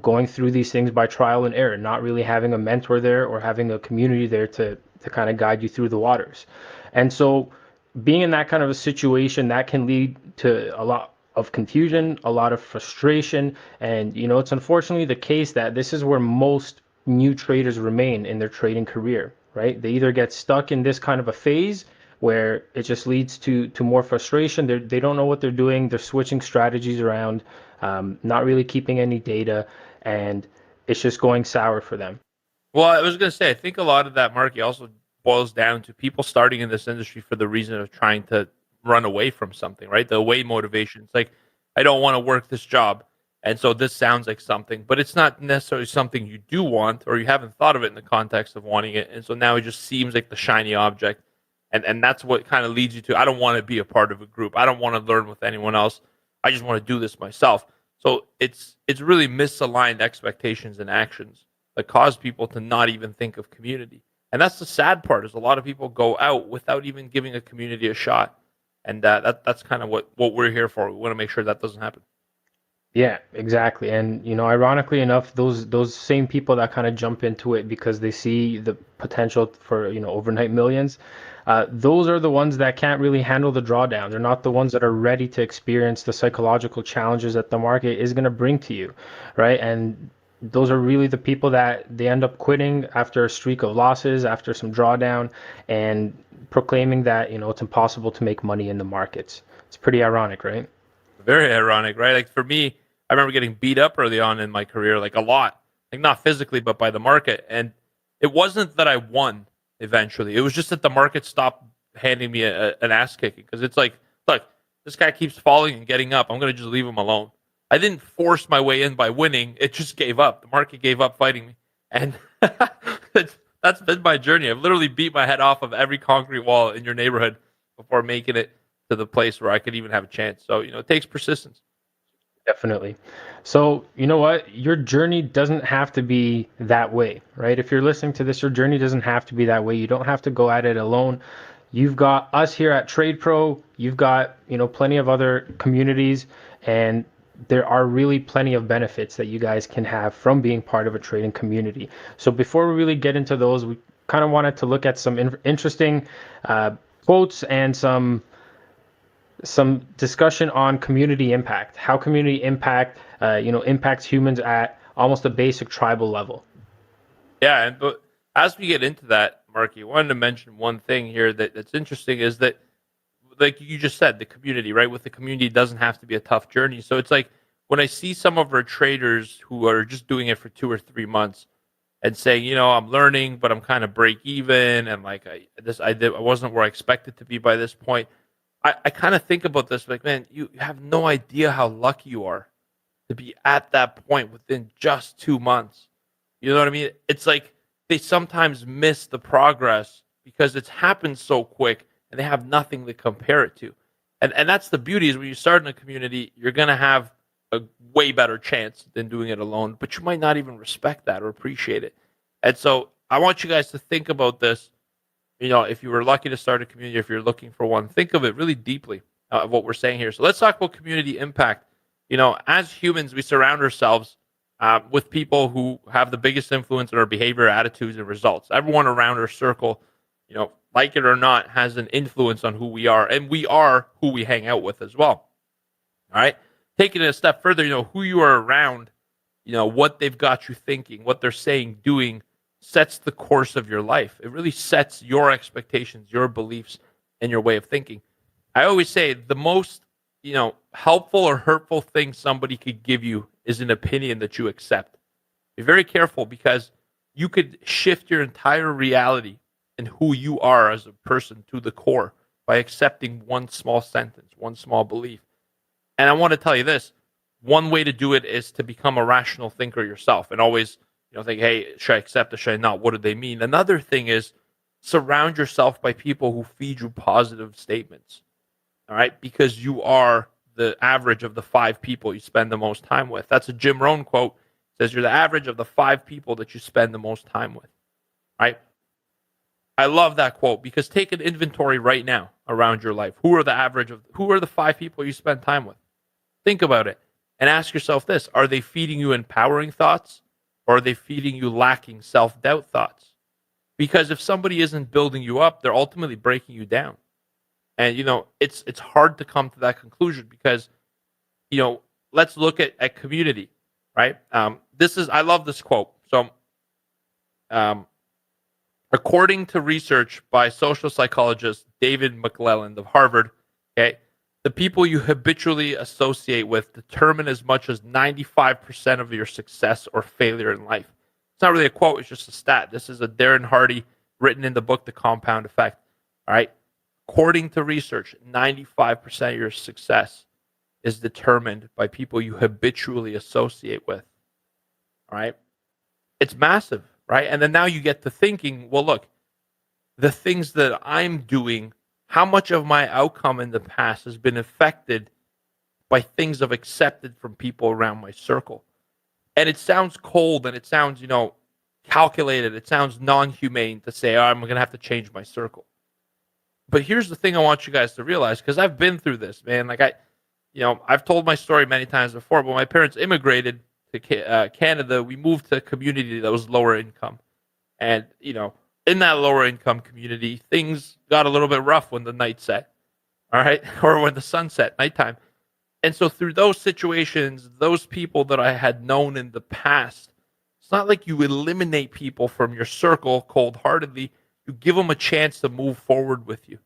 going through these things by trial and error, not really having a mentor there or having a community there to kind of guide you through the waters. And so being in that kind of a situation, that can lead to a lot of confusion, a lot of frustration. And, it's unfortunately the case that this is where most new traders remain in their trading career, right? They either get stuck in this kind of a phase where it just leads to more frustration. They don't know what they're doing. They're switching strategies around, not really keeping any data, and it's just going sour for them. Well, I was going to say, I think a lot of that, Marky, also boils down to people starting in this industry for the reason of trying to run away from something, right? The away motivation. It's like, I don't want to work this job. And so this sounds like something, but it's not necessarily something you do want, or you haven't thought of it in the context of wanting it. And so now it just seems like the shiny object. And that's what kind of leads you to, I don't want to be a part of a group. I don't want to learn with anyone else. I just want to do this myself. So it's really misaligned expectations and actions that cause people to not even think of community. And that's the sad part, is a lot of people go out without even giving a community a shot. And that's kind of what we're here for. We want to make sure that doesn't happen. Yeah, exactly. And, ironically enough, those same people that kind of jump into it because they see the potential for, overnight millions, those are the ones that can't really handle the drawdown. They're not the ones that are ready to experience the psychological challenges that the market is going to bring to you, right? And those are really the people that they end up quitting after a streak of losses, after some drawdown, and proclaiming that, it's impossible to make money in the markets. It's pretty ironic, right? Very ironic, right? Like for me, I remember getting beat up early on in my career, like a lot, like not physically, but by the market. And it wasn't that I won eventually. It was just that the market stopped handing me an ass kicking, because it's like, look, this guy keeps falling and getting up. I'm going to just leave him alone. I didn't force my way in by winning. It just gave up. The market gave up fighting me. And that's been my journey. I've literally beat my head off of every concrete wall in your neighborhood before making it to the place where I could even have a chance. So, it takes persistence. Definitely. So, you know what? Your journey doesn't have to be that way, right? If you're listening to this, your journey doesn't have to be that way. You don't have to go at it alone. You've got us here at Trade Pro. You've got, plenty of other communities, and there are really plenty of benefits that you guys can have from being part of a trading community. So before we really get into those, we kind of wanted to look at some interesting quotes and some discussion on community impact, how community impact, impacts humans at almost a basic tribal level. Yeah, but as we get into that, Marky, I wanted to mention one thing here that's interesting is that, like you just said, the community, right? With the community, it doesn't have to be a tough journey. So it's like when I see some of our traders who are just doing it for 2 or 3 months and saying, I'm learning, but I'm kind of break even, and like I wasn't where I expected to be by this point. I kind of think about this like, man, you have no idea how lucky you are to be at that point within just 2 months. You know what I mean? It's like they sometimes miss the progress because it's happened so quick and they have nothing to compare it to. And that's the beauty is when you start in a community, you're going to have a way better chance than doing it alone, but you might not even respect that or appreciate it. And so I want you guys to think about this. If you were lucky to start a community, if you're looking for one, think of it really deeply of what we're saying here. So let's talk about community impact. As humans, we surround ourselves with people who have the biggest influence on our behavior, attitudes, and results. Everyone around our circle, like it or not, has an influence on who we are, and we are who we hang out with as well. All right. Taking it a step further, who you are around, what they've got you thinking, what they're saying, doing, sets the course of your life. It really sets your expectations, your beliefs, and your way of thinking. I always say the most, helpful or hurtful thing somebody could give you is an opinion that you accept. Be very careful because you could shift your entire reality and who you are as a person to the core by accepting one small sentence, one small belief. And I want to tell you this, one way to do it is to become a rational thinker yourself and always think, hey, should I accept this? Should I not? What do they mean? Another thing is surround yourself by people who feed you positive statements. All right. Because you are the average of the 5 people you spend the most time with. That's a Jim Rohn quote. It says you're the average of the 5 people that you spend the most time with. Right. I love that quote because take an inventory right now around your life. Who are the 5 people you spend time with? Think about it and ask yourself this. Are they feeding you empowering thoughts? Or are they feeding you lacking self-doubt thoughts? Because if somebody isn't building you up, they're ultimately breaking you down. And, it's hard to come to that conclusion because, let's look at community, right? I love this quote. So, according to research by social psychologist David McClelland of Harvard, okay, the people you habitually associate with determine as much as 95% of your success or failure in life. It's not really a quote, it's just a stat. This is a Darren Hardy written in the book, The Compound Effect. All right. According to research, 95% of your success is determined by people you habitually associate with. All right. It's massive, right? And then now you get to thinking, well, look, the things that I'm doing, how much of my outcome in the past has been affected by things I've accepted from people around my circle? And it sounds cold and it sounds, calculated. It sounds non-humane to say, I'm going to have to change my circle. But here's the thing I want you guys to realize, because I've been through this, man. Like I've told my story many times before, but when my parents immigrated to Canada, we moved to a community that was lower income. And, in that lower income community, things got a little bit rough when the night set, all right, or when the sun set, nighttime. And so through those situations, those people that I had known in the past, it's not like you eliminate people from your circle cold-heartedly. You give them a chance to move forward with you.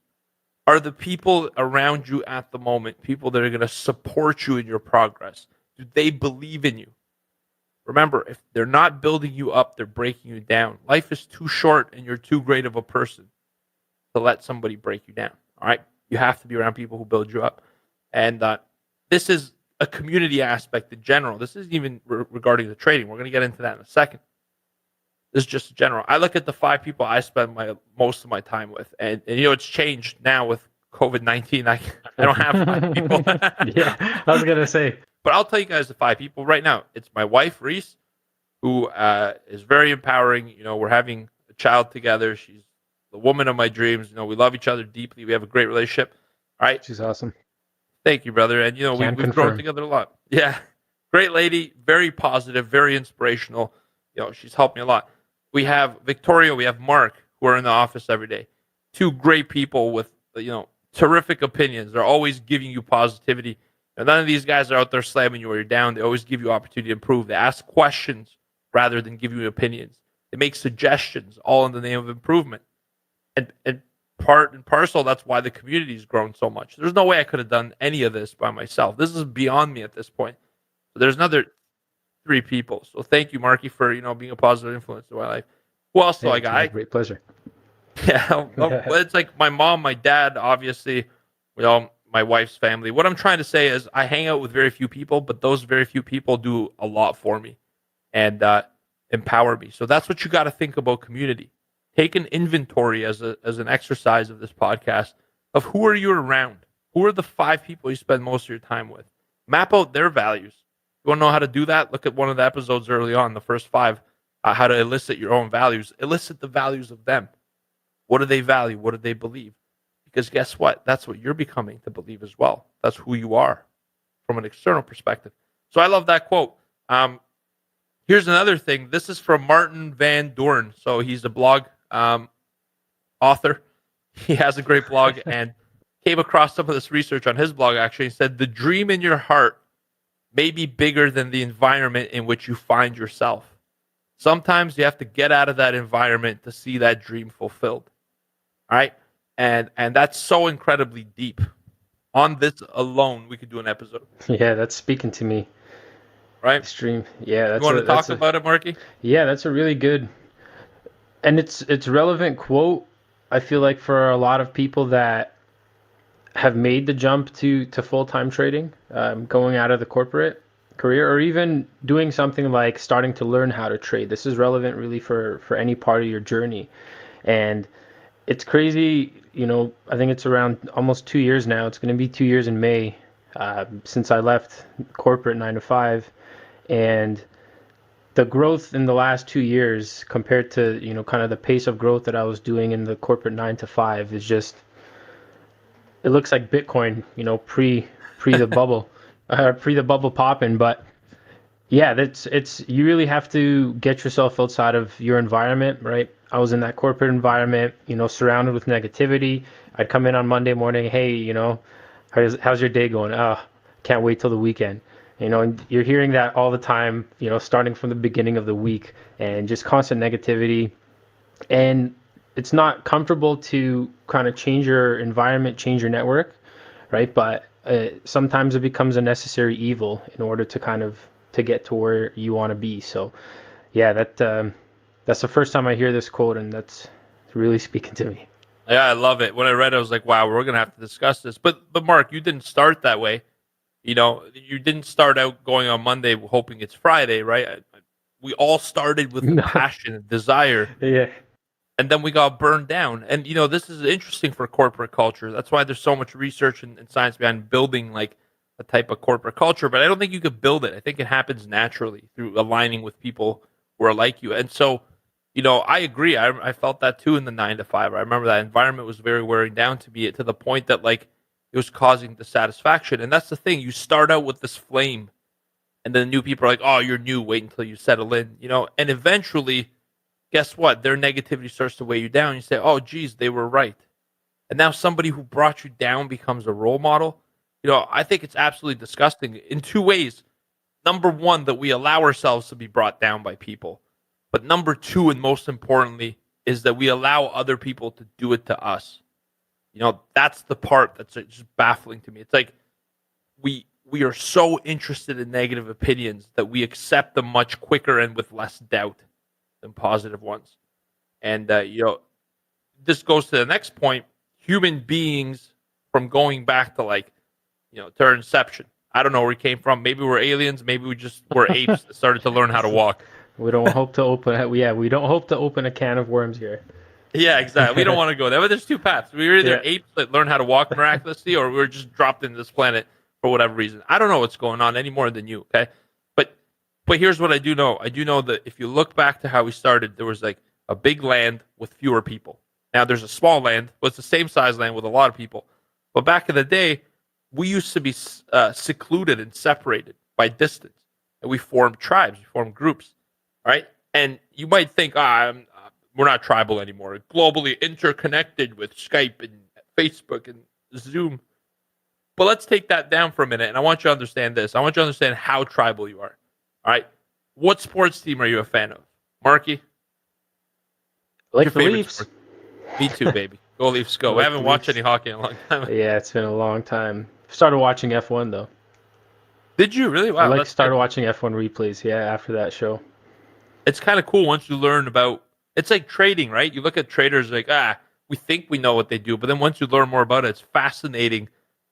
Are the people around you at the moment people that are going to support you in your progress? Do they believe in you? Remember, if they're not building you up, they're breaking you down. Life is too short and you're too great of a person to let somebody break you down. All right? You have to be around people who build you up. And this is a community aspect in general. This isn't even regarding the trading. We're going to get into that in a second. This is just general. I look at the 5 people I spend most of my time with. And it's changed now with COVID-19, I don't have 5 people. Yeah, I was gonna say. But I'll tell you guys the 5 people right now. It's my wife, Reese, who is very empowering. You know, we're having a child together. She's the woman of my dreams. You know, we love each other deeply. We have a great relationship. All right. She's awesome. Thank you, brother. And, you know, we've grown together a lot. Yeah. Great lady. Very positive, very inspirational. You know, she's helped me a lot. We have Victoria. We have Mark, who are in the office every day. 2 great people with, you know, terrific opinions. They're always giving you positivity. And none of these guys are out there slamming you where you're down. They always give you opportunity to improve. They ask questions rather than give you opinions. They make suggestions, all in the name of improvement. And part and parcel, that's why the community's grown so much. There's no way I could have done any of this by myself. This is beyond me at this point. But there's another 3 people. So thank you, Marky, for, you know, being a positive influence in my life. Who else do I got? Great pleasure. Yeah, it's like my mom, my dad, obviously, you know, my wife's family. What I'm trying to say is I hang out with very few people, but those very few people do a lot for me and empower me. So that's what you got to think about community. Take an inventory as an exercise of this podcast of who are you around? Who are the 5 people you spend most of your time with? Map out their values. You want to know how to do that? Look at one of the episodes early on, the first 5, how to elicit your own values. Elicit the values of them. What do they value? What do they believe? Because guess what? That's what you're becoming to believe as well. That's who you are from an external perspective. So I love that quote. Here's another thing. This is from Martin Van Doorn. So he's a blog author. He has a great blog and came across some of this research on his blog, actually. He said, the dream in your heart may be bigger than the environment in which you find yourself. Sometimes you have to get out of that environment to see that dream fulfilled. All right? And that's so incredibly deep. On this alone, we could do an episode. Yeah, that's speaking to me. Right? Extreme. Yeah, that's you want to talk about it, Marky? Yeah, that's a really good, and it's relevant quote. I feel like for a lot of people that have made the jump to full-time trading, going out of the corporate career, or even doing something like starting to learn how to trade. This is relevant really for any part of your journey. And it's crazy, you know, I think it's around almost 2 years now. It's going to be 2 years in May since I left corporate 9 to 5. And the growth in the last 2 years compared to, you know, kind of the pace of growth that I was doing in the corporate 9 to 5 is just, it looks like Bitcoin, you know, pre the bubble, pre the bubble popping. But yeah, it's you really have to get yourself outside of your environment, right? I was in that corporate environment, you know, surrounded with negativity. I'd come in on Monday morning, hey, you know, how's your day going? Oh, can't wait till the weekend. You know, and you're hearing that all the time, you know, starting from the beginning of the week, and just constant negativity. And it's not comfortable to kind of change your environment, change your network, right? But sometimes it becomes a necessary evil in order to kind of to get to where you want to be. So yeah, that's the first time I hear this quote, and that's really speaking to me. Yeah, I love it. When I read it, I was like, wow, we're going to have to discuss this. But Mark, you didn't start that way. You know, you didn't start out going on Monday hoping it's Friday, right? We all started with passion and desire. Yeah. And then we got burned down. And, you know, this is interesting for corporate culture. That's why there's so much research and science behind building like a type of corporate culture. But I don't think you could build it. I think it happens naturally through aligning with people who are like you. And so, you know, I agree. I felt that too in the 9 to 5. I remember that environment was very wearing down to me, to the point that like it was causing dissatisfaction. And that's the thing. You start out with this flame, and then new people are like, oh, you're new. Wait until you settle in, you know. And eventually, guess what? Their negativity starts to weigh you down. You say, oh, geez, they were right. And now somebody who brought you down becomes a role model. You know, I think it's absolutely disgusting in 2 ways. Number one, that we allow ourselves to be brought down by people. But number 2, and most importantly, is that we allow other people to do it to us. You know, that's the part that's just baffling to me. It's like we are so interested in negative opinions that we accept them much quicker and with less doubt than positive ones. And, you know, this goes to the next point. Human beings, from going back to like, you know, to our inception. I don't know where we came from. Maybe we're aliens. Maybe we just were apes that started to learn how to walk. We don't hope to open. We don't hope to open a can of worms here. Yeah, exactly. We don't want to go there, but there's two paths. We were either Yeah. apes that learn how to walk miraculously, or we were just dropped into this planet for whatever reason. I don't know what's going on any more than you. Okay, but here's what I do know. I do know that if you look back to how we started, there was like a big land with fewer people. Now there's a small land, but it's the same size land with a lot of people. But back in the day, we used to be secluded and separated by distance, and we formed tribes, we formed groups, right? And you might think, we're not tribal anymore. Globally interconnected with Skype and Facebook and Zoom. But let's take that down for a minute, and I want you to understand this. I want you to understand how tribal you are. All right? What sports team are you a fan of? Marky? Like Your the favorite Leafs. sport? Me too, baby. Go Leafs, go. Like I haven't the watched Leafs. any hockey in a long time. Yeah, it's been a long time. Started watching F1 though. Did you really? Wow, I that's started good. watching F1 replays. Yeah, after that show. It's kind of cool once you learn about. It's like trading, right? You look at traders like, we think we know what they do, but then once you learn more about it, it's fascinating.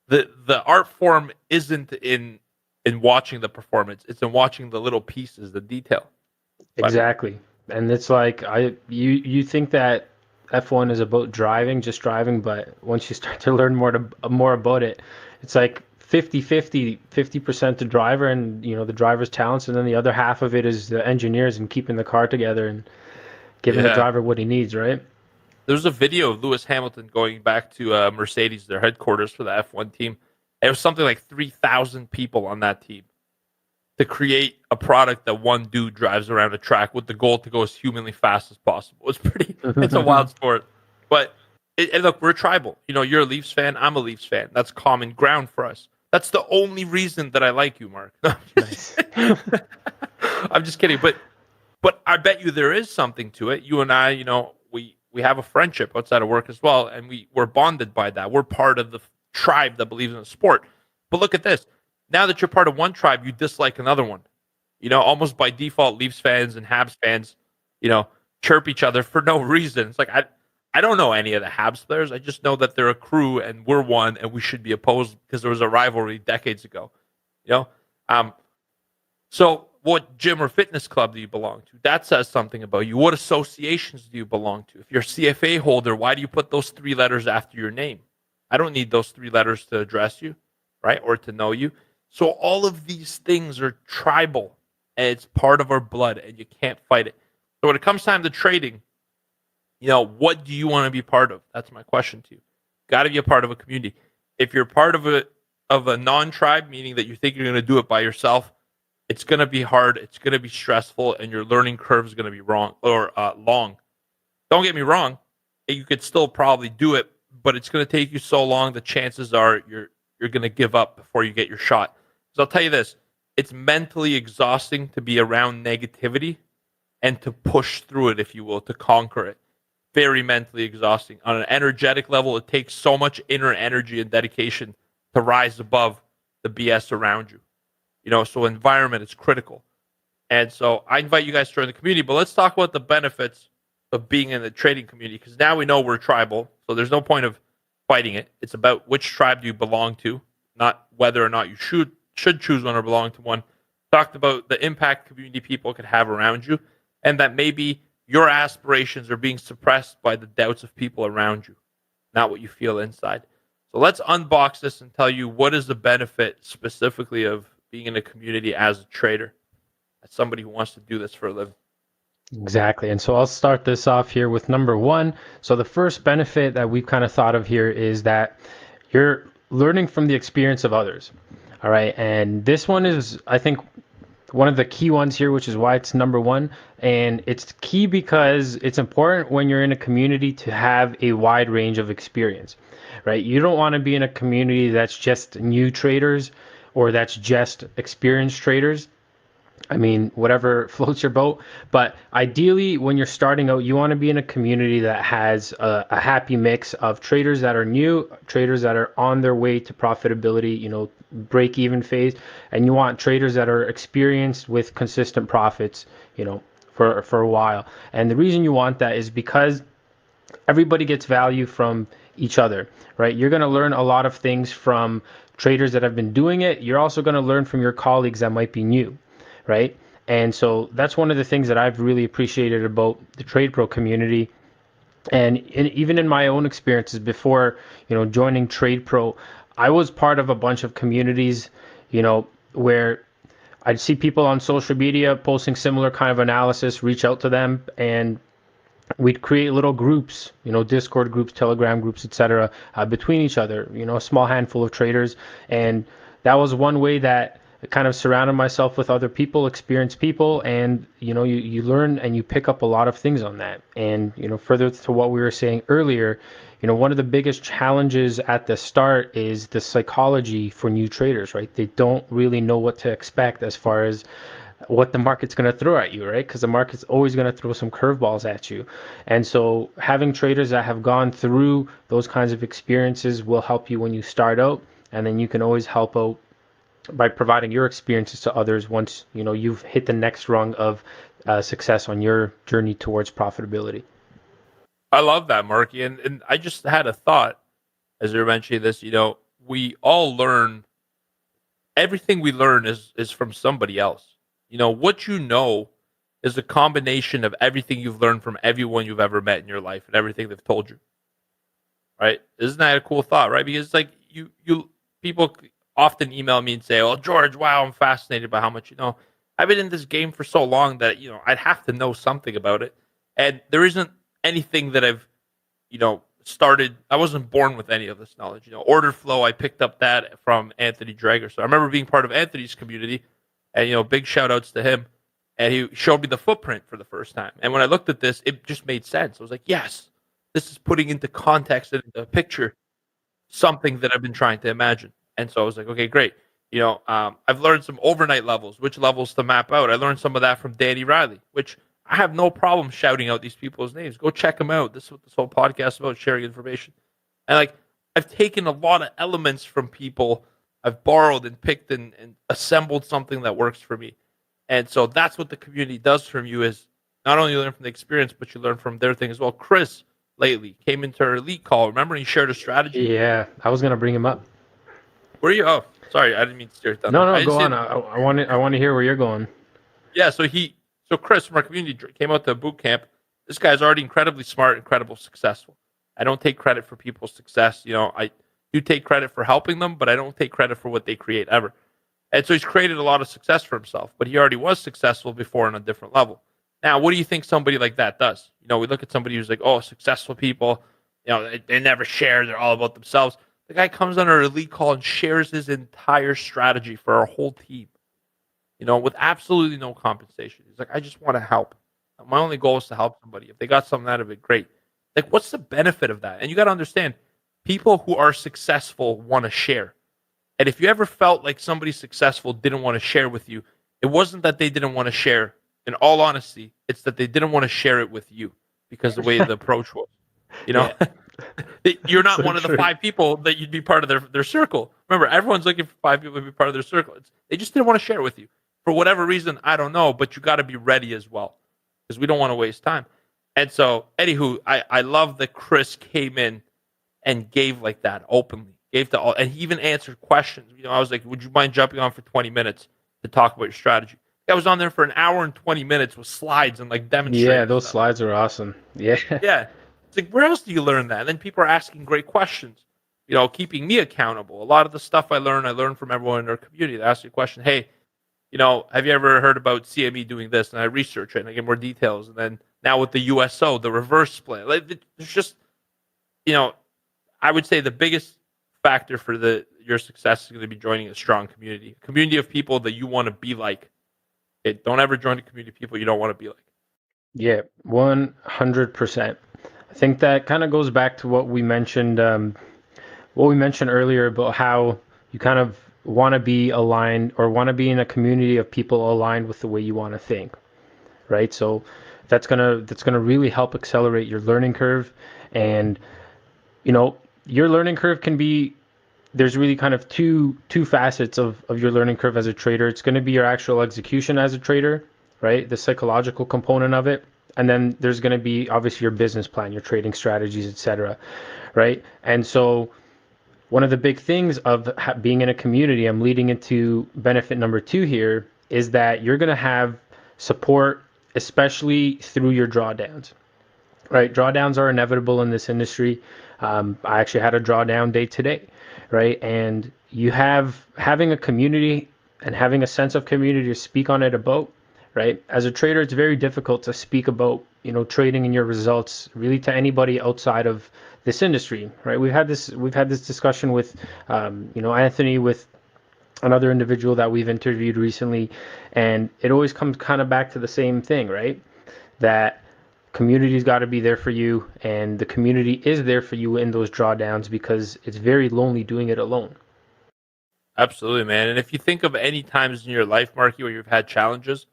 The art form isn't in watching the performance; it's in watching the little pieces, the detail. Exactly. And it's like you think that F1 is about driving, just driving, but once you start to learn more about it, it's like 50% the driver and the driver's talents, and then the other half of it is the engineers and keeping the car together and giving the Yeah. driver what he needs, right? There's a video of Lewis Hamilton going back to Mercedes, their headquarters for the F1 team. It was something like 3,000 people on that team to create a product that one dude drives around a track with the goal to go as humanly fast as possible. It's a wild sport. But and look, we're tribal. You're a Leafs fan. I'm a Leafs fan. That's common ground for us. That's the only reason that I like you, Mark. Nice. I'm just kidding. But I bet you there is something to it. You and I, we have a friendship outside of work as well, and we're bonded by that. We're part of the tribe that believes in the sport. But look at this. Now that you're part of one tribe, you dislike another one. Almost by default, Leafs fans and Habs fans, chirp each other for no reason. It's like, I don't know any of the Habs players. I just know that they're a crew and we're one and we should be opposed because there was a rivalry decades ago. So what gym or fitness club do you belong to? That says something about you. What associations do you belong to? If you're a CFA holder, why do you put those 3 letters after your name? I don't need those 3 letters to address you, right? Or to know you. So all of these things are tribal and it's part of our blood and you can't fight it. So when it comes time to trading, what do you want to be part of? That's my question to you. Got to be a part of a community. If you're part of a non-tribe, meaning that you think you're going to do it by yourself, it's going to be hard, it's going to be stressful, and your learning curve is going to be long. Don't get me wrong, you could still probably do it, but it's going to take you so long, the chances are you're going to give up before you get your shot. So I'll tell you this, it's mentally exhausting to be around negativity and to push through it, if you will, to conquer it. Very mentally exhausting. On an energetic level, it takes so much inner energy and dedication to rise above the BS around you. So environment is critical. And so I invite you guys to join the community, but let's talk about the benefits of being in the trading community, because now we know we're tribal, so there's no point of fighting it. It's about which tribe do you belong to, not whether or not you should choose one or belong to one. Talked about the impact community people could have around you, and that maybe your aspirations are being suppressed by the doubts of people around you, not what you feel inside. So let's unbox this and tell you what is the benefit specifically of being in a community as a trader, as somebody who wants to do this for a living. Exactly. And so I'll start this off here with number 1. So the first benefit that we've kind of thought of here is that you're learning from the experience of others. All right. And this one is, I think, one of the key ones here, which is why it's number 1. And it's key because it's important when you're in a community to have a wide range of experience, right? You don't want to be in a community that's just new traders or that's just experienced traders. I mean, whatever floats your boat. But ideally, when you're starting out, you want to be in a community that has a happy mix of traders that are new, traders that are on their way to profitability, break-even phase, and you want traders that are experienced with consistent profits, for a while. And the reason you want that is because everybody gets value from each other, right? You're going to learn a lot of things from traders that have been doing it. You're also going to learn from your colleagues that might be new, right? And so that's one of the things that I've really appreciated about the Trade Pro community And even in my own experiences before, joining Trade Pro, I was part of a bunch of communities, where I'd see people on social media posting similar kind of analysis, reach out to them, and we'd create little groups, Discord groups, Telegram groups, etc., between each other, a small handful of traders. And that was one way that I kind of surrounded myself with other people, experienced people, and, you learn and you pick up a lot of things on that. And, further to what we were saying earlier, one of the biggest challenges at the start is the psychology for new traders, right? They don't really know what to expect as far as what the market's going to throw at you, right? Because the market's always going to throw some curveballs at you. And so having traders that have gone through those kinds of experiences will help you when you start out. And then you can always help out by providing your experiences to others once, you've hit the next rung of success on your journey towards profitability. I love that, Marky. And I just had a thought as you're mentioning this. We all learn, everything we learn is from somebody else. What is a combination of everything you've learned from everyone you've ever met in your life and everything they've told you. Right? Isn't that a cool thought, right? Because like you people often email me and say, "Oh, George, wow, I'm fascinated by how much you know." I've been in this game for so long that, I'd have to know something about it. And there isn't anything that I've, started. I wasn't born with any of this knowledge. Order flow, I picked up that from Anthony Drager. So I remember being part of Anthony's community. And, big shout outs to him. And he showed me the footprint for the first time. And when I looked at this, it just made sense. I was like, yes, this is putting into context and into picture something that I've been trying to imagine. And so I was like, okay, great. I've learned some overnight levels, which levels to map out. I learned some of that from Danny Riley, which I have no problem shouting out these people's names. Go check them out. This is what this whole podcast is about, sharing information. And I've taken a lot of elements from people. I've borrowed and picked and assembled something that works for me. And so that's what the community does from you, is not only you learn from the experience, but you learn from their thing as well. Chris lately came into our elite call. Remember, he shared a strategy. Yeah, I was going to bring him up. Where are you? Oh, sorry, I didn't mean to steer it down. No, go on. I want to hear where you're going. Yeah, so Chris from our community came out to boot camp. This guy's already incredibly smart, incredibly successful. I don't take credit for people's success. I do take credit for helping them, but I don't take credit for what they create ever. And so he's created a lot of success for himself, but he already was successful before on a different level. Now, what do you think somebody like that does? We look at somebody who's like, oh, successful people, they never share. They're all about themselves. The guy comes on our elite call and shares his entire strategy for our whole team, with absolutely no compensation. He's like, I just want to help. My only goal is to help somebody. If they got something out of it, great. Like, what's the benefit of that? And you got to understand, people who are successful want to share. And if you ever felt like somebody successful didn't want to share with you, it wasn't that they didn't want to share. In all honesty, it's that they didn't want to share it with you because the way the approach was. Yeah. You're not one of the 5 people that you'd be part of their circle. Remember, everyone's looking for 5 people to be part of their circle. They just didn't want to share it with you. For whatever reason, I don't know, but you got to be ready as well, because we don't want to waste time. And so, anywho, I love that Chris came in and gave like that openly, gave to all, and he even answered questions. I was like, would you mind jumping on for 20 minutes to talk about your strategy? I was on there for an hour and 20 minutes with slides and demonstrating. Yeah, those slides are awesome. Yeah. Yeah. It's like, where else do you learn that? And then people are asking great questions, keeping me accountable. A lot of the stuff I learned from everyone in our community. They ask you a question, hey, have you ever heard about CME doing this? And I research it and I get more details. And then now with the USO, the reverse split, there's just, I would say the biggest factor for your success is going to be joining a strong community of people that you want to be like. Don't ever join a community of people you don't want to be like. Yeah, 100%. I think that kind of goes back to what we mentioned earlier about how you kind of want to be aligned or want to be in a community of people aligned with the way you want to think, right? So that's gonna really help accelerate your learning curve. And your learning curve can be, there's really kind of two facets of your learning curve as a trader. It's going to be your actual execution as a trader, right? The psychological component of it. And then there's going to be obviously your business plan, your trading strategies, etc., right? And so one of the big things of being in a community, I'm leading into benefit number 2 here, is that you're going to have support, especially through your drawdowns, right? Drawdowns are inevitable in this industry. I actually had a drawdown day today, right? And having a community and having a sense of community to speak on it about, right? As a trader, it's very difficult to speak about, trading and your results really to anybody outside of this industry, right? We've had this discussion with, Anthony, with another individual that we've interviewed recently, and it always comes kind of back to the same thing, right? That community's got to be there for you, and the community is there for you in those drawdowns, because it's very lonely doing it alone. Absolutely, man. And if you think of any times in your life, Marky, where you've had challenges,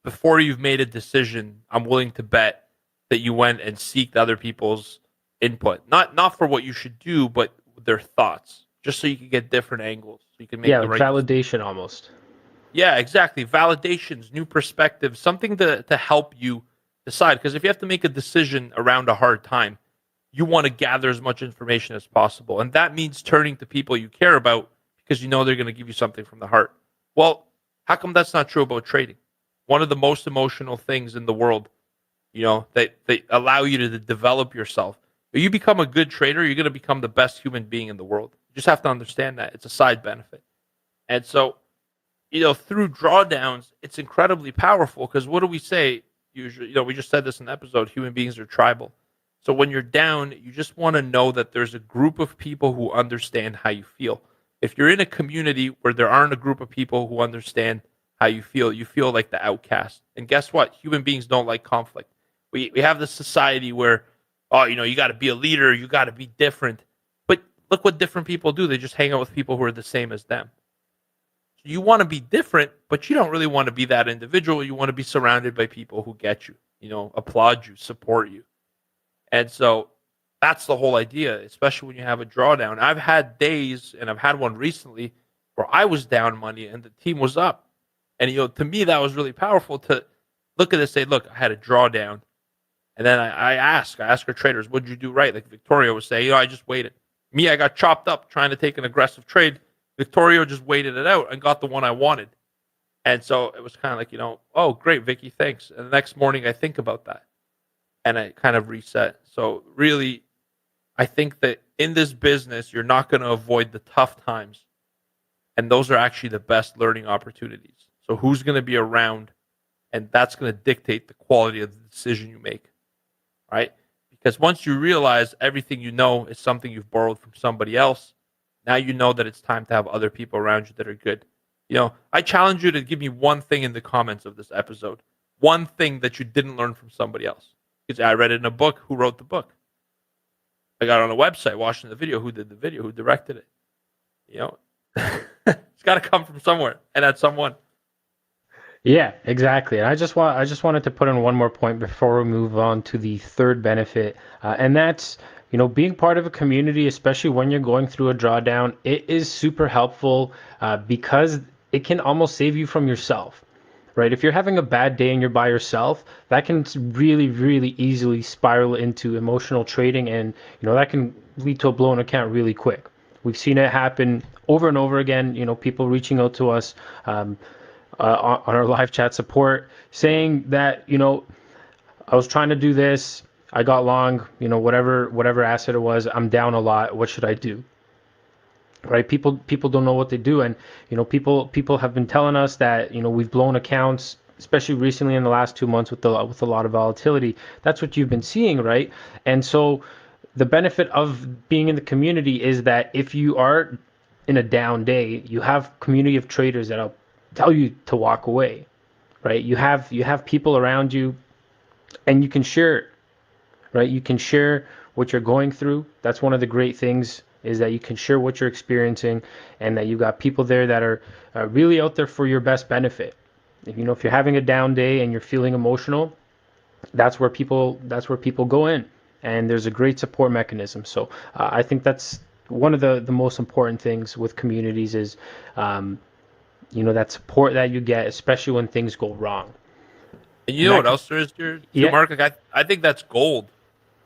before you've made a decision, I'm willing to bet that you went and seeked other people's input. Not for what you should do, but their thoughts, just so you could get different angles. So you can make the like right validation almost. Yeah, exactly. Validations, new perspectives, something to help you decide. Because if you have to make a decision around a hard time, you want to gather as much information as possible. And that means turning to people you care about, because they're going to give you something from the heart. Well, how come that's not true about trading? One of the most emotional things in the world, that they allow you to develop yourself. If you become a good trader, you're going to become the best human being in the world. You just have to understand that. It's a side benefit. And so, through drawdowns, it's incredibly powerful, because what do we say usually? We just said this in the episode, human beings are tribal. So when you're down, you just want to know that there's a group of people who understand how you feel. If you're in a community where there aren't a group of people who understand how you feel like the outcast. And guess what? Human beings don't like conflict. We have this society where, you got to be a leader, you got to be different. But look what different people do. They just hang out with people who are the same as them. So you want to be different, but you don't really want to be that individual. You want to be surrounded by people who get you, applaud you, support you. And so that's the whole idea, especially when you have a drawdown. I've had days, and I've had one recently, where I was down money and the team was up. And, to me, that was really powerful to look at this, say, look, I had a drawdown. And then I ask our traders, what did you do right? Like Victoria was saying, I just waited. Me, I got chopped up trying to take an aggressive trade. Victoria just waited it out and got the one I wanted. And so it was kind of like, oh, great, Vicky, thanks. And the next morning I think about that and I kind of reset. So really, I think that in this business, you're not going to avoid the tough times. And those are actually the best learning opportunities. So who's going to be around? And that's going to dictate the quality of the decision you make, right? Because once you realize everything you know is something you've borrowed from somebody else, now you know that it's time to have other people around you that are good. I challenge you to give me one thing in the comments of this episode, one thing that you didn't learn from somebody else. Because I read it in a book. Who wrote the book? I got on a website watching the video. Who did the video? Who directed it? It's got to come from somewhere, and that's someone. Yeah, exactly. And I just wanted to put in one more point before we move on to the third benefit, and that's being part of a community, especially when you're going through a drawdown. It is super helpful because it can almost save you from yourself, right? If you're having a bad day and you're by yourself, that can really, really easily spiral into emotional trading, and that can lead to a blown account really quick. We've seen it happen over and over again. People reaching out to us on our live chat support saying that, I was trying to do this, I got long, whatever asset it was, I'm down a lot, what should I do? Right? People don't know what they do. And, people have been telling us that, we've blown accounts, especially recently in the last 2 months with a lot of volatility. That's what you've been seeing, right? And so the benefit of being in the community is that if you are in a down day, you have community of traders that'll tell you to walk away, right? You have people around you, and you can share it, right? You can share what you're going through. That's one of the great things, is that you can share what you're experiencing, and that you've got people there that are really out there for your best benefit. If you're having a down day and you're feeling emotional, that's where people go in, and there's a great support mechanism. So I think that's one of the most important things with communities is that support that you get, especially when things go wrong. And what else there is, Mark? Like I think that's gold,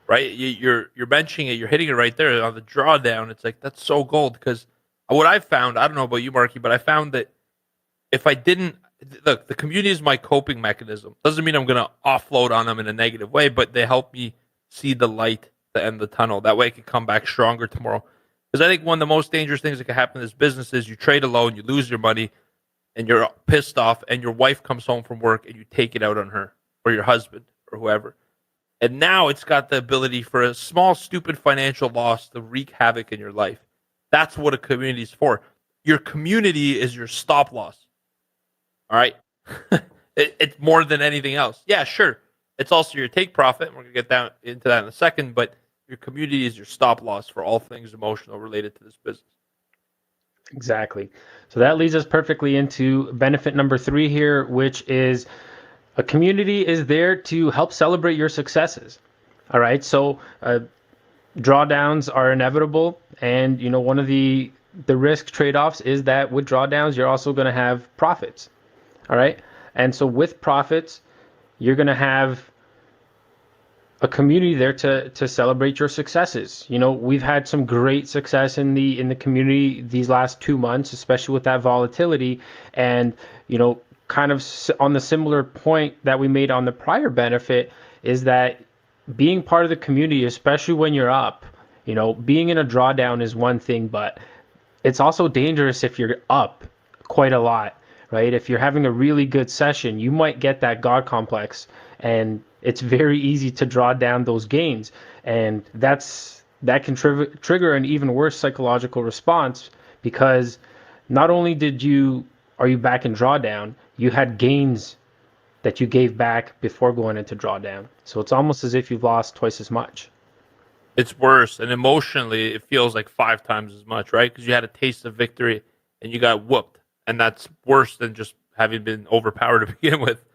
right? You're mentioning it, you're hitting it right there on the drawdown. It's like, that's so gold, because what I found, I don't know about you, Marky, but I found that if I didn't look, the community is my coping mechanism. Doesn't mean I'm going to offload on them in a negative way, but they help me see the light, the end of the tunnel. That way I can come back stronger tomorrow. Because I think one of the most dangerous things that can happen in this business is you trade alone, you lose your money, and you're pissed off, and your wife comes home from work and you take it out on her or your husband or whoever. And now it's got the ability for a small, stupid financial loss to wreak havoc in your life. That's what a community is for. Your community is your stop loss. All right? It's more than anything else. Yeah, sure. It's also your take profit. We're going to get into that in a second, but your community is your stop loss for all things emotional related to this business. Exactly. So that leads us perfectly into benefit number 3 here, which is a community is there to help celebrate your successes. All right. So drawdowns are inevitable. And, one of the risk trade-offs is that with drawdowns, you're also going to have profits. All right. And so with profits, you're going to have a community there to celebrate your successes. We've had some great success in the community these last 2 months, especially with that volatility. And, kind of on the similar point that we made on the prior benefit is that being part of the community, especially when you're up, being in a drawdown is one thing, but it's also dangerous if you're up quite a lot, right? If you're having a really good session, you might get that God complex, and it's very easy to draw down those gains. And that can trigger an even worse psychological response, because not only are you back in drawdown, you had gains that you gave back before going into drawdown. So it's almost as if you've lost twice as much. It's worse. And emotionally, it feels like 5 times as much, right? Because you had a taste of victory and you got whooped. And that's worse than just having been overpowered to begin with.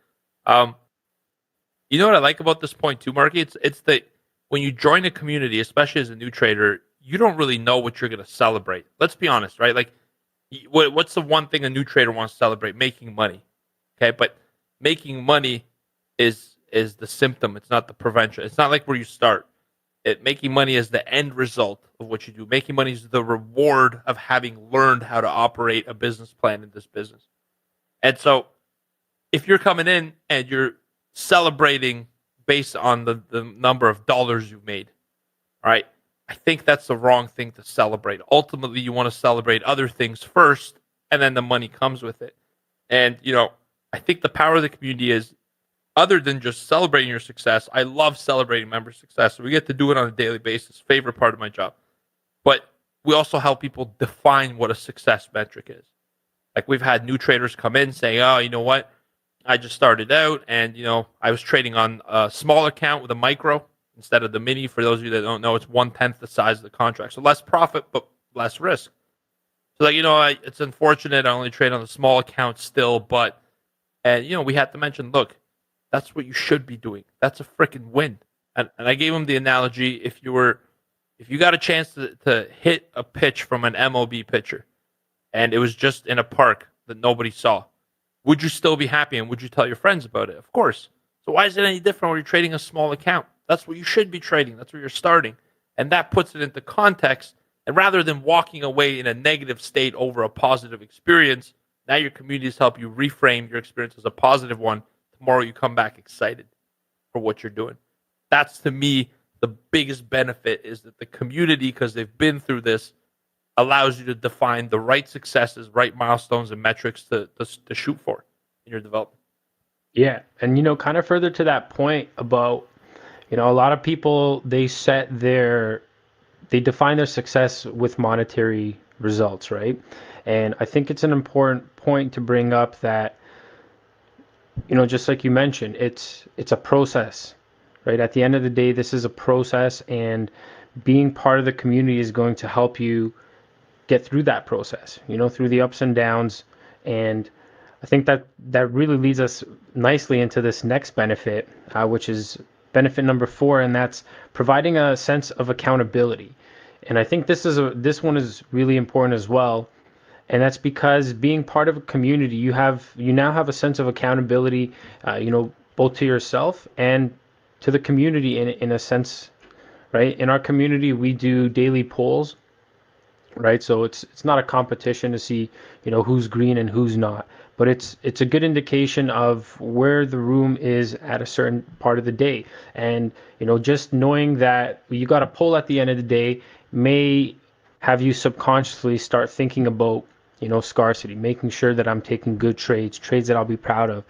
You know what I like about this point too, Marky? It's that when you join a community, especially as a new trader, you don't really know what you're going to celebrate. Let's be honest, right? Like, what's the one thing a new trader wants to celebrate? Making money. Okay, but making money is the symptom. It's not the prevention. It's not like where you start. Making money is the end result of what you do. Making money is the reward of having learned how to operate a business plan in this business. And so if you're coming in and you're celebrating based on the number of dollars you've made, all right, I think that's the wrong thing to celebrate. Ultimately, you want to celebrate other things first, and then the money comes with it. And, I think the power of the community is, other than just celebrating your success, I love celebrating member success. So we get to do it on a daily basis. Favorite part of my job. But we also help people define what a success metric is. Like, we've had new traders come in saying, oh, you know what? I just started out and, I was trading on a small account with a micro instead of the mini. For those of you that don't know, it's 1/10 the size of the contract. So less profit, but less risk. So it's unfortunate. I only trade on a small account still, but, and, we had to mention, look, that's what you should be doing. That's a freaking win. And I gave him the analogy, if you got a chance to hit a pitch from an MLB pitcher and it was just in a park that nobody saw, would you still be happy and would you tell your friends about it? Of course. So why is it any different when you're trading a small account? That's what you should be trading. That's where you're starting. And that puts it into context. And rather than walking away in a negative state over a positive experience, now your communities help you reframe your experience as a positive one. Tomorrow you come back excited for what you're doing. That's, to me, the biggest benefit, is that the community, because they've been through this, allows you to define the right successes, right milestones and metrics to shoot for in your development. Yeah. And, kind of further to that point about, a lot of people, they define their success with monetary results, right? And I think it's an important point to bring up that, just like you mentioned, it's a process, right? At the end of the day, this is a process, and being part of the community is going to help you get through that process, through the ups and downs. And I think that really leads us nicely into this next benefit, which is benefit number 4, and that's providing a sense of accountability. And I think this one is really important as well. And that's because being part of a community, you now have a sense of accountability, both to yourself and to the community in a sense, right? In our community, we do daily polls, right? So it's not a competition to see, who's green and who's not. but it's a good indication of where the room is at a certain part of the day. And just knowing that you got a pull at the end of the day may have you subconsciously start thinking about scarcity, making sure that I'm taking good trades that I'll be proud of,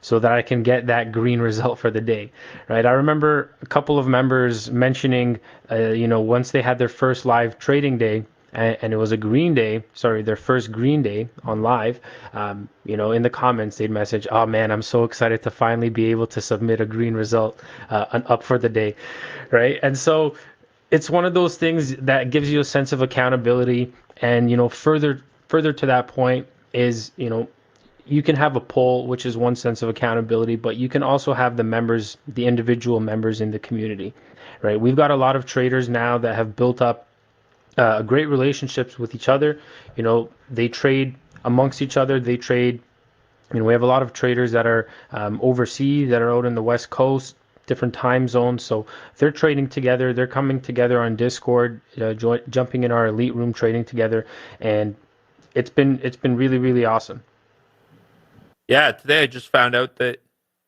so that I can get that green result for the day, right? I remember a couple of members mentioning, once they had their first live trading day, and it was a green day, sorry, their first green day on live, in the comments, they'd message, "Oh man, I'm so excited to finally be able to submit a green result up for the day," right? And so it's one of those things that gives you a sense of accountability. And, further to that point is, you can have a poll, which is one sense of accountability, but you can also have the members, the individual members in the community, right? We've got a lot of traders now that have built up great relationships with each other. They trade amongst each other. They trade, we have a lot of traders that are overseas, that are out in the West Coast, different time zones. So they're trading together. They're coming together on Discord, jumping in our elite room, trading together. And it's been really, really awesome. Yeah, today I just found out that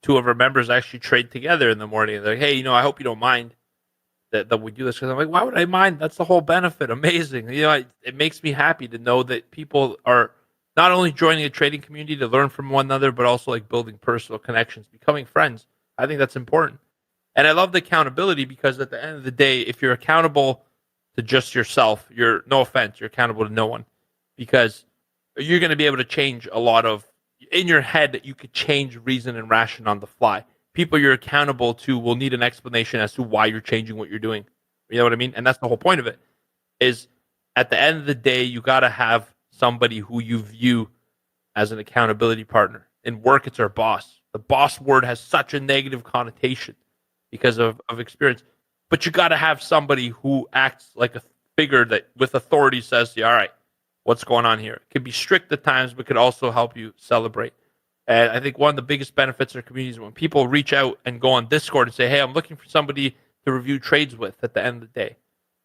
two of our members actually trade together in the morning. They're like, "Hey, I hope you don't mind that we do this," because I'm like, "Why would I mind? That's the whole benefit. Amazing." It makes me happy to know that people are not only joining a trading community to learn from one another, but also like building personal connections, becoming friends. I think that's important. And I love the accountability, because at the end of the day, if you're accountable to just yourself, you're accountable to no one, because you're going to be able to change a lot of, in your head, that you could change reason and ration on the fly. People you're accountable to will need an explanation as to why you're changing what you're doing. You know what I mean? And that's the whole point of it, is at the end of the day, you got to have somebody who you view as an accountability partner. In work, it's our boss. The boss word has such a negative connotation because of experience. But you got to have somebody who acts like a figure that with authority says to you, "All right, what's going on here?" It could be strict at times, but could also help you celebrate. And I think one of the biggest benefits of communities is when people reach out and go on Discord and say, "Hey, I'm looking for somebody to review trades with at the end of the day."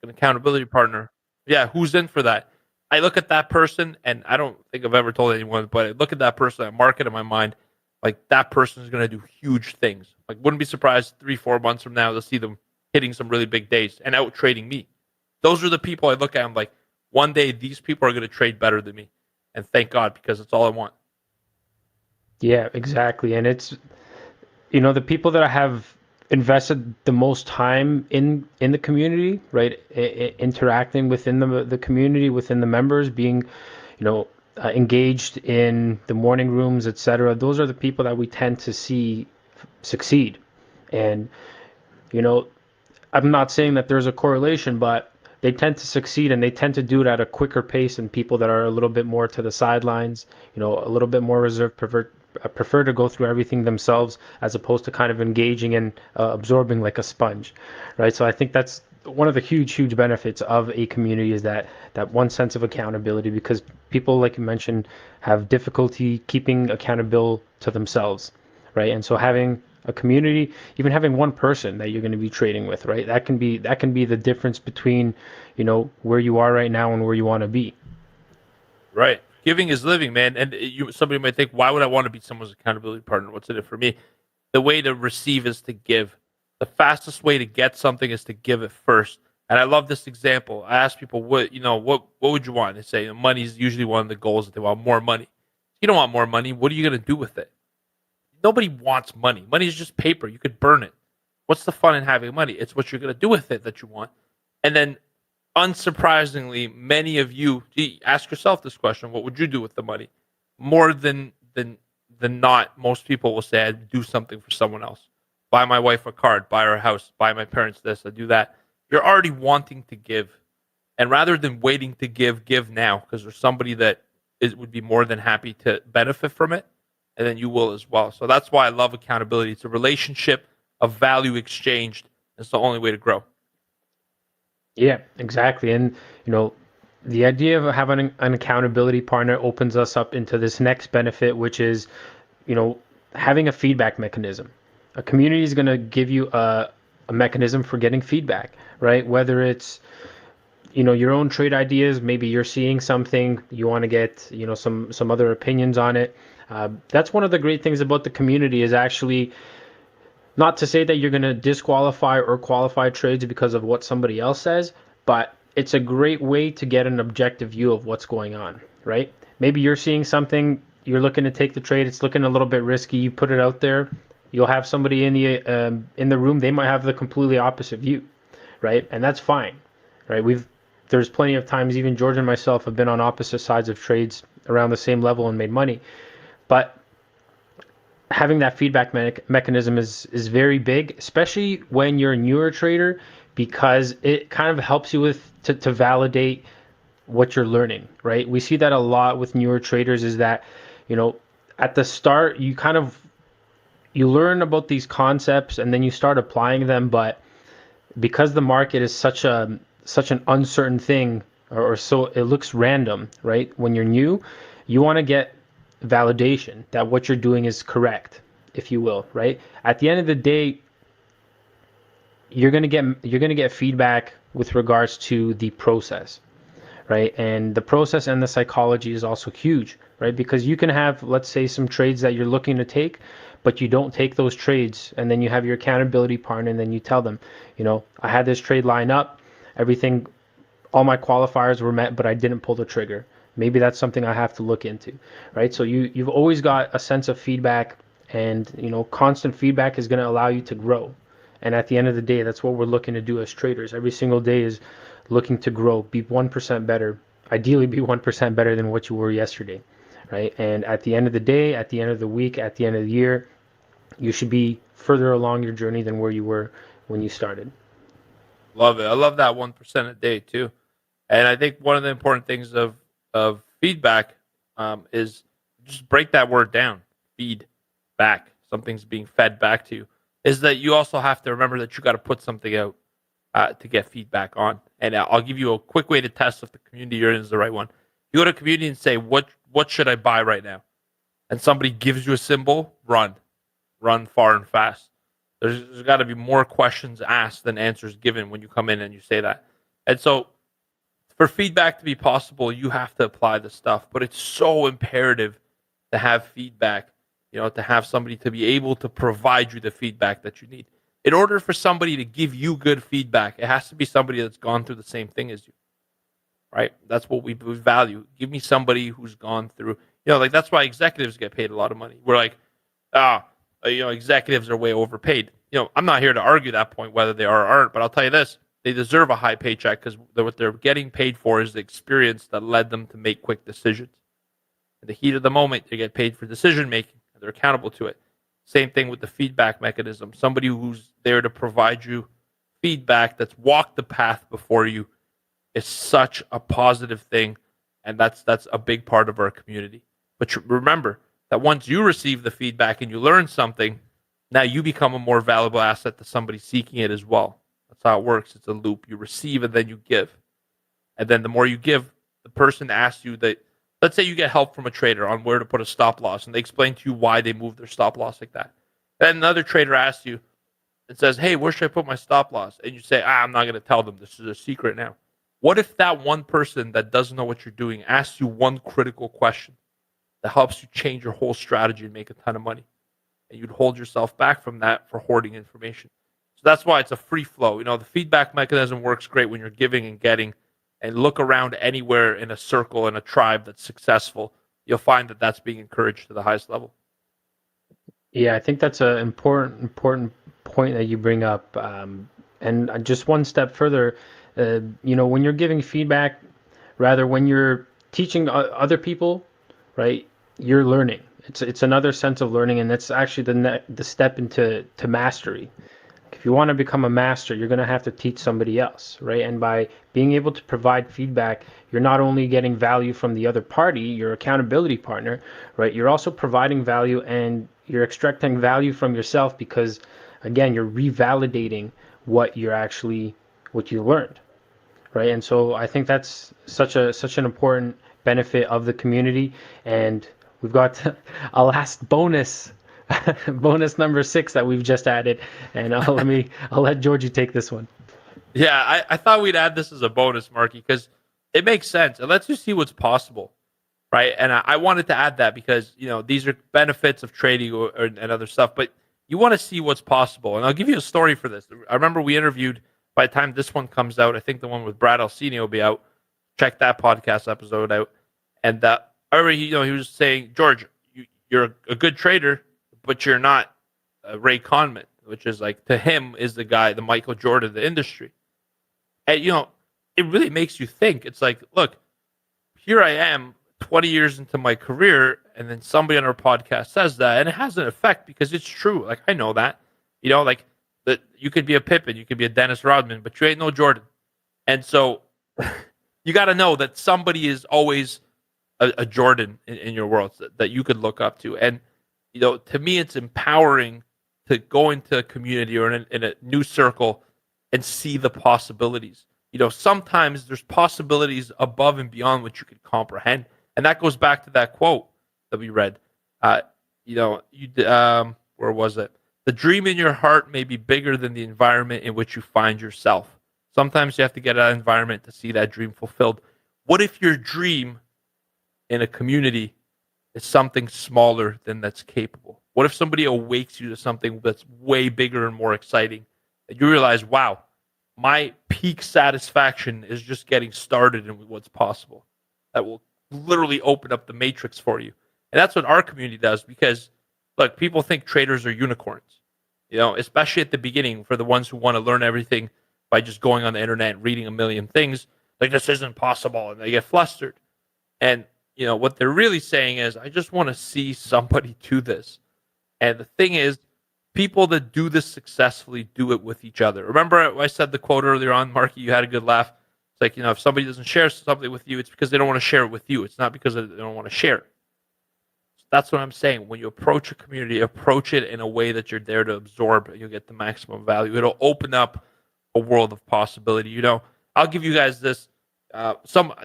An accountability partner. Yeah, who's in for that? I look at that person, and I don't think I've ever told anyone, but I look at that person, I mark it in my mind, like that person is going to do huge things. Like, wouldn't be surprised 3-4 months from now to see them hitting some really big days and out trading me. Those are the people I look at. I'm like, one day these people are going to trade better than me, and thank God, because it's all I want. Yeah, exactly. And it's, the people that have invested the most time in the community, right? Interacting within the community, within the members, being, engaged in the morning rooms, etc. Those are the people that we tend to see succeed. And, I'm not saying that there's a correlation, but they tend to succeed, and they tend to do it at a quicker pace than people that are a little bit more to the sidelines, a little bit more reserved, prefer to go through everything themselves, as opposed to kind of engaging and absorbing like a sponge, right? So I think that's one of the huge benefits of a community, is that one sense of accountability, because people, like you mentioned, have difficulty keeping accountable to themselves, right? And so having a community, even having one person that you're going to be trading with, right? That can be the difference between, where you are right now and where you want to be. Right. Giving is living, man. And somebody might think, why would I want to be someone's accountability partner? What's in it for me? The way to receive is to give. The fastest way to get something is to give it first. And I love this example. I ask people, what would you want? They say money is usually one of the goals, that they want more money. You don't want more money. What are you going to do with it? Nobody wants money. Money is just paper. You could burn it. What's the fun in having money? It's what you're going to do with it that you want. And then, unsurprisingly, many of you ask yourself this question: what would you do with the money? More than not, most people will say, I'd do something for someone else. Buy my wife a card, buy her a house, buy my parents this, I do that. You're already wanting to give. And rather than waiting to give now, because there's somebody that would be more than happy to benefit from it, and then you will as well. So that's why I love accountability. It's a relationship of value exchanged. It's the only way to grow. Yeah, exactly. And, the idea of having an accountability partner opens us up into this next benefit, which is, having a feedback mechanism. A community is going to give you a mechanism for getting feedback, right? Whether it's, your own trade ideas. Maybe you're seeing something, you want to get, some other opinions on it. That's one of the great things about the community, is actually not to say that you're going to disqualify or qualify trades because of what somebody else says, but it's a great way to get an objective view of what's going on, right? Maybe you're seeing something, you're looking to take the trade, it's looking a little bit risky, you put it out there, you'll have somebody in the room, they might have the completely opposite view, right? And that's fine, right? There's plenty of times, even George and myself have been on opposite sides of trades around the same level and made money. But having that feedback mechanism is very big, especially when you're a newer trader, because it kind of helps you to validate what you're learning, right? We see that a lot with newer traders, is that, at the start, you learn about these concepts and then you start applying them, but because the market is such an uncertain thing, or so it looks random, right? When you're new, you want to get validation that what you're doing is correct, if you will, right? At the end of the day, you're going to get feedback with regards to the process, right? And the process and the psychology is also huge, right? Because you can have, let's say, some trades that you're looking to take, but you don't take those trades, and then you have your accountability partner, and then you tell them, I had this trade line up, everything, all my qualifiers were met, but I didn't pull the trigger. Maybe that's something I have to look into, right? So you've always got a sense of feedback, and constant feedback is going to allow you to grow. And at the end of the day, that's what we're looking to do as traders. Every single day is looking to grow, be 1% better, ideally be 1% better than what you were yesterday, right? And at the end of the day, at the end of the week, at the end of the year, you should be further along your journey than where you were when you started. Love it. I love that 1% a day too. And I think one of the important things of feedback is just break that word down. Feed back. Something's being fed back to you. Is that you also have to remember that you got to put something out to get feedback on. And I'll give you a quick way to test if the community you're in is the right one. You go to community and say, what should I buy right now? And somebody gives you a symbol, run far and fast. There's got to be more questions asked than answers given when you come in and you say that. And so for feedback to be possible, you have to apply the stuff, but it's so imperative to have feedback, to have somebody to be able to provide you the feedback that you need. In order for somebody to give you good feedback, it has to be somebody that's gone through the same thing as you, right? That's what we value. Give me somebody who's gone through, that's why executives get paid a lot of money. We're like, executives are way overpaid. I'm not here to argue that point, whether they are or aren't, but I'll tell you this, they deserve a high paycheck because what they're getting paid for is the experience that led them to make quick decisions. In the heat of the moment, they get paid for decision making, and they're accountable to it. Same thing with the feedback mechanism. Somebody who's there to provide you feedback, that's walked the path before you, is such a positive thing, and that's a big part of our community. But remember that once you receive the feedback and you learn something, now you become a more valuable asset to somebody seeking it as well. That's how it works. It's a loop. You receive and then you give. And then the more you give, the person asks you that, let's say you get help from a trader on where to put a stop loss, and they explain to you why they moved their stop loss like that. Then another trader asks you and says, hey, where should I put my stop loss? And you say, I'm not going to tell them. This is a secret now. What if that one person that doesn't know what you're doing asks you one critical question that helps you change your whole strategy and make a ton of money? And you'd hold yourself back from that for hoarding information. So that's why it's a free flow. The feedback mechanism works great when you're giving and getting. And look around anywhere in a circle, in a tribe that's successful, you'll find that that's being encouraged to the highest level. Yeah, I think that's an important point that you bring up. And just one step further, when you're giving feedback, rather when you're teaching other people, right, you're learning. It's another sense of learning, and that's actually the step into mastery. If you want to become a master, you're going to have to teach somebody else, right? And by being able to provide feedback, you're not only getting value from the other party, your accountability partner, right? You're also providing value, and you're extracting value from yourself because, again, you're revalidating what you learned, right? And so I think that's such an important benefit of the community. And we've got a last bonus number 6 that we've just added, and I'll let Georgie take this one. Yeah, I thought we'd add this as a bonus, Marky, because it makes sense. It lets you see what's possible, right? And I wanted to add that because these are benefits of trading and other stuff, but you want to see what's possible. And I'll give you a story for this. I remember we interviewed. By the time this one comes out, I think the one with Brad Alcini will be out. Check that podcast episode out. And I remember he was saying, George, you're a good trader, but you're not Ray Conman, which is like to him is the guy, the Michael Jordan of the industry. And it really makes you think. It's like, look, here I am 20 years into my career, and then somebody on our podcast says that, and it has an effect because it's true. Like, I know that. Like that you could be a Pippen, you could be a Dennis Rodman, but you ain't no Jordan. And so you got to know that somebody is always a Jordan in your world that you could look up to. And, to me, it's empowering to go into a community or in a new circle and see the possibilities. Sometimes there's possibilities above and beyond what you could comprehend. And that goes back to that quote that we read. Where was it? The dream in your heart may be bigger than the environment in which you find yourself. Sometimes you have to get out of that environment to see that dream fulfilled. What if your dream in a community is something smaller than that's capable? What if somebody awakes you to something that's way bigger and more exciting? And you realize, wow, my peak satisfaction is just getting started in what's possible. That will literally open up the matrix for you. And that's what our community does because, look, people think traders are unicorns, especially at the beginning for the ones who want to learn everything by just going on the internet and reading a million things. Like, this isn't possible, and they get flustered. And, what they're really saying is, I just want to see somebody do this. And the thing is, people that do this successfully do it with each other. Remember I said the quote earlier on, Marky, you had a good laugh. It's like, if somebody doesn't share something with you, it's because they don't want to share it with you. It's not because they don't want to share it. So that's what I'm saying. When you approach a community, approach it in a way that you're there to absorb and you'll get the maximum value. It'll open up a world of possibility. I'll give you guys this.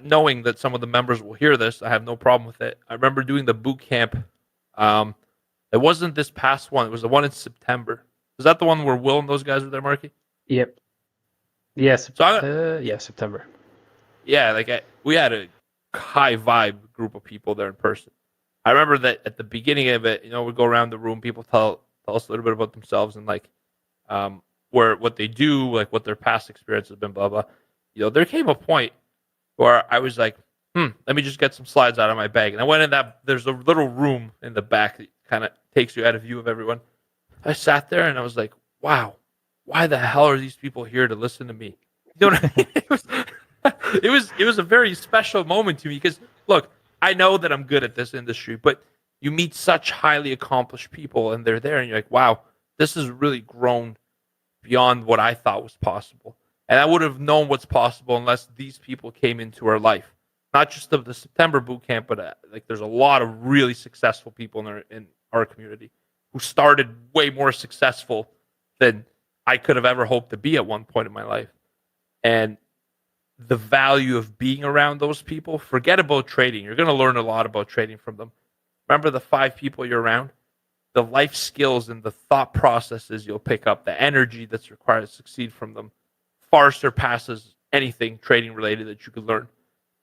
Knowing that some of the members will hear this, I have no problem with it. I remember doing the boot camp. It wasn't this past one. It was the one in September. Was that the one where Will and those guys were there, Marky? Yep. Yes. So September. Yeah, we had a high vibe group of people there in person. I remember that at the beginning of it, we'd go around the room, people tell us a little bit about themselves and what they do, like what their past experience has been, blah blah. There came a point where I was like, let me just get some slides out of my bag. And I went in there's a little room in the back that kind of takes you out of view of everyone. I sat there and I was like, wow, why the hell are these people here to listen to me? You know what I mean? It was a very special moment to me because, look, I know that I'm good at this industry, but you meet such highly accomplished people and they're there and you're like, wow, this has really grown beyond what I thought was possible. And I would have known what's possible unless these people came into our life. Not just the September boot camp, but there's a lot of really successful people in our community who started way more successful than I could have ever hoped to be at one point in my life. And the value of being around those people, forget about trading. You're going to learn a lot about trading from them. Remember the 5 people you're around? The life skills and the thought processes you'll pick up, the energy that's required to succeed from them far surpasses anything trading related that you could learn.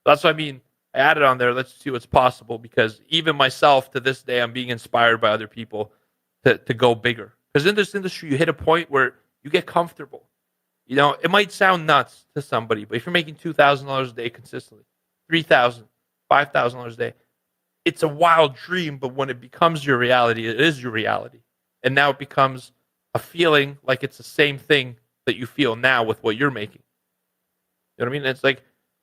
That's what I mean. I added on there, let's see what's possible, because even myself to this day, I'm being inspired by other people to go bigger. Because in this industry, you hit a point where you get comfortable. It might sound nuts to somebody, but if you're making $2,000 a day consistently, $3,000, $5,000 a day, it's a wild dream, but when it becomes your reality, it is your reality. And now it becomes a feeling like it's the same thing that you feel now with what you're making. You know what I mean? It's like,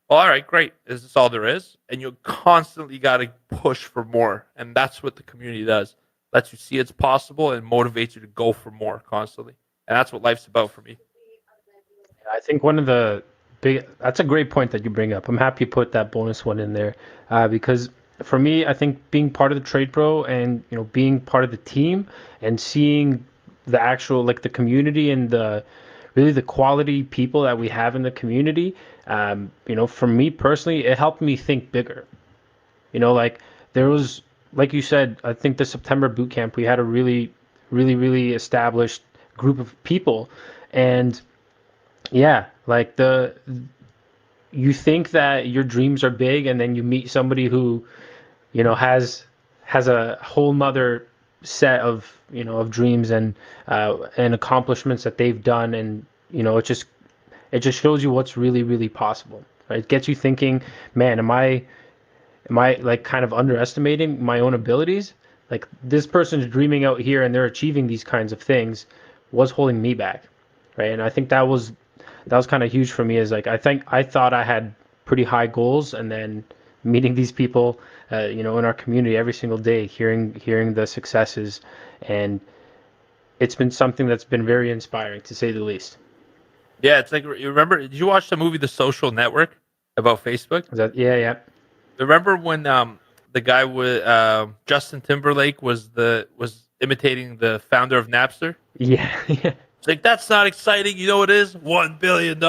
well, all right, great. Is this all there is? And you constantly got to push for more. And that's what the community does. Lets you see it's possible and motivates you to go for more constantly. And that's what life's about for me. I think one of the that's a great point that you bring up. I'm happy you put that bonus one in there because for me, I think being part of the Trade Pro and, being part of the team and seeing the actual, the community and the quality people that we have in the community, for me personally, it helped me think bigger. There was, like you said, I think the September boot camp, we had a really, really, really established group of people. And, Yeah, like you think that your dreams are big, and then you meet somebody who, has a whole nother set of of dreams and accomplishments that they've done, and it just shows you what's really really possible. Right? It gets you thinking, man, am I like kind of underestimating my own abilities? Like this person's dreaming out here and they're achieving these kinds of things. What's holding me back? Right? And I think that was kind of huge for me. Is like I thought I had pretty high goals, and then meeting these people, in our community every single day, hearing the successes, and it's been something that's been very inspiring to say the least. Yeah, it's like, you remember? Did you watch the movie The Social Network about Facebook? Yeah. Remember when the guy with Justin Timberlake was imitating the founder of Napster? Yeah. It's like, that's not exciting. You know what it is? $1 billion.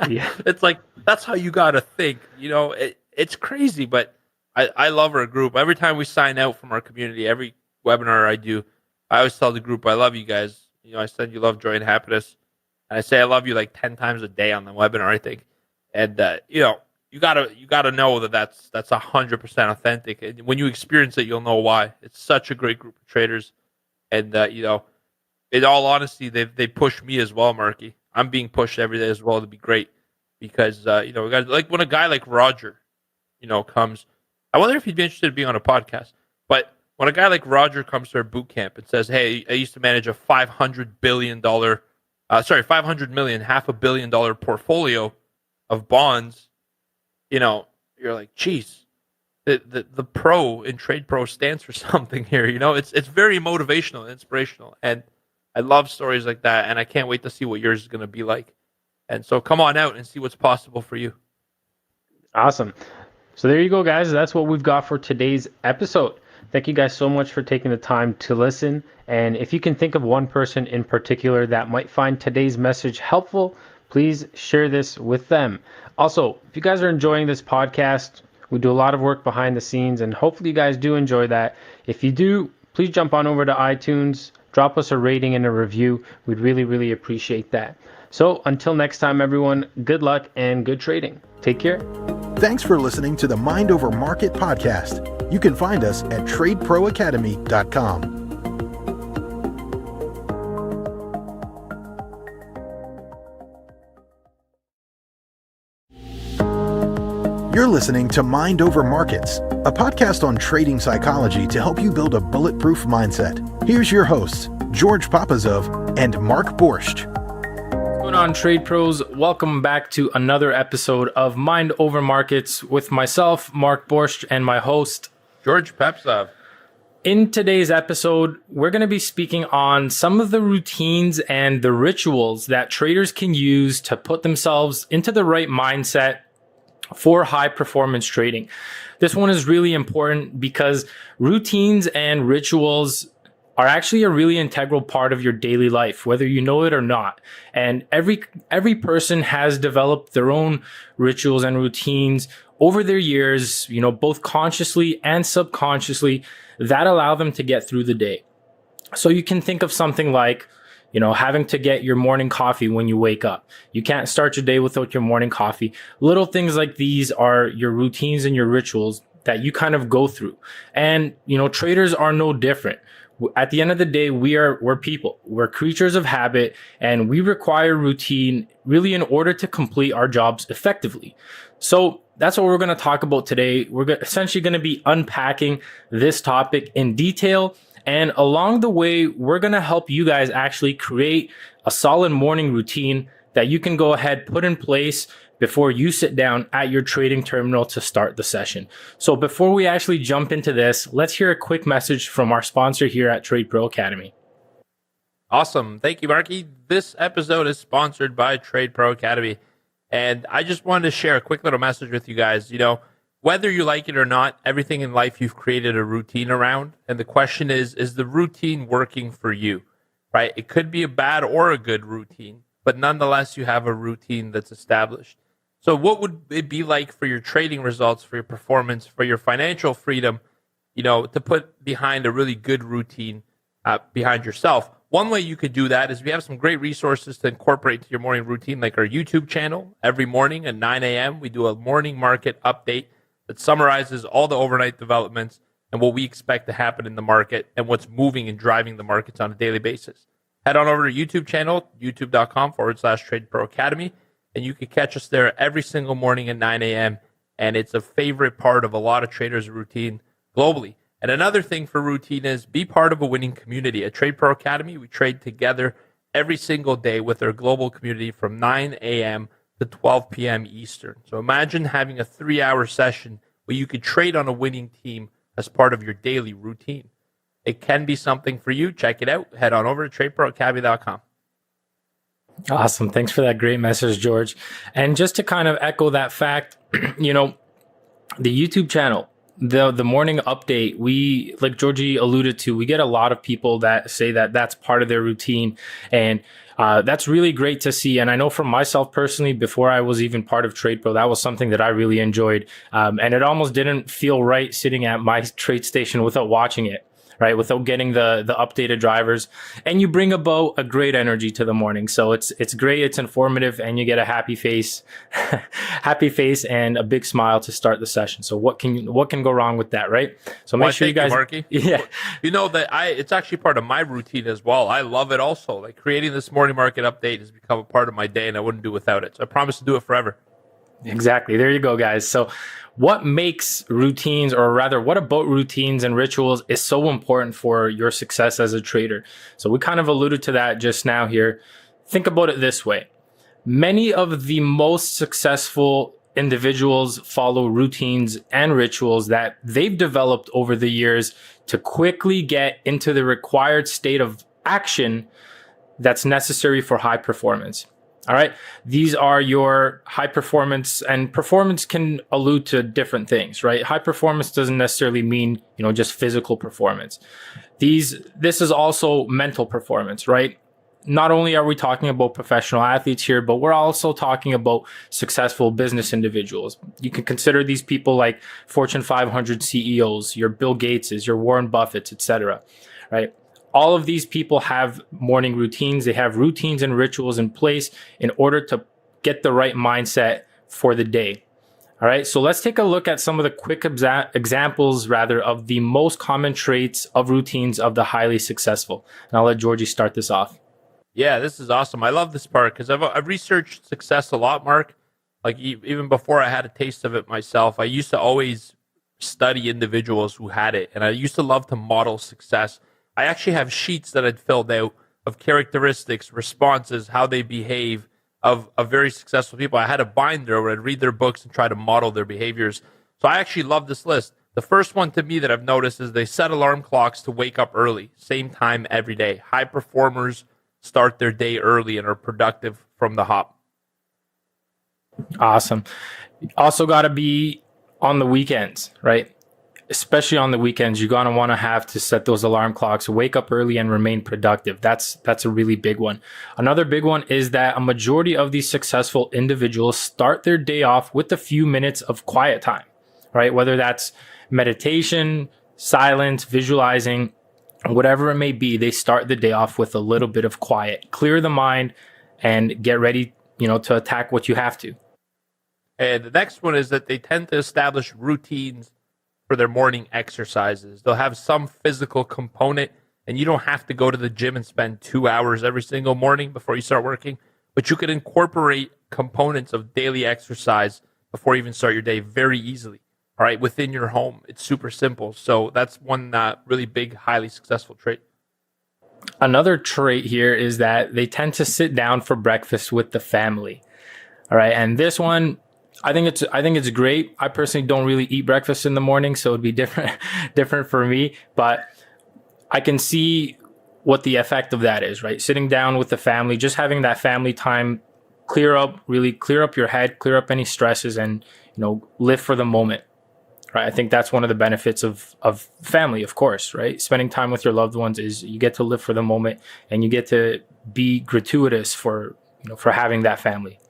Yeah. It's like, that's how you got to think. It's crazy, but I love our group. Every time we sign out from our community, every webinar I do, I always tell the group, I love you guys. I send you love, joy, and happiness. And I say I love you like 10 times a day on the webinar, I think. And, you gotta know that's 100% authentic. And when you experience it, you'll know why. It's such a great group of traders. And, in all honesty, they push me as well, Marky. I'm being pushed every day as well to be great, because we got, like, when a guy like Roger, comes. I wonder if he'd be interested in being on a podcast. But when a guy like Roger comes to our boot camp and says, "Hey, I used to manage a $500 million, $500 million portfolio of bonds," you're like, "Geez, the pro in Trade Pro stands for something here." It's very motivational and inspirational, and I love stories like that, and I can't wait to see what yours is going to be like. And so come on out and see what's possible for you. Awesome. So there you go, guys. That's what we've got for today's episode. Thank you guys so much for taking the time to listen. And if you can think of one person in particular that might find today's message helpful, please share this with them. Also, if you guys are enjoying this podcast, we do a lot of work behind the scenes, and hopefully you guys do enjoy that. If you do, please jump on over to iTunes, drop us a rating and a review. We'd really, really appreciate that. So until next time, everyone, good luck and good trading. Take care. Thanks for listening to the Mind Over Market podcast. You can find us at tradeproacademy.com. You're listening to Mind Over Markets, a podcast on trading psychology to help you build a bulletproof mindset. Here's your hosts, George Papazov and Mark Borscht. What's going on, Trade Pros? Welcome back to another episode of Mind Over Markets with myself, Mark Borscht, and my host, George Papazov. In today's episode, we're going to be speaking on some of the routines and the rituals that traders can use to put themselves into the right mindset for high performance trading. This one is really important because routines and rituals are actually a really integral part of your daily life, whether you know it or not. And every person has developed their own rituals and routines over their years, both consciously and subconsciously, that allow them to get through the day. So you can think of something like, having to get your morning coffee when you wake up. You can't start your day without your morning coffee. Little things like these are your routines and your rituals that you kind of go through. And, traders are no different. At the end of the day, we're people. We're creatures of habit, and we require routine really in order to complete our jobs effectively. So that's what we're going to talk about today. We're essentially going to be unpacking this topic in detail. And along the way, we're going to help you guys actually create a solid morning routine that you can go ahead, put in place before you sit down at your trading terminal to start the session. So before we actually jump into this, let's hear a quick message from our sponsor here at Trade Pro Academy. Awesome. Thank you, Marky. This episode is sponsored by Trade Pro Academy. And I just wanted to share a quick little message with you guys. Whether you like it or not, everything in life you've created a routine around. And the question is the routine working for you, right? It could be a bad or a good routine, but nonetheless, you have a routine that's established. So what would it be like for your trading results, for your performance, for your financial freedom, to put behind a really good routine behind yourself? one way you could do that is we have some great resources to incorporate to your morning routine, like our YouTube channel. Every morning at 9 a.m., we do a morning market update that summarizes all the overnight developments and what we expect to happen in the market and what's moving and driving the markets on a daily basis. Head on over to YouTube channel, youtube.com/TradePro Academy, and you can catch us there every single morning at 9 a.m. And it's a favorite part of a lot of traders' routine globally. And another thing for routine is be part of a winning community. At Trade Pro Academy, we trade together every single day with our global community from 9 a.m. to 12 p.m. Eastern. So imagine having a 3-hour session where you could trade on a winning team as part of your daily routine. It can be something for you. Check it out. Head on over to TradeProAcademy.com. Awesome. Thanks for that great message, George. And just to kind of echo that fact, the YouTube channel, the morning update, we, like Georgie alluded to, we get a lot of people that say that that's part of their routine. And that's really great to see. And I know from myself personally, before I was even part of TradePro, that was something that I really enjoyed. And it almost didn't feel right sitting at my trade station without watching it, right? Without getting the updated drivers. And you bring about a great energy to the morning. So it's great, it's informative, and you get a happy face, and a big smile to start the session. So what can go wrong with that, right? So make sure you guys, Marky. Yeah. You know that it's actually part of my routine as well. I love it also. Like creating this morning market update has become a part of my day and I wouldn't do without it. So I promise to do it forever. Exactly. There you go, guys. So what makes routines, or rather, what about routines and rituals is so important for your success as a trader? So we kind of alluded to that just now here. Think about it this way. Many of the most successful individuals follow routines and rituals that they've developed over the years to quickly get into the required state of action that's necessary for high performance. All right. These are your high performance, and performance can allude to different things, right? High performance doesn't necessarily mean, just physical performance. This is also mental performance, right? Not only are we talking about professional athletes here, but we're also talking about successful business individuals. You can consider these people like Fortune 500 CEOs, your Bill Gateses, your Warren Buffetts, etc., right? All of these people have morning routines. They have routines and rituals in place in order to get the right mindset for the day. All right. So let's take a look at some of the quick examples, of the most common traits of routines of the highly successful. And I'll let Georgie start this off. Yeah, this is awesome. I love this part because I've researched success a lot, Mark. Like even before I had a taste of it myself, I used to always study individuals who had it. And I used to love to model success. I actually have sheets that I'd filled out of characteristics, responses, how they behave of very successful people. I had a binder where I'd read their books and try to model their behaviors. So I actually love this list. The first one to me that I've noticed is they set alarm clocks to wake up early, same time every day. High performers start their day early and are productive from the hop. Awesome. Also got to be on the weekends, right? Especially on the weekends, you're going to want to have to set those alarm clocks, wake up early and remain productive. That's a really big one. Another big one is that a majority of these successful individuals start their day off with a few minutes of quiet time, right? Whether that's meditation, silence, visualizing, whatever it may be, they start the day off with a little bit of quiet, clear the mind, and get ready, to attack what you have to. And the next one is that they tend to establish routines for their morning exercises. They'll have some physical component, and you don't have to go to the gym and spend 2 hours every single morning before you start working, but you could incorporate components of daily exercise before you even start your day very easily. All right, within your home. It's super simple. So that's one really big, highly successful trait. Another trait here is that they tend to sit down for breakfast with the family. All right, and this one, I think it's great. I personally don't really eat breakfast in the morning, so it'd be different for me. But I can see what the effect of that is, right? Sitting down with the family, just having that family time, really clear up your head, clear up any stresses, and live for the moment. Right? I think that's one of the benefits of family, of course, right? Spending time with your loved ones is you get to live for the moment, and you get to be gratuitous for having that family.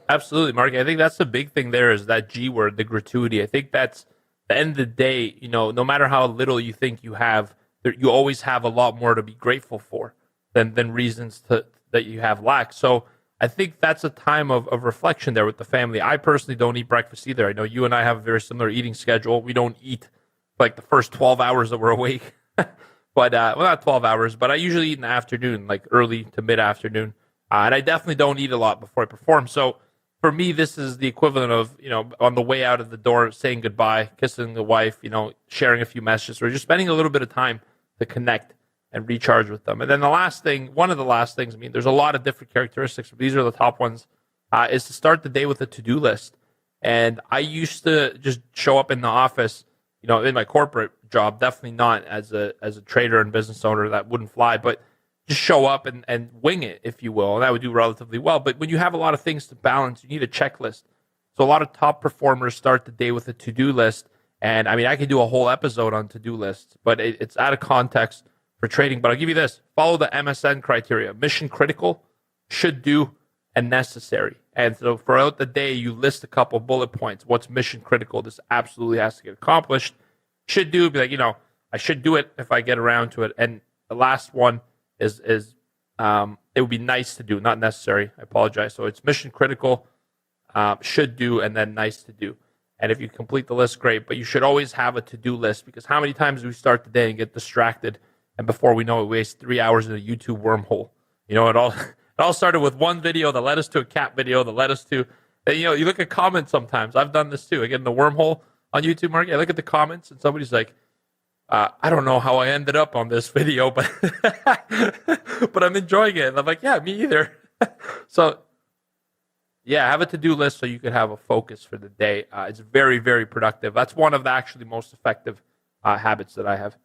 Absolutely, Mark. I think that's the big thing there is that G word, the gratuity. I think that's the end of the day, no matter how little you think you have, you always have a lot more to be grateful for. than reasons that you have lack. So I think that's a time of reflection there with the family. I personally don't eat breakfast either. I know you and I have a very similar eating schedule. We don't eat like the first 12 hours that we're awake. But well, not 12 hours, but I usually eat in the afternoon, like early to mid afternoon. And I definitely don't eat a lot before I perform. So for me, this is the equivalent of, on the way out of the door, saying goodbye, kissing the wife, sharing a few messages, or just spending a little bit of time to connect and recharge with them. And then one of the last things, there's a lot of different characteristics, but these are the top ones, is to start the day with a to-do list. And I used to just show up in the office, in my corporate job, definitely not as a trader and business owner, that wouldn't fly, but just show up and wing it, if you will. And that would do relatively well. But when you have a lot of things to balance, you need a checklist. So a lot of top performers start the day with a to-do list. And I could do a whole episode on to-do lists, but it's out of context for trading. But I'll give you this. Follow the MSN criteria: mission critical, should do, and necessary. And so throughout the day, you list a couple bullet points. What's mission critical? This absolutely has to get accomplished. Should do, be like, I should do it if I get around to it. And the last one is it would be nice to do, not necessary. I apologize. So it's mission critical, should do, and then nice to do. And if you complete the list, great. But you should always have a to-do list, because how many times do we start the day and get distracted, and before we know it, we waste 3 hours in a YouTube wormhole? It all started with one video that led us to a cat video that led us to, and, you look at comments sometimes. I've done this too. I get in the wormhole on YouTube Market. I look at the comments and somebody's like, I don't know how I ended up on this video, but but I'm enjoying it. And I'm like, yeah, me either. So yeah, have a to-do list so you can have a focus for the day. It's very, very productive. That's one of the actually most effective habits that I have.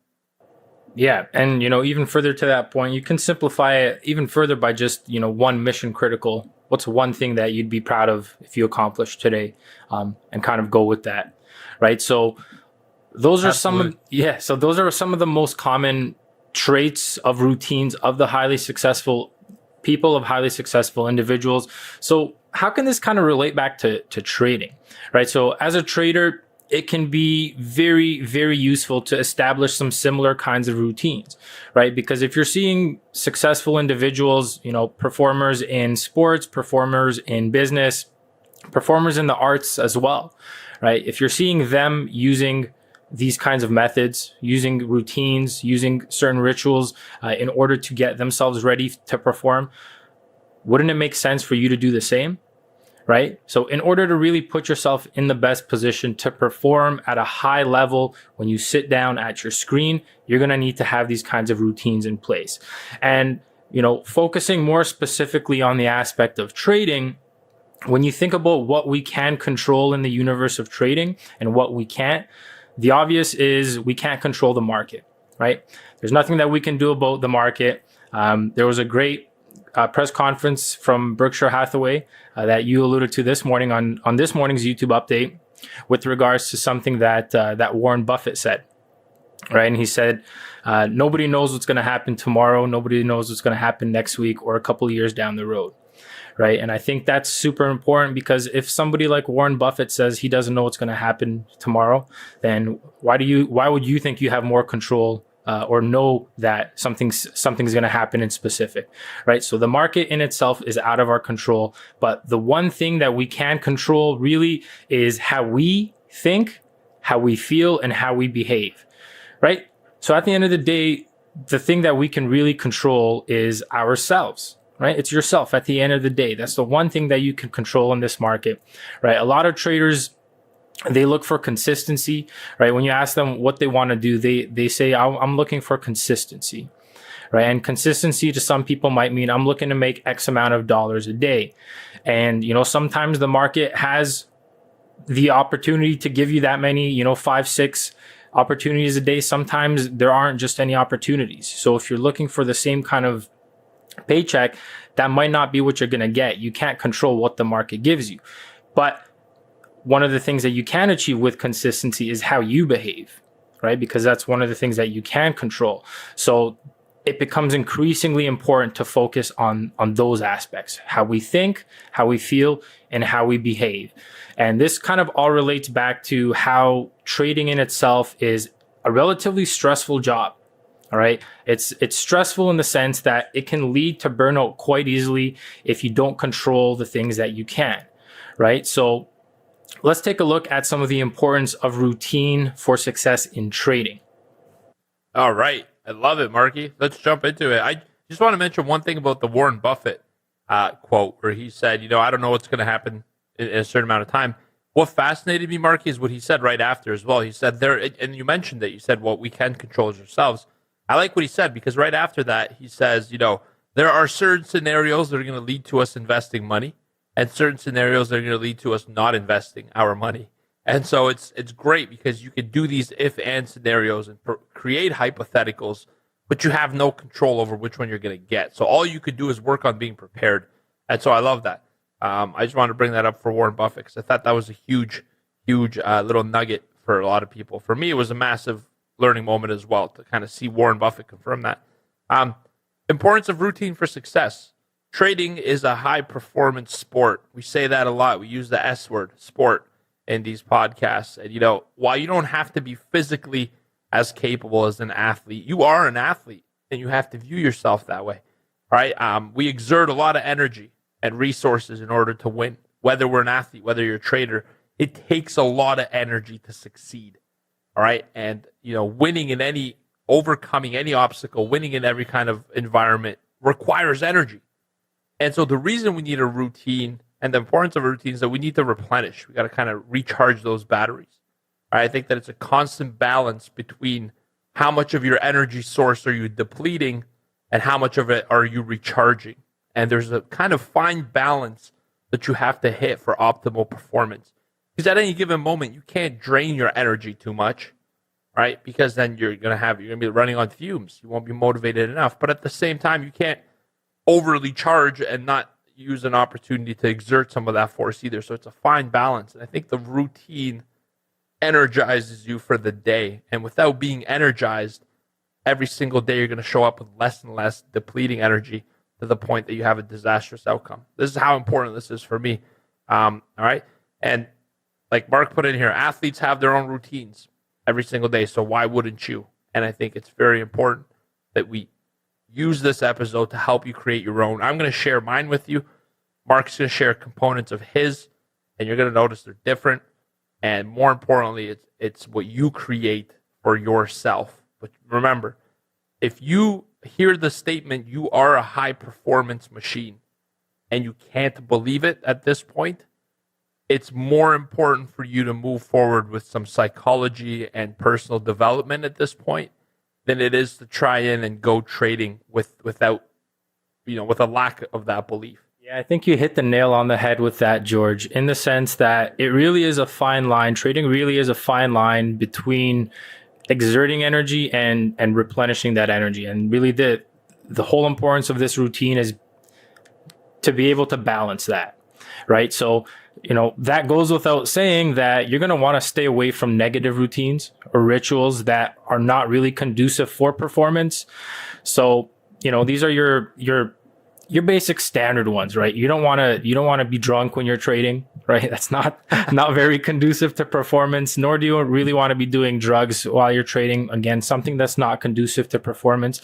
Yeah. And, even further to that point, you can simplify it even further by just, one mission critical. What's one thing that you'd be proud of if you accomplished today, and kind of go with that. Right. So those are so those are some of the most common traits of routines of the highly successful people, of highly successful individuals. So how can this kind of relate back to trading? Right. So as a trader, it can be very, very useful to establish some similar kinds of routines, right? Because if you're seeing successful individuals, performers in sports, performers in business, performers in the arts as well, right? If you're seeing them using these kinds of methods, using routines, using certain rituals in order to get themselves ready to perform, wouldn't it make sense for you to do the same? Right? So in order to really put yourself in the best position to perform at a high level, when you sit down at your screen, you're going to need to have these kinds of routines in place. And, focusing more specifically on the aspect of trading, when you think about what we can control in the universe of trading and what we can't, the obvious is we can't control the market, right? There's nothing that we can do about the market. There was a great press conference from Berkshire Hathaway that you alluded to this morning on this morning's YouTube update with regards to something that Warren Buffett said, right? And he said, nobody knows what's going to happen tomorrow. Nobody knows what's going to happen next week or a couple of years down the road, right? And I think that's super important, because if somebody like Warren Buffett says he doesn't know what's going to happen tomorrow, then why would you think you have more control or know that something's going to happen in specific, right? So the market in itself is out of our control, but the one thing that we can control really is how we think, how we feel, and how we behave, right? So at the end of the day, the thing that we can really control is ourselves, right? It's yourself at the end of the day. That's the one thing that you can control in this market, right? A lot of traders, they look for consistency, right? When you ask them what they want to do, they say, I'm looking for consistency, right? And consistency to some people might mean I'm looking to make X amount of dollars a day. And, sometimes the market has the opportunity to give you that many, 5, 6 opportunities a day. Sometimes there aren't just any opportunities. So if you're looking for the same kind of paycheck, that might not be what you're going to get. You can't control what the market gives you. But one of the things that you can achieve with consistency is how you behave, right? Because that's one of the things that you can control. So it becomes increasingly important to focus on those aspects, how we think, how we feel, and how we behave. And this kind of all relates back to how trading in itself is a relatively stressful job, All right. It's stressful in the sense that it can lead to burnout quite easily if you don't control the things that you can. Right. So let's take a look at some of the importance of routine for success in trading. All right. I love it, Marky. Let's jump into it. I just want to mention one thing about the Warren Buffett quote where he said, I don't know what's going to happen in a certain amount of time. What fascinated me, Marky, is what he said right after as well. He said and you mentioned that you said what we can control is ourselves. I like what he said because right after that, he says, there are certain scenarios that are going to lead to us investing money and certain scenarios that are going to lead to us not investing our money. And so it's great because you can do these if-and scenarios and create hypotheticals, but you have no control over which one you're going to get. So all you could do is work on being prepared. And so I love that. I just wanted to bring that up for Warren Buffett because I thought that was a huge little nugget for a lot of people. For me, it was a massive learning moment as well to kind of see Warren Buffett confirm that. Importance of routine for success. Trading is a high-performance sport. We say that a lot. We use the S word, sport, in these podcasts. And, while you don't have to be physically as capable as an athlete, you are an athlete, and you have to view yourself that way, right? We exert a lot of energy and resources in order to win. Whether we're an athlete, whether you're a trader, it takes a lot of energy to succeed, all right? And, overcoming any obstacle, winning in every kind of environment requires energy. And so the reason we need a routine and the importance of a routine is that we need to replenish. We got to kind of recharge those batteries. All right? I think that it's a constant balance between how much of your energy source are you depleting and how much of it are you recharging. And there's a kind of fine balance that you have to hit for optimal performance. Because at any given moment, you can't drain your energy too much, right? Because then you're going to be running on fumes. You won't be motivated enough. But at the same time, you can't overly charge and not use an opportunity to exert some of that force either. So it's a fine balance. And I think the routine energizes you for the day. And without being energized, every single day you're going to show up with less and less depleting energy to the point that you have a disastrous outcome. This is how important this is for me. All right. And like Mark put in here, athletes have their own routines every single day. So why wouldn't you? And I think it's very important that we use this episode to help you create your own. I'm going to share mine with you. Mark's going to share components of his, and you're going to notice they're different. And more importantly, it's what you create for yourself. But remember, if you hear the statement, you are a high-performance machine, and you can't believe it at this point, it's more important for you to move forward with some psychology and personal development at this point than it is to try in and go trading with a lack of that belief. Yeah, I think you hit the nail on the head with that, George, in the sense that it really is a fine line. Trading really is a fine line between exerting energy and replenishing that energy. And really the whole importance of this routine is to be able to balance that, right? So, that goes without saying that you're going to want to stay away from negative routines or rituals that are not really conducive for performance. So, these are your basic standard ones, right? You don't want to be drunk when you're trading, right? That's not very conducive to performance, nor do you really want to be doing drugs while you're trading. Again, something that's not conducive to performance.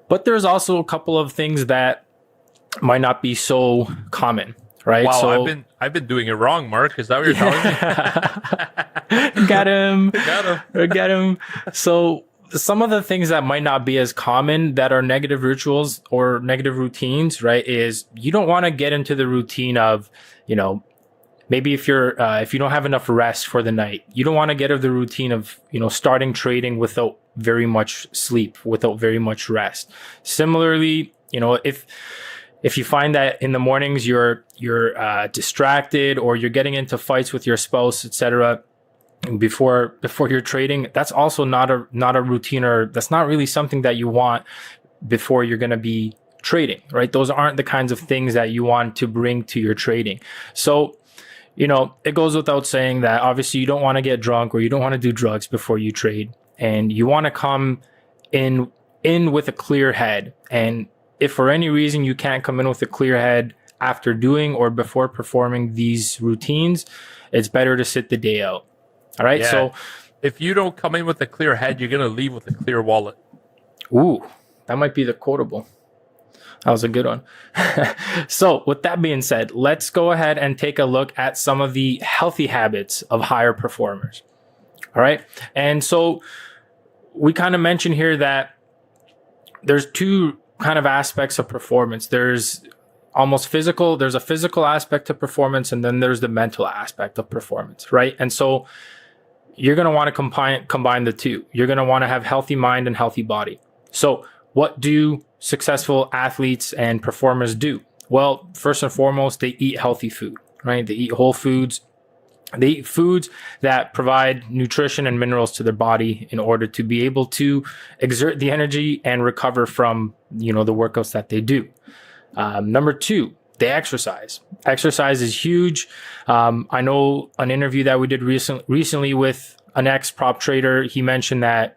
But there's also a couple of things that might not be so common. Right. Wow, so I've been doing it wrong, Mark. Is that what you're telling me? Got him. Got him. So some of the things that might not be as common that are negative rituals or negative routines, right, is you don't want to get into the routine of, maybe if you don't have enough rest for the night, you don't want to get into the routine of, starting trading without very much sleep, without very much rest. Similarly, if you find that in the mornings you're distracted or you're getting into fights with your spouse, etc., before you're trading, that's also not a routine, or that's not really something that you want before you're going to be trading, right? Those aren't the kinds of things that you want to bring to your trading. So, it goes without saying that obviously you don't want to get drunk or you don't want to do drugs before you trade, and you want to come in with a clear head. And if for any reason you can't come in with a clear head after doing or before performing these routines, it's better to sit the day out. All right. Yeah. So if you don't come in with a clear head, you're going to leave with a clear wallet. Ooh, that might be the quotable. That was a good one. So with that being said, let's go ahead and take a look at some of the healthy habits of higher performers. All right. And so we kind of mentioned here that there's two kind of aspects of performance. There's almost physical, there's a physical aspect of performance, and then there's the mental aspect of performance, right? And so you're going to want to combine the two. You're going to want to have healthy mind and healthy body. So what do successful athletes and performers do? Well, first and foremost, they eat healthy food, right? They eat whole foods. They eat foods that provide nutrition and minerals to their body in order to be able to exert the energy and recover from, the workouts that they do. Number two, they exercise. Exercise is huge. I know an interview that we did recently with an ex-prop trader. He mentioned that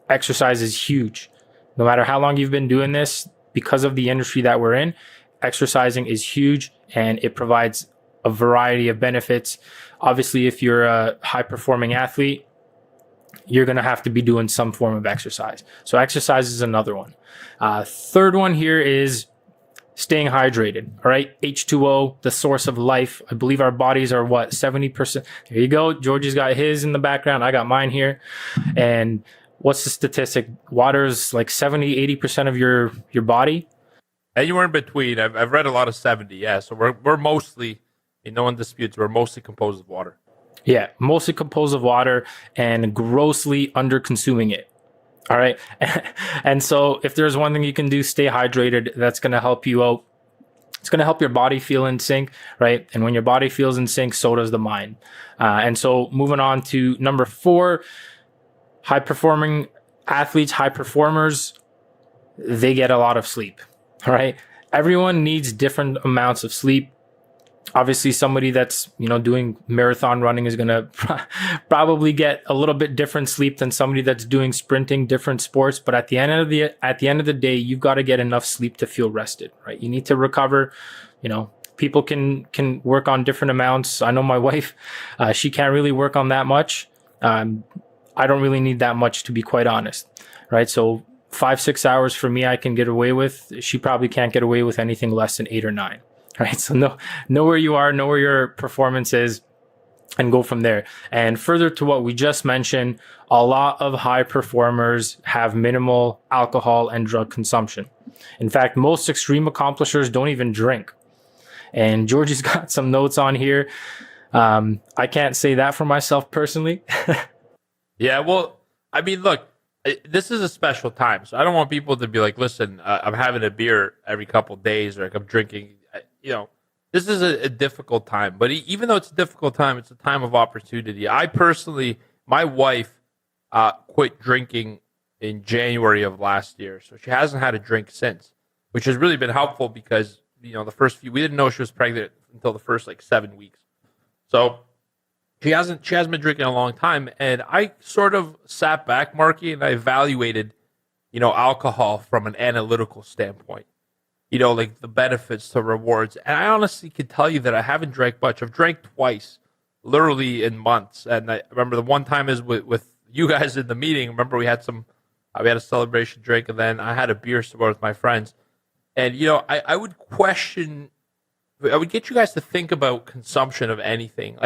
exercise is huge. No matter how long you've been doing this, because of the industry that we're in, exercising is huge and it provides a variety of benefits. Obviously, if you're a high-performing athlete, you're going to have to be doing some form of exercise. So exercise is another one. Third one here is staying hydrated. All right. H2O, the source of life. I believe our bodies are 70%. There you go. Georgie's got his in the background. I got mine here. And what's the statistic? Water is like 70-80% of your body. And you were in between. I've read a lot of 70. Yeah. So we're mostly, no one disputes, we're mostly composed of water. Yeah. Mostly composed of water and grossly under consuming it. All right. And so if there's one thing you can do, stay hydrated. That's going to help you out. It's going to help your body feel in sync, right? And when your body feels in sync, so does the mind. And so moving on to number 4, high performing athletes, high performers, they get a lot of sleep. All right. Everyone needs different amounts of sleep. Obviously, somebody that's, doing marathon running is going to probably get a little bit different sleep than somebody that's doing sprinting, different sports. But at the end of the day, you've got to get enough sleep to feel rested, right? You need to recover. People can work on different amounts. I know my wife, she can't really work on that much. I don't really need that much, to be quite honest, right? So 5-6 hours for me, I can get away with. She probably can't get away with anything less than 8 or 9. Right. So know where you are, know where your performance is, and go from there. And further to what we just mentioned, a lot of high performers have minimal alcohol and drug consumption. In fact, most extreme accomplishers don't even drink. And Georgie's got some notes on here. I can't say that for myself personally. Yeah, well, I mean, look, this is a special time. So I don't want people to be like, listen, I'm having a beer every couple of days, or like I'm drinking. This is a difficult time, but even though it's a difficult time, it's a time of opportunity. I personally, my wife quit drinking in January of last year, so she hasn't had a drink since, which has really been helpful because, the first few, we didn't know she was pregnant until the first 7 weeks. So she hasn't been drinking in a long time. And I sort of sat back, Marky, and I evaluated, alcohol from an analytical standpoint. Like the benefits to rewards. And I honestly can tell you that I haven't drank much. I've drank twice, literally in months. And I remember the one time is with you guys in the meeting. Remember we had a celebration drink, and then I had a beer somewhere with my friends. And, I would get you guys to think about consumption of anything.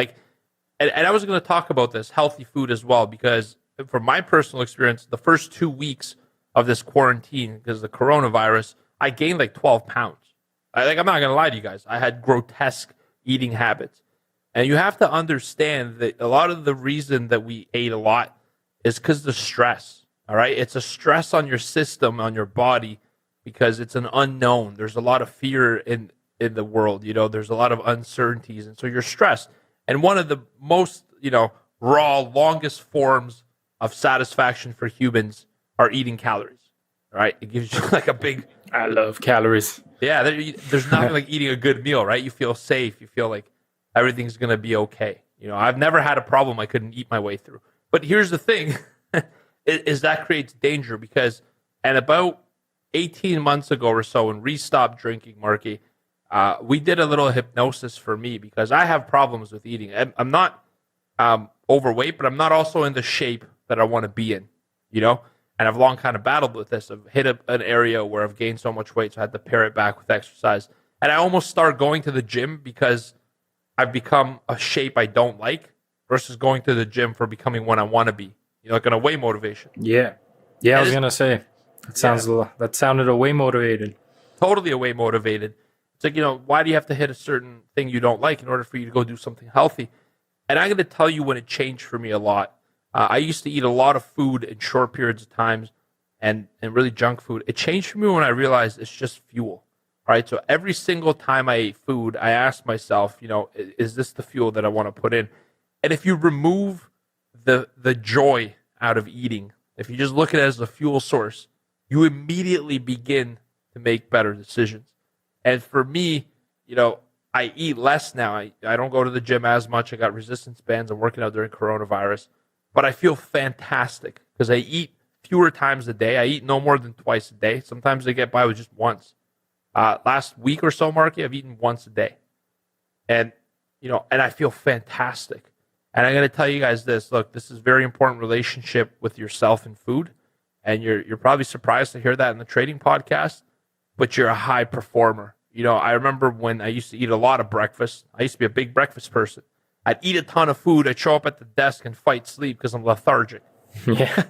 And I was going to talk about this, healthy food as well, because from my personal experience, the first 2 weeks of this quarantine, because of the coronavirus, I gained 12 pounds. I'm not going to lie to you guys. I had grotesque eating habits. And you have to understand that a lot of the reason that we ate a lot is because of the stress. All right. It's a stress on your system, on your body, because it's an unknown. There's a lot of fear in the world. There's a lot of uncertainties. And so you're stressed. And one of the most, raw, longest forms of satisfaction for humans are eating calories. All right. It gives you a big. I love calories. Yeah, there's nothing like eating a good meal, right? You feel safe. You feel like everything's going to be okay. I've never had a problem I couldn't eat my way through. But here's the thing, is that creates danger because, and about 18 months ago or so, when we stopped drinking, Marky, we did a little hypnosis for me because I have problems with eating. I'm not overweight, but I'm not also in the shape that I want to be in, And And I've long kind of battled with this. I've hit an area where I've gained so much weight, so I had to pare it back with exercise. And I almost start going to the gym because I've become a shape I don't like versus going to the gym for becoming one I want to be. Like an away motivation. Yeah. I was gonna say that sounded away motivated. Totally away motivated. It's like, why do you have to hit a certain thing you don't like in order for you to go do something healthy? And I'm going to tell you when it changed for me a lot. I used to eat a lot of food in short periods of times and really junk food. It changed for me when I realized it's just fuel, right? So every single time I ate food, I asked myself, is this the fuel that I want to put in? And if you remove the joy out of eating, if you just look at it as a fuel source, you immediately begin to make better decisions. And for me, I eat less now. I don't go to the gym as much. I got resistance bands. I'm working out during coronavirus. But I feel fantastic because I eat fewer times a day. I eat no more than twice a day. Sometimes I get by with just once. Last week or so, Marky, I've eaten once a day. And, and I feel fantastic. And I'm going to tell you guys this. Look, this is a very important relationship with yourself and food. And you're probably surprised to hear that in the trading podcast, but you're a high performer. I remember when I used to eat a lot of breakfast. I used to be a big breakfast person. I'd eat a ton of food. I'd show up at the desk and fight sleep because I'm lethargic. Yeah.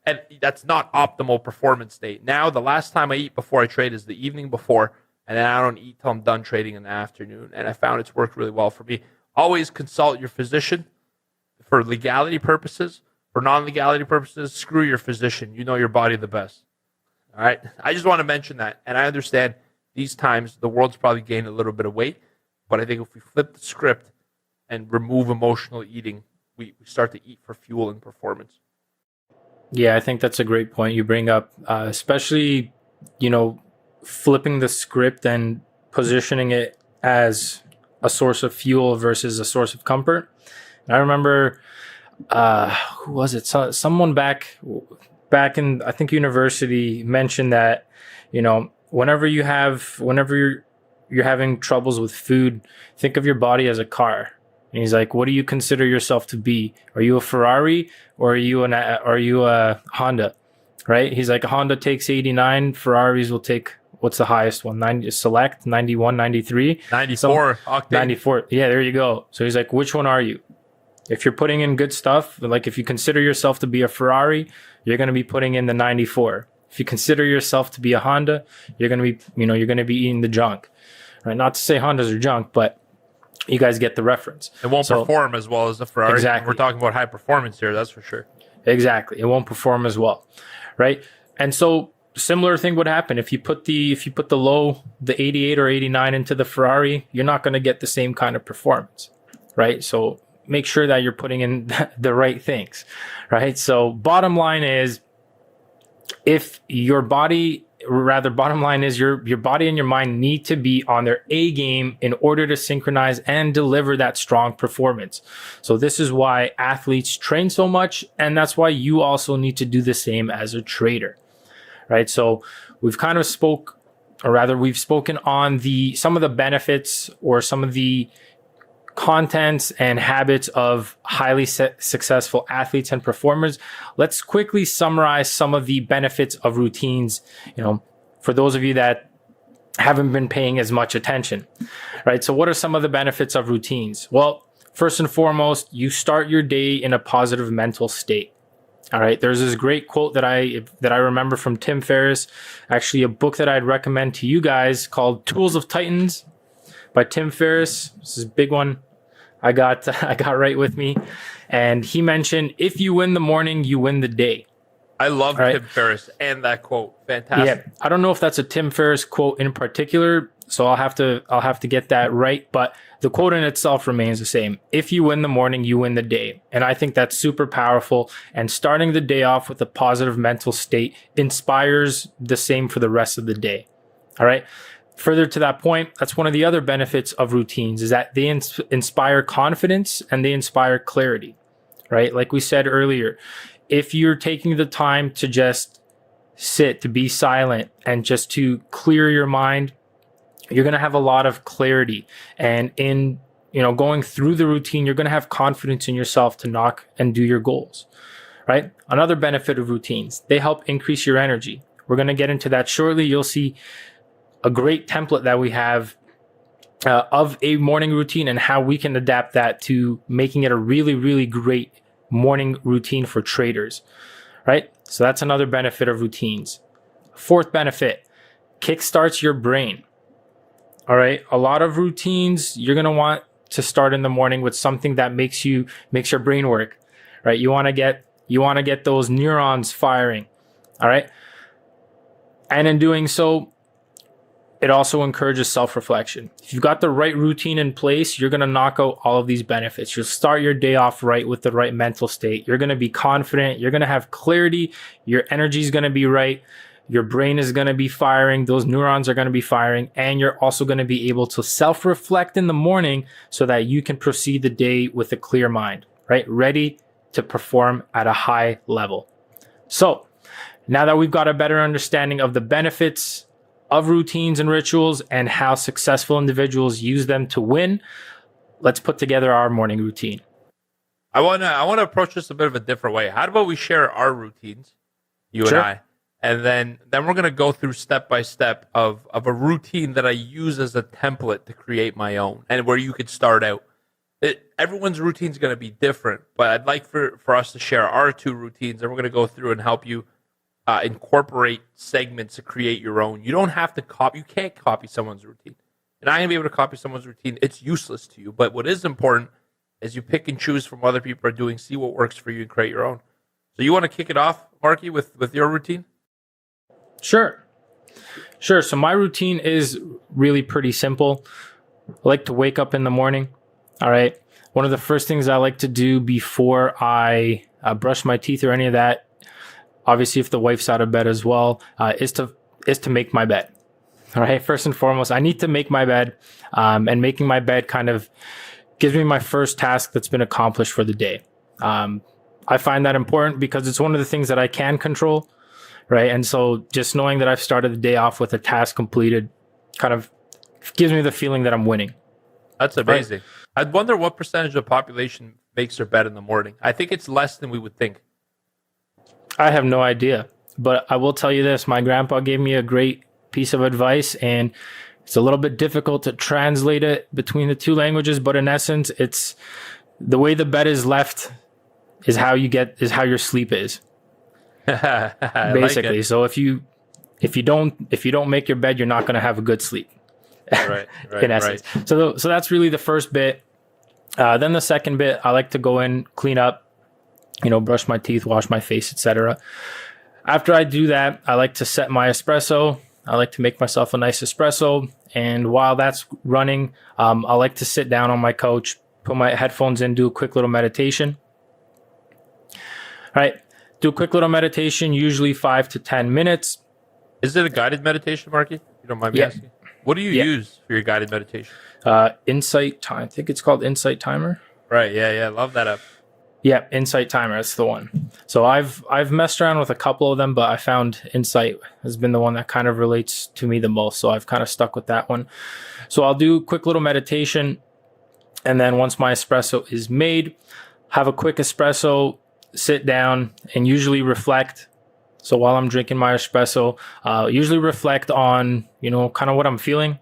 And that's not optimal performance state. Now, the last time I eat before I trade is the evening before, and then I don't eat till I'm done trading in the afternoon. And I found it's worked really well for me. Always consult your physician for legality purposes. For non-legality purposes, screw your physician. You know your body the best. All right? I just want to mention that. And I understand these times the world's probably gained a little bit of weight, but I think if we flip the script and remove emotional eating, we start to eat for fuel and performance. Yeah, I think that's a great point you bring up, especially, flipping the script and positioning it as a source of fuel versus a source of comfort. And I remember, who was it? Someone back in, I think, university mentioned that, whenever you're having troubles with food, think of your body as a car. And he's like, what do you consider yourself to be? Are you a Ferrari or are you a Honda? Right? He's like, a Honda takes 89, Ferraris will take, what's the highest one? 90 select, 91, 93? 94 octane. 94. Yeah, there you go. So he's like, which one are you? If you're putting in good stuff, like if you consider yourself to be a Ferrari, you're going to be putting in the 94. If you consider yourself to be a Honda, you're going to be, you're going to be eating the junk. Right? Not to say Hondas are junk, but you guys get the reference. It won't perform as well as the Ferrari. Exactly. We're talking about high performance here, that's for sure. Exactly. It won't perform as well. Right? And so similar thing would happen if you put the 88 or 89 into the Ferrari, you're not going to get the same kind of performance. Right? So make sure that you're putting in the right things. Right? So bottom line is, bottom line is your body and your mind need to be on their A game in order to synchronize and deliver that strong performance. So this is why athletes train so much, and that's why you also need to do the same as a trader, right? So we've spoken on some of the benefits or some of the contents and habits of highly successful athletes and performers. Let's quickly summarize some of the benefits of routines, for those of you that haven't been paying as much attention, right? So what are some of the benefits of routines? Well, first and foremost, you start your day in a positive mental state. All right. There's this great quote that I remember from Tim Ferriss, actually a book that I'd recommend to you guys called Tools of Titans by Tim Ferriss. This is a big one. I got right with me. And he mentioned, if you win the morning, you win the day. I love Tim Ferriss and that quote. Fantastic. Yeah. I don't know if that's a Tim Ferriss quote in particular, so I'll have to get that right. But the quote in itself remains the same. If you win the morning, you win the day. And I think that's super powerful. And starting the day off with a positive mental state inspires the same for the rest of the day. All right. Further to that point, that's one of the other benefits of routines is that they inspire confidence and they inspire clarity, right? Like we said earlier, if you're taking the time to just sit, to be silent and just to clear your mind, you're going to have a lot of clarity. And in, going through the routine, you're going to have confidence in yourself to knock and do your goals, right? Another benefit of routines, they help increase your energy. We're going to get into that shortly. You'll see a great template that we have of a morning routine and how we can adapt that to making it a really, really great morning routine for traders, right? So that's another benefit of routines. Fourth benefit, kickstarts your brain. All right. A lot of routines, you're going to want to start in the morning with something that makes your brain work, right? You want to get those neurons firing. All right. And in doing so, it also encourages self-reflection. If you've got the right routine in place, you're going to knock out all of these benefits. You'll start your day off right with the right mental state. You're going to be confident. You're going to have clarity. Your energy is going to be right. Your brain is going to be firing. Those neurons are going to be firing. And you're also going to be able to self-reflect in the morning so that you can proceed the day with a clear mind, right? Ready to perform at a high level. So now that we've got a better understanding of the benefits of routines and rituals and how successful individuals use them to win, let's put together our morning routine. I want to approach this a bit of a different way. How about we share our routines, you and I, and then we're going to go through step by step of a routine that I use as a template to create my own, and where you could start out. Everyone's routine is going to be different, but I'd like for us to share our two routines, and we're going to go through and help you incorporate segments to create your own. You don't have to copy. You can't copy someone's routine. And I'm going to be able to copy someone's routine. It's useless to you. But what is important is you pick and choose from what other people are doing, see what works for you, and create your own. So you want to kick it off, Marky, with your routine? Sure. So my routine is really pretty simple. I like to wake up in the morning. All right. One of the first things I like to do before I brush my teeth or any of that, obviously if the wife's out of bed as well, is to make my bed. All right. First and foremost, I need to make my bed, and making my bed kind of gives me my first task that's been accomplished for the day. I find that important because it's one of the things that I can control. Right. And so just knowing that I've started the day off with a task completed kind of gives me the feeling that I'm winning. That's amazing. Right? I wonder what percentage of the population makes their bed in the morning. I think it's less than we would think. I have no idea, but I will tell you this. My grandpa gave me a great piece of advice, and it's a little bit difficult to translate it between the two languages, but in essence, it's the way the bed is left is how your sleep is. Basically. Like so if you don't make your bed, you're not going to have a good sleep. Right. In essence. Right. So that's really the first bit. Then the second bit, I like to go in, clean up, brush my teeth, wash my face, etc. After I do that, I like to set my espresso. I like to make myself a nice espresso. And while that's running, I like to sit down on my couch, put my headphones in, do a quick little meditation. All right. Do a quick little meditation, usually 5 to 10 minutes. Is it a guided meditation, Marky? You don't mind me asking? What do you use for your guided meditation? Insight Time. I think it's called Insight Timer. Right. Yeah. Love that app. Yeah, Insight Timer. That's the one. So I've messed around with a couple of them, but I found Insight has been the one that kind of relates to me the most. So I've kind of stuck with that one. So I'll do a quick little meditation. And then once my espresso is made, have a quick espresso, sit down, and usually reflect. So while I'm drinking my espresso, usually reflect on, kind of what I'm feeling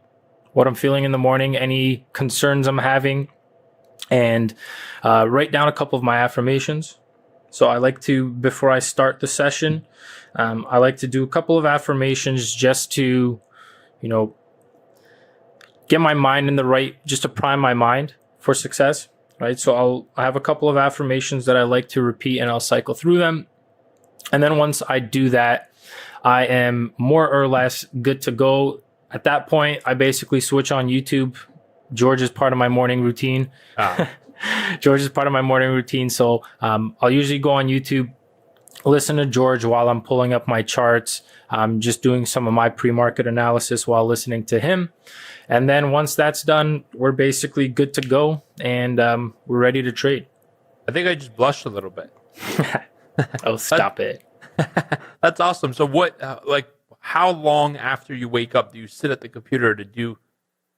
in the morning, any concerns I'm having, and write down a couple of my affirmations. So I like to, before I start the session, I like to do a couple of affirmations just to, get my mind in the right, just to prime my mind for success. Right. So I have a couple of affirmations that I like to repeat, and I'll cycle through them. And then once I do that, I am more or less good to go. At that point, I basically switch on YouTube. George is part of my morning routine. George is part of my morning routine. So I'll usually go on YouTube, listen to George while I'm pulling up my charts. I'm just doing some of my pre-market analysis while listening to him. And then once that's done, we're basically good to go, and we're ready to trade. I think I just blushed a little bit. Oh, stop it. That's awesome. So how long after you wake up do you sit at the computer to do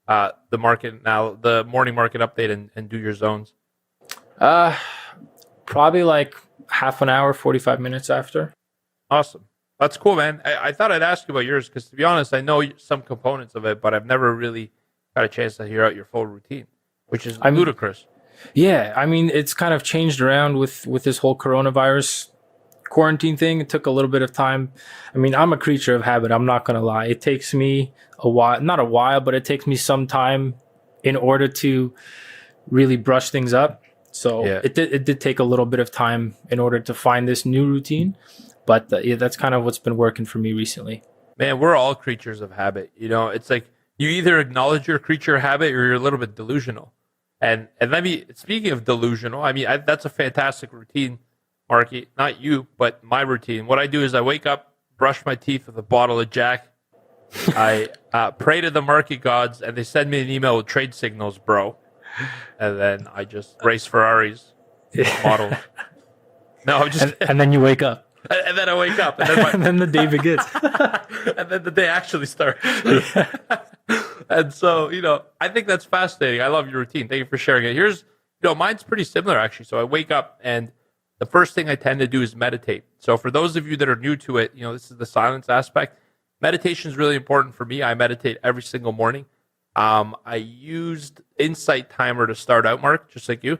the morning market update and do your zones? Probably like half an hour, 45 minutes after. Awesome. That's cool, man. I thought I'd ask you about yours because, to be honest, I know some components of it, but I've never really got a chance to hear out your full routine, which is ludicrous. Yeah, I mean, it's kind of changed around with this whole coronavirus quarantine thing. It took a little bit of time. I mean, I'm a creature of habit. I'm not going to lie. It takes me a while, not a while, but it takes me some time in order to really brush things up. So it did take a little bit of time in order to find this new routine. But that's kind of what's been working for me recently. Man, we're all creatures of habit. You know, it's like you either acknowledge you're a creature of habit or you're a little bit delusional. And let me, speaking of delusional, I mean, that's a fantastic routine, Marky. Not you, but my routine. What I do is I wake up, brush my teeth with a bottle of Jack. I pray to the Marky gods, and they send me an email with trade signals, bro. And then I just race Ferraris, models. No, I'm just... And then you wake up. And then I wake up. And then, and then the day begins. And then the day actually starts. And so, you know, I think that's fascinating. I love your routine. Thank you for sharing it. Here's, you know, mine's pretty similar, actually. So I wake up, and the first thing I tend to do is meditate. So for those of you that are new to it, you know, this is the silence aspect. Meditation is really important for me. I meditate every single morning. I used Insight Timer to start out, Mark, just like you.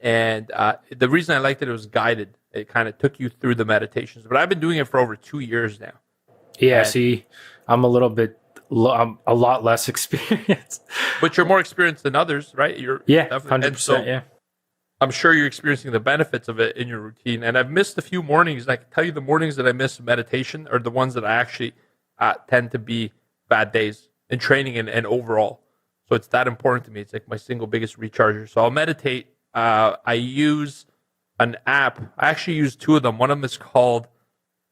And the reason I liked it was guided. It kind of took you through the meditations. But I've been doing it for over 2 years now. Yeah, And- see, I'm I'm a lot less experienced. But you're more experienced than others, right? You're Yeah, definitely- 100%. and so Yeah. I'm sure you're experiencing the benefits of it in your routine. And I've missed a few mornings. And I can tell you the mornings that I miss meditation are the ones that I actually tend to be bad days in training and overall. So it's that important to me. It's like my single biggest recharger. So I'll meditate. I use an app. I actually use two of them. One of them is called,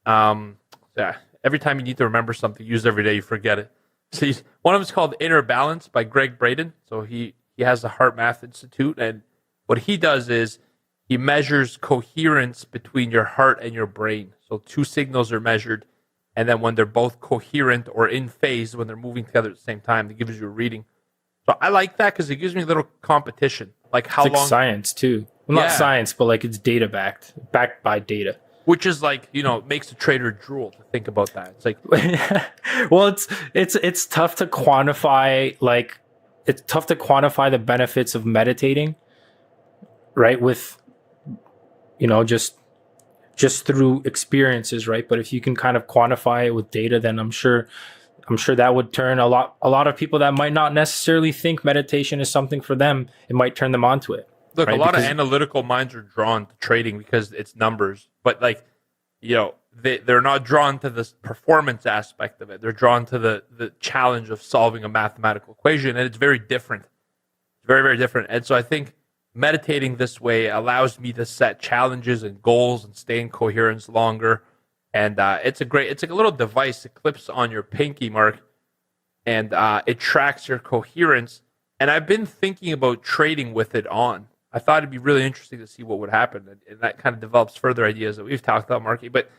every time you need to remember something, use it every day, you forget it. So one of them is called Inner Balance by Greg Braden. So he has the Heart Math Institute. And what he does is he measures coherence between your heart and your brain. So two signals are measured. And then when they're both coherent or in phase, when they're moving together at the same time, it gives you a reading. So I like that because it gives me a little competition. Like how It's like long, science too. Well, not Yeah. science, but like it's data backed by data. which is like, you know, makes a trader drool to think about that. It's like, Well, it's tough to quantify. Like, it's tough to quantify the benefits of meditating, right? With, you know, just through experiences, right? But if you can kind of quantify it with data, then I'm sure that would turn a lot of people that might not necessarily think meditation is something for them. It might turn them onto it. look, Right, a lot because- of analytical minds are drawn to trading because it's numbers. But like, you know, they're not drawn to this performance aspect of it. They're drawn to the challenge of solving a mathematical equation. And it's very different. It's very, very different. And so I think meditating this way allows me to set challenges and goals and stay in coherence longer. And it's like a little device that clips on your pinky, Mark, and it tracks your coherence. And I've been thinking about trading with it on. I thought it'd be really interesting to see what would happen. And that kind of develops further ideas that we've talked about, Marky. But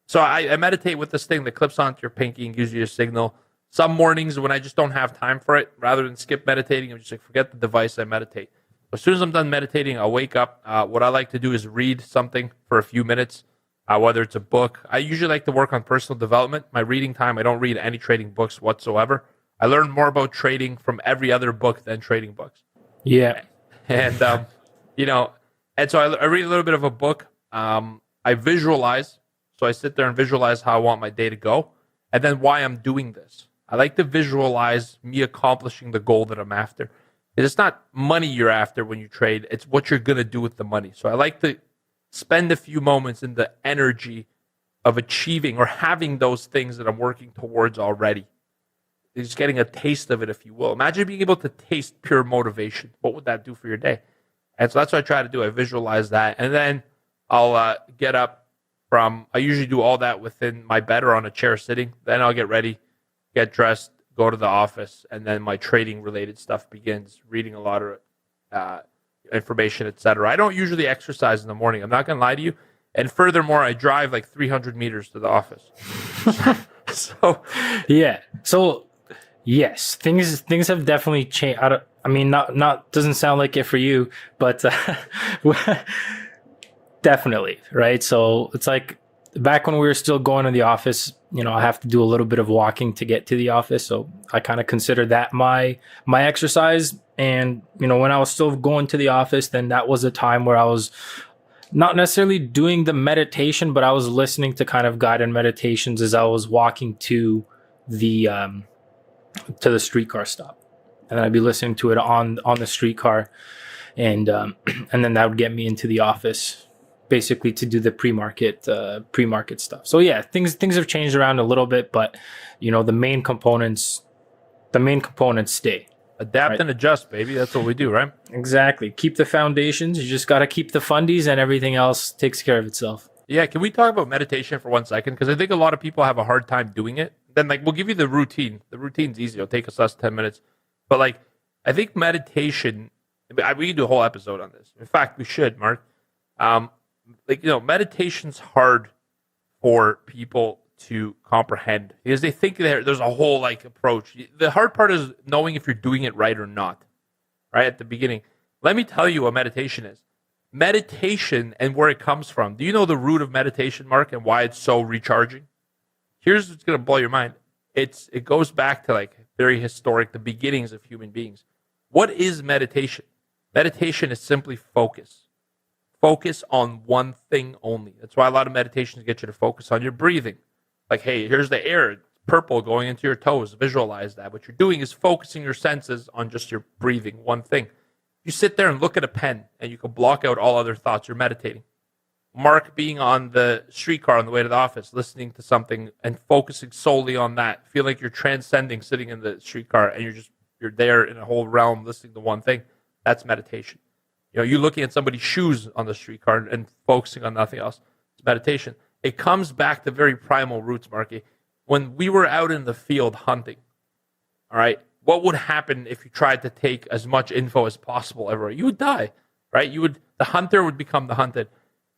so I meditate with this thing that clips onto your pinky and gives you a signal. Some mornings when I just don't have time for it, rather than skip meditating, I'm just like, forget the device, I meditate. As soon as I'm done meditating, I'll wake up. What I like to do is read something for a few minutes, whether it's a book. I usually like to work on personal development. My reading time, I don't read any trading books whatsoever. I learn more about trading from every other book than trading books. Yeah. And, you know, and so I read a little bit of a book. I visualize. So I sit there and visualize how I want my day to go and then why I'm doing this. I like to visualize me accomplishing the goal that I'm after. It's not money you're after when you trade. It's what you're going to do with the money. So I like to spend a few moments in the energy of achieving or having those things that I'm working towards already. Just getting a taste of it, if you will. Imagine being able to taste pure motivation. What would that do for your day? And so that's what I try to do. I visualize that. And then I'll get up I usually do all that within my bed or on a chair sitting. Then I'll get ready, get dressed, go to the office, and then my trading related stuff begins, reading a lot of information, etc. I don't usually exercise in the morning. I'm not going to lie to you. And furthermore, I drive like 300 meters to the office. So Yeah. So yes, things have definitely changed. I mean, not doesn't sound like it for you, but Definitely, right? So it's like back when we were still going to the office, I have to do a little bit of walking to get to the office. So I kind of consider that my exercise. And, when I was still going to the office, then that was a time where I was not necessarily doing the meditation, but I was listening to kind of guided meditations as I was walking to the streetcar stop. And I'd be listening to it on the streetcar. And then that would get me into the office, basically to do the pre-market stuff. So yeah, things have changed around a little bit, but the main components stay. Adapt Right. and adjust, baby. That's what we do, right? Exactly. Keep the foundations. You just got to keep the fundies, and everything else takes care of itself. Yeah, can we talk about meditation for 1 second? Because I think a lot of people have a hard time doing it. Then, we'll give you the routine. The routine's easy. It'll take us less than 10 minutes. But, I think meditation, we can do a whole episode on this. In fact, we should, Mark. Meditation's hard for people to comprehend because they think there's a whole, approach. The hard part is knowing if you're doing it right or not, right at the beginning. Let me tell you what meditation is. Meditation and where it comes from. Do you know the root of meditation, Mark, and why it's so recharging? Here's what's going to blow your mind. It goes back to very historic, the beginnings of human beings. What is meditation? Meditation is simply focus. Focus on one thing only. That's why a lot of meditations get you to focus on your breathing. Hey, here's the air. It's purple going into your toes. Visualize that. What you're doing is focusing your senses on just your breathing, one thing. You sit there and look at a pen, and you can block out all other thoughts.'re meditating. Mark being on the streetcar on the way to the office, listening to something and focusing solely on that. Feel like you're transcending sitting in the streetcar, and you're there in a whole realm listening to one thing. That's meditation. You looking at somebody's shoes on the streetcar and focusing on nothing else. It's meditation. It comes back to very primal roots, Marky. When we were out in the field hunting, all right, what would happen if you tried to take as much info as possible everywhere? You would die, right? The hunter would become the hunted.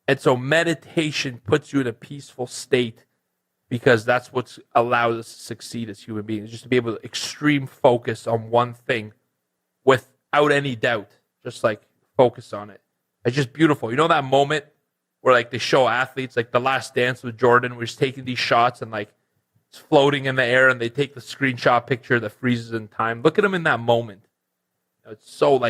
And so meditation puts you in a peaceful state because that's what's allowed us to succeed as human beings, just to be able to extreme focus on one thing without any doubt, just focus on it. It's just beautiful. That moment where they show athletes The Last Dance with Jordan, where he's taking these shots and it's floating in the air, and they take the screenshot picture that freezes in time. Look at him in that moment. It's so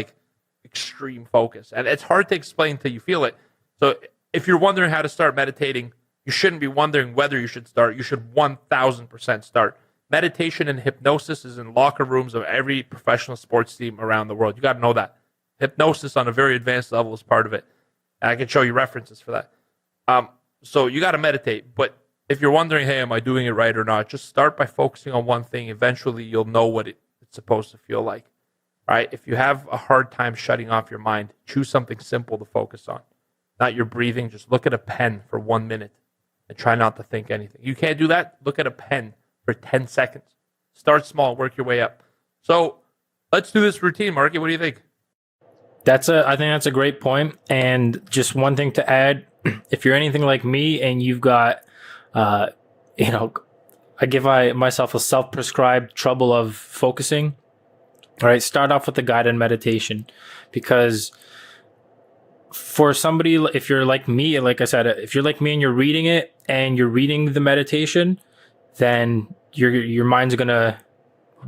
extreme focus, and it's hard to explain till you feel it. So if you're wondering how to start meditating, you shouldn't be wondering whether you should start. You should 1000% start. Meditation and hypnosis is in locker rooms of every professional sports team around the world. You got to know that. Hypnosis on a very advanced level is part of it. And I can show you references for that. So you got to meditate. But if you're wondering, hey, am I doing it right or not? Just start by focusing on one thing. Eventually, you'll know what it's supposed to feel like. All right? If you have a hard time shutting off your mind, choose something simple to focus on. Not your breathing. Just look at a pen for 1 minute and try not to think anything. You can't do that? Look at a pen for 10 seconds. Start small. Work your way up. So let's do this routine, Marky. What do you think? I think that's a great point. And just one thing to add, if you're anything like me and you've got, I give myself a self-prescribed trouble of focusing. All right, start off with the guided meditation, because for somebody, if you're like me, like I said, if you're like me and you're reading it and you're reading the meditation, then your mind's gonna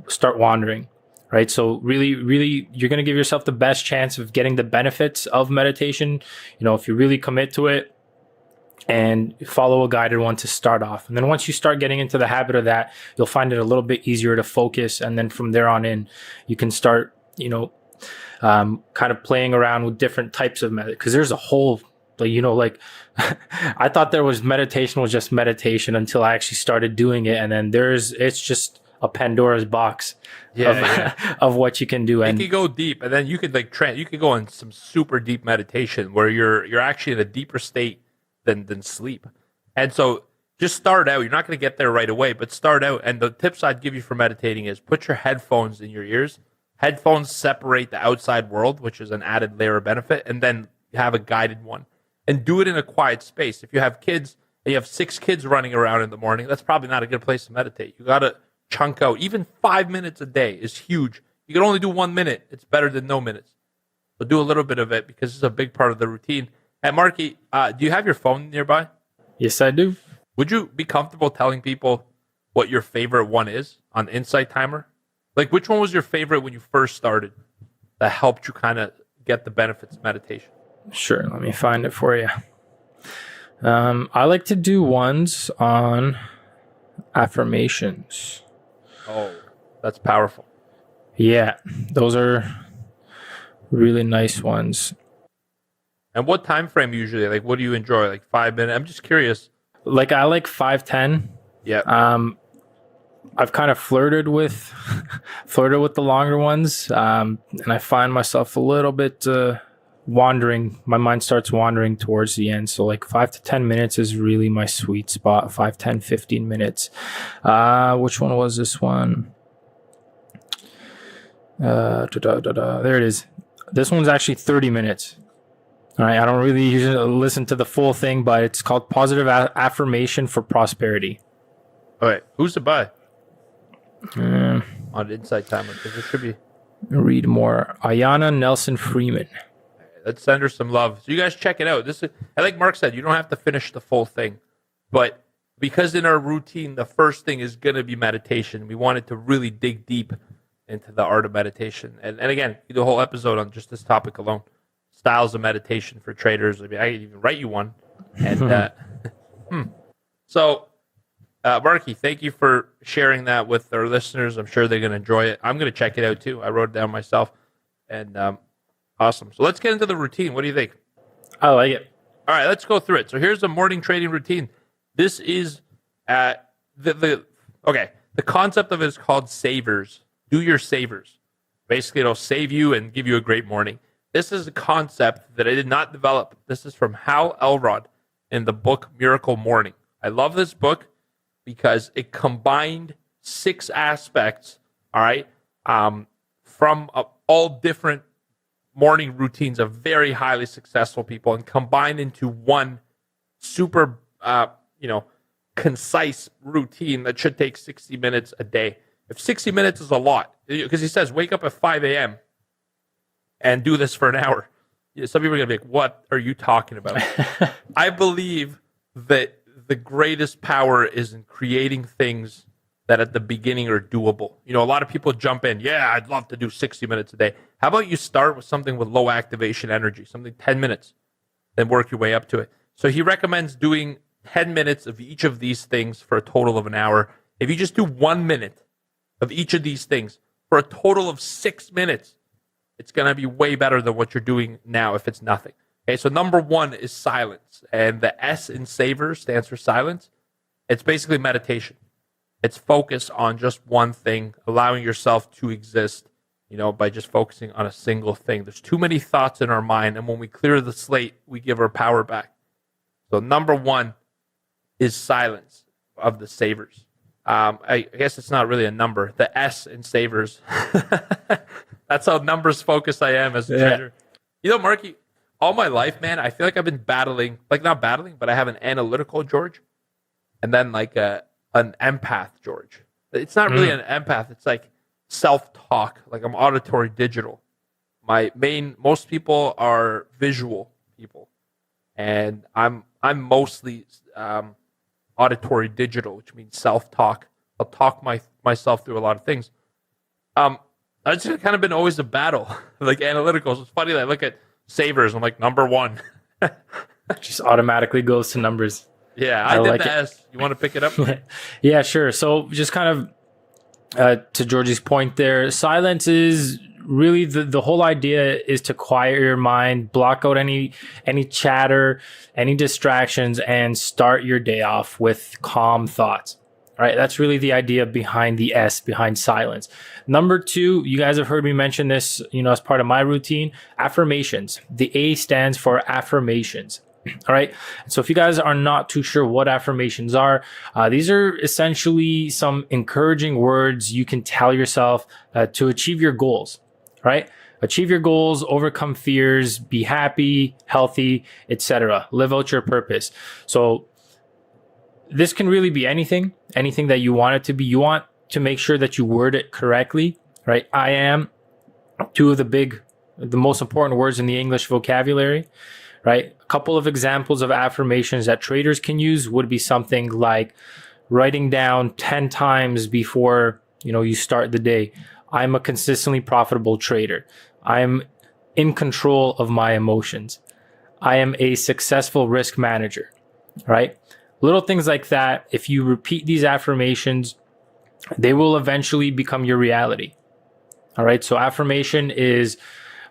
start wandering. Right. So really, you're going to give yourself the best chance of getting the benefits of meditation. If you really commit to it and follow a guided one to start off. And then once you start getting into the habit of that, you'll find it a little bit easier to focus. And then from there on in, you can start, kind of playing around with different types of meditation. Because there's a whole, I thought there was meditation was just meditation until I actually started doing it. And then it's just a Pandora's box of what you can do. And And it can go deep, and then you could you could go in some super deep meditation where you're actually in a deeper state than sleep. And so just start out. You're not going to get there right away, but start out. And the tips I'd give you for meditating is put your headphones in your ears. Headphones separate the outside world, which is an added layer of benefit, and then have a guided one. And do it in a quiet space. If you have kids, and you have 6 kids running around in the morning, that's probably not a good place to meditate. You got to chunk out. Even 5 minutes a day is huge. You can only do 1 minute. It's better than no minutes. So do a little bit of it because it's a big part of the routine. And Marky, do you have your phone nearby? Yes, I do. Would you be comfortable telling people what your favorite one is on Insight Timer? Like, which one was your favorite when you first started that helped you kind of get the benefits of meditation? Sure, let me find it for you. I like to do ones on affirmations. Oh, that's powerful. Yeah, those are really nice ones. And what time frame usually? Like, what do you enjoy? Like 5 minutes? I'm just curious. Like I like 5-10. Yeah. I've kind of flirted with the longer ones, and I find myself a little bit wandering. My mind starts wandering towards the end. So like 5 to 10 minutes is really my sweet spot. 5, 10, 15 minutes. Which one was this one? There it is. This one's actually 30 minutes. All right. I don't really usually listen to the full thing, but it's called Positive Affirmation for Prosperity. All right. Who's to buy Um, on Insight Timer? Because it should be. read more. Ayana Nelson Freeman. Let's send her some love. So you guys check it out. This is, like Mark said, you don't have to finish the full thing, but because in our routine, the first thing is going to be meditation. We wanted to really dig deep into the art of meditation. And again, we do a whole episode on just this topic alone. Styles of meditation for traders. I mean, I can even write you one. And so, Marky, thank you for sharing that with our listeners. I'm sure they're going to enjoy it. I'm going to check it out too. I wrote it down myself. And awesome. So let's get into the routine. What do you think? I like it. All right, let's go through it. So here's a morning trading routine. This is the concept of it is called savers. Do your savers. Basically, it'll save you and give you a great morning. This is a concept that I did not develop. This is from Hal Elrod in the book Miracle Morning. I love this book because it combined 6 aspects, all right, from all different morning routines of very highly successful people and combined into one super, concise routine that should take 60 minutes a day. If 60 minutes is a lot, because he says wake up at 5 a.m. and do this for an hour. Some people are going to be like, what are you talking about? I believe that the greatest power is in creating things that at the beginning are doable. You know, a lot of people jump in. Yeah, I'd love to do 60 minutes a day. How about you start with something with low activation energy, something 10 minutes, then work your way up to it. So he recommends doing 10 minutes of each of these things for a total of an hour. If you just do 1 minute of each of these things for a total of 6 minutes, it's going to be way better than what you're doing now if it's nothing. Okay, so number 1 is silence. And the S in Savers stands for silence. It's basically meditation. It's focus on just one thing, allowing yourself to exist, by just focusing on a single thing. There's too many thoughts in our mind, and when we clear the slate, we give our power back. So number 1 is silence of the Savers. I guess it's not really a number. The S in Savers. That's how numbers focused I am as a trader. Marky, all my life, man, I feel like I've been battling, like not battling, but I have an analytical George and then like an empath George. It's not really an empath. It's like self-talk. Like I'm auditory digital. Most people are visual people. And I'm mostly auditory digital, which means self-talk. I'll talk myself through a lot of things. It's kind of been always a battle, like analyticals. It's funny that I look at Savers, I'm like, number 1. Just automatically goes to numbers. Yeah, I did like the S. You want to pick it up? Yeah, sure. So just kind of to Georgie's point there, silence is really the whole idea is to quiet your mind, block out any chatter, any distractions, and start your day off with calm thoughts. All right, that's really the idea behind the S, behind silence. Number 2, you guys have heard me mention this, as part of my routine, affirmations. The A stands for affirmations. All right. So if you guys are not too sure what affirmations are, these are essentially some encouraging words you can tell yourself to achieve your goals. Right? Achieve your goals, overcome fears, be happy, healthy, etc. Live out your purpose. So this can really be anything that you want it to be. You want to make sure that you word it correctly, right? I am, 2 of the most important words in the English vocabulary, right? A couple of examples of affirmations that traders can use would be something like writing down 10 times before, you start the day. I'm a consistently profitable trader. I'm in control of my emotions. I am a successful risk manager, right? Little things like that. If you repeat these affirmations, they will eventually become your reality. All right. So affirmation is,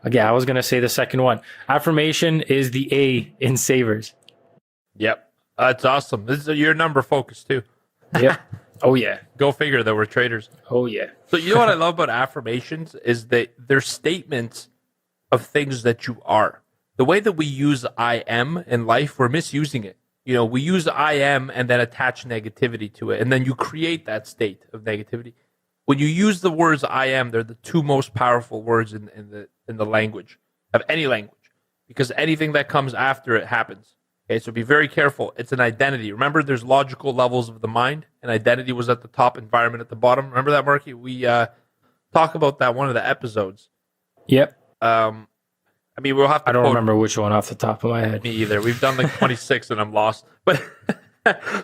again, I was going to say the second one. Affirmation is the A in savers. Yep. That's awesome. This is your number focus too. Yep. Oh, yeah. Go figure that we're traders. Oh, yeah. So you know what I love about affirmations is that they're statements of things that you are. The way that we use I am in life, we're misusing it. We use I am and then attach negativity to it. And then you create that state of negativity. When you use the words I am, they're the two most powerful words in the language, of any language, because anything that comes after it happens. Okay, so be very careful. It's an identity. Remember, there's logical levels of the mind, and identity was at the top, environment at the bottom. Remember that, Marky? We talk about that one of the episodes. Yep. We'll have to. I don't remember which one off the top of my head. Me either. We've done like 26 and I'm lost. But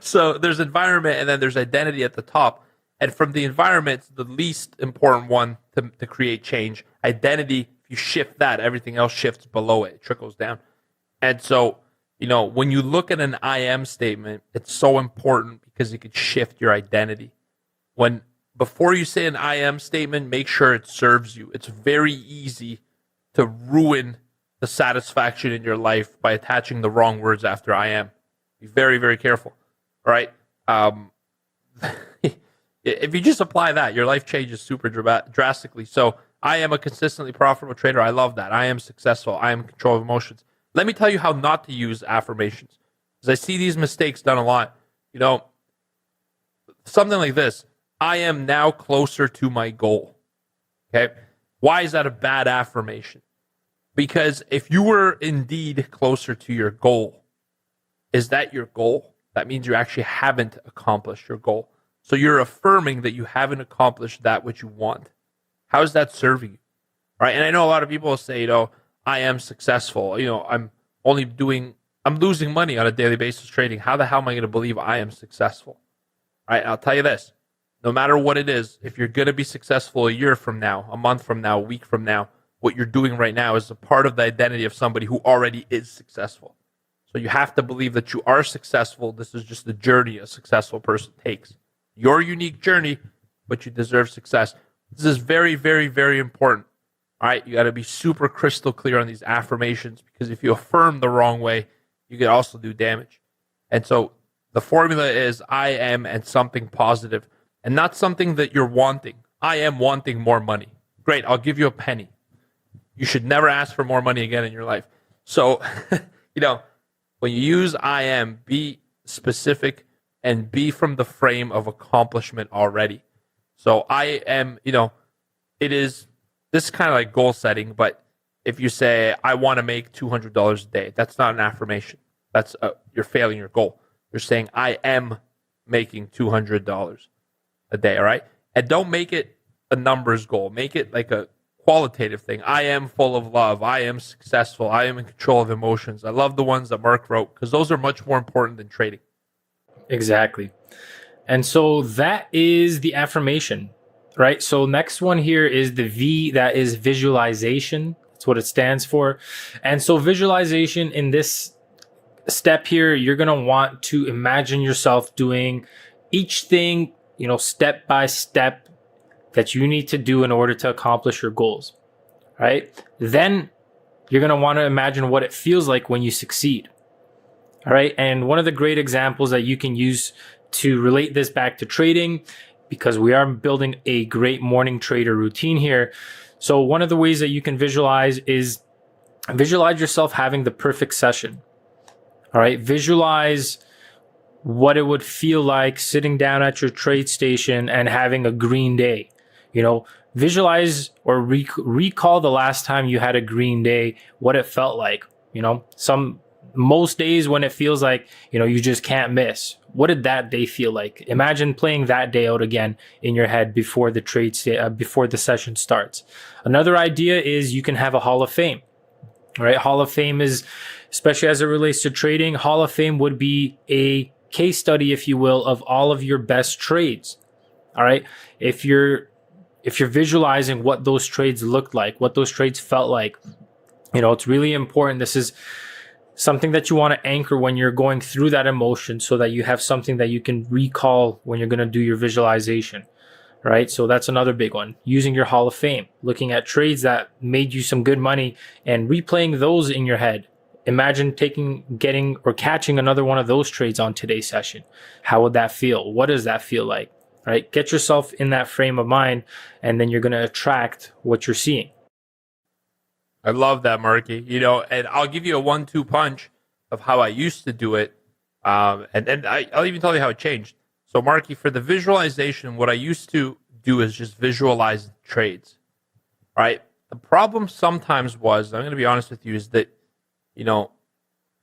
so there's environment and then there's identity at the top. And from the environment, it's the least important one to create change. Identity, if you shift that, everything else shifts below it. It trickles down. And so, when you look at an I am statement, it's so important because it could shift your identity. Before you say an I am statement, make sure it serves you. It's very easy to ruin the satisfaction in your life by attaching the wrong words after I am. Be very, very careful. All right. If you just apply that, your life changes super drastically. So I am a consistently profitable trader. I love that. I am successful. I am in control of emotions. Let me tell you how not to use affirmations, because I see these mistakes done a lot. Something like this: I am now closer to my goal. Okay. Why is that a bad affirmation? Because if you were indeed closer to your goal, is that your goal? That means you actually haven't accomplished your goal. So you're affirming that you haven't accomplished that which you want. How is that serving you? All right. And I know a lot of people will say, I am successful. I'm losing money on a daily basis trading. How the hell am I going to believe I am successful? All right. I'll tell you this. No matter what it is, if you're going to be successful a year from now, a month from now, a week from now, what you're doing right now is a part of the identity of somebody who already is successful. So you have to believe that you are successful. This is just the journey a successful person takes. Your unique journey, but you deserve success. This is very, very, very important. All right, you got to be super crystal clear on these affirmations, because if you affirm the wrong way, you could also do damage. And so the formula is I am and something positive, and not something that you're wanting. I am wanting more money. Great, I'll give you a penny. You should never ask for more money again in your life. So, when you use I am, be specific and be from the frame of accomplishment already. So I am, this is kind of like goal setting, but if you say, I want to make $200 a day, that's not an affirmation. That's you're failing your goal. You're saying, I am making $200 a day, all right? And don't make it a numbers goal. Make it like a qualitative thing. I am full of love. I am successful. I am in control of emotions. I love the ones that Mark wrote, because those are much more important than trading. Exactly. And so that is the affirmation, right? So next one here is the V, that is visualization. That's what it stands for. And so visualization, in this step here, you're going to want to imagine yourself doing each thing, step by step, that you need to do in order to accomplish your goals, right? Then you're going to want to imagine what it feels like when you succeed. All right. And one of the great examples that you can use to relate this back to trading, because we are building a great morning trader routine here. So one of the ways that you can visualize is visualize yourself having the perfect session. All right. Visualize what it would feel like sitting down at your trade station and having a green day. Visualize or recall the last time you had a green day, what it felt like. Most days when it feels like, you just can't miss. What did that day feel like? Imagine playing that day out again in your head before the before the session starts. Another idea is you can have a Hall of Fame, right? Hall of Fame is especially as it relates to trading. Hall of Fame would be a case study, if you will, of all of your best trades. All right. If you're visualizing what those trades looked like, what those trades felt like, it's really important. This is something that you want to anchor when you're going through that emotion, so that you have something that you can recall when you're going to do your visualization. Right. So that's another big one. Using your Hall of Fame, looking at trades that made you some good money and replaying those in your head. Imagine getting or catching another one of those trades on today's session. How would that feel? What does that feel like? Right? Get yourself in that frame of mind, and then you're going to attract what you're seeing. I love that, Marky. And I'll give you a 1-2 punch of how I used to do it. And I'll even tell you how it changed. So, Marky, for the visualization, what I used to do is just visualize trades, right? The problem sometimes was, I'm going to be honest with you, is that,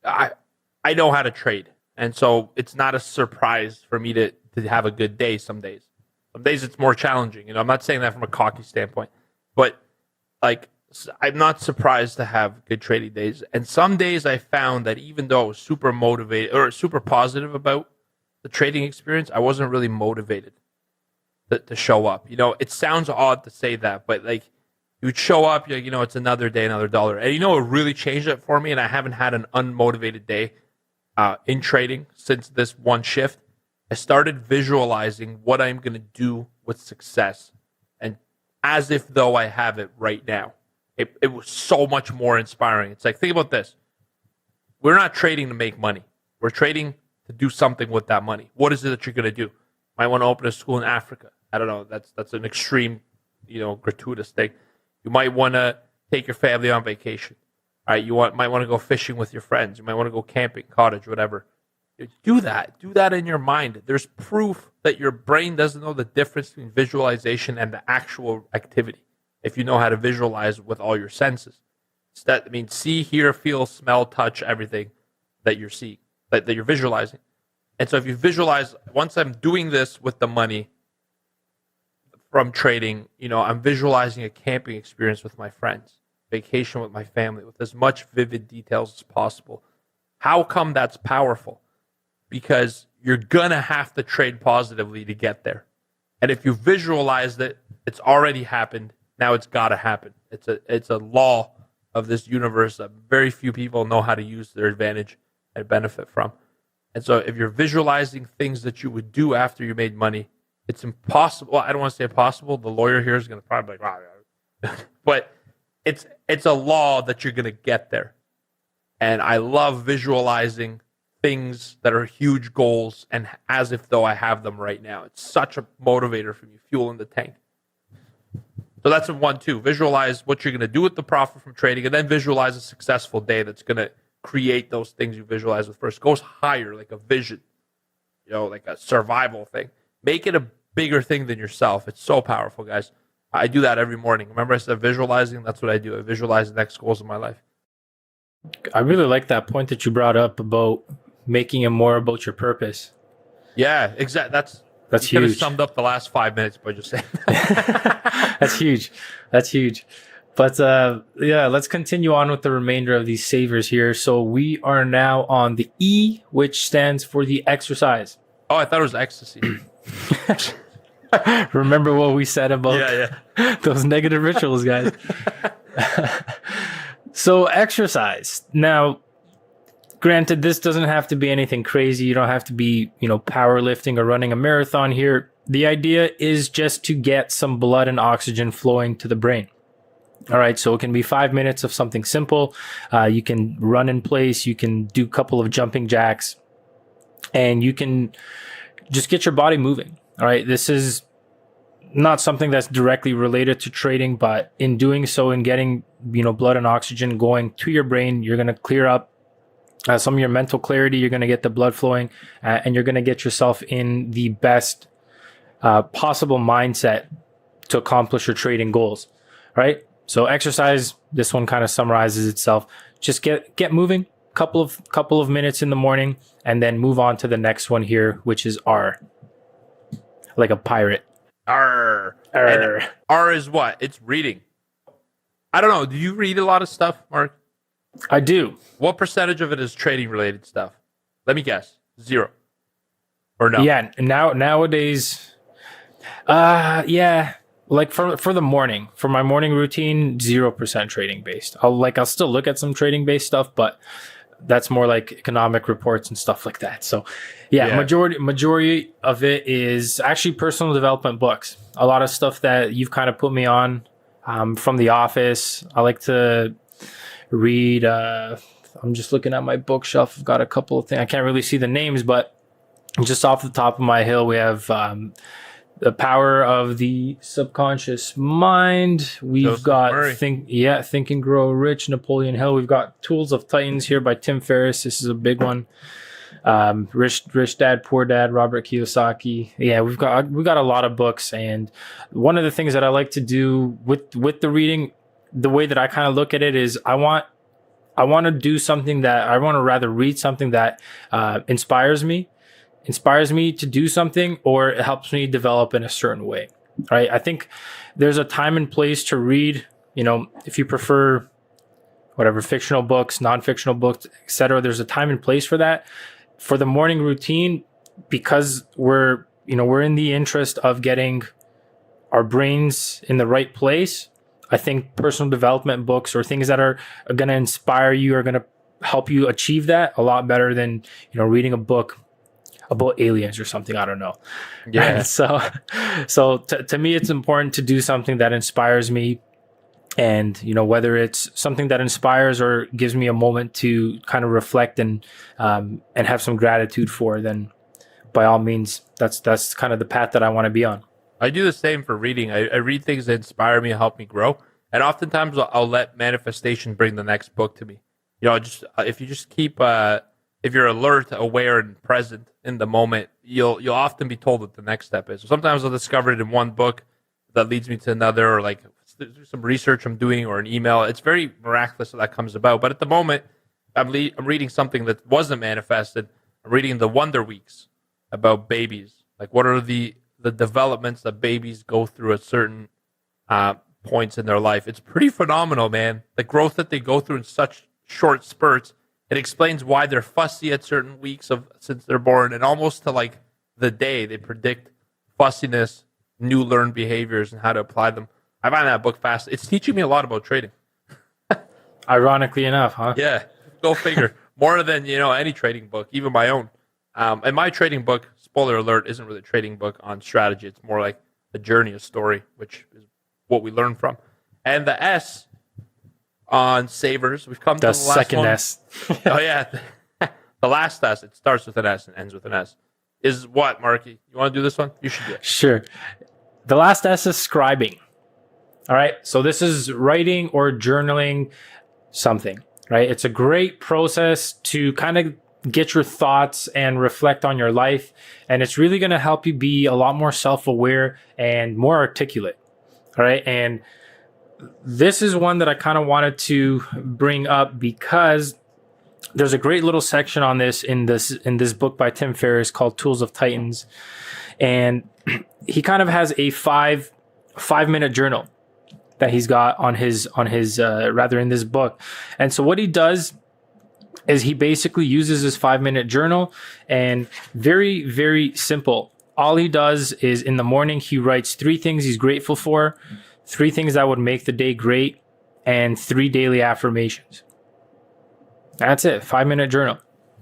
I know how to trade. And so it's not a surprise for me to have a good day some days. Some days it's more challenging. I'm not saying that from a cocky standpoint, but I'm not surprised to have good trading days. And some days I found that even though I was super motivated or super positive about the trading experience, I wasn't really motivated to show up. It sounds odd to say that, but you would show up, it's another day, another dollar. And what really changed it for me, and I haven't had an unmotivated day in trading since this one shift, I started visualizing what I'm going to do with success, and as if though I have it right now. It was so much more inspiring. It's think about this. We're not trading to make money. We're trading to do something with that money. What is it that you're going to do? Might want to open a school in Africa. I don't know. That's an extreme, gratuitous thing. You might want to take your family on vacation. All right, might want to go fishing with your friends. You might want to go camping, cottage, whatever. Do that. Do that in your mind. There's proof that your brain doesn't know the difference between visualization and the actual activity if you know how to visualize with all your senses. That means see, hear, feel, smell, touch, everything that you're seeing, that you're visualizing. And so if you visualize, once I'm doing this with the money from trading, I'm visualizing a camping experience with my friends, vacation with my family, with as much vivid details as possible. How come that's powerful? Because you're going to have to trade positively to get there. And if you visualize that it's already happened, now it's got to happen. It's a law of this universe that very few people know how to use to their advantage and benefit from. And so if you're visualizing things that you would do after you made money, it's impossible. Well, I don't want to say impossible. The lawyer here is going to probably be like, wow. But it's a law that you're going to get there. And I love visualizing things that are huge goals and as if though I have them right now. It's such a motivator for me, fuel in the tank. So that's a 1-2. Visualize what you're going to do with the profit from trading, and then visualize a successful day that's going to create those things you visualize with first. Goes higher, like a vision, like a survival thing. Make it a bigger thing than yourself. It's so powerful, guys. I do that every morning. Remember I said visualizing? That's what I do. I visualize the next goals of my life. I really like that point that you brought up about making it more about your purpose. Yeah, exactly. That's huge. You could have summed up the last 5 minutes by just saying that. That's huge. That's huge. But let's continue on with the remainder of these savers here. So we are now on the E, which stands for the exercise. Oh, I thought it was ecstasy. Remember what we said about those negative rituals, guys. So exercise. Now, granted, this doesn't have to be anything crazy. You don't have to be, powerlifting or running a marathon here. The idea is just to get some blood and oxygen flowing to the brain. All right, so it can be 5 minutes of something simple. You can run in place. You can do a couple of jumping jacks, and you can just get your body moving. All right, this is not something that's directly related to trading, but in doing so and getting, blood and oxygen going to your brain, you're going to clear up some of your mental clarity. You're going to get the blood flowing, and you're going to get yourself in the best possible mindset to accomplish your trading goals. Right? So exercise, this one kind of summarizes itself. Just get moving, couple of minutes in the morning, and then move on to the next one here, which is R. Like a pirate. R. R. R is what? It's reading. I don't know. Do you read a lot of stuff, Mark? I do. What percentage of it is trading related stuff? Let me guess. 0 or no? Yeah. Nowadays, yeah. Like for the morning, for my morning routine, 0% trading based. I'll still look at some trading based stuff, but that's more like economic reports and stuff like that. So yeah. majority of it is actually personal development books. A lot of stuff that you've kind of put me on, from The Office. I like to read, I'm just looking at my bookshelf. I've got a couple of things. I can't really see the names, but just off the top of my hill, we have, The Power of the Subconscious Mind. We've Joseph got Murray. Think and Grow Rich, Napoleon Hill. We've got Tools of Titans here by Tim Ferriss. This is a big one. Rich Dad, Poor Dad, Robert Kiyosaki. Yeah, we've got a lot of books. And one of the things that I like to do with the reading, the way that I kind of look at it is I want to do something that I want to rather read something that inspires me to do something, or it helps me develop in a certain way, right? I think there's a time and place to read, if you prefer whatever, fictional books, non-fictional books, etc. There's a time and place for that. For the morning routine, because we're in the interest of getting our brains in the right place, I think personal development books or things that are going to inspire you are going to help you achieve that a lot better than, reading a book about aliens or something. I don't know. Yeah. So to me, it's important to do something that inspires me. And, whether it's something that inspires or gives me a moment to kind of reflect and have some gratitude for, then by all means, that's kind of the path that I want to be on. I do the same for reading. I read things that inspire me, help me grow. And oftentimes I'll let manifestation bring the next book to me. If you just keep, if you're alert, aware, and present in the moment, you'll often be told what the next step is. So sometimes I'll discover it in one book that leads me to another, or like some research I'm doing, or an email. It's very miraculous that comes about. But at the moment, I'm reading something that wasn't manifested. I'm reading the Wonder Weeks about babies. Like, what are the developments that babies go through at certain points in their life? It's pretty phenomenal, man. The growth that they go through in such short spurts. It explains why they're fussy at certain weeks since they're born, and almost to like the day they predict fussiness, new learned behaviors, and how to apply them. I find that book fast. It's teaching me a lot about trading. Ironically enough, huh? Yeah, go figure. More than any trading book, even my own. And my trading book, spoiler alert, isn't really a trading book on strategy. It's more like a journey, a story, which is what we learn from. And the S on savers, we've come to the last second one. S. Oh yeah, the last S. It starts with an S and ends with an S. Is what, Marky? You want to do this one? You should do it. Sure. The last S is scribing. All right. So this is writing or journaling something, right? It's a great process to kind of get your thoughts and reflect on your life. And it's really going to help you be a lot more self-aware and more articulate. All right. And this is one that I kind of wanted to bring up because there's a great little section on this in this book by Tim Ferriss called Tools of Titans. And he kind of has a five-minute journal that he's got on his in this book. And so what he does is he basically uses his 5-minute journal, and very, very simple. All he does is in the morning, he writes 3 things he's grateful for, 3 things that would make the day great, and 3 daily affirmations. That's it. 5-minute journal.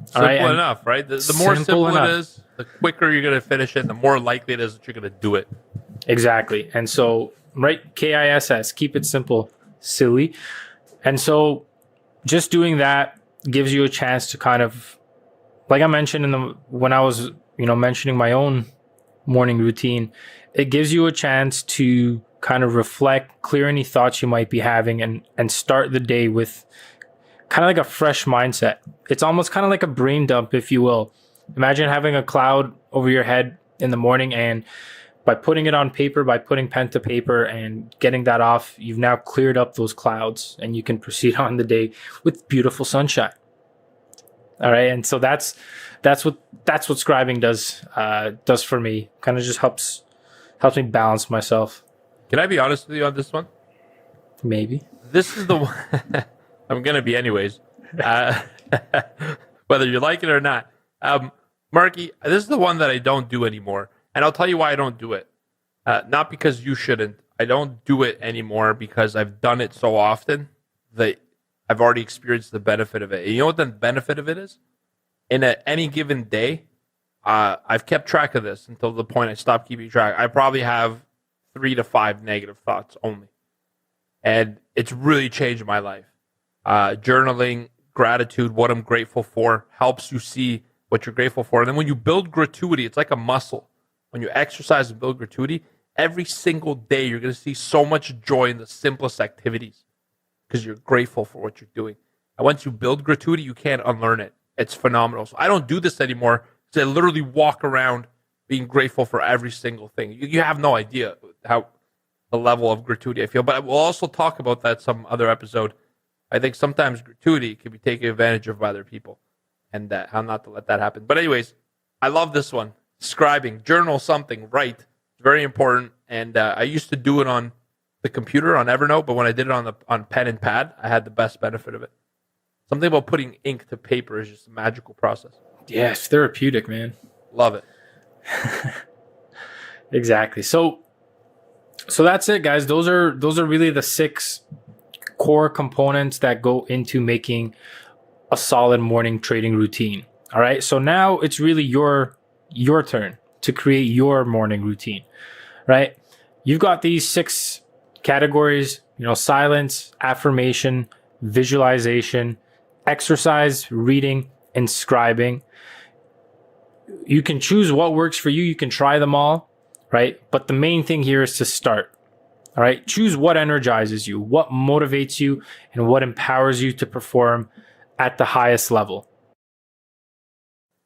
Simple enough, right? The more simple enough. it is, the quicker you're going to finish it, the more likely it is that you're going to do it. Exactly. And so, right, KISS, keep it simple, silly. And so just doing that gives you a chance to kind of, like I mentioned when I was, mentioning my own morning routine, it gives you a chance to kind of reflect, clear any thoughts you might be having, and start the day with kind of like a fresh mindset. It's almost kind of like a brain dump, if you will. Imagine having a cloud over your head in the morning, and by putting it on paper, by putting pen to paper and getting that off, you've now cleared up those clouds and you can proceed on the day with beautiful sunshine. All right. And so that's what scribing does for me. Kind of just helps me balance myself. Can I be honest with you on this one? Maybe. This is the one. I'm going to be anyways, whether you like it or not. Marky, this is the one that I don't do anymore. And I'll tell you why I don't do it. Not because you shouldn't. I don't do it anymore because I've done it so often that I've already experienced the benefit of it. And you know what the benefit of it is? In any given day, I've kept track of this until the point I stopped keeping track. I probably have 3 to 5 negative thoughts only. And it's really changed my life. Journaling, gratitude, what I'm grateful for, helps you see what you're grateful for. And then when you build gratuity, it's like a muscle. When you exercise and build gratuity, every single day you're going to see so much joy in the simplest activities because you're grateful for what you're doing. And once you build gratuity, you can't unlearn it. It's phenomenal. So I don't do this anymore because I literally walk around being grateful for every single thing. You have no idea how the level of gratuity I feel. But we'll also talk about that some other episode. I think sometimes gratuity can be taken advantage of by other people, and how not to let that happen. But anyways, I love this one. Scribing, journal something, write. It's very important. And I used to do it on the computer on Evernote, but when I did it on pen and pad, I had the best benefit of it. Something about putting ink to paper is just a magical process. Yeah, it's therapeutic, man. Love it. Exactly. So that's it, guys. Those are really the 6 core components that go into making a solid morning trading routine. All right. So now it's really your turn to create your morning routine, right? You've got these 6 categories, silence, affirmation, visualization, exercise, reading, and scribing. You can choose what works for you. You can try them all, right? But the main thing here is to start. All right. Choose what energizes you, what motivates you, and what empowers you to perform at the highest level.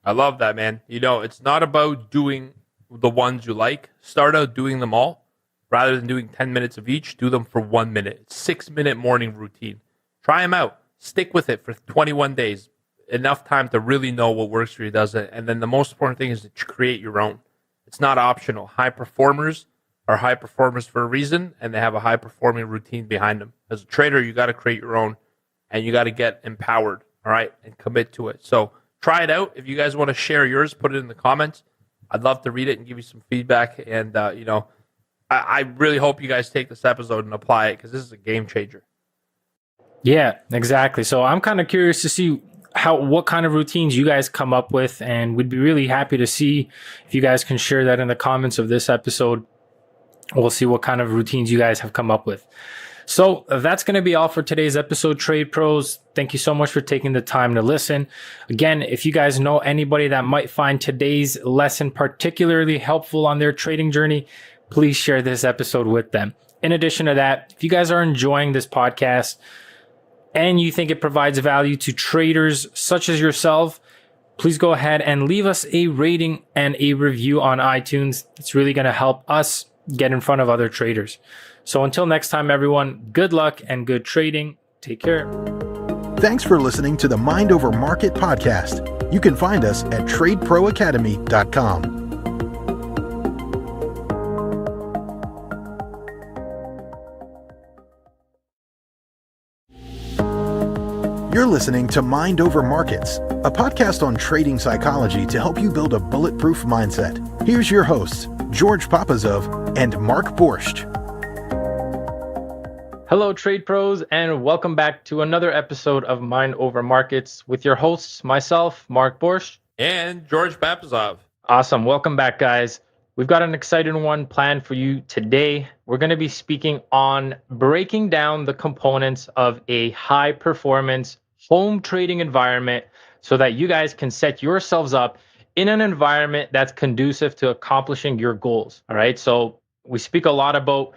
I love that, man. It's not about doing the ones you like. Start out doing them all. Rather than doing 10 minutes of each, do them for 1 minute. It's 6-minute morning routine. Try them out. Stick with it for 21 days. Enough time to really know what works for you, doesn't. And then the most important thing is to create your own. It's not optional. High performers are high performers for a reason, and they have a high performing routine behind them. As a trader, you got to create your own, and you got to get empowered, all right, and commit to it. So try it out. If you guys want to share yours, put it in the comments. I'd love to read it and give you some feedback. And I really hope you guys take this episode and apply it because this is a game changer. Yeah, exactly. So I'm kind of curious to see what kind of routines you guys come up with, and we'd be really happy to see if you guys can share that in the comments of this episode. We'll see what kind of routines you guys have come up with. So that's going to be all for today's episode, Trade Pros. Thank you so much for taking the time to listen. Again, if you guys know anybody that might find today's lesson particularly helpful on their trading journey, please share this episode with them. In addition to that, if you guys are enjoying this podcast and you think it provides value to traders such as yourself, please go ahead and leave us a rating and a review on iTunes. It's really going to help us get in front of other traders. So until next time, everyone, good luck and good trading. Take care. Thanks for listening to the Mind Over Market podcast. You can find us at tradeproacademy.com. You're listening to Mind Over Markets, a podcast on trading psychology to help you build a bulletproof mindset. Here's your hosts, George Papazov and Mark Borscht. Hello, Trade Pros, and welcome back to another episode of Mind Over Markets with your hosts, myself, Mark Borscht. And George Papazov. Awesome. Welcome back, guys. We've got an exciting one planned for you today. We're going to be speaking on breaking down the components of a high-performance home trading environment so that you guys can set yourselves up in an environment that's conducive to accomplishing your goals. All right. So we speak a lot about,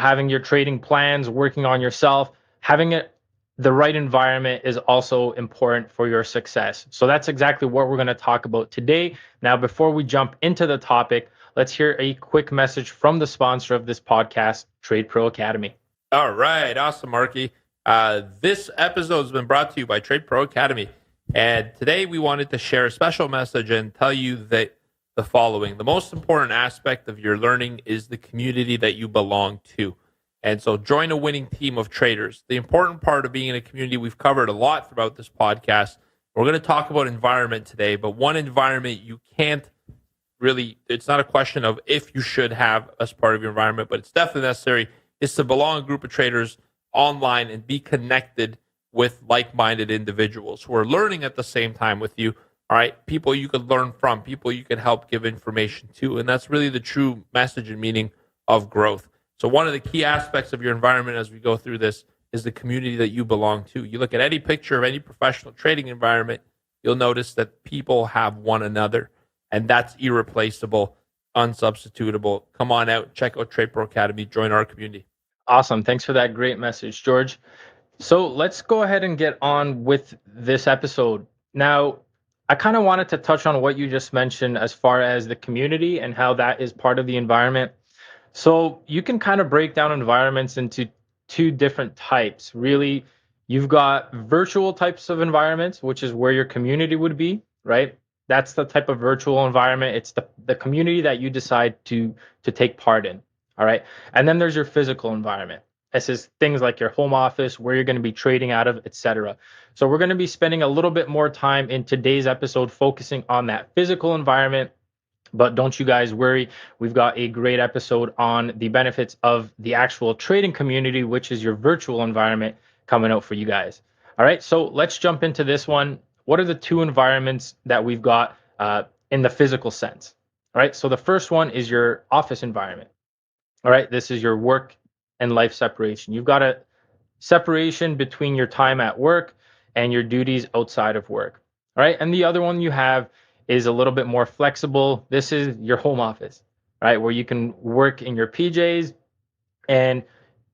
having your trading plans, working on yourself, having the right environment is also important for your success. So that's exactly what we're going to talk about today. Now, before we jump into the topic, let's hear a quick message from the sponsor of this podcast, Trade Pro Academy. All right. Awesome, Marky. This episode has been brought to you by Trade Pro Academy. And today we wanted to share a special message and tell you that the following. The most important aspect of your learning is the community that you belong to. And so join a winning team of traders. The important part of being in a community, we've covered a lot throughout this podcast. We're going to talk about environment today, but one environment you can't really, it's not a question of if you should have as part of your environment, but it's definitely necessary, is to belong to a group of traders online and be connected with like-minded individuals who are learning at the same time with you. All right, people you could learn from, people you can help give information to, and that's really the true message and meaning of growth. So one of the key aspects of your environment as we go through this is the community that you belong to. You look at any picture of any professional trading environment, you'll notice that people have one another, and that's irreplaceable, unsubstitutable. Come on out, check out Trade Pro Academy, join our community. Awesome. Thanks for that great message, George. So let's go ahead and get on with this episode. Now, I kind of wanted to touch on what you just mentioned as far as the community and how that is part of the environment. So you can kind of break down environments into two different types. Really, you've got virtual types of environments, which is where your community would be, right? That's the type of virtual environment. It's the community that you decide to take part in, all right? And then there's your physical environment. This is things like your home office, where you're going to be trading out of, etc. So we're going to be spending a little bit more time in today's episode focusing on that physical environment. But don't you guys worry, we've got a great episode on the benefits of the actual trading community, which is your virtual environment, coming out for you guys. All right, so let's jump into this one. What are the two environments that we've got in the physical sense? All right, so the first one is your office environment. All right, this is your work and life separation. You've got a separation between your time at work and your duties outside of work. All right, and the other one you have is a little bit more flexible. This is your home office, right, where you can work in your PJs. And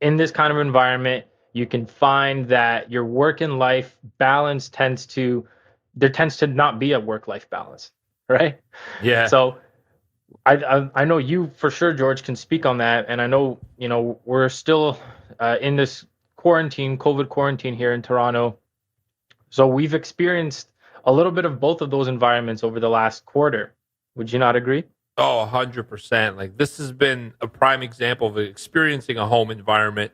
in this kind of environment, you can find that your work and life balance tends to not be a work-life balance, right? Yeah. So I know you for sure, George, can speak on that. And I know, we're still in this COVID quarantine here in Toronto. So we've experienced a little bit of both of those environments over the last quarter. Would you not agree? Oh, 100%. Like, this has been a prime example of experiencing a home environment,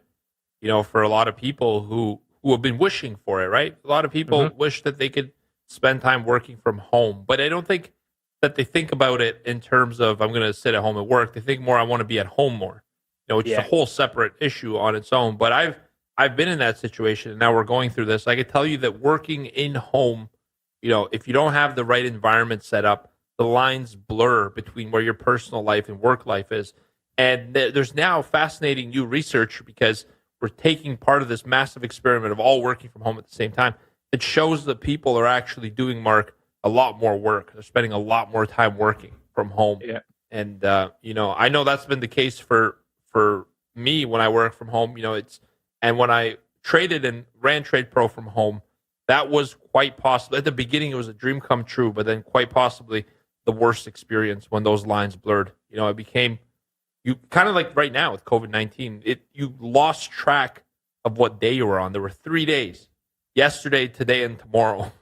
for a lot of people who have been wishing for it, right? A lot of people wish that they could spend time working from home, but I don't think that they think about it in terms of, I'm going to sit at home and work. They think more, I want to be at home more, which is a whole separate issue on its own. But I've been in that situation, and now we're going through this. I can tell you that working in home, if you don't have the right environment set up, the lines blur between where your personal life and work life is. And there's now fascinating new research, because we're taking part of this massive experiment of all working from home at the same time. It shows that people are actually doing, Mark, a lot more work. They're spending a lot more time working from home. Yeah. And, I know that's been the case for me when I work from home. And when I traded and ran Trade Pro from home, that was quite possible. At the beginning, it was a dream come true, but then quite possibly the worst experience when those lines blurred. It became, you kind of like right now with COVID-19, you lost track of what day you were on. There were 3 days: yesterday, today, and tomorrow.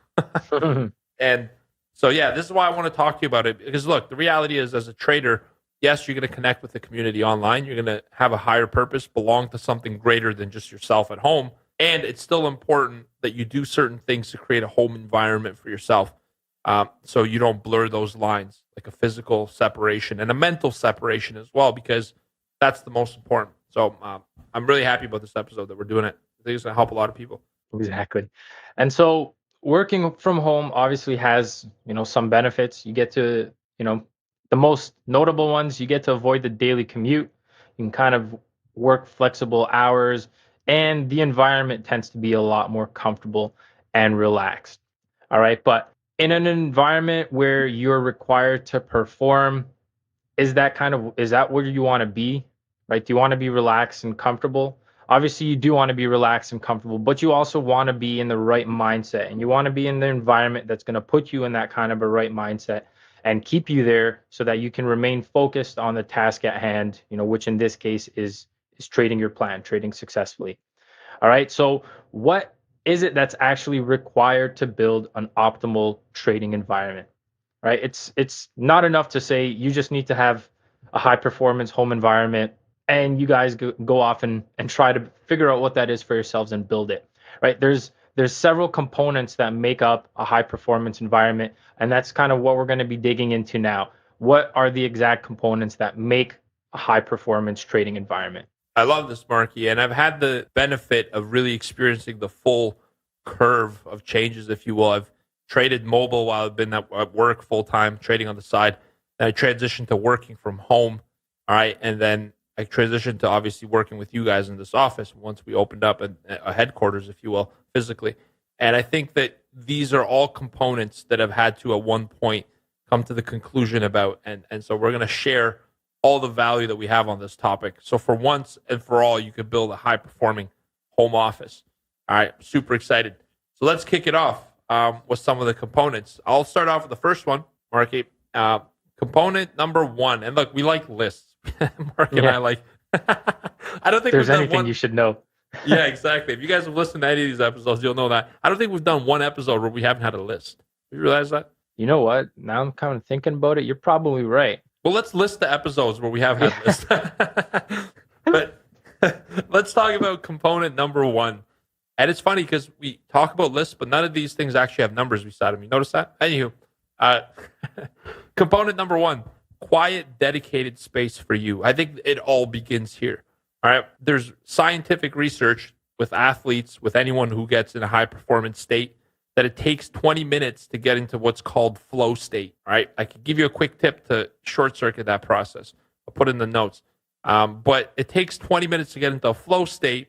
And so, this is why I want to talk to you about it. Because look, the reality is, as a trader, yes, you're going to connect with the community online. You're going to have a higher purpose, belong to something greater than just yourself at home. And it's still important that you do certain things to create a home environment for yourself, so you don't blur those lines, like a physical separation and a mental separation as well, because that's the most important. So I'm really happy about this episode that we're doing it. I think it's going to help a lot of people. Exactly. And so working from home obviously has, some benefits. You get to, the most notable ones, you get to avoid the daily commute. You can kind of work flexible hours, and the environment tends to be a lot more comfortable and relaxed. All right. But in an environment where you're required to perform, is that where you want to be? Right? Do you want to be relaxed and comfortable? Obviously, you do want to be relaxed and comfortable, but you also want to be in the right mindset, and you want to be in the environment that's going to put you in that kind of a right mindset and keep you there so that you can remain focused on the task at hand, which in this case is trading your plan, trading successfully. All right. So what is it that's actually required to build an optimal trading environment? Right? It's not enough to say you just need to have a high performance home environment and you guys go off and try to figure out what that is for yourselves and build it, right? There's several components that make up a high performance environment, and that's kind of what we're going to be digging into now. What are the exact components that make a high performance trading environment? I love this, Marky, and I've had the benefit of really experiencing the full curve of changes, if you will. I've traded mobile while I've been at work full time, trading on the side. Then I transitioned to working from home, all right, and then I transitioned to obviously working with you guys in this office once we opened up a headquarters, if you will, physically. And I think that these are all components that have had to at one point come to the conclusion about, and so we're going to share all the value that we have on this topic. So for once and for all, you could build a high performing home office. All right, super excited. So let's kick it off with some of the components. I'll start off with the first one, Marky. Component number one, and look, we like lists. Mark and I like. I don't think there's anything you should know. Yeah, exactly. If you guys have listened to any of these episodes, you'll know that. I don't think we've done one episode where we haven't had a list. You realize that? You know what? Now I'm kind of thinking about it. You're probably right. Well, let's list the episodes where we have had lists. But let's talk about component number one. And it's funny because we talk about lists, but none of these things actually have numbers beside them. You notice that? Anywho, component number one. Quiet, dedicated space for you. I think it all begins here. All right. There's scientific research with athletes, with anyone who gets in a high performance state, that it takes 20 minutes to get into what's called flow state. All right. I could give you a quick tip to short circuit that process. I'll put in the notes. But it takes 20 minutes to get into a flow state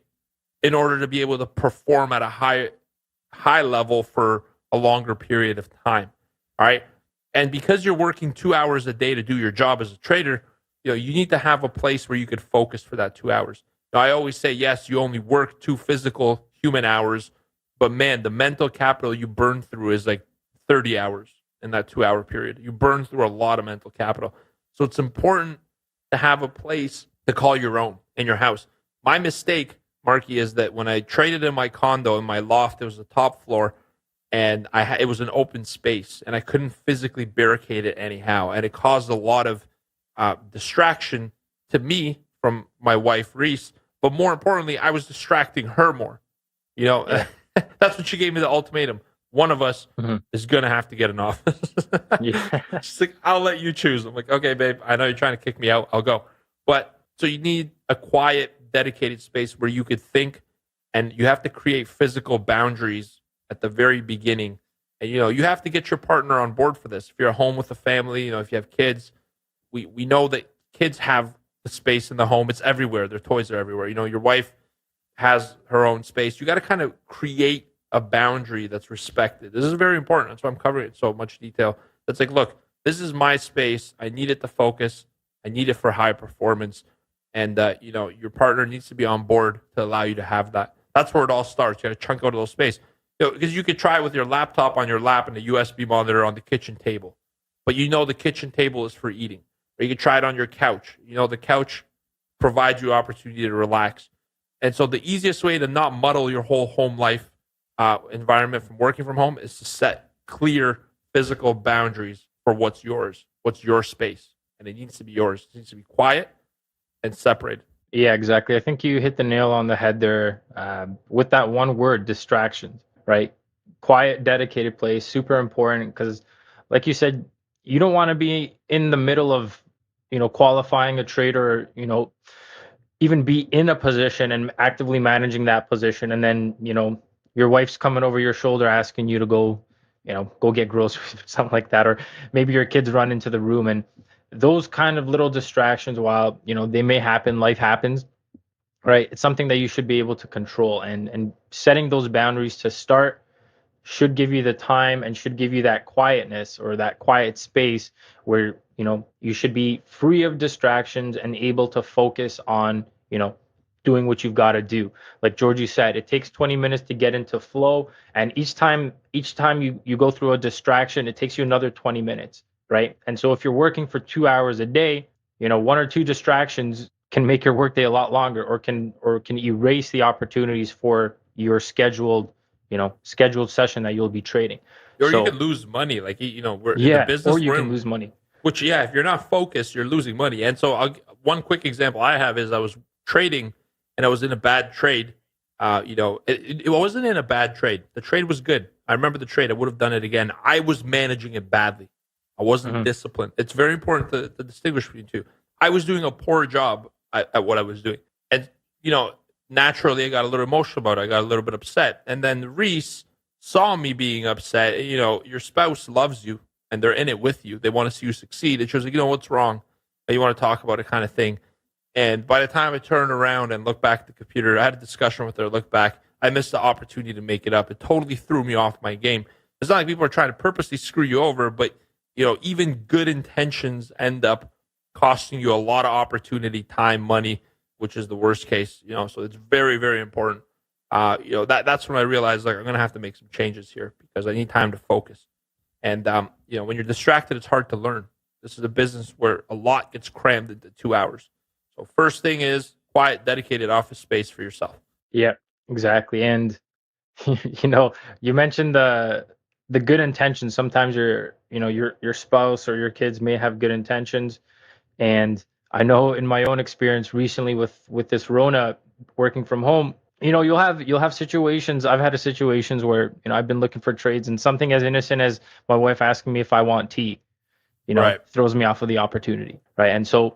in order to be able to perform at a high level for a longer period of time. All right. And because you're working 2 hours a day to do your job as a trader, you need to have a place where you could focus for that 2 hours. Now, I always say, yes, you only work 2 physical human hours, but man, the mental capital you burn through is like 30 hours in that 2 hour period. You burn through a lot of mental capital. So it's important to have a place to call your own in your house. My mistake, Marky, is that when I traded in my condo, in my loft, it was the top floor, and it was an open space, and I couldn't physically barricade it anyhow, and it caused a lot of distraction to me from my wife Reese, but more importantly, I was distracting her more. That's when she gave me the ultimatum. One of us is gonna have to get an office. She's like, "I'll let you choose." I'm like, "Okay, babe, I know you're trying to kick me out. I'll go." But so you need a quiet, dedicated space where you could think, and you have to create physical boundaries at the very beginning. And, you have to get your partner on board for this. If you're at home with a family, if you have kids, we know that kids have the space in the home. It's everywhere. Their toys are everywhere. Your wife has her own space. You got to kind of create a boundary that's respected. This is very important. That's why I'm covering it in so much detail. It's like, look, this is my space. I need it to focus. I need it for high performance. And, your partner needs to be on board to allow you to have that. That's where it all starts. You got to chunk out a little space. Because you could try it with your laptop on your lap and a USB monitor on the kitchen table. But the kitchen table is for eating. Or you could try it on your couch. The couch provides you opportunity to relax. And so the easiest way to not muddle your whole home life environment from working from home is to set clear physical boundaries for what's yours, what's your space. And it needs to be yours. It needs to be quiet and separated. Yeah, exactly. I think you hit the nail on the head there with that one word, distractions. Right? Quiet, dedicated place, super important because, like you said, you don't want to be in the middle of, qualifying a trader, even be in a position and actively managing that position. And then, your wife's coming over your shoulder asking you to go get groceries or something like that. Or maybe your kids run into the room, and those kind of little distractions, while, they may happen, life happens. Right. It's something that you should be able to control, and setting those boundaries to start should give you the time and should give you that quietness or that quiet space where, you should be free of distractions and able to focus on, doing what you've got to do. Like Georgie said, it takes 20 minutes to get into flow. And each time you go through a distraction, it takes you another 20 minutes. Right. And so if you're working for 2 hours a day, 1 or 2 distractions can make your workday a lot longer, or can erase the opportunities for your scheduled session that you'll be trading. Or you can lose money. Like, we're in the business. Or you can lose money. Which, if you're not focused, you're losing money. And so one quick example I have is I was trading and I was in a bad trade. It wasn't in a bad trade. The trade was good. I remember the trade. I would have done it again. I was managing it badly. I wasn't disciplined. It's very important to distinguish between the two. I was doing a poor job at what I was doing. And, naturally I got a little emotional about it. I got a little bit upset. And then Reese saw me being upset. Your spouse loves you and they're in it with you. They want to see you succeed. And she was like, what's wrong? You want to talk about it kind of thing. And by the time I turned around and looked back at the computer, I had a discussion with her, looked back, I missed the opportunity to make it up. It totally threw me off my game. It's not like people are trying to purposely screw you over, but even good intentions end up costing you a lot of opportunity, time, money, which is the worst case. So it's very, very important. That's when I realized I'm going to have to make some changes here because I need time to focus. And when you're distracted, it's hard to learn. This is a business where a lot gets crammed into 2 hours. So first thing is quiet, dedicated office space for yourself. Yeah, exactly. And you mentioned the good intentions. Sometimes your spouse or your kids may have good intentions, and I know in my own experience recently with this Rona working from home, you'll have situations. I've had situations where I've been looking for trades, and something as innocent as my wife asking me if I want tea, Right. throws me off of the opportunity, right? And so,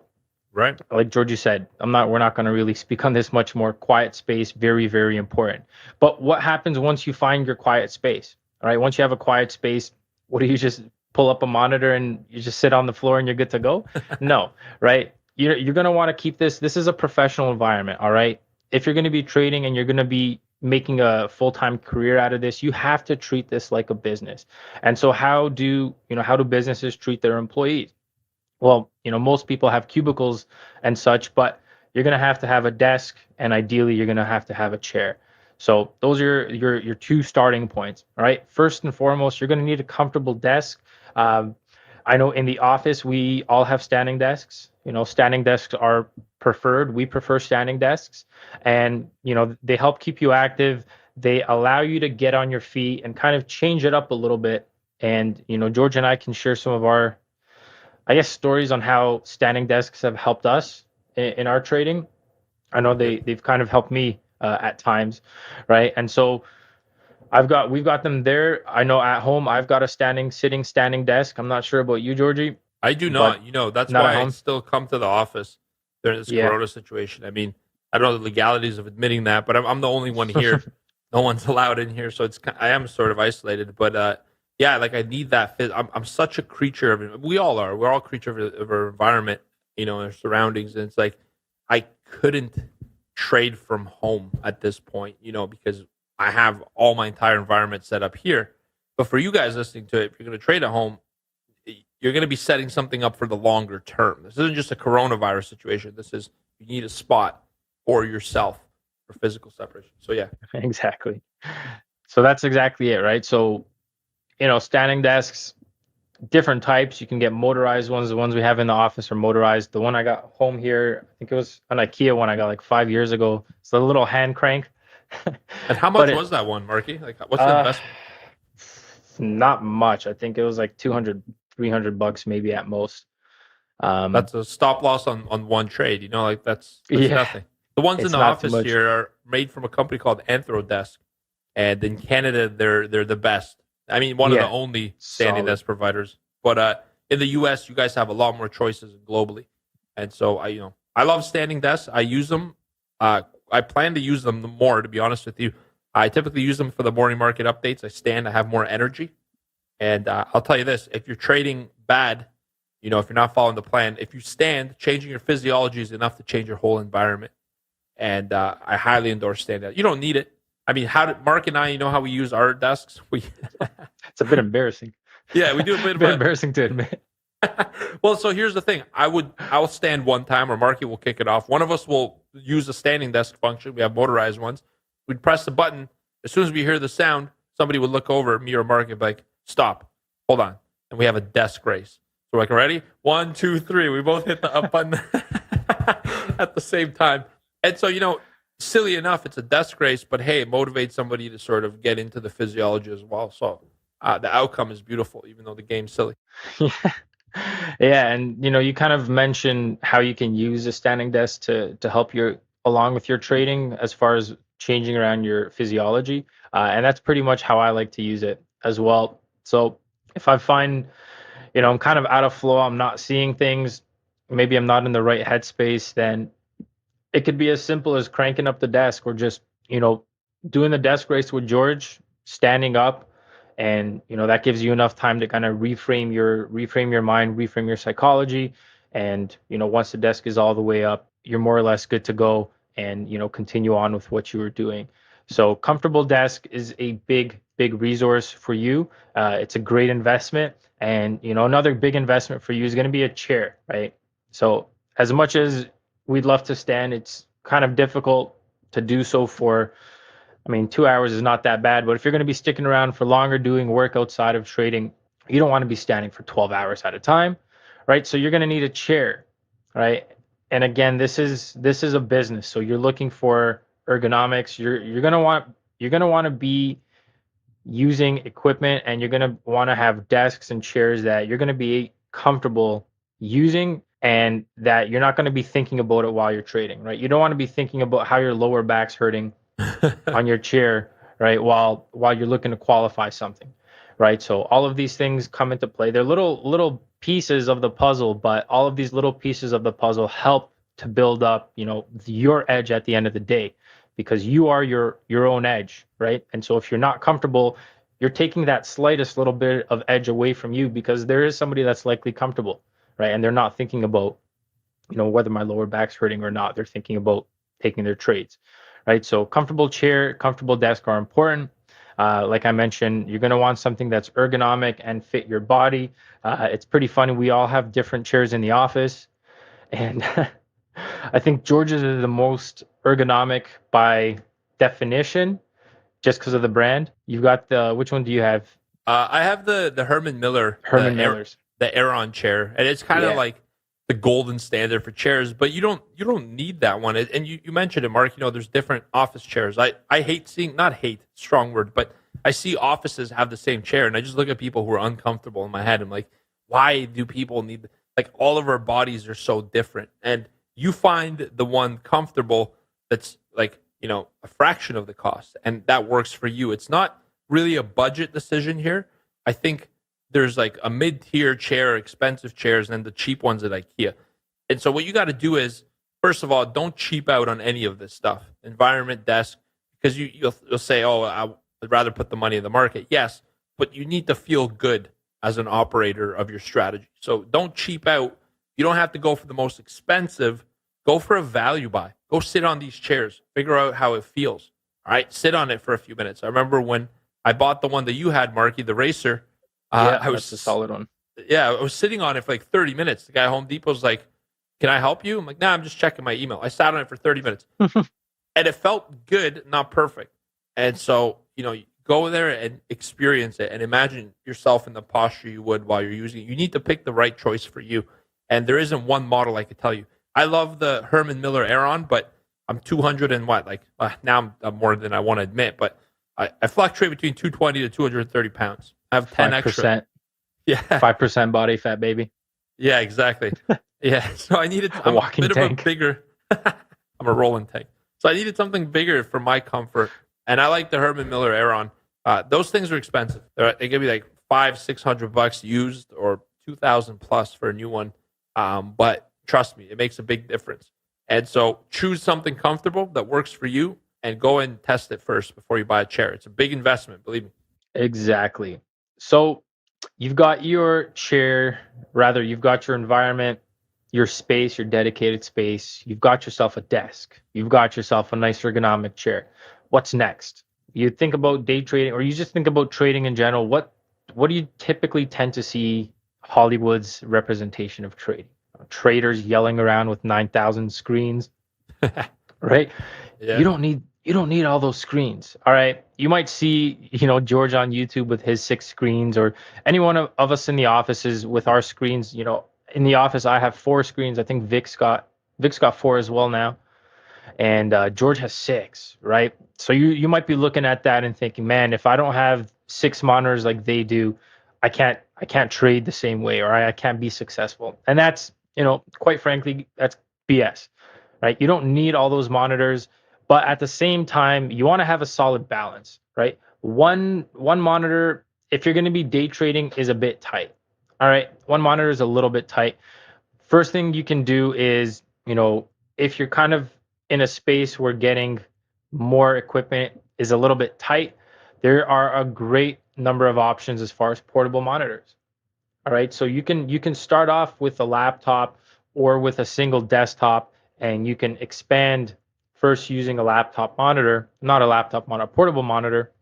right, like Georgie said, we're not going to really speak on this much more. Quiet space, very, very important. But what happens once you find your quiet space? All right, once you have a quiet space, what do you just pull up a monitor and you just sit on the floor and you're good to go? No, right? You're going to want to keep this. This is a professional environment, all right? If you're going to be trading and you're going to be making a full-time career out of this, you have to treat this like a business. And so how do businesses treat their employees? Well, most people have cubicles and such, but you're going to have a desk, and ideally you're going to have a chair. So those are your two starting points. All right. First and foremost, you're going to need a comfortable desk. I know in the office, we all have standing desks. Standing desks are preferred. We prefer standing desks, and they help keep you active. They allow you to get on your feet and kind of change it up a little bit. And George and I can share some of our, I guess, stories on how standing desks have helped us in our trading. I know they've kind of helped me at times, right? And so we've got them there. I know at home I've got a sitting standing desk. I'm not sure about you, Georgie. I do not. That's not why I still come to the office during this Corona situation. I mean, I don't know the legalities of admitting that, but I'm the only one here. No one's allowed in here, so I am sort of isolated. But I need that fit. I'm such a creature of it. We all are. We're all creatures of our environment, our surroundings, and it's like I couldn't trade from home at this point, because I have all my entire environment set up here. But for you guys listening to it, if you're going to trade at home, you're going to be setting something up for the longer term. This isn't just a coronavirus situation. This is, you need a spot for yourself for physical separation. So yeah. Exactly. So that's exactly it, right? So, standing desks, different types. You can get motorized ones. The ones we have in the office are motorized. The one I got home here, I think it was an IKEA one I got like 5 years ago. It's a little hand crank. And how much was that one, Marky? Like, what's the investment? Not much. I think it was like $200-$300 maybe at most. That's a stop loss on one trade. That's nothing. The ones in the office here are made from a company called Anthrodesk, and in Canada they're the best. I mean, one of the only standing desk providers. But in the US, you guys have a lot more choices globally, and so I love standing desks. I use them. I plan to use them more, to be honest with you. I typically use them for the morning market updates. I have more energy. And I'll tell you this, if you're trading bad, if you're not following the plan, if you stand, changing your physiology is enough to change your whole environment. And I highly endorse stand up. You don't need it. I mean, Mark and I, how we use our desks? It's a bit embarrassing. Yeah, we do a bit embarrassing to admit. Well, so here's the thing. I'll stand one time, or Marky will kick it off. One of us will use the standing desk function. We have motorized ones. We'd press the button. As soon as we hear the sound, somebody would look over at me or Marky and be like, stop, hold on. And we have a desk race. So we're like, ready? 1, 2, 3. We both hit the up button at the same time. And so, silly enough, it's a desk race, but hey, it motivates somebody to sort of get into the physiology as well. So the outcome is beautiful, even though the game's silly. Yeah, and you kind of mentioned how you can use a standing desk to help you along with your trading as far as changing around your physiology, and that's pretty much how I like to use it as well. So if I find I'm kind of out of flow, I'm not seeing things, maybe I'm not in the right headspace, then it could be as simple as cranking up the desk or just doing the desk race with George, standing up, and that gives you enough time to kind of reframe your mind, reframe your psychology, and once the desk is all the way up, you're more or less good to go, and continue on with what you were doing. So comfortable desk is a big resource for you. It's a great investment, and another big investment for you is going to be a chair, right? So as much as we'd love to stand, it's kind of difficult to do so for, I mean, 2 hours is not that bad, but if you're going to be sticking around for longer doing work outside of trading, you don't want to be standing for 12 hours at a time, right? So you're going to need a chair, right? And again, this is a business, so you're looking for ergonomics. You're going to want to be using equipment, and you're going to want to have desks and chairs that you're going to be comfortable using, and that you're not going to be thinking about it while you're trading, right? You don't want to be thinking about how your lower back's hurting on your chair, right? While you're looking to qualify something, right? So all of these things come into play. They're little pieces of the puzzle, but all of these little pieces of the puzzle help to build up, your edge at the end of the day, because you are your own edge, right? And so if you're not comfortable, you're taking that slightest little bit of edge away from you, because there is somebody that's likely comfortable, right? And they're not thinking about, whether my lower back's hurting or not. They're thinking about taking their trades, right? So comfortable chair, comfortable desk are important. Like I mentioned, you're going to want something that's ergonomic and fit your body. It's pretty funny. We all have different chairs in the office, and I think George's is the most ergonomic by definition, just because of the brand. You've got which one do you have? I have the Herman Miller, Herman Miller's. the Aeron chair, and it's kind of Yeah. like the golden standard for chairs. But you don't need that one. And you mentioned it, Mark. There's different office chairs. I hate seeing, not hate, strong word, but I see offices have the same chair, and I just look at people who are uncomfortable in my head. I'm like, why do people need, like, all of our bodies are so different, and you find the one comfortable that's like a fraction of the cost, and that works for you. It's not really a budget decision here. I think there's like a mid-tier chair, expensive chairs, and then the cheap ones at IKEA. And so what you got to do is, first of all, don't cheap out on any of this stuff. Environment desk, because you'll say, oh, I'd rather put the money in the market. Yes, but you need to feel good as an operator of your strategy. So don't cheap out. You don't have to go for the most expensive. Go for a value buy. Go sit on these chairs. Figure out how it feels. All right, sit on it for a few minutes. I remember when I bought the one that you had, Marky, the Racer. I was That's a solid one. Yeah, I was sitting on it for like 30 minutes. The guy at Home Depot's like, "Can I help you?" I'm like, "Nah, I'm just checking my email." I sat on it for 30 minutes, and it felt good, not perfect. And so, go there and experience it, and imagine yourself in the posture you would while you're using it. You need to pick the right choice for you, and there isn't one model I could tell you. I love the Herman Miller Aeron, but I'm 200 and what? Like now I'm more than I want to admit, but I fluctuate between 220 to 230 pounds. I have 10 extra. Yeah. 5% body fat, baby. Yeah, exactly. Yeah. So I needed I'm walking a bit tank. of a bigger I'm a rolling tank. So I needed something bigger for my comfort. And I like the Herman Miller Aeron. Those things are expensive. They give you like $500-$600 used, or 2,000 plus for a new one. But trust me, it makes a big difference. And so choose something comfortable that works for you, and go and test it first before you buy a chair. It's a big investment, believe me. Exactly. So you've got your chair, rather, you've got your environment, your space, your dedicated space. You've got yourself a desk. You've got yourself a nice ergonomic chair. What's next? You think about day trading, or you just think about trading in general. What do you typically tend to see Hollywood's representation of trading? Traders yelling around with 9,000 screens, right? Yeah. You don't need all those screens. All right. You might see, George on YouTube with his 6 screens, or any one of us in the offices with our screens. In the office, I have 4 screens. I think Vic's got 4 as well now. And George has 6, right? So you might be looking at that and thinking, man, if I don't have 6 monitors like they do, I can't trade the same way, or I can't be successful. And that's, quite frankly, that's BS, right? You don't need all those monitors, but at the same time, you want to have a solid balance, right? One monitor, if you're going to be day trading, is a bit tight. All right, one monitor is a little bit tight. First thing you can do is, if you're kind of in a space where getting more equipment is a little bit tight, there are a great number of options as far as portable monitors. All right, so you can start off with a laptop or with a single desktop, and you can expand first using a laptop monitor, not a laptop monitor, a portable monitor,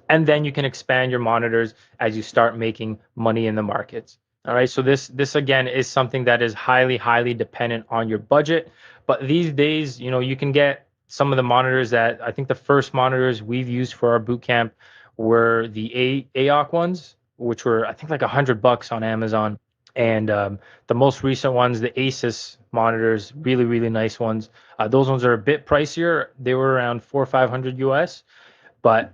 and then you can expand your monitors as you start making money in the markets. All right, so this again is something that is highly dependent on your budget, but these days, you can get some of the monitors that I think the first monitors we've used for our boot camp were the AOC ones, which were I think like $100 on Amazon, and the most recent ones, the Asus monitors, really nice ones. Those ones are a bit pricier. They were around $400 or $500 US, but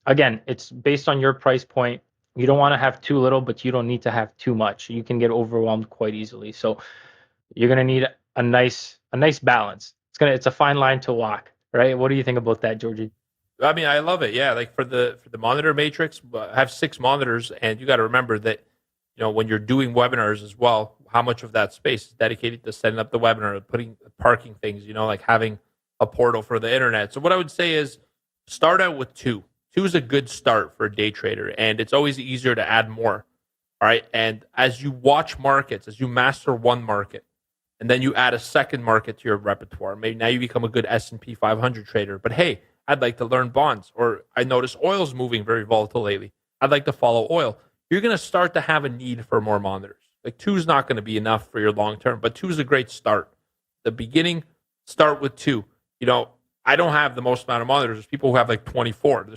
again, it's based on your price point. You don't want to have too little, but you don't need to have too much. You can get overwhelmed quite easily. So you're gonna need a nice balance. It's a fine line to walk, right? What do you think about that, Georgie? I mean, I love it. Yeah, like for the monitor matrix, I have 6 monitors, and you got to remember that when you're doing webinars as well, how much of that space is dedicated to setting up the webinar, putting parking things, like having a portal for the internet. So what I would say is start out with 2. 2 is a good start for a day trader, and it's always easier to add more. All right, and as you watch markets, as you master one market, and then you add a second market to your repertoire, maybe now you become a good S&P 500 trader. But hey, I'd like to learn bonds, or I notice oil's moving very volatile lately. I'd like to follow oil. You're going to start to have a need for more monitors. Like 2 is not going to be enough for your long term, but 2 is a great start. The beginning, start with 2. I don't have the most amount of monitors. There's people who have like 24.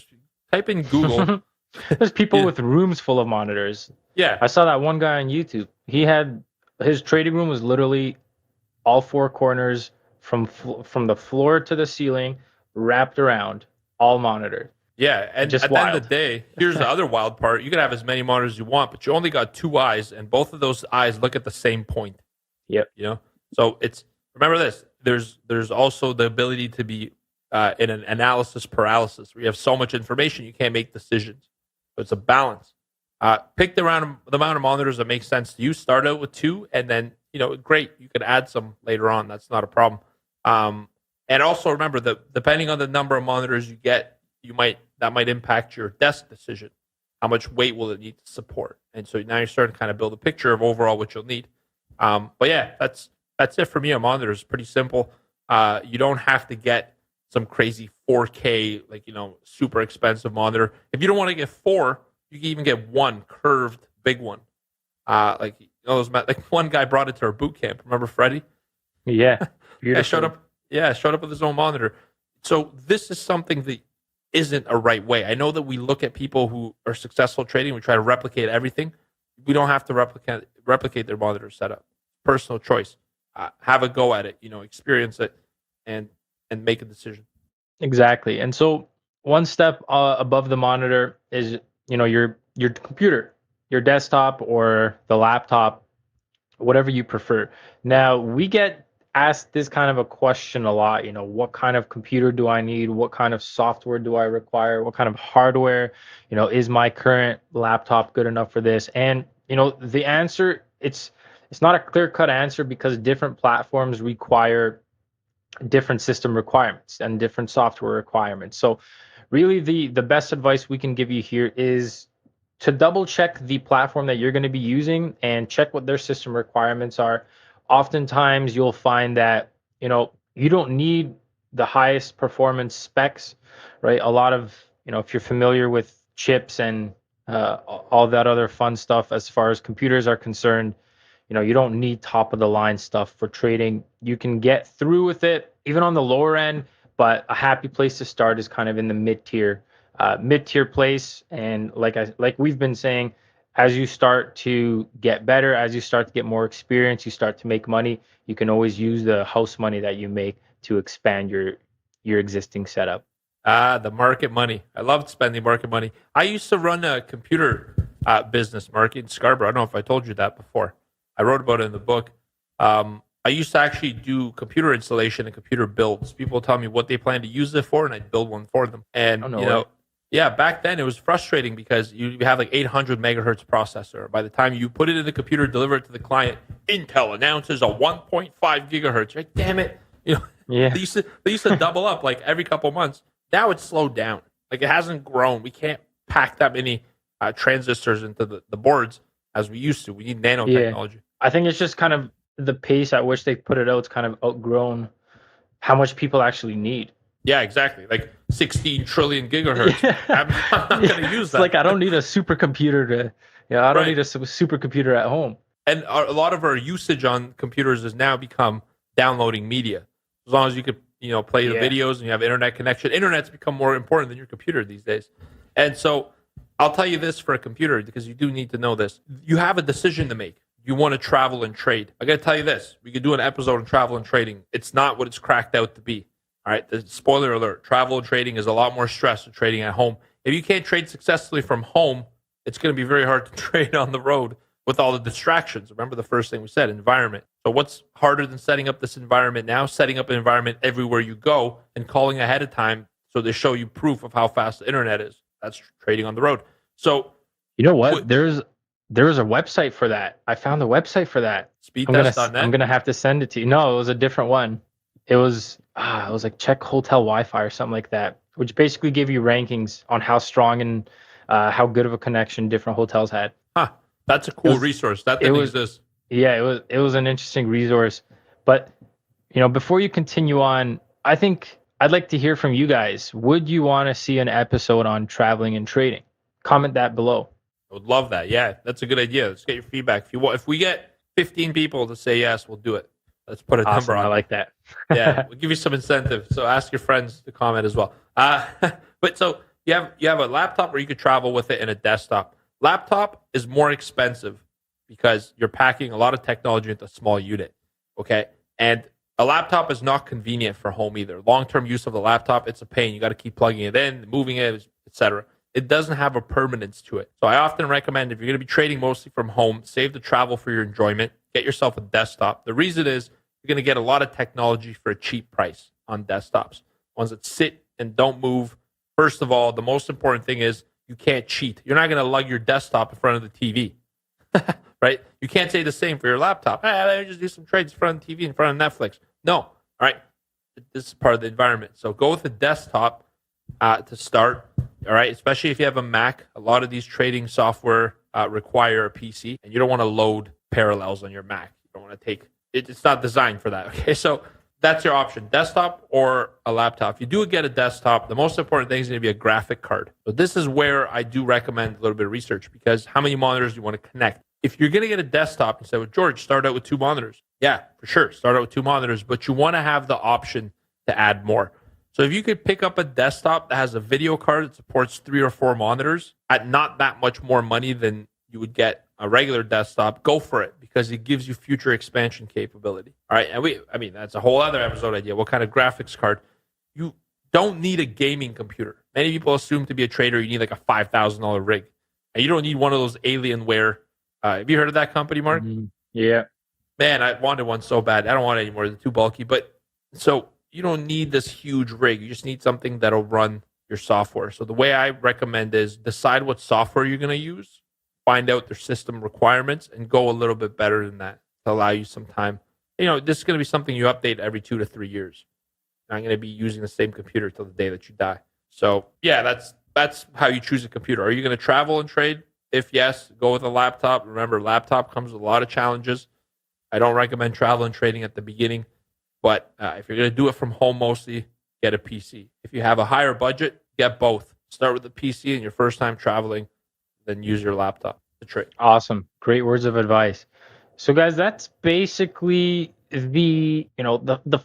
Type in Google. There's people with rooms full of monitors. Yeah. I saw that one guy on YouTube. His trading room was literally all 4 corners from the floor to the ceiling, wrapped around, all monitored. Yeah, and just at the end of the day, here's the other wild part. You can have as many monitors as you want, but you only got 2 eyes, and both of those eyes look at the same point. Yep. So remember this. There's also the ability to be in an analysis paralysis, where you have so much information you can't make decisions. So it's a balance. Pick the amount of monitors that makes sense to you. Start out with 2, and then great, you can add some later on. That's not a problem. And also remember that depending on the number of monitors you get, that might impact your desk decision. How much weight will it need to support? And so now you're starting to kind of build a picture of overall what you'll need. But yeah, that's it for me on monitors. Pretty simple. You don't have to get some crazy 4K, super expensive monitor. If you don't want to get 4, you can even get 1 curved big one. Those like one guy brought it to our boot camp. Remember Freddie? Yeah. Showed up with his own monitor. So this is something that isn't a right way. I know that we look at people who are successful trading, we try to replicate everything. We don't have to replicate their monitor setup. Personal choice. Have a go at it, experience it, and make a decision. Exactly. And so one step above the monitor is, your computer, your desktop or the laptop, whatever you prefer. Now, we get asked this kind of a question a lot, what kind of computer do I need? What kind of software do I require? What kind of hardware? Is my current laptop good enough for this? And, the answer, it's not a clear-cut answer, because different platforms require different system requirements and different software requirements. So really the best advice we can give you here is to double check the platform that you're going to be using and check what their system requirements are. Oftentimes you'll find that, you don't need the highest performance specs, right? A lot of, if you're familiar with chips and all that other fun stuff as far as computers are concerned, you don't need top of the line stuff for trading. You can get through with it even on the lower end, but a happy place to start is kind of in the mid-tier place. And like we've been saying, as you start to get better, as you start to get more experience, you start to make money, you can always use the house money that you make to expand your existing setup. The market money. I loved spending market money. I used to run a computer business, Mark, in Scarborough. I don't know if I told you that before. I wrote about it in the book. I used to actually do computer installation and computer builds. People tell me what they plan to use it for, and I'd build one for them. And yeah, back then it was frustrating because you have like 800 megahertz processor. By the time you put it in the computer, deliver it to the client, Intel announces a 1.5 gigahertz. Right? Damn it! Yeah. They used to double up like every couple months. Now it's slowed down. Like it hasn't grown. We can't pack that many transistors into the boards as we used to. We need nanotechnology. I think it's just kind of the pace at which they put it out. It's kind of outgrown how much people actually need. Yeah, exactly. Like 16 trillion gigahertz. I'm not going to use that. It's like I don't need a supercomputer to. I don't need a supercomputer at home. And a lot of our usage on computers has now become downloading media. As long as you could, play the videos and you have internet connection, internet's become more important than your computer these days. And so I'll tell you this for a computer, because you do need to know this. You have a decision to make. You want to travel and trade. I got to tell you this. We could do an episode on travel and trading. It's not what it's cracked out to be. All right. The spoiler alert. Travel and trading is a lot more stress than trading at home. If you can't trade successfully from home, it's going to be very hard to trade on the road with all the distractions. Remember the first thing we said, environment. So what's harder than setting up this environment now? Setting up an environment everywhere you go and calling ahead of time so they show you proof of how fast the internet is. That's trading on the road. So you know what? There's a website for that. I found the website for that. Speedtest.net. I'm gonna have to send it to you. No, it was a different one. It was like check hotel Wi-Fi or something like that, which basically gave you rankings on how strong and how good of a connection different hotels had. Huh. That's a cool resource. That didn't exist. Yeah, it was an interesting resource. But before you continue on, I think I'd like to hear from you guys. Would you want to see an episode on traveling and trading? Comment that below. I would love that. Yeah, that's a good idea. Let's get your feedback. If we get 15 people to say yes, we'll do it. Let's put a number on. I like that. Yeah, we'll give you some incentive. So ask your friends to comment as well. But so you have a laptop where you could travel with it and a desktop. Laptop is more expensive because you're packing a lot of technology into a small unit. Okay, and a laptop is not convenient for home either. Long-term use of the laptop, it's a pain. You got to keep plugging it in, moving it, etc. It doesn't have a permanence to it. So I often recommend, if you're going to be trading mostly from home, save the travel for your enjoyment. Get yourself a desktop. The reason is you're going to get a lot of technology for a cheap price on desktops. Ones that sit and don't move. First of all, the most important thing is you can't cheat. You're not going to lug your desktop in front of the TV, right? You can't say the same for your laptop. Let me just do some trades in front of the TV, in front of Netflix. No, all right? This is part of the environment. So go with a desktop to start, all right? Especially if you have a Mac. A lot of these trading software require a PC, and you don't want to load parallels on your Mac. You don't want to take it. It's not designed for that, okay? So that's your option, desktop or a laptop. If you do get a desktop, the most important thing is going to be a graphic card. So this is where I do recommend a little bit of research, because how many monitors do you want to connect? If you're going to get a desktop and say, well, George, start out with 2 monitors. Yeah, for sure. Start out with 2 monitors, but you want to have the option to add more. So if you could pick up a desktop that has a video card that supports 3 or 4 monitors at not that much more money than you would get a regular desktop, go for it, because it gives you future expansion capability. All right. And that's a whole other episode idea. What kind of graphics card? You don't need a gaming computer. Many people assume to be a trader, you need like a $5,000 rig. And you don't need one of those Alienware. Have you heard of that company, Mark? Mm-hmm. Yeah. Man, I wanted one so bad. I don't want it anymore. They're too bulky. But so you don't need this huge rig. You just need something that'll run your software. So the way I recommend is decide what software you're going to use, find out their system requirements, and go a little bit better than that to allow you some time. This is going to be something you update every 2 to 3 years. You're not going to be using the same computer till the day that you die. So yeah, that's how you choose a computer. Are you going to travel and trade? If yes, go with a laptop. Remember, laptop comes with a lot of challenges. I don't recommend travel and trading at the beginning, but if you're going to do it from home mostly, get a PC. If you have a higher budget, get both. Start with the PC and your first time traveling, then use your laptop to trade. Awesome. Great words of advice. So guys, that's basically the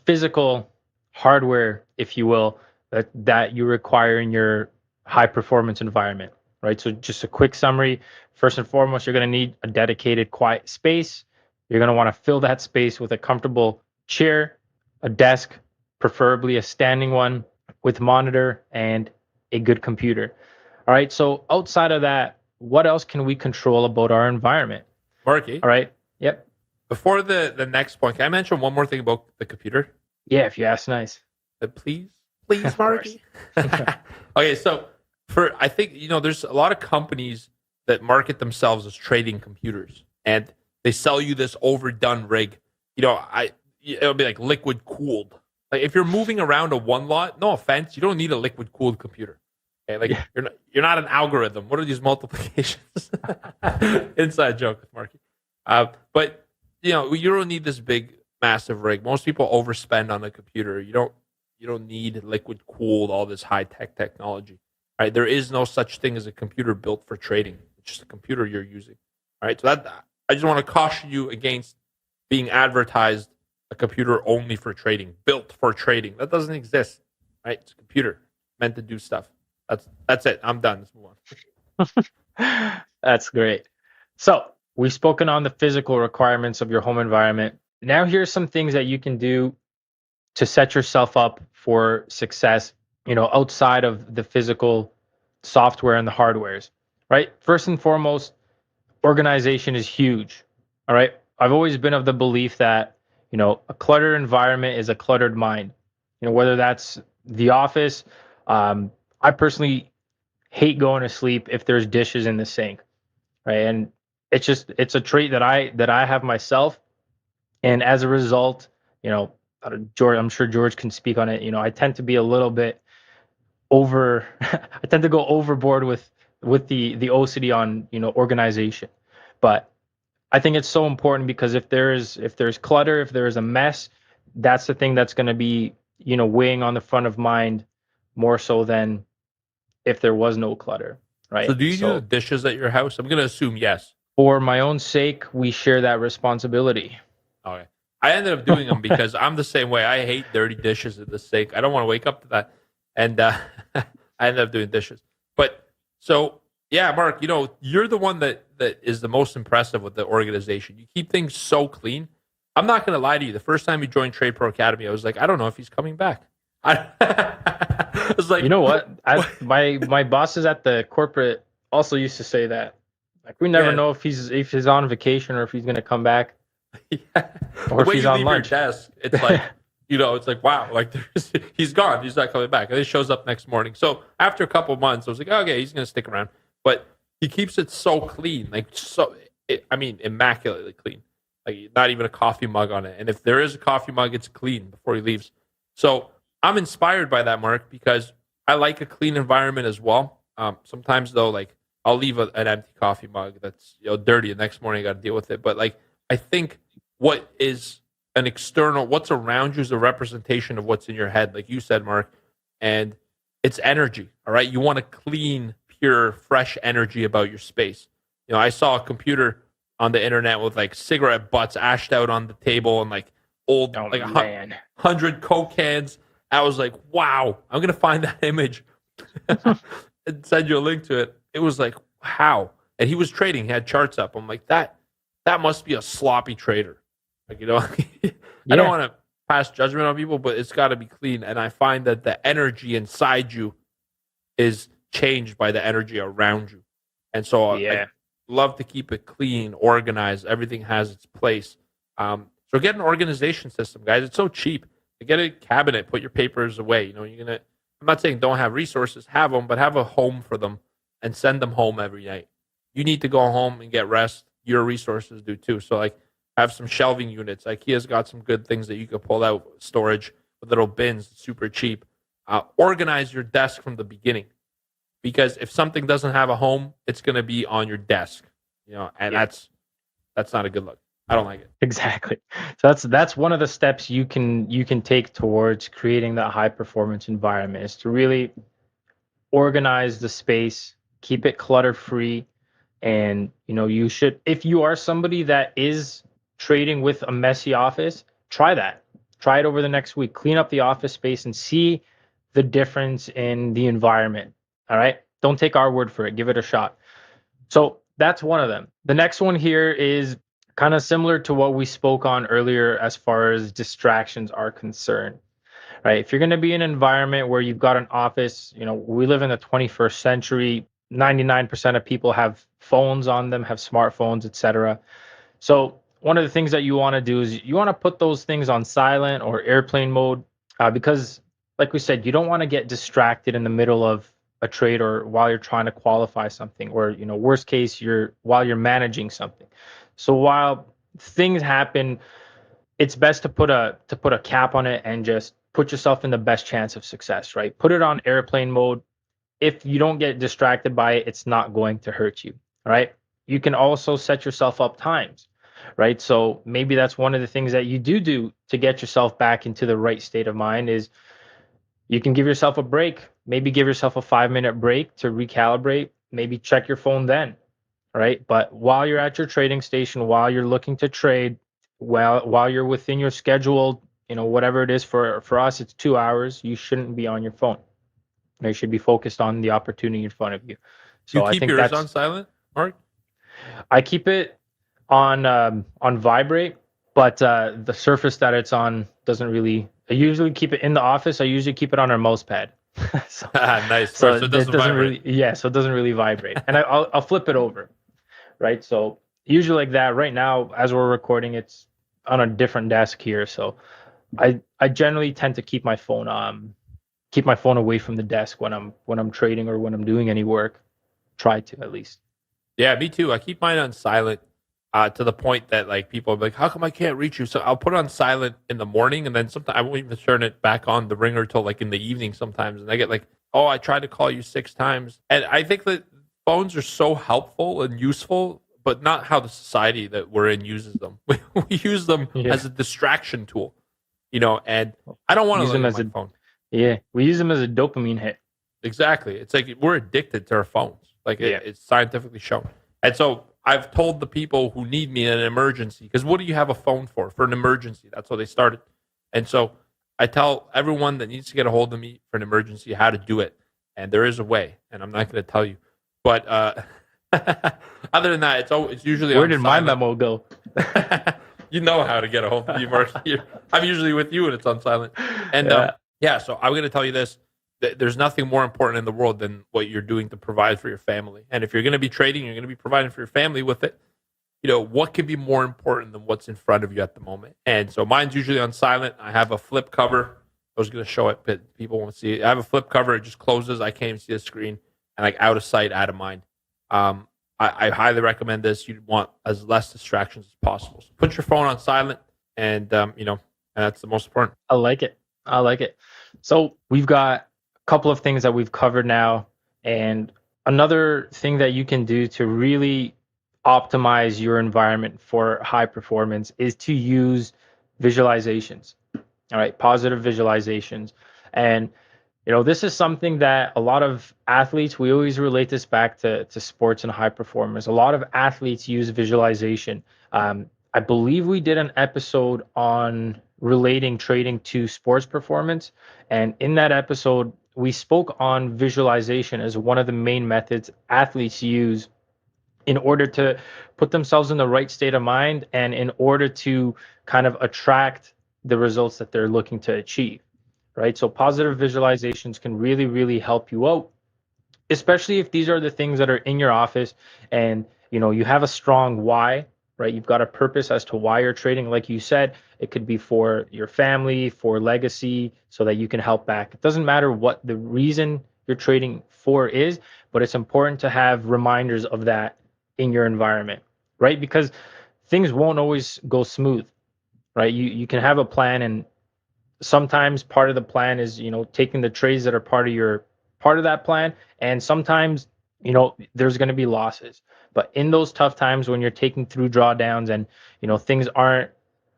physical hardware, if you will, that you require in your high performance environment, right? So just a quick summary. First and foremost, you're going to need a dedicated quiet space. You're going to want to fill that space with a comfortable chair, a desk, preferably a standing one with monitor, and a good computer. All right. So outside of that, what else can we control about our environment? Marky, All right. Yep. before the next point, can I mention one more thing about the computer? Yeah, if you ask nice. Please, Of course. Marky. Okay, so I think there's a lot of companies that market themselves as trading computers, and they sell you this overdone rig. It'll be like liquid cooled. Like if you're moving around a one lot, no offense, you don't need a liquid cooled computer. Okay, like you're not an algorithm. What are these multiplications? Inside joke with Marky. But you don't need this big massive rig. Most people overspend on a computer. You don't need liquid cooled, all this high tech technology. Right? There is no such thing as a computer built for trading. It's just a computer you're using. All right. So I just want to caution you against being advertised a computer only for trading, built for trading. That doesn't exist. Right? It's a computer meant to do stuff. That's it. I'm done. Let's move on. That's great. So we've spoken on the physical requirements of your home environment. Now here's some things that you can do to set yourself up for success, outside of the physical software and the hardwares, right? First and foremost, organization is huge. All right. I've always been of the belief that, a cluttered environment is a cluttered mind. Whether that's the office, I personally hate going to sleep if there's dishes in the sink, right? And it's a trait that I have myself. And as a result, George, I'm sure George can speak on it. I tend to be a little bit I tend to go overboard with the OCD on, organization. But I think it's so important because if there's clutter, if there is a mess, that's the thing that's going to be, weighing on the front of mind more so than if there was no clutter, right? So do you do the dishes at your house? I'm going to assume yes. For my own sake, we share that responsibility. Okay. I ended up doing them because I'm the same way. I hate dirty dishes in the sink. I don't want to wake up to that. And I ended up doing dishes. But so, yeah, Mark, you're the one that is the most impressive with the organization. You keep things so clean. I'm not going to lie to you. The first time you joined Trade Pro Academy, I was like, I don't know if he's coming back. I was like, you know what? My bosses at the corporate also used to say that. Like, we never know if he's on vacation or if he's going to come back. Yeah. Or if he's on lunch. Your desk, it's like, it's like, wow, like he's gone. He's not coming back. And he shows up next morning. So after a couple of months, I was like, okay, he's going to stick around. But he keeps it so clean, like immaculately clean. Like not even a coffee mug on it. And if there is a coffee mug, it's clean before he leaves. So I'm inspired by that, Mark, because I like a clean environment as well. Sometimes though, like I'll leave an empty coffee mug that's dirty. The next morning I got to deal with it. But like I think what is an external, what's around you is a representation of what's in your head, like you said, Mark, and it's energy. All right, you want a clean, pure, fresh energy about your space. I saw a computer on the internet with like cigarette butts ashed out on the table and like old, 100 Coke cans. I was like, wow, I'm gonna find that image and send you a link to it. It was like, wow. And he was trading, he had charts up. I'm like, that must be a sloppy trader. Like, I don't want to pass judgment on people, but it's got to be clean. And I find that the energy inside you is changed by the energy around you. And so I love to keep it clean, organized. Everything has its place. So get an organization system, guys. It's so cheap. Get a cabinet, put your papers away. I'm not saying don't have resources, have them, but have a home for them and send them home every night. You need to go home and get rest. Your resources do too. So like have some shelving units. IKEA's got some good things that you could pull out, storage with little bins, super cheap. Organize your desk from the beginning, because if something doesn't have a home, it's going to be on your desk, and that's not a good look. I don't like it. Exactly. So that's one of the steps you can take towards creating that high performance environment, is to really organize the space, keep it clutter free. And you should, if you are somebody that is trading with a messy office, try it over the next week. Clean up the office space and see the difference in the environment. All right, don't take our word for it, give it a shot. So that's one of them. The next one here is kind of similar to what we spoke on earlier as far as distractions are concerned, right? If you're going to be in an environment where you've got an office, we live in the 21st century, 99% of people have phones on them, have smartphones, etc. So one of the things that you want to do is you want to put those things on silent or airplane mode, because, like we said, you don't want to get distracted in the middle of a trade or while you're trying to qualify something, or worst case, while you're managing something. So while things happen, it's best to put a cap on it and just put yourself in the best chance of success, right? Put it on airplane mode. If you don't get distracted by it, it's not going to hurt you, right? You can also set yourself up times, right? So maybe that's one of the things that you do to get yourself back into the right state of mind is you can give yourself a break. Maybe give yourself a 5-minute break to recalibrate. Maybe check your phone then, right? But while you're at your trading station, while you're looking to trade, while you're within your schedule, whatever it is, for us, it's 2 hours. You shouldn't be on your phone. You should be focused on the opportunity in front of you. So you keep I think yours on silent, Mark? I keep it on vibrate, but the surface that it's on doesn't really. I usually keep it in the office. I usually keep it on our mouse pad. Nice. So it doesn't vibrate. so it doesn't really vibrate, and I'll flip it over, right? So usually like that. Right now, as we're recording, it's on a different desk here. So I generally tend to keep my phone away from the desk when I'm trading or when I'm doing any work. Try to, at least. Yeah, me too. I keep mine on silent to the point that like people are like, how come I can't reach you? So I'll put it on silent in the morning, and then sometimes I won't even turn it back on the ringer till like in the evening sometimes. And I get like, oh, I tried to call you 6 times. And I think that phones are so helpful and useful, but not how the society that we're in uses them. We use them as a distraction tool, and I don't want to use them as my phone. Yeah, we use them as a dopamine hit. Exactly. It's like we're addicted to our phones. Like it's scientifically shown. And so I've told the people who need me in an emergency, because what do you have a phone for? For an emergency. That's how they started. And so I tell everyone that needs to get a hold of me for an emergency how to do it. And there is a way, and I'm not going to tell you. But other than that, it's usually where on did silent. My memo go? You know how to get a hold of me, Mark. I'm usually with you and it's on silent. And so I'm going to tell you this. There's nothing more important in the world than what you're doing to provide for your family. And if you're going to be trading, you're going to be providing for your family with it. What could be more important than what's in front of you at the moment? And so mine's usually on silent. I have a flip cover. I was going to show it, but people won't see it. I have a flip cover. It just closes. I can't even see the screen. And like out of sight, out of mind. I highly recommend this. You want as less distractions as possible. So put your phone on silent, and and that's the most important. I like it. So we've got couple of things that we've covered now, and another thing that you can do to really optimize your environment for high performance is to use visualizations. All right, positive visualizations. And this is something that a lot of athletes, we always relate this back to sports and high performers. A lot of athletes use visualization. I believe we did an episode on relating trading to sports performance, and in that episode we spoke on visualization as one of the main methods athletes use in order to put themselves in the right state of mind and in order to kind of attract the results that they're looking to achieve, right? So positive visualizations can really, really help you out, especially if these are the things that are in your office and you have a strong why, right? You've got a purpose as to why you're trading. Like you said, it could be for your family, for legacy, so that you can help back. It doesn't matter what the reason you're trading for is, but it's important to have reminders of that in your environment, right? Because things won't always go smooth, right? You can have a plan, and sometimes part of the plan is, taking the trades that are part of that plan. And sometimes, there's going to be losses. But in those tough times when you're taking through drawdowns and, things aren't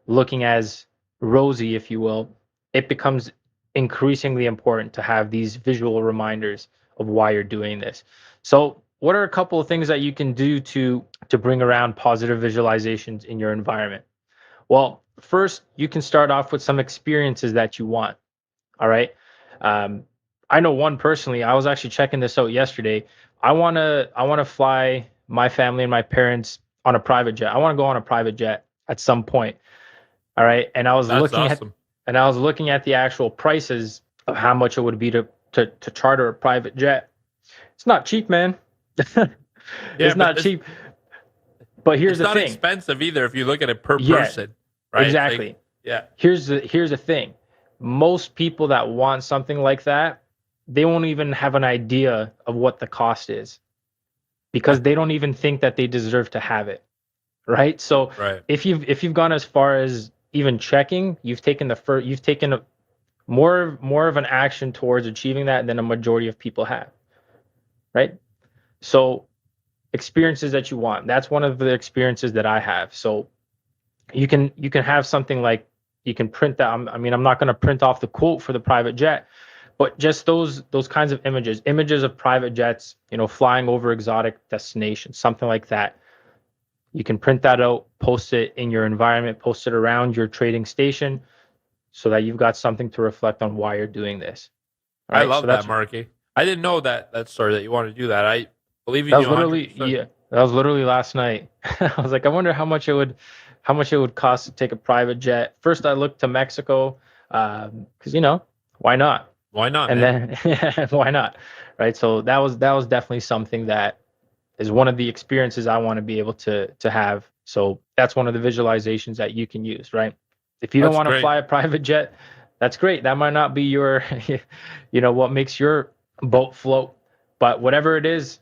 looking as rosy, if you will, it becomes increasingly important to have these visual reminders of why you're doing this. So what are a couple of things that you can do to bring around positive visualizations in your environment? Well, first, you can start off with some experiences that you want. All right. I know one personally. I was actually checking this out yesterday. I want to fly my family and my parents on a private jet. I want to go on a private jet at some point. All right. And I was looking at the actual prices of how much it would be to charter a private jet. It's not cheap, man. It's not cheap. But here's the it's not thing. expensive either if you look at it per Yeah, person, right? It's exactly. like, yeah. Here's the thing. Most people that want something like that, they won't even have an idea of what the cost is because they don't even think that they deserve to have it. Right? So Right. if you've gone as far as even checking, you've taken more of an action towards achieving that than a majority of people have. Right? So experiences that you want. That's one of the experiences that I have. So you can have something like you can print that. I mean, I'm not going to print off the quote for the private jet, but just those kinds of images of private jets, flying over exotic destinations, something like that. You can print that out, post it in your environment, post it around your trading station, so that you've got something to reflect on why you're doing this. All I right? love So that, Marky. I didn't know that story that you wanted to do that. I believe you. That was literally that was literally last night. I was like, I wonder how much it would cost to take a private jet. First, I looked to Mexico because why not? Why not? And man? then why not? Right. So that was definitely something that is one of the experiences I want to be able to have. So that's one of the visualizations that you can use, right? If you don't That's want to great. fly a private jet, that's great. That might not be your, what makes your boat float, but whatever it is,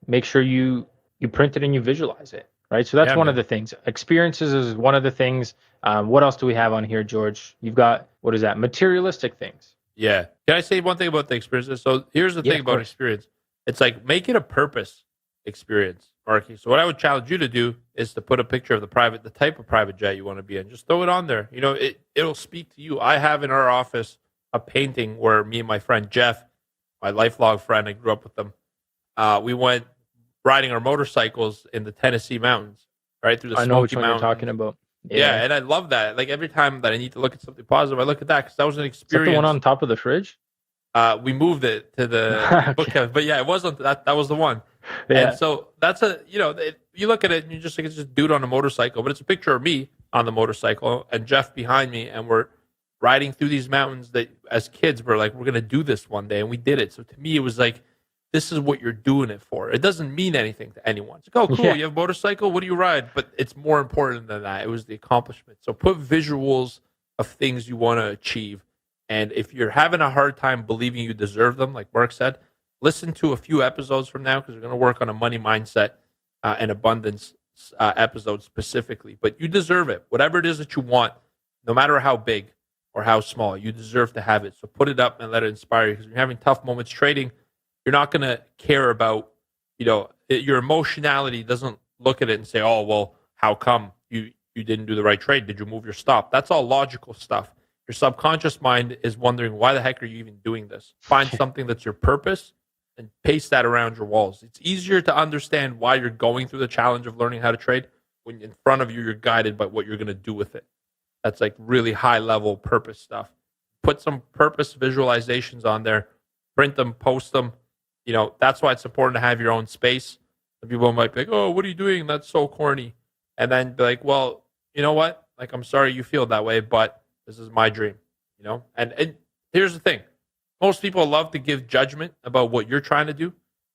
make sure you print it and you visualize it, right? So that's Yeah, one man. of the things. Experiences is one of the things. What else do we have on here, George? You've got, what is that? Materialistic things. Yeah. Can I say one thing about the experiences? So here's the Yeah, thing of about course. experience. It's like make it a purpose experience, Marky. So what I would challenge you to do is to put a picture of the type of private jet you want to be in. Just throw it on there. It'll speak to you. I have in our office a painting where me and my friend Jeff, my lifelong friend, I grew up with them. We went riding our motorcycles in the Tennessee mountains, right through the I know which Smoky one Mountains. you're talking about. Yeah, and I love that. Like every time that I need to look at something positive, I look at that because that was an Is that experience. the one on top of the fridge? We moved it to the book, but yeah, it wasn't that. That was the one. Yeah. And so that's you look at it and you just think it's just a dude on a motorcycle, but it's a picture of me on the motorcycle and Jeff behind me, and we're riding through these mountains that as kids we're like, we're gonna do this one day, and we did it. So to me, it was like, this is what you're doing it for. It doesn't mean anything to anyone. It's like, oh, cool, Yeah. you have a motorcycle. What do you ride? But it's more important than that. It was the accomplishment. So put visuals of things you want to achieve. And if you're having a hard time believing you deserve them, like Mark said, listen to a few episodes from now because we're going to work on a money mindset and abundance episode specifically. But you deserve it. Whatever it is that you want, no matter how big or how small, you deserve to have it. So put it up and let it inspire you because when you're having tough moments trading, you're not going to care about, your emotionality doesn't look at it and say, oh, well, how come you didn't do the right trade? Did you move your stop? That's all logical stuff. Your subconscious mind is wondering, why the heck are you even doing this? Find something that's your purpose and paste that around your walls. It's easier to understand why you're going through the challenge of learning how to trade when in front of you, you're guided by what you're going to do with it. That's like really high level purpose stuff. Put some purpose visualizations on there, print them, post them. That's why it's important to have your own space. Some people might be like, oh, what are you doing? That's so corny. And then be like, well, you know what? Like, I'm sorry you feel that way, but this is my dream, And here's the thing. Most people love to give judgment about what you're trying to do,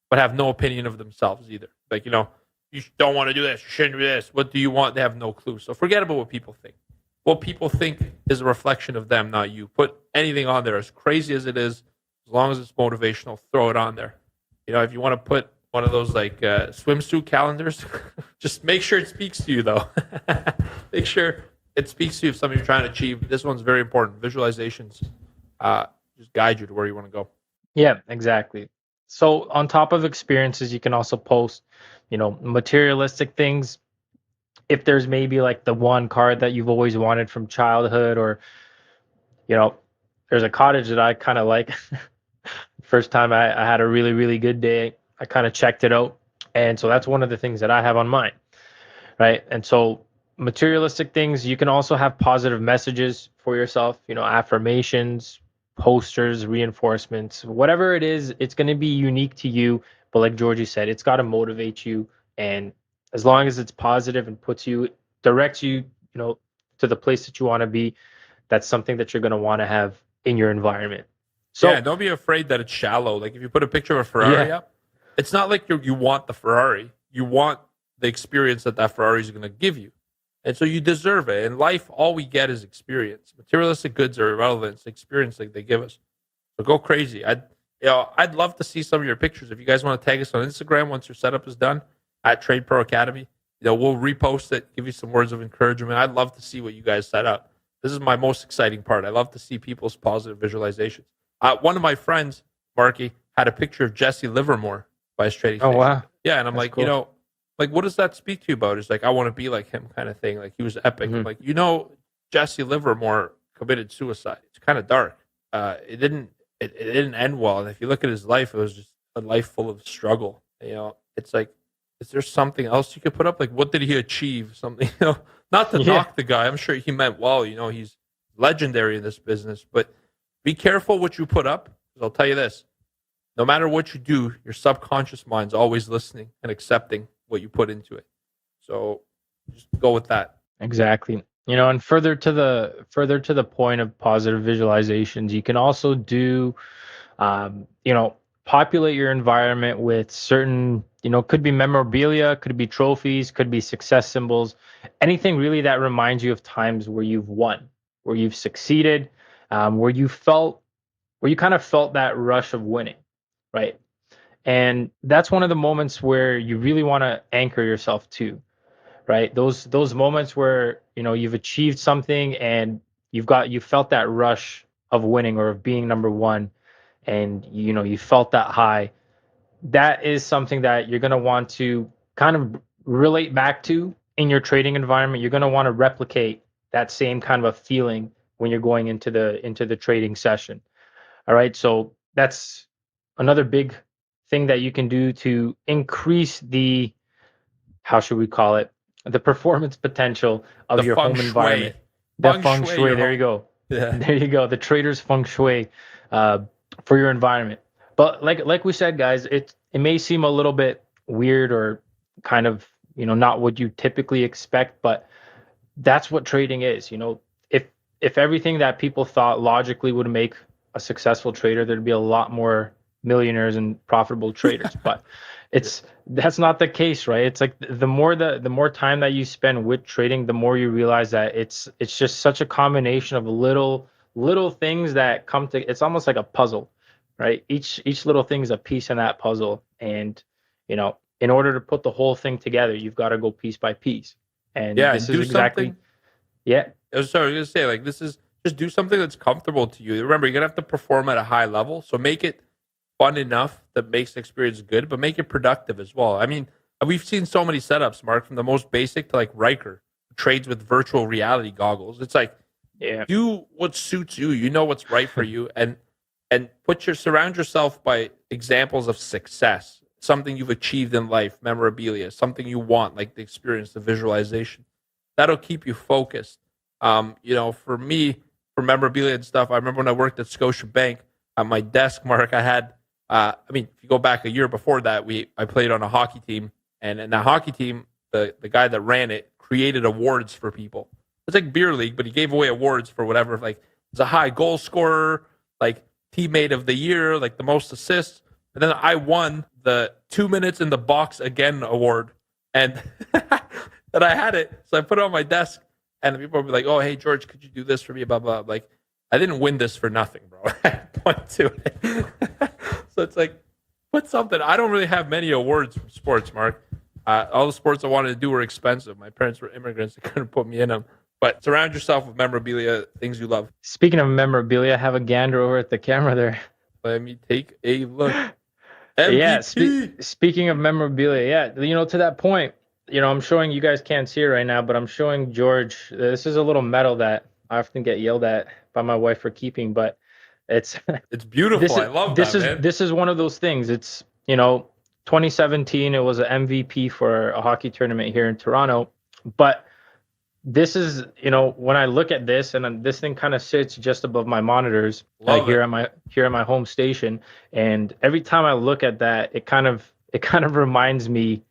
but have no opinion of themselves either. Like, you don't want to do this. You shouldn't do this. What do you want? They have no clue. So forget about what people think. What people think is a reflection of them, not you. Put anything on there, as crazy as it is, as long as it's motivational, throw it on there. If you want to put one of those like swimsuit calendars, just make sure it speaks to you, though. Make sure it speaks to you if something you're trying to achieve. This one's very important. Visualizations just guide you to where you want to go. Yeah, exactly. So on top of experiences, you can also post, materialistic things. If there's maybe like the one card that you've always wanted from childhood, or, there's a cottage that I kind of like. First time I had a really, really good day, I kind of checked it out. And so that's one of the things that I have on mine, right? And so materialistic things, you can also have positive messages for yourself, affirmations, posters, reinforcements, whatever it is, it's going to be unique to you. But like Georgie said, it's got to motivate you. And as long as it's positive and directs you, to the place that you want to be, that's something that you're going to want to have in your environment. So yeah, don't be afraid that it's shallow. Like if you put a picture of a Ferrari up, it's not like you want the Ferrari. You want the experience that Ferrari is going to give you. And so you deserve it. In life, all we get is experience. Materialistic goods are irrelevant. It's experience that they give us. So go crazy. I'd love to see some of your pictures. If you guys want to tag us on Instagram once your setup is done at Trade Pro Academy, we'll repost it, give you some words of encouragement. I'd love to see what you guys set up. This is my most exciting part. I love to see people's positive visualizations. One of my friends, Marky, had a picture of Jesse Livermore by his trading station. Oh, wow. Yeah, and I'm That's like, cool. like, what does that speak to you about? It's like, I want to be like him kind of thing. Like, he was epic. Mhm. I'm like, Jesse Livermore committed suicide. It's kind of dark. It didn't end well. And if you look at his life, it was just a life full of struggle. It's like, is there something else you could put up? Like, what did he achieve? Something, not to knock the guy. I'm sure he meant well. He's legendary in this business. But be careful what you put up. Because I'll tell you this. No matter what you do, your subconscious mind's always listening and accepting what you put into it. So just go with that. Exactly. And further to the point of positive visualizations, you can also do, populate your environment with certain, could be memorabilia, could be trophies, could be success symbols, anything really that reminds you of times where you've won, where you've succeeded, where you kind of felt that rush of winning, right? And that's one of the moments where you really want to anchor yourself to, right? Those moments where, you've achieved something and you felt that rush of winning or of being number one, and you felt that high. That is something that you're going to want to kind of relate back to in your trading environment. You're going to want to replicate that same kind of a feeling when you're going into the trading session. All right, so that's another big thing that you can do to increase the, how should we call it, the performance potential of your home environment. The feng shui. There you go. Yeah. There you go. The trader's feng shui for your environment. But like we said, guys, it may seem a little bit weird or kind of not what you typically expect, but that's what trading is. If everything that people thought logically would make a successful trader, there'd be a lot more millionaires and profitable traders. But that's not the case, right? It's like the more time that you spend with trading, the more you realize that it's just such a combination of little things that come to. It's almost like a puzzle, right? Each little thing is a piece in that puzzle, and in order to put the whole thing together, you've got to go piece by piece. And this is exactly something. Yeah. Sorry, I was gonna say, like, this is just do something that's comfortable to you. Remember, you're gonna have to perform at a high level, so make it fun enough that makes the experience good, but make it productive as well. I mean, we've seen so many setups, Mark, from the most basic to like Riker, who trades with virtual reality goggles. It's like, do what suits you. You know what's right for you, and surround yourself by examples of success, something you've achieved in life, memorabilia, something you want, like the experience, the visualization. That'll keep you focused. For me, for memorabilia and stuff, I remember when I worked at Scotiabank, at my desk, Mark, I had, if you go back a year before that, I played on a hockey team, and in that hockey team, the guy that ran it created awards for people. It's like beer league, but he gave away awards for whatever, like, it's a high goal scorer, like teammate of the year, like the most assists. And then I won the 2 minutes in the box again award, and that I had it. So I put it on my desk, and people would be like, "Oh, hey George, could you do this for me?" Blah blah. Like, I didn't win this for nothing, bro. I point to it. So it's like, put something. I don't really have many awards from sports, Mark. All the sports I wanted to do were expensive. My parents were immigrants; they couldn't put me in them. But surround yourself with memorabilia, things you love. Speaking of memorabilia, have a gander over at the camera there. Let me take a look. MVP. Yeah, speaking of memorabilia, to that point, I'm showing, you guys can't see it right now, but I'm showing George. This is a little medal that I often get yelled at by my wife for keeping, but it's beautiful. I love that, man. This is one of those things. It's 2017. It was an MVP for a hockey tournament here in Toronto, but this is, when I look at this, and this thing kind of sits just above my monitors here at my home station, and every time I look at that, it kind of reminds me,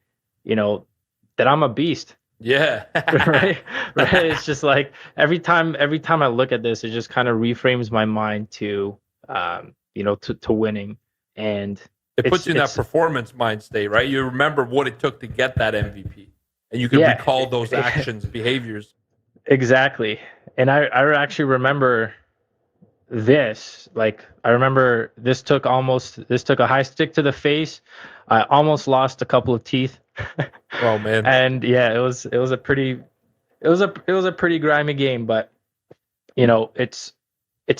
that I'm a beast. Yeah. right. It's just like every time I look at this, it just kind of reframes my mind to, to winning. And It puts you in that performance mind state, right? You remember what it took to get that MVP, and you can recall those actions, behaviors. Exactly. And I actually remember this. Like, I remember this took a high stick to the face. I almost lost a couple of teeth. Oh man. And yeah, it was a pretty grimy game, but you know, it's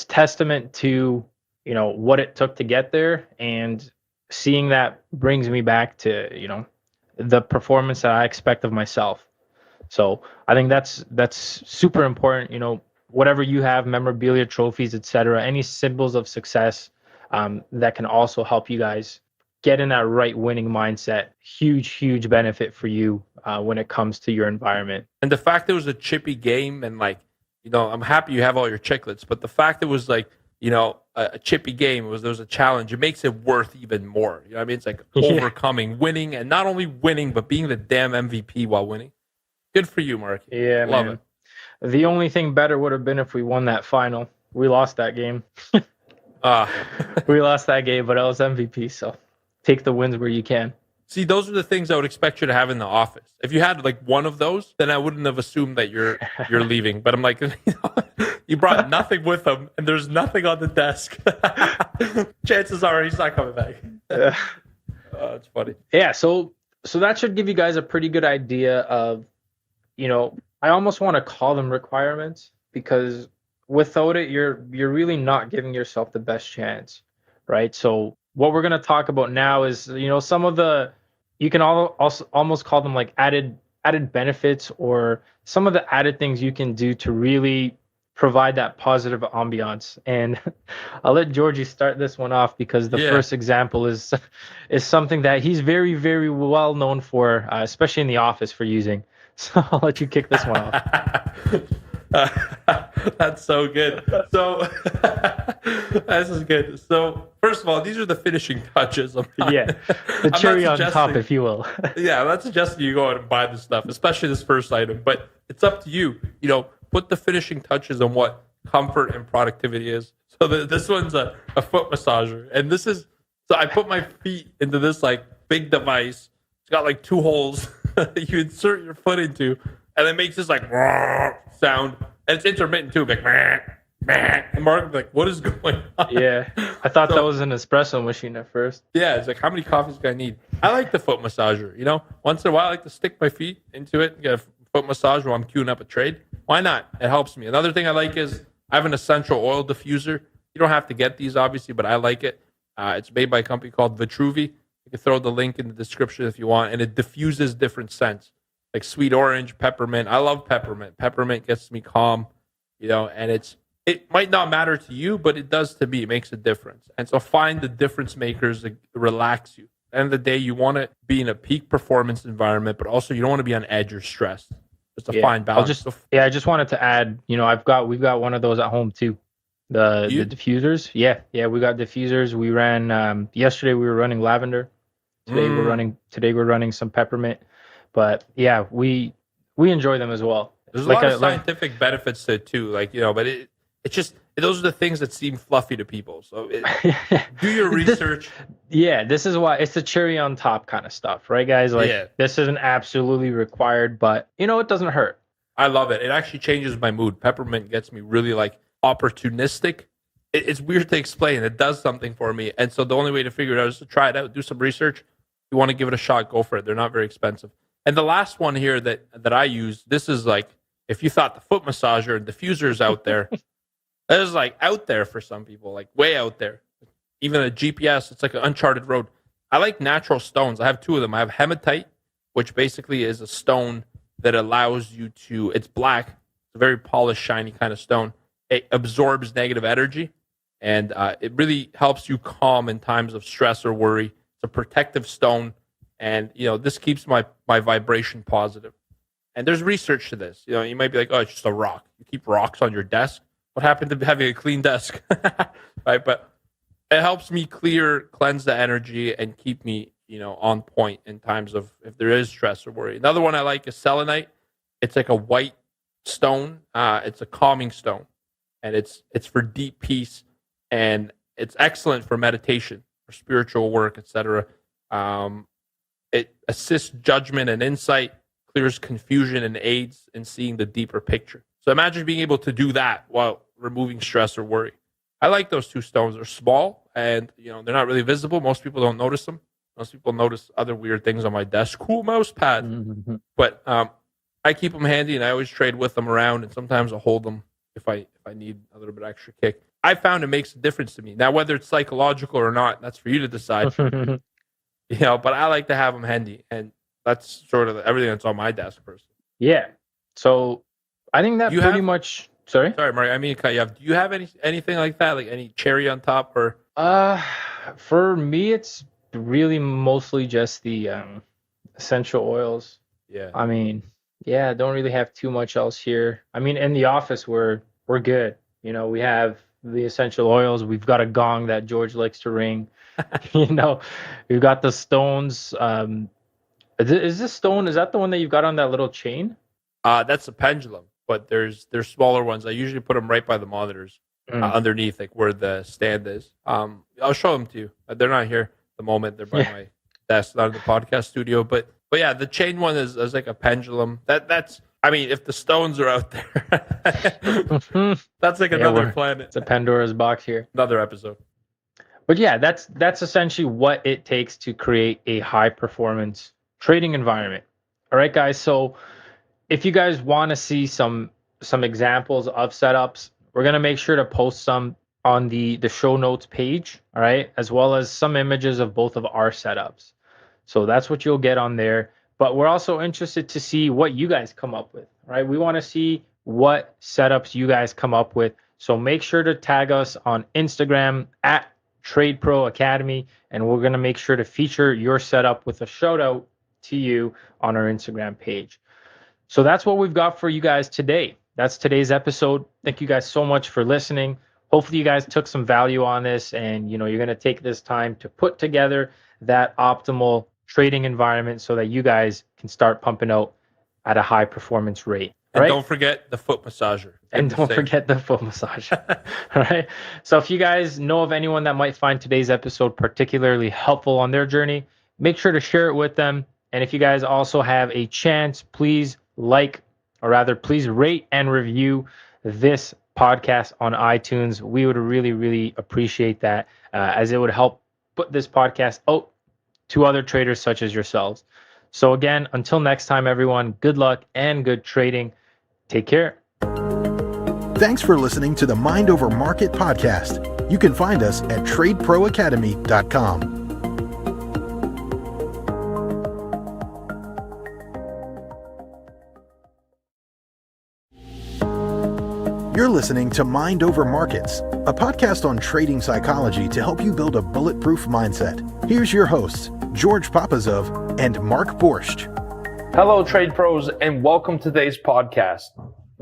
testament to, you know, what it took to get there, and seeing that brings me back to, you know, the performance that I expect of myself. So I think that's super important. You know, whatever you have, memorabilia, trophies, etc., any symbols of success, that can also help you guys get in that right winning mindset. Huge benefit for you when it comes to your environment. And the fact it was a chippy game, and like, you know, I'm happy you have all your chiclets, but the fact it was like, you know, a chippy game, there was a challenge, it makes it worth even more. You know what I mean? It's like overcoming, winning, and not only winning, but being the damn MVP while winning. Good for you, Mark. Yeah, love man. it. The only thing better would have been if we won that final. We lost that game. We lost that game, but I was MVP, so take the wins where you can. See, those are the things I would expect you to have in the office. If you had like one of those, then I wouldn't have assumed that you're leaving. But I'm like, you know, you brought nothing with him, and there's nothing on the desk. Chances are he's not coming back. It's funny. Yeah, so that should give you guys a pretty good idea of, you know, I almost want to call them requirements, because without it, you're really not giving yourself the best chance, right? So what we're going to talk about now is, you know, some of the, you can also almost call them like added benefits, or some of the added things you can do to really provide that positive ambiance. And I'll let Georgie start this one off, because the first example is something that he's very, very well known for, especially in the office, for using. So I'll let you kick this one off. That's so good. So this is good. So first of all, these are the finishing touches. The cherry on top, if you will. Yeah, I'm not suggesting you go out and buy this stuff, especially this first item, but it's up to you. You know, put the finishing touches on what comfort and productivity is. So this one's a foot massager, and this is, so I put my feet into this like big device. It's got like 2 holes you insert your foot into, and it makes this like sound, and it's intermittent too, like and Mark was like, what is going on? Yeah, I thought that was an espresso machine at first. Yeah, it's like, how many coffees do I need? I like the foot massager, you know, once in a while I like to stick my feet into it and get a foot massage while I'm queuing up a trade. Why not? It helps me. Another thing I like is I have an essential oil diffuser. You don't have to get these, obviously, but I like it. It's made by a company called Vitruvi. You can throw the link in the description if you want, and it diffuses different scents, like sweet orange, peppermint. I love peppermint. Peppermint gets me calm, you know, and it might not matter to you, but it does to me. It makes a difference. And so find the difference makers that relax you. At the end of the day, you want to be in a peak performance environment, but also you don't want to be on edge or stressed. It's a fine balance. I just wanted to add, you know, we've got one of those at home too. The diffusers. Yeah, we got diffusers. We ran yesterday we were running lavender. Today we're running some peppermint. But yeah, we enjoy them as well. There's a lot of scientific benefits to it too, like, you know, but it's just, those are the things that seem fluffy to people. So do your research. This is why it's the cherry on top kind of stuff, right, guys? Like, this isn't absolutely required, but you know, it doesn't hurt. I love it. It actually changes my mood. Peppermint gets me really like opportunistic. It's weird to explain. It does something for me. And so the only way to figure it out is to try it out, do some research. If you want to give it a shot, go for it. They're not very expensive. And the last one here that I use, this is like, if you thought the foot massager and diffuser is out there, that is like out there for some people, like way out there. Even a GPS, it's like an uncharted road. I like natural stones. I have 2 of them. I have hematite, which basically is a stone that allows you to, it's black. It's a very polished, shiny kind of stone. It absorbs negative energy, and it really helps you calm in times of stress or worry. It's a protective stone, and you know, this keeps my vibration positive. And there's research to this. You know, you might be like, oh, it's just a rock. You keep rocks on your desk. What happened to having a clean desk? Right? But it helps me cleanse the energy and keep me, you know, on point in times of, if there is stress or worry. Another one I like is selenite. It's like a white stone. It's a calming stone, and it's for deep peace, and it's excellent for meditation. for spiritual work, etc. It assists judgment and insight, clears confusion, and aids in seeing the deeper picture. So imagine being able to do that while removing stress or worry. I like those two stones. They're small and they're not really visible. Most people don't notice them. Most people notice other weird things on my desk. Cool mouse pad. Mm-hmm. But I keep them handy, and I always trade with them around, and sometimes I'll hold them if I need a little bit extra kick. I found it makes a difference to me. Now, whether it's psychological or not, that's for you to decide. But I like to have them handy, and that's sort of everything that's on my desk personally. Yeah. So I think that pretty much. Sorry, Murray. I mean, cut you off. Do you have anything like that, like any cherry on top, or? For me, it's really mostly just the essential oils. Yeah. I mean, I don't really have too much else here. I mean, in the office, we're good. We have the essential oils. We've got a gong that George likes to ring. We've got the stones. Is this stone? Is that the one that you've got on that little chain? That's a pendulum, but there's smaller ones. I usually put them right by the monitors, underneath, like where the stand is. I'll show them to you. They're not here at the moment. They're by my desk, not in the podcast studio. But yeah, the chain one is like a pendulum. That's. I mean, if the stones are out there, that's like another planet. It's a Pandora's box here. Another episode. But yeah, that's essentially what it takes to create a high performance trading environment. All right, guys. So if you guys want to see some examples of setups, we're going to make sure to post some on the show notes page. All right, as well as some images of both of our setups. So that's what you'll get on there. But we're also interested to see what you guys come up with, right? We want to see what setups you guys come up with. So make sure to tag us on Instagram at Trade Pro Academy, and we're going to make sure to feature your setup with a shout out to you on our Instagram page. So that's what we've got for you guys today. That's today's episode. Thank you guys so much for listening. Hopefully you guys took some value on this, and you're going to take this time to put together that optimal trading environment so that you guys can start pumping out at a high performance rate. And don't forget the foot massager. And don't forget the foot massager. All right. So if you guys know of anyone that might find today's episode particularly helpful on their journey, make sure to share it with them. And if you guys also have a chance, please rate and review this podcast on iTunes. We would really, really appreciate that, as it would help put this podcast out to other traders such as yourselves. So again, until next time, everyone, good luck and good trading. Take care. Thanks for listening to the Mind Over Market podcast. You can find us at tradeproacademy.com. You're listening to Mind Over Markets, a podcast on trading psychology to help you build a bulletproof mindset. Here's your hosts, George Papazov and Mark Borscht. Hello, trade pros, and welcome to today's podcast.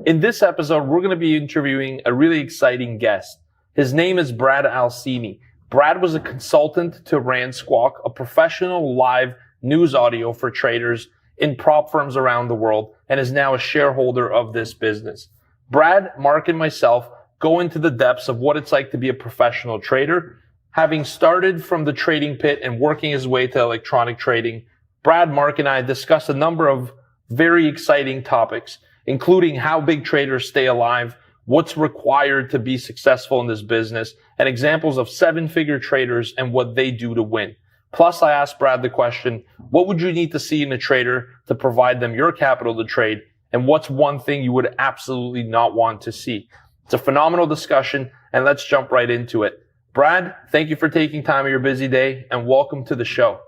In this episode, we're going to be interviewing a really exciting guest. His name is Brad Alcini. Brad was a consultant to Rand Squawk, a professional live news audio for traders in prop firms around the world, and is now a shareholder of this business. Brad, Mark, and myself go into the depths of what it's like to be a professional trader. Having started from the trading pit and working his way to electronic trading, Brad, Mark, and I discuss a number of very exciting topics, including how big traders stay alive, what's required to be successful in this business, and examples of seven-figure traders and what they do to win. Plus, I asked Brad the question, what would you need to see in a trader to provide them your capital to trade? And what's one thing you would absolutely not want to see? It's a phenomenal discussion, and let's jump right into it. Brad, thank you for taking time of your busy day, and welcome to the show.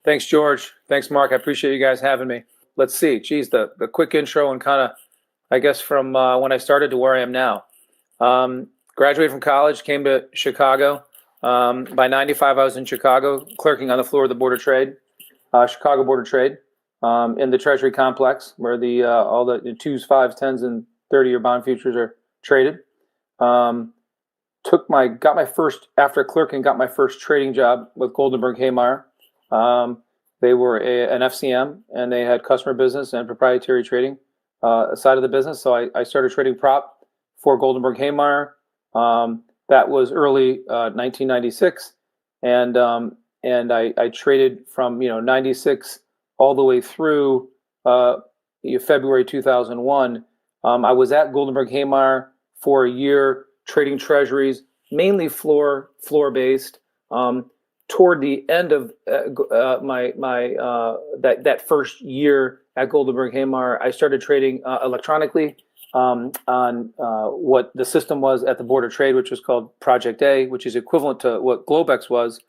Thanks, George. Thanks, Mark. I appreciate you guys having me. Let's see. Geez, the quick intro and kind of, I guess, from when I started to where I am now. Graduated from college, came to Chicago. By 95, I was in Chicago, clerking on the floor of the Board of Trade, Chicago Board of Trade. In the Treasury complex, where all the 2s, 5s, 10s, and 30-year bond futures are traded. After clerking, got my first trading job with Goldenberg Haymeyer. They were an FCM, and they had customer business and proprietary trading side of the business. So I started trading prop for Goldenberg Haymeyer. That was early 1996. and I traded from 96 all the way through February 2001. I was at Goldenberg Haymire for a year trading treasuries, mainly floor based. Toward the end of that first year at Goldenberg Haymire, I started trading electronically on what the system was at the Board of Trade, which was called Project A, which is equivalent to what Globex was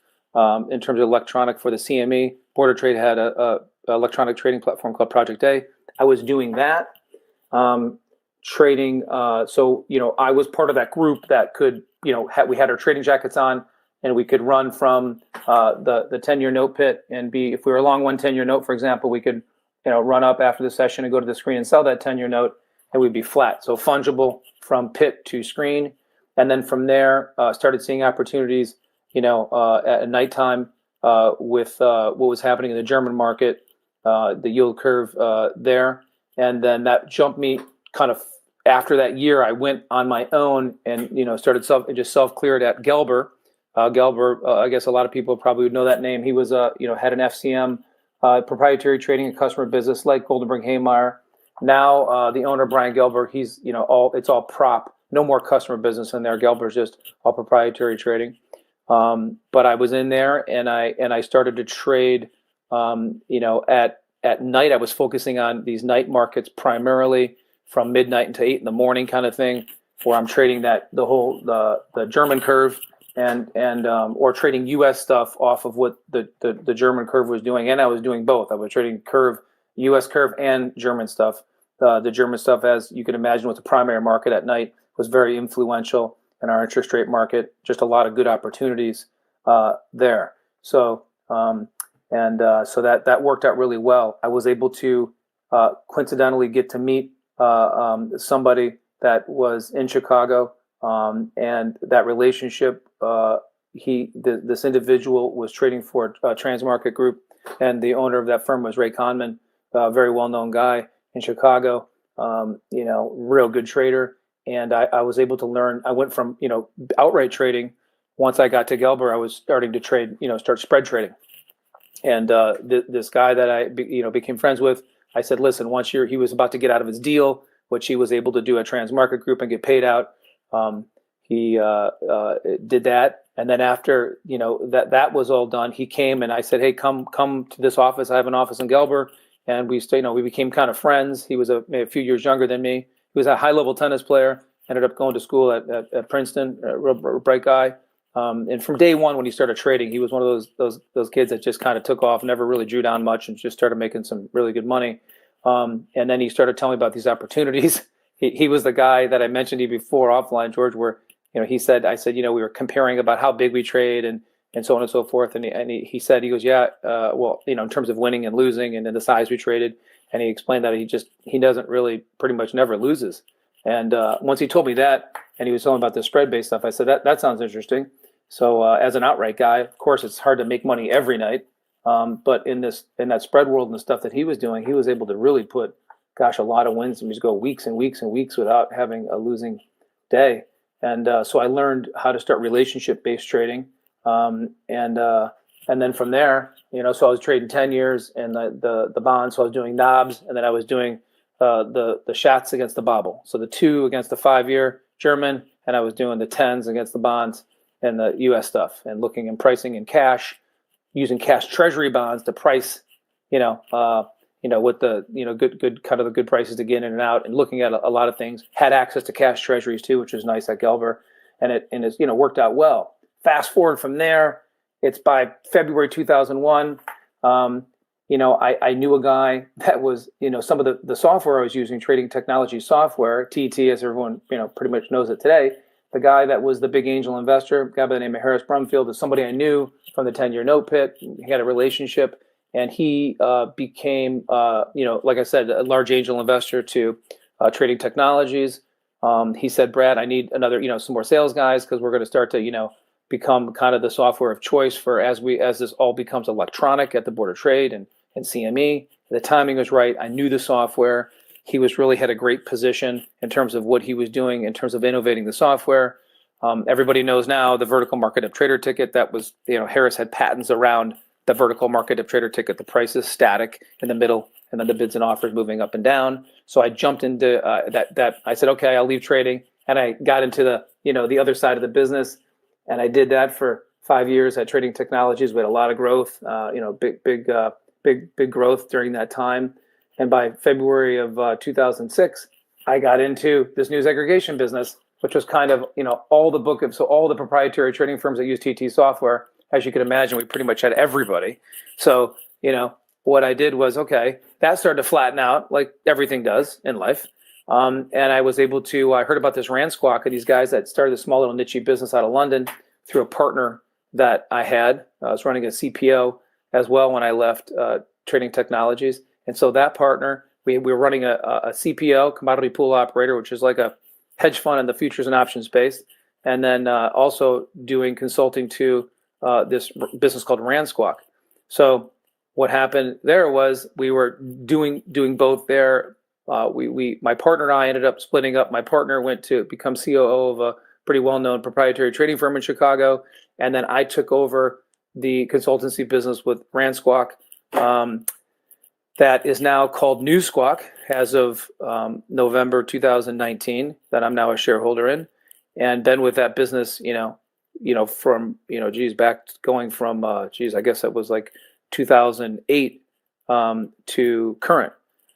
in terms of electronic for the CME. Board of Trade had a electronic trading platform called Project A. I was doing that, trading. So I was part of that group that could, we had our trading jackets on, and we could run from the 10-year note pit and if we were long one 10-year note, for example, we could run up after the session and go to the screen and sell that 10-year note, and we'd be flat. So fungible from pit to screen. And then from there, started seeing opportunities, at nighttime with what was happening in the German market, the yield curve there. And then that jumped me kind of after that year. I went on my own and, started self-cleared at Gelber. Gelber, I guess a lot of people probably would know that name. He was, had an FCM, proprietary trading and customer business like Goldenberg Haymire. Now the owner, Brian Gelber, he's, it's all prop, no more customer business in there. Gelber's just all proprietary trading. But I was in there and I started to trade, at night. I was focusing on these night markets primarily from midnight until 8 in the morning kind of thing, where I'm trading the German curve and or trading U.S. stuff off of what the German curve was doing. And I was doing both. I was trading U.S. curve and German stuff. The German stuff, as you can imagine, was the primary market at night, was very influential in our interest rate market. Just a lot of good opportunities there. So so that worked out really well. I was able to coincidentally get to meet somebody that was in Chicago, and that relationship. This individual was trading for Transmarket Group, and the owner of that firm was Ray Conman, a very well-known guy in Chicago. Real good trader. And I was able to learn. I went from outright trading. Once I got to Gelber, I was starting to trade, start spread trading. And this guy that I became friends with, I said, listen, he was about to get out of his deal, which he was able to do at Transmarket Group and get paid out. He did that. And then after, that was all done, he came and I said, hey, come to this office. I have an office in Gelber. And we became kind of friends. He was a few years younger than me. He was a high-level tennis player, ended up going to school at Princeton, a real bright guy. And from day one when he started trading, he was one of those kids that just kind of took off, never really drew down much, and just started making some really good money. And then he started telling me about these opportunities. He was the guy that I mentioned to you before offline, George, where I said, we were comparing about how big we trade and so on and so forth. And he said, yeah, in terms of winning and losing and then the size we traded. And he explained that he doesn't really pretty much never loses. And once he told me that, and he was telling about the spread-based stuff, I said, that sounds interesting. So as an outright guy, of course, it's hard to make money every night. But in that spread world and the stuff that he was doing, he was able to really put, a lot of wins and just go weeks and weeks and weeks without having a losing day. And so I learned how to start relationship-based trading. And then from there, so I was trading 10 years and the bonds. So I was doing knobs, and then I was doing the Schatz against the Bobble. So the 2 against the 5-year German, and I was doing the 10s against the bonds and the U.S. stuff, and looking and pricing in cash, using cash treasury bonds to price, with the good kind of the good prices to get in and out, and looking at a lot of things. Had access to cash treasuries too, which was nice at Gelber, and it's worked out well. Fast forward from there, it's by February 2001. I knew a guy that was, some of the software I was using, trading technology software, TT, as everyone, pretty much knows it today. The guy that was the big angel investor, a guy by the name of Harris Brumfield, is somebody I knew from the 10-year note pit. He had a relationship, and he became, like I said, a large angel investor to trading technologies. He said, Brad, I need another, some more sales guys, because we're going to start to, become kind of the software of choice for as this all becomes electronic at the Board of Trade and CME. The timing was right. I knew the software. He really had a great position in terms of what he was doing in terms of innovating the software. Everybody knows now the vertical market dip trader ticket. That was, Harris had patents around the vertical market dip trader ticket. The price is static in the middle, and then the bids and offers moving up and down. So I jumped into that. I said, okay, I'll leave trading, and I got into the other side of the business, and I did that for 5 years at Trading Technologies. We had a lot of growth, big growth during that time. And by February of 2006, I got into this news aggregation business, which was kind of, all the proprietary trading firms that use TT software. As you can imagine, we pretty much had everybody. So, what I did was, okay, that started to flatten out like everything does in life. And I was able to, I heard about this RandSquawk and these guys that started a small little niche business out of London through a partner that I had. I was running a CPO as well when I left Trading Technologies. And so that partner, we were running a CPO, commodity pool operator, which is like a hedge fund in the futures and options space. And then also doing consulting to this business called RandSquawk. So what happened there was we were doing both there. My partner and I ended up splitting up. My partner went to become COO of a pretty well-known proprietary trading firm in Chicago. And then I took over the consultancy business with RandSquawk. That is now called NewsSquawk as of November 2019, that I'm now a shareholder in. And been with that business, from, going from, I guess that was like 2008 to current.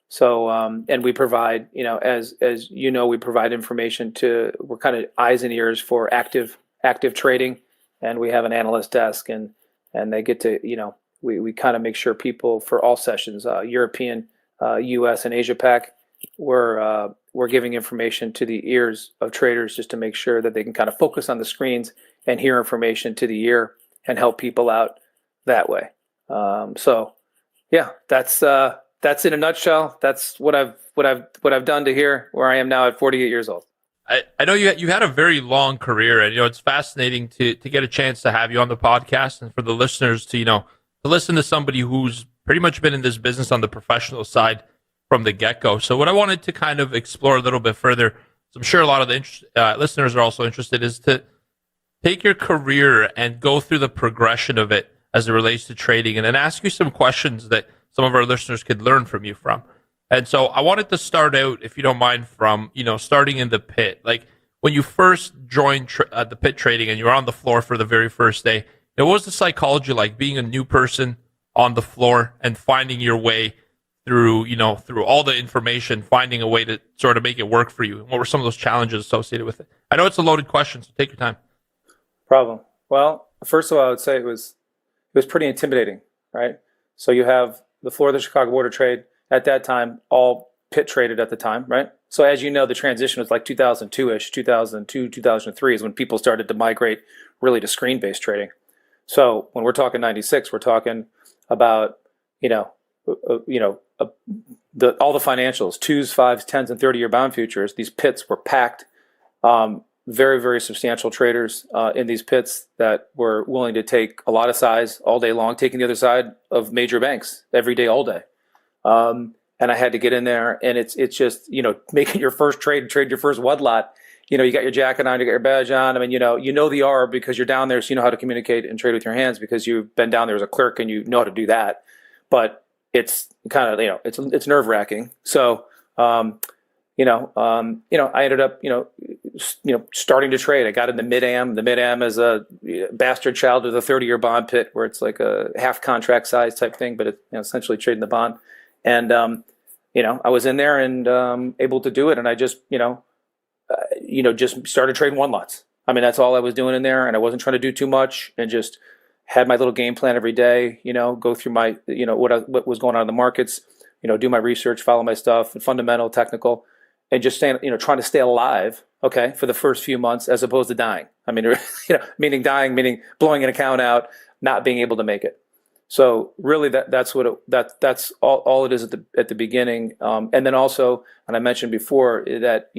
So, and we provide, as we provide information we're kind of eyes and ears for active trading, and we have an analyst desk, and they get to, we kind of make sure people for all sessions, European, US, and Asia Pac, we're giving information to the ears of traders just to make sure that they can kind of focus on the screens and hear information to the ear and help people out that way. So, yeah, that's in a nutshell. That's what I've done to here where I am now at 48 years old. I know you had a very long career, and it's fascinating to get a chance to have you on the podcast, and for the listeners to listen to somebody who's pretty much been in this business on the professional side from the get-go. So what I wanted to kind of explore a little bit further, so I'm sure a lot of the listeners are also interested, is to take your career and go through the progression of it as it relates to trading, and then ask you some questions that some of our listeners could learn from you from. And so I wanted to start out, if you don't mind, from, starting in the pit. Like when you first joined the pit trading and you were on the floor for the very first day, what was the psychology like being a new person on the floor and finding your way through all the information, finding a way to sort of make it work for you? What were some of those challenges associated with it? I know it's a loaded question, so take your time. Problem. Well, first of all, I would say it was pretty intimidating, right? So you have the floor of the Chicago Board of Trade at that time, all pit traded at the time, right? So as you know, the transition was like 2002-ish, 2002, 2003 is when people started to migrate really to screen-based trading. So when we're talking 96, we're talking about, all the financials, 2s, 5s, 10s, and 30-year bond futures. These pits were packed. Very, very substantial traders in these pits that were willing to take a lot of size all day long, taking the other side of major banks every day, all day. And I had to get in there, and it's just, making your first trade your first WUD lot. You got your jacket on, you got your badge on. I mean, you know the R because you're down there, so you know how to communicate and trade with your hands because you've been down there as a clerk and you know how to do that. But it's kind of, it's nerve wracking. So, I ended up, starting to trade. I got in the mid-am. The mid-am is a bastard child of the 30-year bond pit where it's like a half contract size type thing, but it's essentially trading the bond. And, I was in there and able to do it. And I just, just started trading one lots. I mean, that's all I was doing in there. And I wasn't trying to do too much and just had my little game plan every day, go through my, what was going on in the markets, do my research, follow my stuff, fundamental, technical, and just trying to stay alive, okay, for the first few months as opposed to dying. I mean, meaning dying, meaning blowing an account out, not being able to make it. So really that's all it is at the beginning. And then also, and I mentioned before that,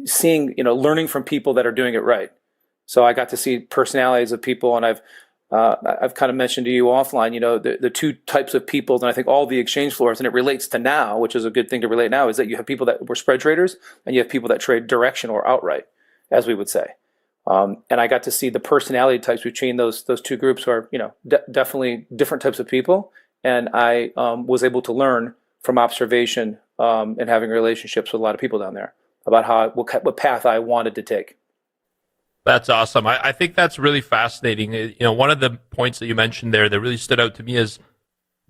seeing, learning from people that are doing it right. So I got to see personalities of people, and I've kind of mentioned to you offline, the two types of people, and I think all the exchange floors, and it relates to now, which is a good thing to relate now, is that you have people that were spread traders and you have people that trade direction or outright, as we would say. And I got to see the personality types between those two groups who are, definitely different types of people. And I was able to learn from observation and having relationships with a lot of people down there about what path I wanted to take. That's awesome. I think that's really fascinating. One of the points that you mentioned there that really stood out to me is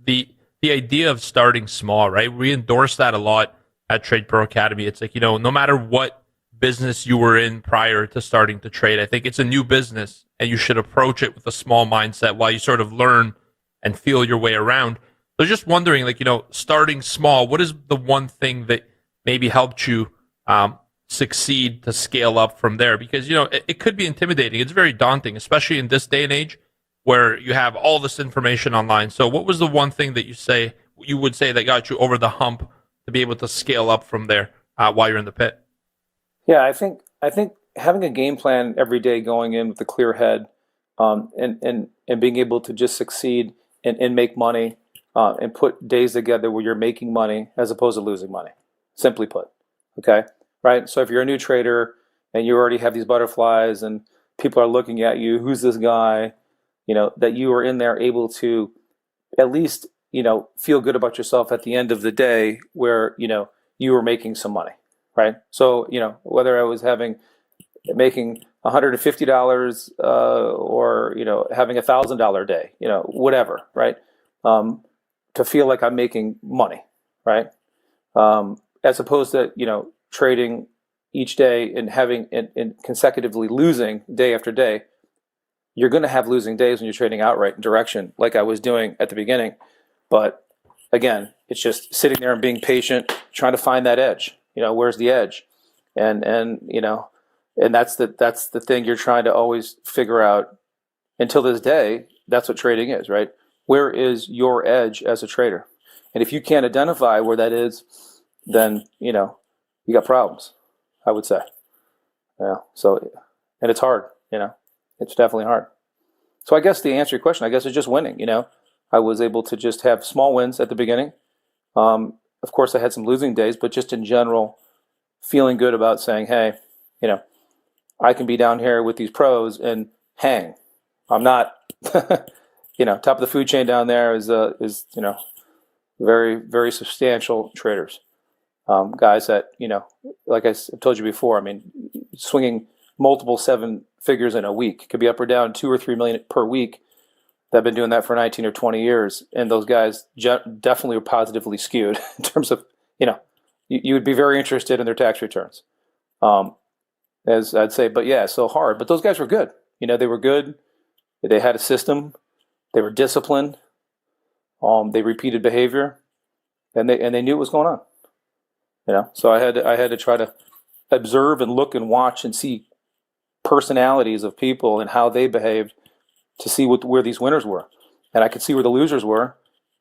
the idea of starting small, right? We endorse that a lot at Trade Pro Academy. It's like, no matter what business you were in prior to starting to trade, I think it's a new business and you should approach it with a small mindset while you sort of learn and feel your way around. So just wondering, starting small, what is the one thing that maybe helped you succeed to scale up from there? Because, it could be intimidating. It's very daunting, especially in this day and age where you have all this information online. So what was the one thing that you would say that got you over the hump to be able to scale up from there while you're in the pit? Yeah, I think having a game plan every day, going in with a clear head, and being able to just succeed and make money, and put days together where you're making money as opposed to losing money. Simply put, okay, right? So if you're a new trader and you already have these butterflies and people are looking at you, who's this guy? That you are in there able to at least feel good about yourself at the end of the day, where you were making some money. Right. So, whether I was making $150 or, having $1,000 a day, whatever. Right. To feel like I'm making money. Right. As opposed to, trading each day and having and consecutively losing day after day. You're going to have losing days when you're trading outright in direction, like I was doing at the beginning. But again, it's just sitting there and being patient, trying to find that edge. Where's the edge? And that's the thing you're trying to always figure out. Until this day, that's what trading is, right? Where is your edge as a trader? And if you can't identify where that is, then you got problems, I would say. So, and it's hard, it's definitely hard. So I guess to answer your question, I guess it's just winning. I was able to just have small wins at the beginning. Of course, I had some losing days, but just in general, feeling good about saying, hey, I can be down here with these pros and hang. I'm not, top of the food chain down there is very, very substantial traders. Guys that, like I told you before, swinging multiple 7 figures in a week, could be up or down 2 or 3 million per week. That have been doing that for 19 or 20 years. And those guys definitely are positively skewed in terms of, you would be very interested in their tax returns. As I'd say, but yeah, so hard. But those guys were good. They were good. They had a system. They were disciplined. They repeated behavior, and they knew what was going on. So I had to try to observe and look and watch and see personalities of people and how they behaved to see where these winners were. And I could see where the losers were.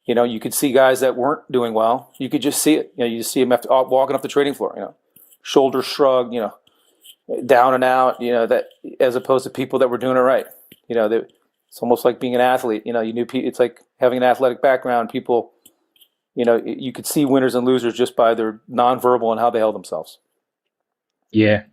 You could see guys that weren't doing well. You could just see it. You just see them after walking up the trading floor, shoulders shrugged, down and out, that as opposed to people that were doing it right. It's almost like being an athlete. You knew it's like having an athletic background. People, you could see winners and losers just by their nonverbal and how they held themselves. Yeah.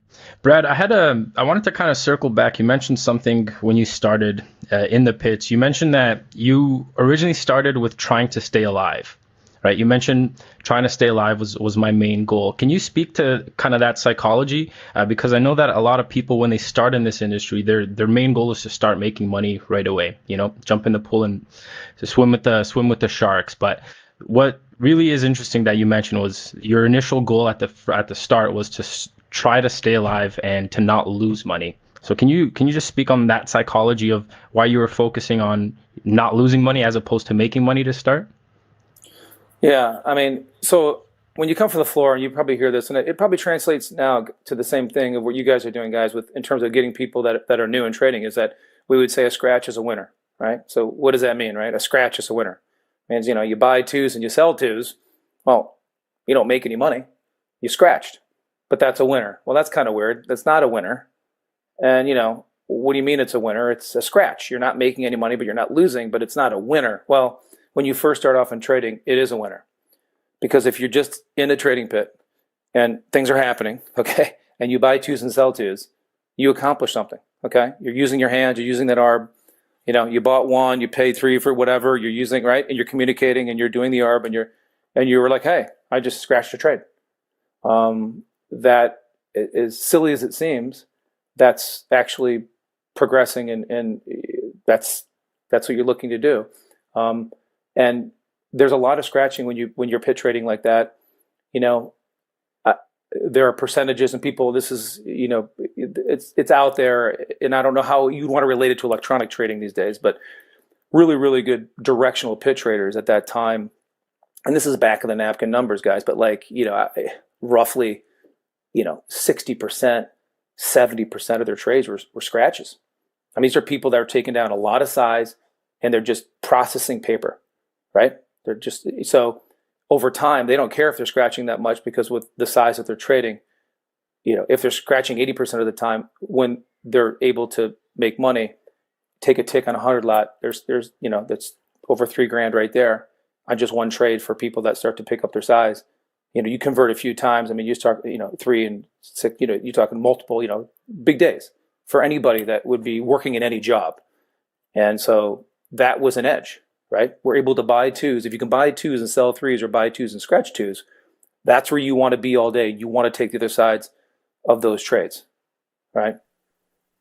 Brad, I wanted to kind of circle back. You mentioned something when you started in the pits. You mentioned that you originally started with trying to stay alive, right? You mentioned trying to stay alive was my main goal. Can you speak to kind of that psychology? Because I know that a lot of people, when they start in this industry, their main goal is to start making money right away, jump in the pool and to swim with the sharks. But what really is interesting that you mentioned was your initial goal at the start was to try to stay alive and to not lose money. So can you just speak on that psychology of why you were focusing on not losing money as opposed to making money to start? Yeah, so when you come from the floor, and you probably hear this, and it probably translates now to the same thing of what you guys are doing, guys, with in terms of getting people that are new in trading, is that we would say a scratch is a winner, right? So what does that mean, right? A scratch is a winner. It means, you buy twos and you sell twos. Well, you don't make any money. You scratched. But that's a winner. Well, that's kind of weird. That's not a winner. And, what do you mean it's a winner? It's a scratch. You're not making any money, but you're not losing, but it's not a winner. Well, when you first start off in trading, it is a winner. Because if you're just in a trading pit and things are happening, okay, and you buy twos and sell twos, you accomplish something. Okay, you're using your hands, you're using that arb. You know, you bought one, you paid 3 for whatever you're using, right? And you're communicating and you're doing the arb, and you were like, hey, I just scratched a trade. That, as silly as it seems, that's actually progressing, and that's what you're looking to do. And there's a lot of scratching when you're pit trading like that. You know, there are percentages, and people, this is, you know, it's out there, and I don't know how you'd want to relate it to electronic trading these days, but really, really good directional pit traders at that time. And this is back of the napkin numbers, guys, but like, you know, roughly, you know, 60%, 70% of their trades were scratches. I mean, these are people that are taking down a lot of size, and they're just processing paper, right? They're just, so over time, they don't care if they're scratching that much, because with the size that they're trading, you know, if they're scratching 80% of the time, when they're able to make money, take a tick on 100 lot, there's, you know, that's over $3,000 right there on just one trade for people that start to pick up their size. You know, you convert a few times. I mean, you start, you know, 3 and 6, you know, you're talking multiple, you know, big days for anybody that would be working in any job. And so that was an edge. Right? We're able to buy 2s. If you can buy 2s and sell 3s, or buy 2s and scratch 2s, that's where you want to be all day. You want to take the other sides of those trades, right?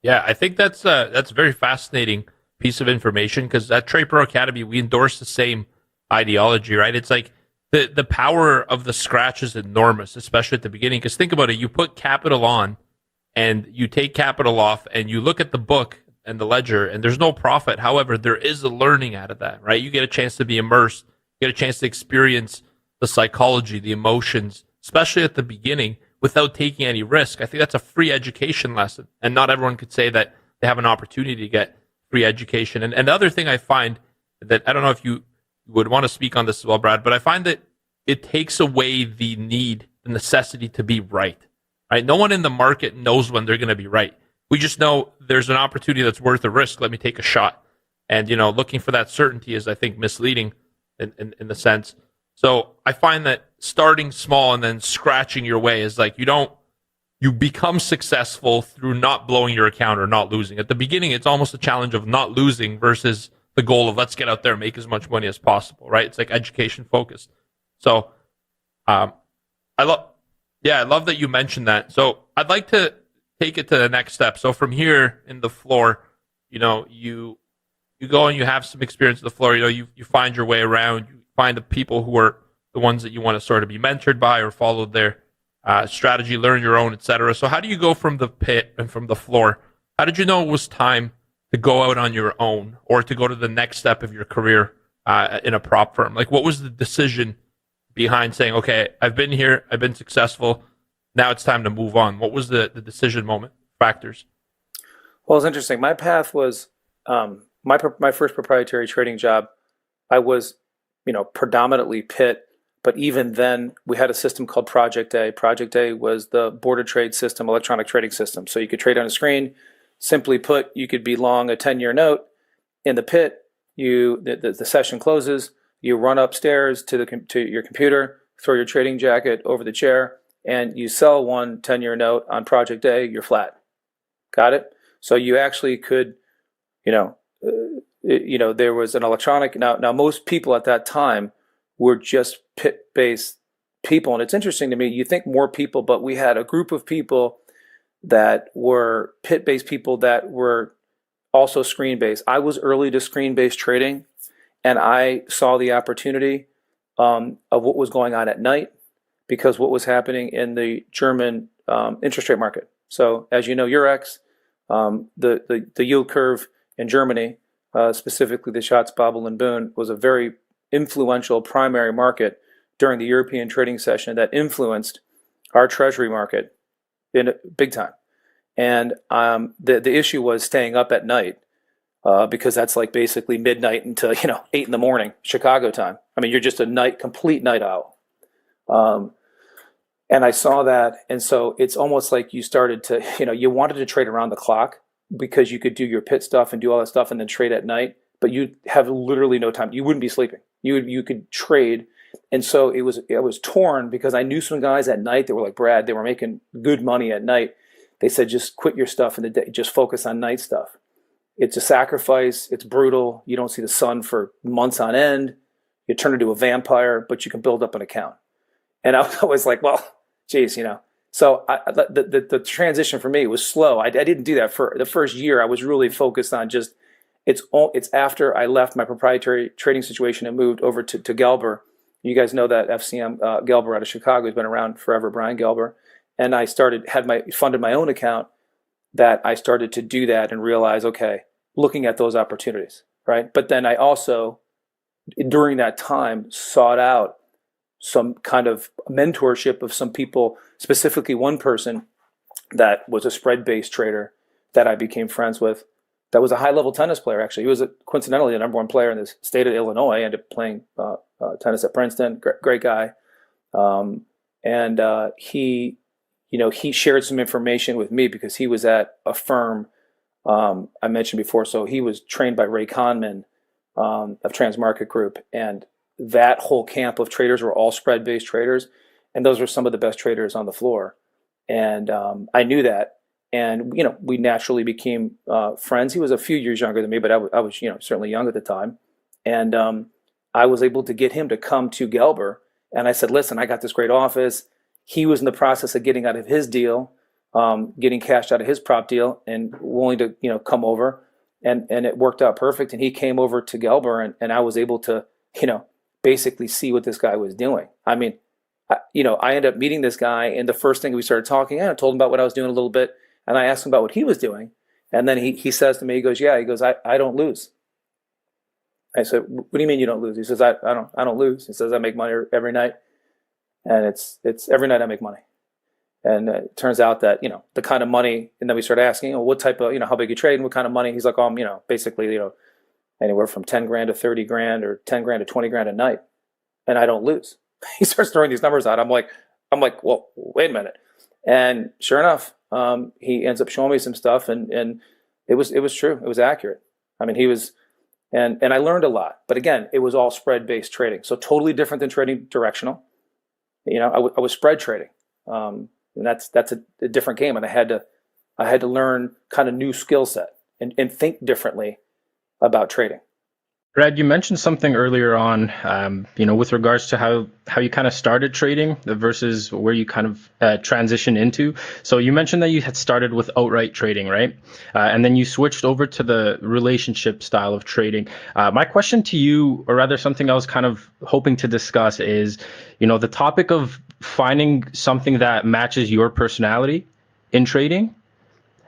Yeah, I think that's a very fascinating piece of information, because at Trade Pro Academy, we endorse the same ideology, right? It's like the power of the scratch is enormous, especially at the beginning. Because think about it, you put capital on and you take capital off, and you look at the book and the ledger, and there's no profit. However, there is a learning out of that, right? You get a chance to be immersed, you get a chance to experience the psychology, the emotions, especially at the beginning, without taking any risk. I think that's a free education lesson, and not everyone could say that they have an opportunity to get free education. And the other thing I find, that I don't know if you would want to speak on this as well, Brad, but I find that it takes away the necessity to be right? No one in the market knows when they're going to be right. We just know there's an opportunity that's worth a risk. Let me take a shot. And, you know, looking for that certainty is, I think, misleading in the sense. So I find that starting small and then scratching your way is like, you become successful through not blowing your account or not losing. At the beginning, it's almost a challenge of not losing versus the goal of let's get out there and make as much money as possible, right? It's like education focused. So I love that you mentioned that. So I'd like to take it to the next step. So from here in the floor, you know, you go and you have some experience in the floor, you know, you find your way around, you find the people who are the ones that you want to sort of be mentored by or follow their strategy, learn your own, etc. So how do you go from the pit and from the floor? How did you know it was time to go out on your own or to go to the next step of your career in a prop firm? Like, what was the decision behind saying, okay, I've been here, I've been successful, now it's time to move on? What was the decision moment factors? Well, it's interesting. My path was my first proprietary trading job. I was, you know, predominantly pit, but even then we had a system called Project A. Project A was the board of trade system, electronic trading system. So you could trade on a screen. Simply put, you could be long a 10-year note in the pit. The session closes. You run upstairs to your computer, throw your trading jacket over the chair, and you sell one 10-year note on Project A. You're flat. Got it? So you actually could, there was an electronic. Now most people at that time were just pit-based people, and it's interesting to me. You think more people, but we had a group of people that were pit-based people that were also screen-based. I was early to screen-based trading, and I saw the opportunity of what was going on at night, because what was happening in the German interest rate market. So as you know, Eurex, the yield curve in Germany, specifically the Schatz, Babel, and Boone, was a very influential primary market during the European trading session that influenced our treasury market in big time. And the issue was staying up at night, because that's like basically midnight until 8 in the morning Chicago time. I mean, you're just a complete night owl. And I saw that, and so it's almost like you started to, you wanted to trade around the clock because you could do your pit stuff and do all that stuff and then trade at night, but you have literally no time. You wouldn't be sleeping. You could trade. And so I was torn, because I knew some guys at night that were like Brad, they were making good money at night. they said, just quit your stuff in the day, just focus on night stuff. It's a sacrifice. It's brutal. You don't see the sun for months on end. You turn into a vampire, but you can build up an account. And I was always like, well, geez, So the transition for me was slow. I didn't do that for the first year. I was really focused on just, it's after I left my proprietary trading situation and moved over to Gelber. You guys know that FCM Gelber out of Chicago has been around forever, Brian Gelber. And I funded my own account, that I started to do that and realize, okay, looking at those opportunities, right? But then I also, during that time, sought out some kind of mentorship of some people, specifically one person that was a spread-based trader that I became friends with, that was a high-level tennis player, actually. He was coincidentally the number one player in the state of Illinois. I ended up playing tennis at Princeton. Great guy. He shared some information with me because he was at a firm I mentioned before. So he was trained by Ray Conman of Transmarket Group, and that whole camp of traders were all spread-based traders, and those were some of the best traders on the floor. And I knew that, and we naturally became friends. He was a few years younger than me, but I was certainly young at the time, and I was able to get him to come to Gelber, and I said, listen, I got this great office. He was in the process of getting out of his deal, getting cashed out of his prop deal, and willing to come over, and it worked out perfect. And he came over to Gelber, and I was able to basically see what this guy was doing. I mean, I ended up meeting this guy, and the first thing we started talking, I told him about what I was doing a little bit, and I asked him about what he was doing, and then he says to me, he goes, I don't lose. I said, what do you mean you don't lose? He says, I don't lose. He says, I make money every night. And it's every night I make money. And it turns out that, the kind of money, and then we started asking, what type of, how big you trade and what kind of money. He's like, basically, anywhere from 10 grand to 30 grand or 10 grand to 20 grand a night. And I don't lose. He starts throwing these numbers out. I'm like, well, wait a minute. And sure enough, he ends up showing me some stuff, and it was true. It was accurate. I mean, he was, and I learned a lot, but again, it was all spread-based trading. So totally different than trading directional. I was spread trading, and that's a different game. And I had to learn kind of new skill set and think differently about trading. Brad, you mentioned something earlier on, with regards to how you kind of started trading versus where you kind of transitioned into. So you mentioned that you had started with outright trading, right? And then you switched over to the relationship style of trading. My question to you, or rather something I was kind of hoping to discuss, is, the topic of finding something that matches your personality in trading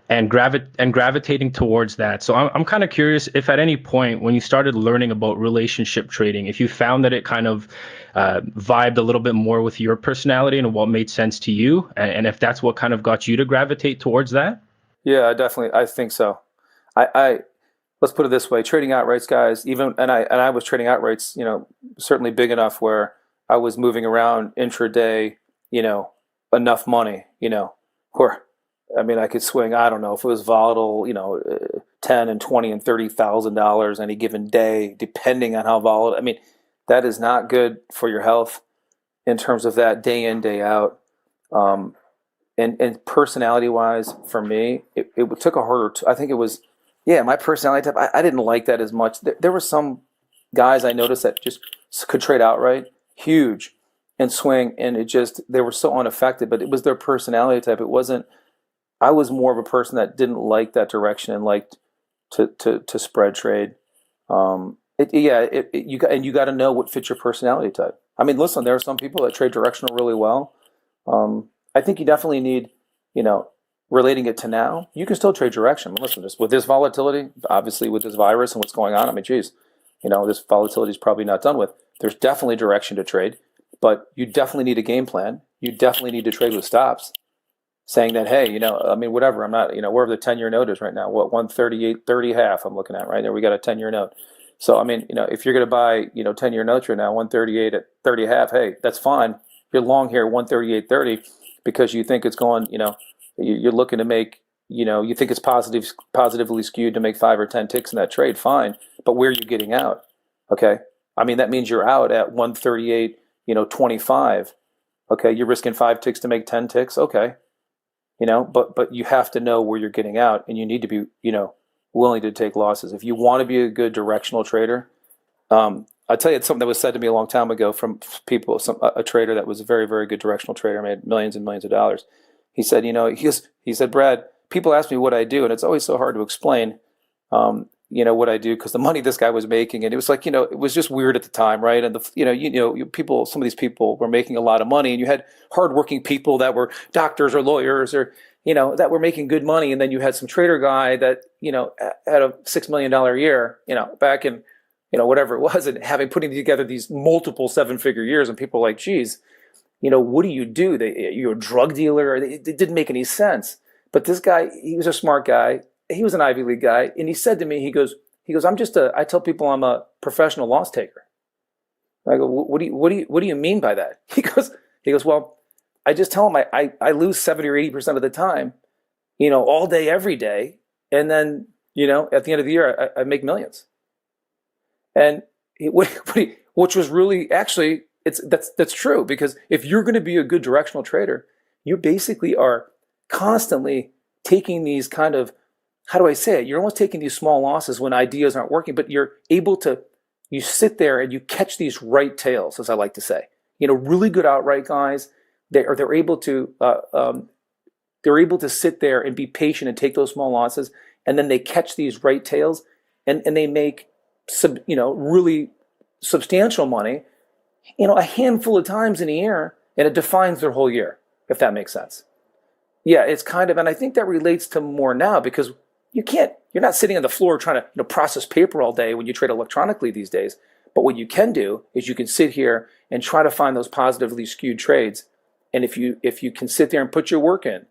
and gravitating towards that. So I'm kind of curious if at any point when you started learning about relationship trading, if you found that it kind of vibed a little bit more with your personality and what made sense to you, and if that's what kind of got you to gravitate towards that. Yeah, I think so. I let's put it this way: trading outrights, guys. I was trading outrights, certainly big enough where I was moving around intraday, enough money, where. I mean, I could swing, I don't know, if it was volatile, $10 and $20 and $30,000 any given day, depending on how volatile. I mean, that is not good for your health in terms of that day in, day out. And personality-wise, for me, it took a harder. I think it was, my personality type. I didn't like that as much. There were some guys I noticed that just could trade outright, huge, and swing, and they were so unaffected. But it was their personality type. It wasn't. I was more of a person that didn't like that direction and liked to spread trade. You got to know what fits your personality type. I mean, listen, there are some people that trade directional really well. I think you definitely need, relating it to now, you can still trade direction. Listen, just with this volatility, obviously with this virus and what's going on, I mean, geez, this volatility is probably not done with. There's definitely direction to trade, but you definitely need a game plan. You definitely need to trade with stops. Saying that, hey, whatever, I'm not, wherever the 10-year note is right now, 138.30 half I'm looking at right there. We got a 10-year note. So, if you're going to buy, 10-year notes right now, 138 at 30 half, hey, that's fine. You're long here, 138.30, because you think it's going, you're looking to make, you think it's positively skewed to make 5 or 10 ticks in that trade, fine. But where are you getting out? Okay. That means you're out at 138, 25. Okay. You're risking 5 ticks to make 10 ticks. Okay. but you have to know where you're getting out, and you need to be, willing to take losses. If you want to be a good directional trader, I'll tell you something that was said to me a long time ago from people, a trader that was a very, very good directional trader, made millions and millions of dollars. He said, he said, Brad, people ask me what I do, and it's always so hard to explain, what I do, because the money this guy was making, and it was like, it was just weird at the time, right? And people, some of these people were making a lot of money, and you had hardworking people that were doctors or lawyers or that were making good money, and then you had some trader guy that had a $6 million a year, back in whatever it was, and putting together these multiple 7-figure years, and people were like, geez, what do you do? You're a drug dealer? It didn't make any sense. But this guy, he was a smart guy. He was an Ivy League guy, and he said to me, he goes, I tell people I'm a professional loss taker. I go, what do you mean by that? He goes, well, I just tell them I lose 70 or 80% of the time, all day, every day, and then at the end of the year I make millions. And which was really, actually, that's true, because if you're going to be a good directional trader, you basically are constantly taking these kind of, how do I say it? You're almost taking these small losses when ideas aren't working, but you're able to, you sit there and you catch these right tails, as I like to say. Really good outright guys, they're able to sit there and be patient and take those small losses, and then they catch these right tails, and they make really substantial money, a handful of times in a year, and it defines their whole year, if that makes sense. Yeah, it's kind of, and I think that relates to more now, because you're not sitting on the floor trying to process paper all day when you trade electronically these days. But what you can do is you can sit here and try to find those positively skewed trades. And if you can sit there and put your work in,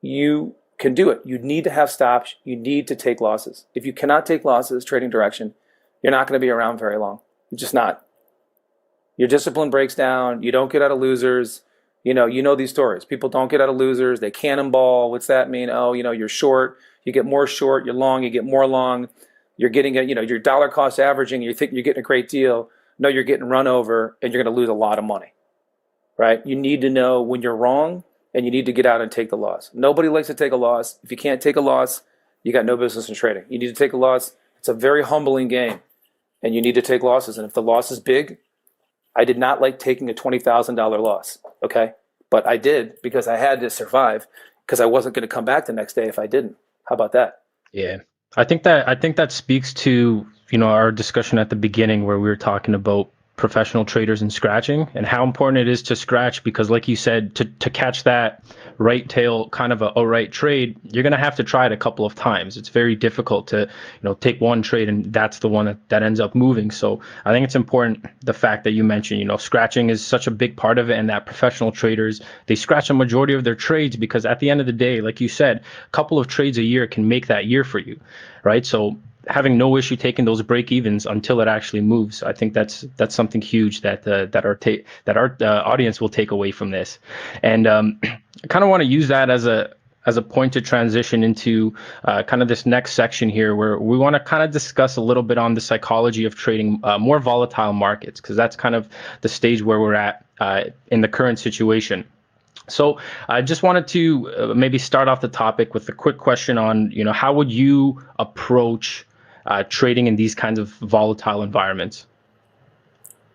you can do it. You need to have stops. You need to take losses. If you cannot take losses trading direction, you're not going to be around very long. You're just not. Your discipline breaks down. You don't get out of losers. You know these stories. People don't get out of losers. They cannonball. What's that mean? Oh, you're short. You get more short. You're long. You get more long. You're getting your dollar cost averaging. You think you're getting a great deal. No, you're getting run over, and you're going to lose a lot of money, right? You need to know when you're wrong, and you need to get out and take the loss. Nobody likes to take a loss. If you can't take a loss, you got no business in trading. You need to take a loss. It's a very humbling game, and you need to take losses. And if the loss is big, I did not like taking a $20,000 loss, okay? But I did, because I had to survive, because I wasn't going to come back the next day if I didn't. How about that? Yeah. I think that speaks to, our discussion at the beginning where we were talking about professional traders and scratching, and how important it is to scratch, because like you said, to catch that right tail kind of a right trade, you're going to have to try it a couple of times. It's very difficult to take one trade and that's the one that ends up moving. So I think it's important, the fact that you mentioned, scratching is such a big part of it, and that professional traders, they scratch a majority of their trades, because at the end of the day, like you said, a couple of trades a year can make that year for you, right? So having no issue taking those break evens until it actually moves, I think that's something huge that our audience will take away from this. And I kind of want to use that as a point to transition into kind of this next section here, where we want to kind of discuss a little bit on the psychology of trading more volatile markets, because that's kind of the stage where we're at in the current situation. So I just wanted to maybe start off the topic with a quick question on, how would you approach trading in these kinds of volatile environments?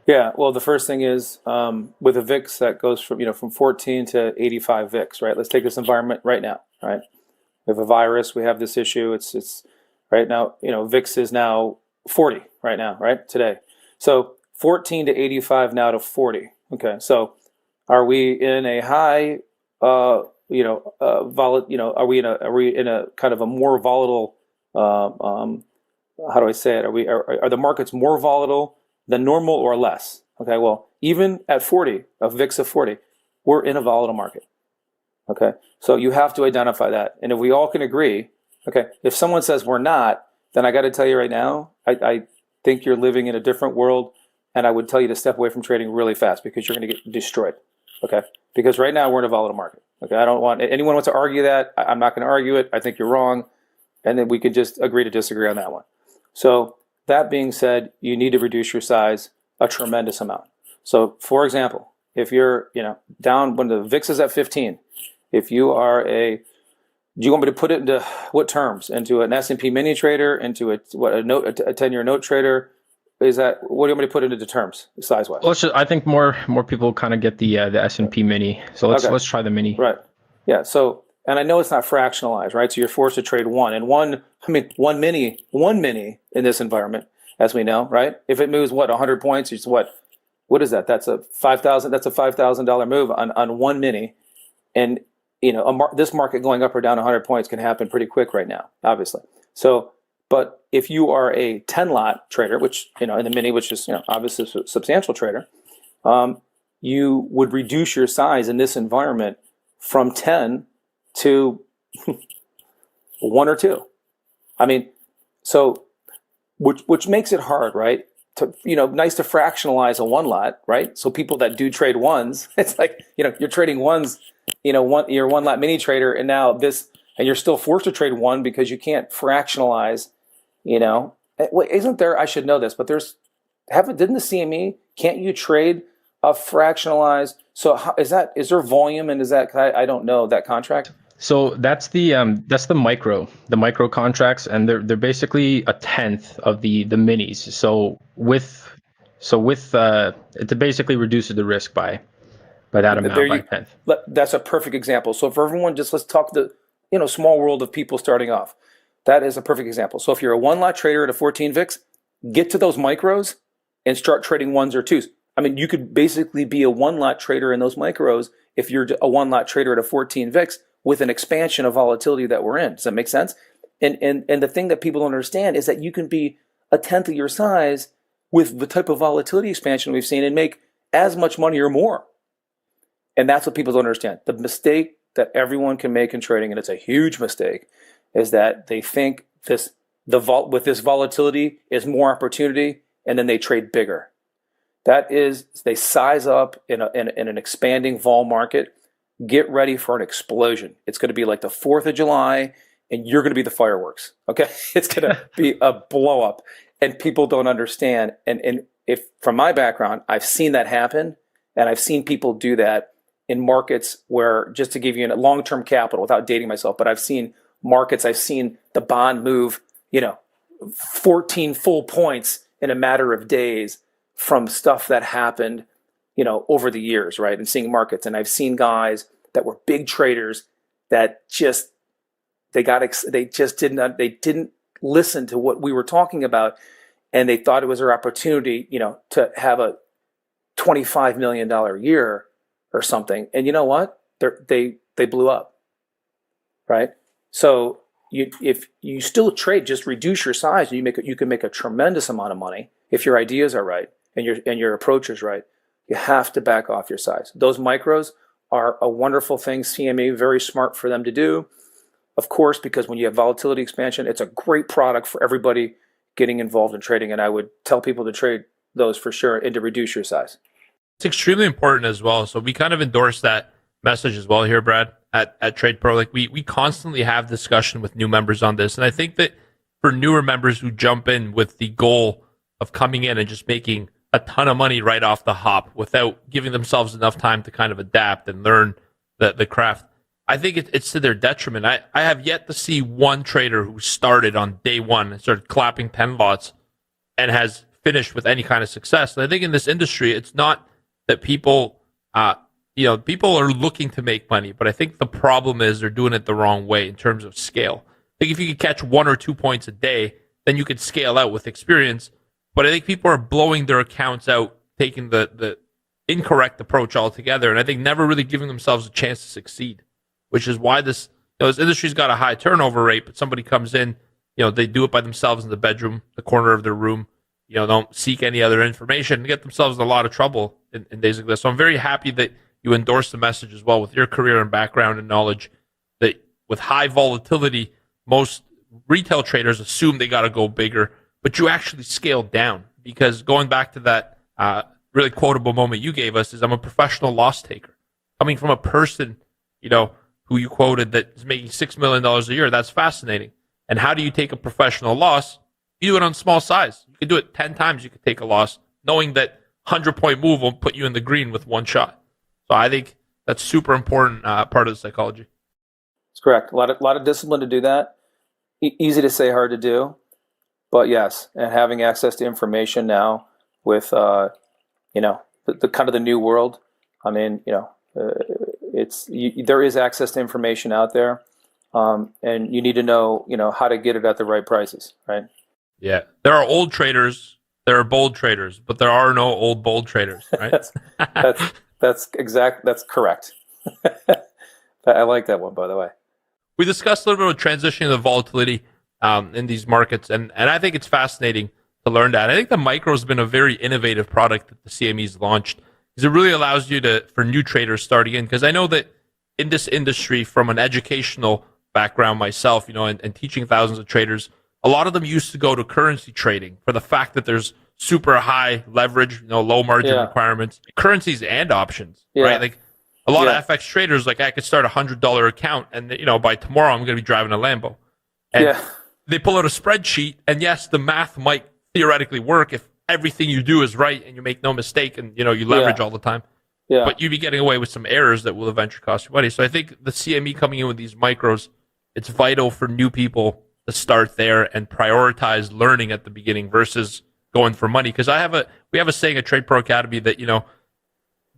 Yeah, well, the first thing is with a VIX that goes from 14 to 85 VIX, right? Let's take this environment right now, right? We have a virus, we have this issue. It's right now, VIX is now 40 right now, right? Today. So 14 to 85 now to 40. Okay, so are we in a high, are we in a kind of a more volatile, how do I say it? Are the markets more volatile than normal or less? Okay, well, even at 40, a VIX of 40, we're in a volatile market. Okay, so you have to identify that. And if we all can agree, okay, if someone says we're not, then I got to tell you right now, I think you're living in a different world, and I would tell you to step away from trading really fast, because you're going to get destroyed. Okay, because right now we're in a volatile market. Okay, I don't want anyone wants to argue that. I'm not going to argue it. I think you're wrong, and then we could just agree to disagree on that one. So that being said, you need to reduce your size a tremendous amount. So for example, if you're down when the VIX is at 15 If you are do you want me to put it into what terms? Into an S&P mini trader, into a 10-year note trader? What do you want me to put it into terms, size-wise? I think more people kind of get the S&P mini. So let's try the mini. Right. Yeah. So, and I know it's not fractionalized, right? So you're forced to trade one mini in this environment, as we know, right? If it moves 100 points, it's what is that? That's a $5,000 move on one mini, and this market going up or down 100 points can happen pretty quick right now, obviously. So, but if you are a 10 lot trader, which, in the mini, which is, obviously a substantial trader, you would reduce your size in this environment from 10 to 1 or 2. I mean, so, which makes it hard, right? Nice to fractionalize a 1 lot, right? So people that do trade ones, it's like, you're trading ones, you're 1 lot mini trader, and now and you're still forced to trade one because you can't fractionalize. Wait, isn't there? I should know this, but didn't the CME? Can't you trade a fractionalized? So is there volume, and is that? I don't know that contract. So that's the micro contracts, and they're basically a tenth of the minis. So it basically reduces the risk by that amount by a tenth. That's a perfect example. So for everyone, let's talk the small world of people starting off. That is a perfect example. So if you're a 1 lot trader at a 14 VIX, get to those micros and start trading 1s or 2s. I mean, you could basically be a 1 lot trader in those micros if you're a 1 lot trader at a 14 VIX with an expansion of volatility that we're in. Does that make sense? And the thing that people don't understand is that you can be a tenth of your size with the type of volatility expansion we've seen and make as much money or more. And that's what people don't understand. The mistake that everyone can make in trading, and it's a huge mistake, is that they think with this volatility is more opportunity, and then they trade bigger. That is, they size up in an expanding vol market. Get ready for an explosion. It's going to be like the 4th of July, and you're going to be the fireworks. Okay, it's going to be a blow up, and people don't understand. And if from my background, I've seen that happen, and I've seen people do that in markets where, just to give you a long-term capital without dating myself, but I've seen the bond move, 14 full points in a matter of days from stuff that happened, over the years, right? And seeing markets. And I've seen guys that were big traders that they didn't listen to what we were talking about, and they thought it was their opportunity, to have a $25 million year or something. And you know what? They blew up, right? So if you still trade, just reduce your size, and you can make a tremendous amount of money if your ideas are right and your approach is right. You have to back off your size. Those micros are a wonderful thing. CME, very smart for them to do, of course, because when you have volatility expansion, it's a great product for everybody getting involved in trading. And I would tell people to trade those for sure and to reduce your size. It's extremely important as well. So we kind of endorse that message as well here, Brad, at Trade Pro. Like we constantly have discussion with new members on this. And I think that for newer members who jump in with the goal of coming in and just making a ton of money right off the hop without giving themselves enough time to kind of adapt and learn the craft, I think it's to their detriment. I have yet to see one trader who started on day one and started clapping 10 lots and has finished with any kind of success. And I think in this industry, it's not that people, people are looking to make money, but I think the problem is they're doing it the wrong way in terms of scale. I think if you could catch 1 or 2 points a day, then you could scale out with experience. But I think people are blowing their accounts out, taking the incorrect approach altogether, and I think never really giving themselves a chance to succeed, which is why this industry's got a high turnover rate, but somebody comes in, they do it by themselves in the bedroom, the corner of their room, don't seek any other information and get themselves in a lot of trouble in days like this. So I'm very happy that you endorse the message as well with your career and background and knowledge that with high volatility, most retail traders assume they got to go bigger, but you actually scale down, because going back to that really quotable moment you gave us is I'm a professional loss taker. Coming from a person, who you quoted that is making $6 million a year, that's fascinating. And how do you take a professional loss? You do it on small size. You could do it 10 times, you could take a loss, knowing that 100-point move won't put you in the green with one shot. So I think That's super important part of the psychology. It's correct. A lot of discipline to do that. Easy to say, hard to do. But yes, and having access to information now with, the kind of the new world. I mean, there is access to information out there, and you need to know, how to get it at the right prices, right? Yeah, there are old traders, there are bold traders, but there are no old bold traders, right? That's correct. I like that one, by the way. We discussed a little bit of transitioning the volatility in these markets, and I think it's fascinating to learn that. I think the micro has been a very innovative product that the CME's launched, because it really allows you for new traders starting in, because I know that in this industry, from an educational background myself, and teaching thousands of traders, a lot of them used to go to currency trading for the fact that there's super high leverage, low margin requirements, currencies and options, right? Like a lot of FX traders, like I could start $100 account and, by tomorrow I'm going to be driving a Lambo. And they pull out a spreadsheet, and yes, the math might theoretically work if everything you do is right and you make no mistake and, you leverage all the time. Yeah. But you'd be getting away with some errors that will eventually cost you money. So I think the CME coming in with these micros, it's vital for new people to start there and prioritize learning at the beginning versus going for money. Because we have a saying at Trade Pro Academy that,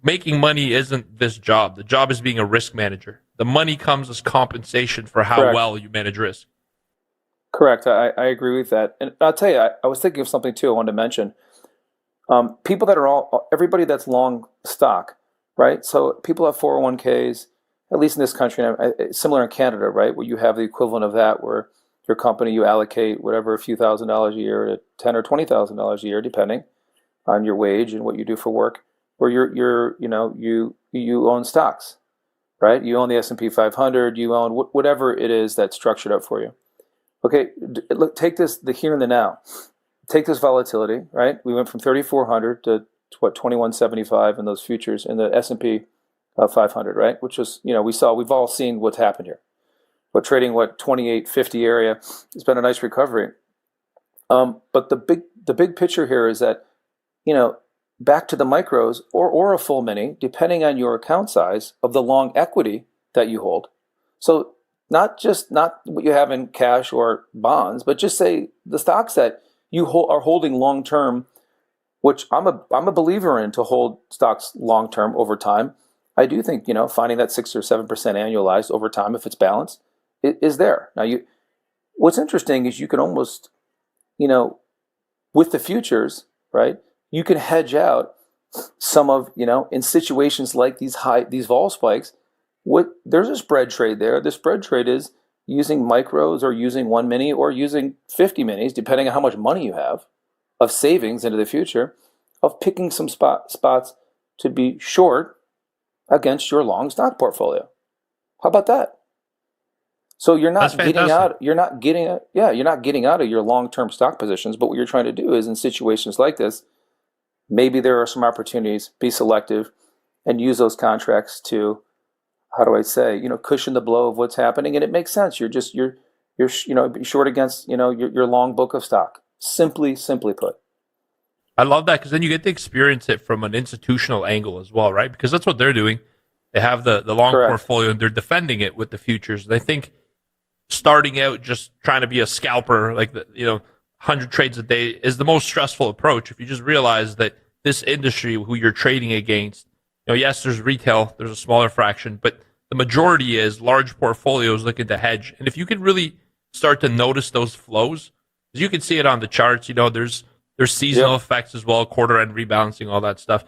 making money isn't this job. The job is being a risk manager. The money comes as compensation for how well you manage risk. Correct. I agree with that. And I'll tell you, I was thinking of something too I wanted to mention. People that are everybody that's long stock, right? So people have 401ks, at least in this country, similar in Canada, right? Where you have the equivalent of that, where your company, you allocate whatever, a few $1,000s a year to $10,000 or $20,000 a year, depending on your wage and what you do for work, where you own stocks, right? You own the S&P 500, you own whatever it is that's structured up for you. Okay, look, take this, the here and the now. Take this volatility, right? We went from 3,400 to 2175 in those futures in the S&P 500, right? Which was, we've all seen what's happened here. But trading 2850 area, it's been a nice recovery. But the big picture here is that, back to the micros or a full mini, depending on your account size of the long equity that you hold. So not what you have in cash or bonds, but just say the stocks that you are holding long term, which I'm a believer in, to hold stocks long term over time. I do think finding that 6 or 7% annualized over time, if it's balanced, is there. Now what's interesting is you can almost, with the futures, right? You can hedge out some of, in situations like these vol spikes. There's a spread trade there. The spread trade is using micros or using 1 mini or using 50 minis, depending on how much money you have of savings into the future, of picking some spots to be short against your long stock portfolio. How about that? So you're not getting out. You're not getting out of your long-term stock positions. But what you're trying to do is, in situations like this, maybe there are some opportunities. Be selective, and use those contracts to, how do I say, cushion the blow of what's happening. And it makes sense. You're short against your long book of stock. Simply put. I love that, because then you get to experience it from an institutional angle as well, right? Because that's what they're doing. They have the long portfolio and they're defending it with the futures. They think starting out just trying to be a scalper, like 100 trades a day, is the most stressful approach. If you just realize that this industry, who you're trading against, yes, there's retail, there's a smaller fraction, but the majority is large portfolios looking to hedge. And if you can really start to notice those flows, because you can see it on the charts, there's seasonal effects as well, quarter end rebalancing, all that stuff.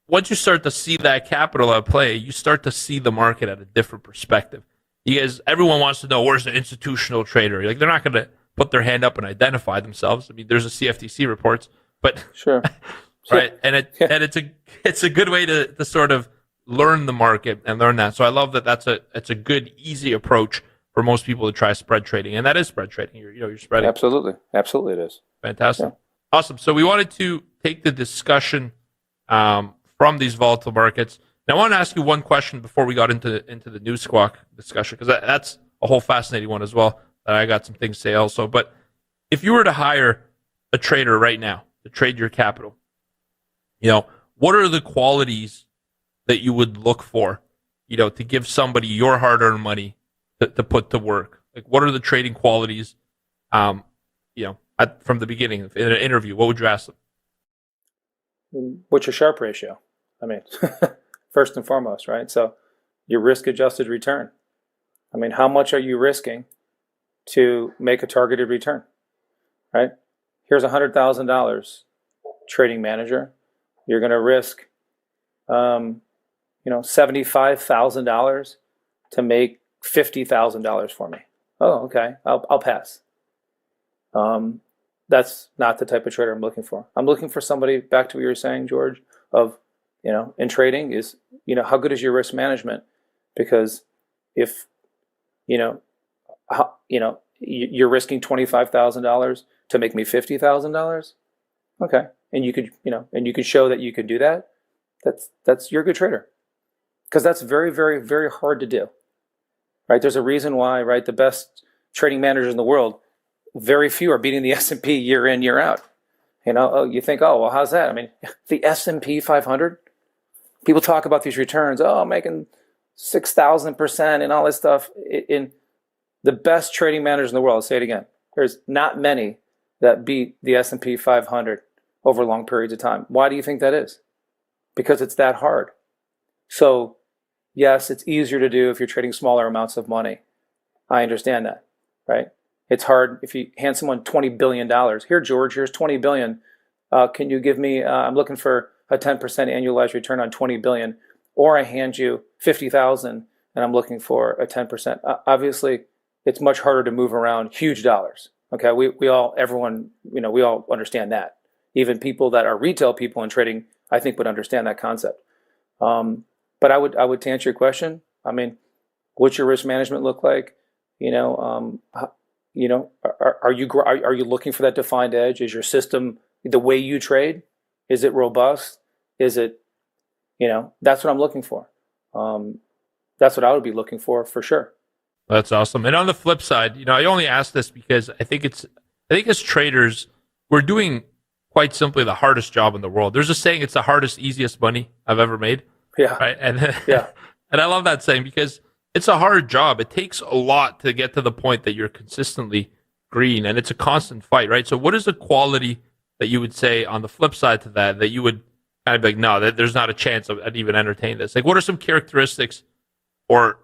Once you start to see that capital at play, you start to see the market at a different perspective. Because everyone wants to know, where's the institutional trader? Like, they're not going to put their hand up and identify themselves. I mean, there's a CFTC reports, but sure, right, and it's a good way to sort of learn the market and learn that. So I love that. It's a good, easy approach for most people to try spread trading, and that is spread trading. You're spreading. Absolutely, it is fantastic, yeah. Awesome. So we wanted to take the discussion from these volatile markets. Now, I want to ask you one question before we got into the News Squawk discussion, because that's a whole fascinating one as well. I got some things to say also. But if you were to hire a trader right now to trade your capital, what are the qualities that you would look for to give somebody your hard-earned money to put to work? Like, what are the trading qualities, from the beginning in an interview? What would you ask them? What's your Sharpe ratio? I mean, first and foremost, right? So your risk-adjusted return. I mean, how much are you risking to make a targeted return, right? Here's $100,000, trading manager. You're going to risk, $75,000 to make $50,000 for me. Oh, okay. I'll pass. That's not the type of trader I'm looking for. I'm looking for somebody, back to what you were saying, George, of, in trading is, how good is your risk management? Because if, you're risking $25,000 to make me $50,000, okay. And you could show that you could do that. You're a good trader. Because that's very, very, very hard to do, right? There's a reason why, right? The best trading managers in the world, very few are beating the S&P year in, year out. You think, oh, well, how's that? I mean, the S&P 500, people talk about these returns, making 6,000% and all this stuff. In the best trading managers in the world, I'll say it again, there's not many that beat the S&P 500 over long periods of time. Why do you think that is? Because it's that hard. So, yes, it's easier to do if you're trading smaller amounts of money. I understand that, right? It's hard if you hand someone $20 billion. Here, George, here's $20 billion. Can you give me, I'm looking for a 10% annualized return on $20 billion. Or I hand you $50,000 and I'm looking for a 10%. Obviously, it's much harder to move around huge dollars. Okay, we all understand that. Even people that are retail people in trading, I think, would understand that concept. But I would, to answer your question, I mean, what's your risk management look like? Are you looking for that defined edge? Is your system, the way you trade, is it robust? Is it, that's what I'm looking for. That's what I would be looking for sure. That's awesome. And on the flip side, I only ask this because I think as traders, we're doing quite simply the hardest job in the world. There's a saying, it's the hardest, easiest money I've ever made. Yeah. Right. And yeah. And I love that saying because it's a hard job. It takes a lot to get to the point that you're consistently green, and it's a constant fight, right? So what is the quality that you would say on the flip side to that you would kind of be like, no, there's not a chance I'd even entertain this? Like, what are some characteristics or,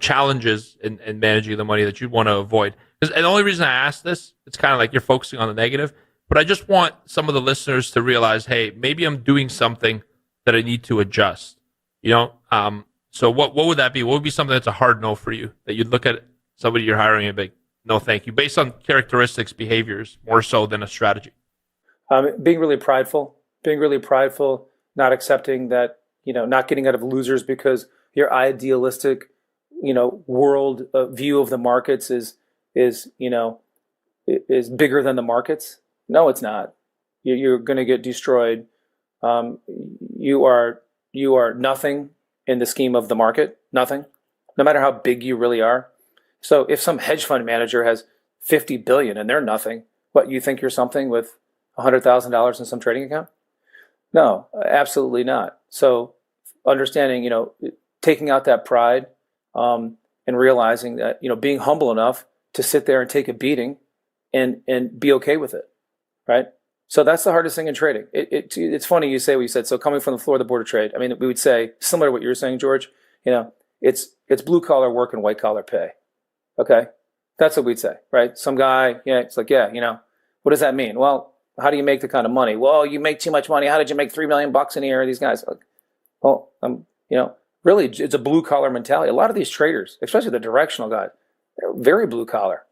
challenges in managing the money that you'd want to avoid? And the only reason I ask this, it's kind of like you're focusing on the negative, but I just want some of the listeners to realize, hey, maybe I'm doing something that I need to adjust, So what would that be? What would be something that's a hard no for you, that you'd look at somebody you're hiring and be like, no, thank you, based on characteristics, behaviors, more so than a strategy? Being really prideful, not accepting that, not getting out of losers because your idealistic, world view of the markets is bigger than the markets. No, it's not. You're going to get destroyed. You are nothing in the scheme of the market, nothing, no matter how big you really are. So if some hedge fund manager has 50 billion and they're nothing, what, you think you're something with $100,000 in some trading account? No, absolutely not. So understanding, taking out that pride, and realizing that, being humble enough to sit there and take a beating and be okay with it, right? So that's the hardest thing in trading. It's funny you say what you said. So coming from the floor of the Board of Trade, I mean, we would say, similar to what you were saying, George, it's blue collar work and white collar pay. Okay, that's what we'd say, right? Some guy, it's like, what does that mean? Well, how do you make the kind of money? Well, you make too much money. How did you make $3 million in a year? These guys, like, well, really, it's a blue collar mentality. A lot of these traders, especially the directional guys, they're very blue collar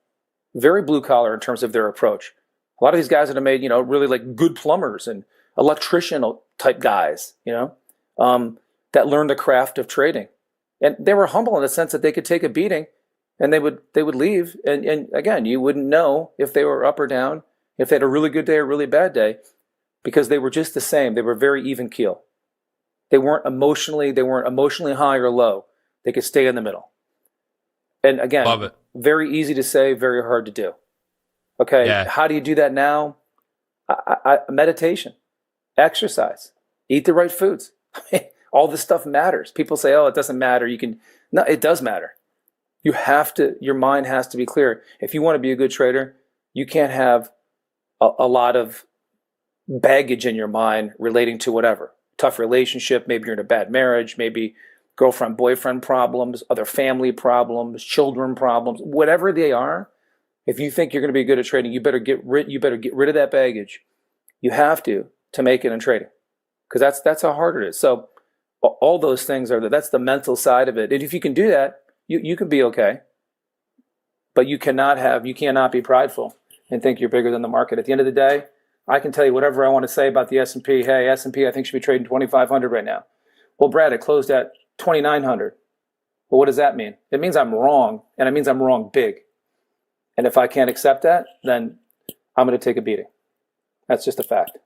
in terms of their approach. A lot of these guys that have made, really like good plumbers and electrician type guys, that learned the craft of trading. And they were humble in the sense that they could take a beating and they would leave. And again, you wouldn't know if they were up or down, if they had a really good day or a really bad day, because they were just the same. They were very even keel. They weren't emotionally high or low. They could stay in the middle. And again, love it. Very easy to say, very hard to do. Okay, yeah. How do you do that now? Meditation, exercise, eat the right foods. All this stuff matters. People say, oh, it doesn't matter. No, it does matter. Your mind has to be clear. If you want to be a good trader, you can't have a lot of baggage in your mind relating to whatever. Tough relationship, maybe you're in a bad marriage, maybe girlfriend, boyfriend problems, other family problems, children problems, whatever they are. If you think you're going to be good at trading, you better get rid of that baggage. You have to make it in trading, because that's how hard it is. So all those things that's the mental side of it. And if you can do that, you can be okay. But you cannot be prideful and think you're bigger than the market. At the end of the day, I can tell you whatever I want to say about the S&P. Hey, S&P I think should be trading 2,500 right now. Well, Brad, it closed at 2,900. Well, what does that mean? It means I'm wrong, and it means I'm wrong big. And if I can't accept that, then I'm going to take a beating. That's just a fact.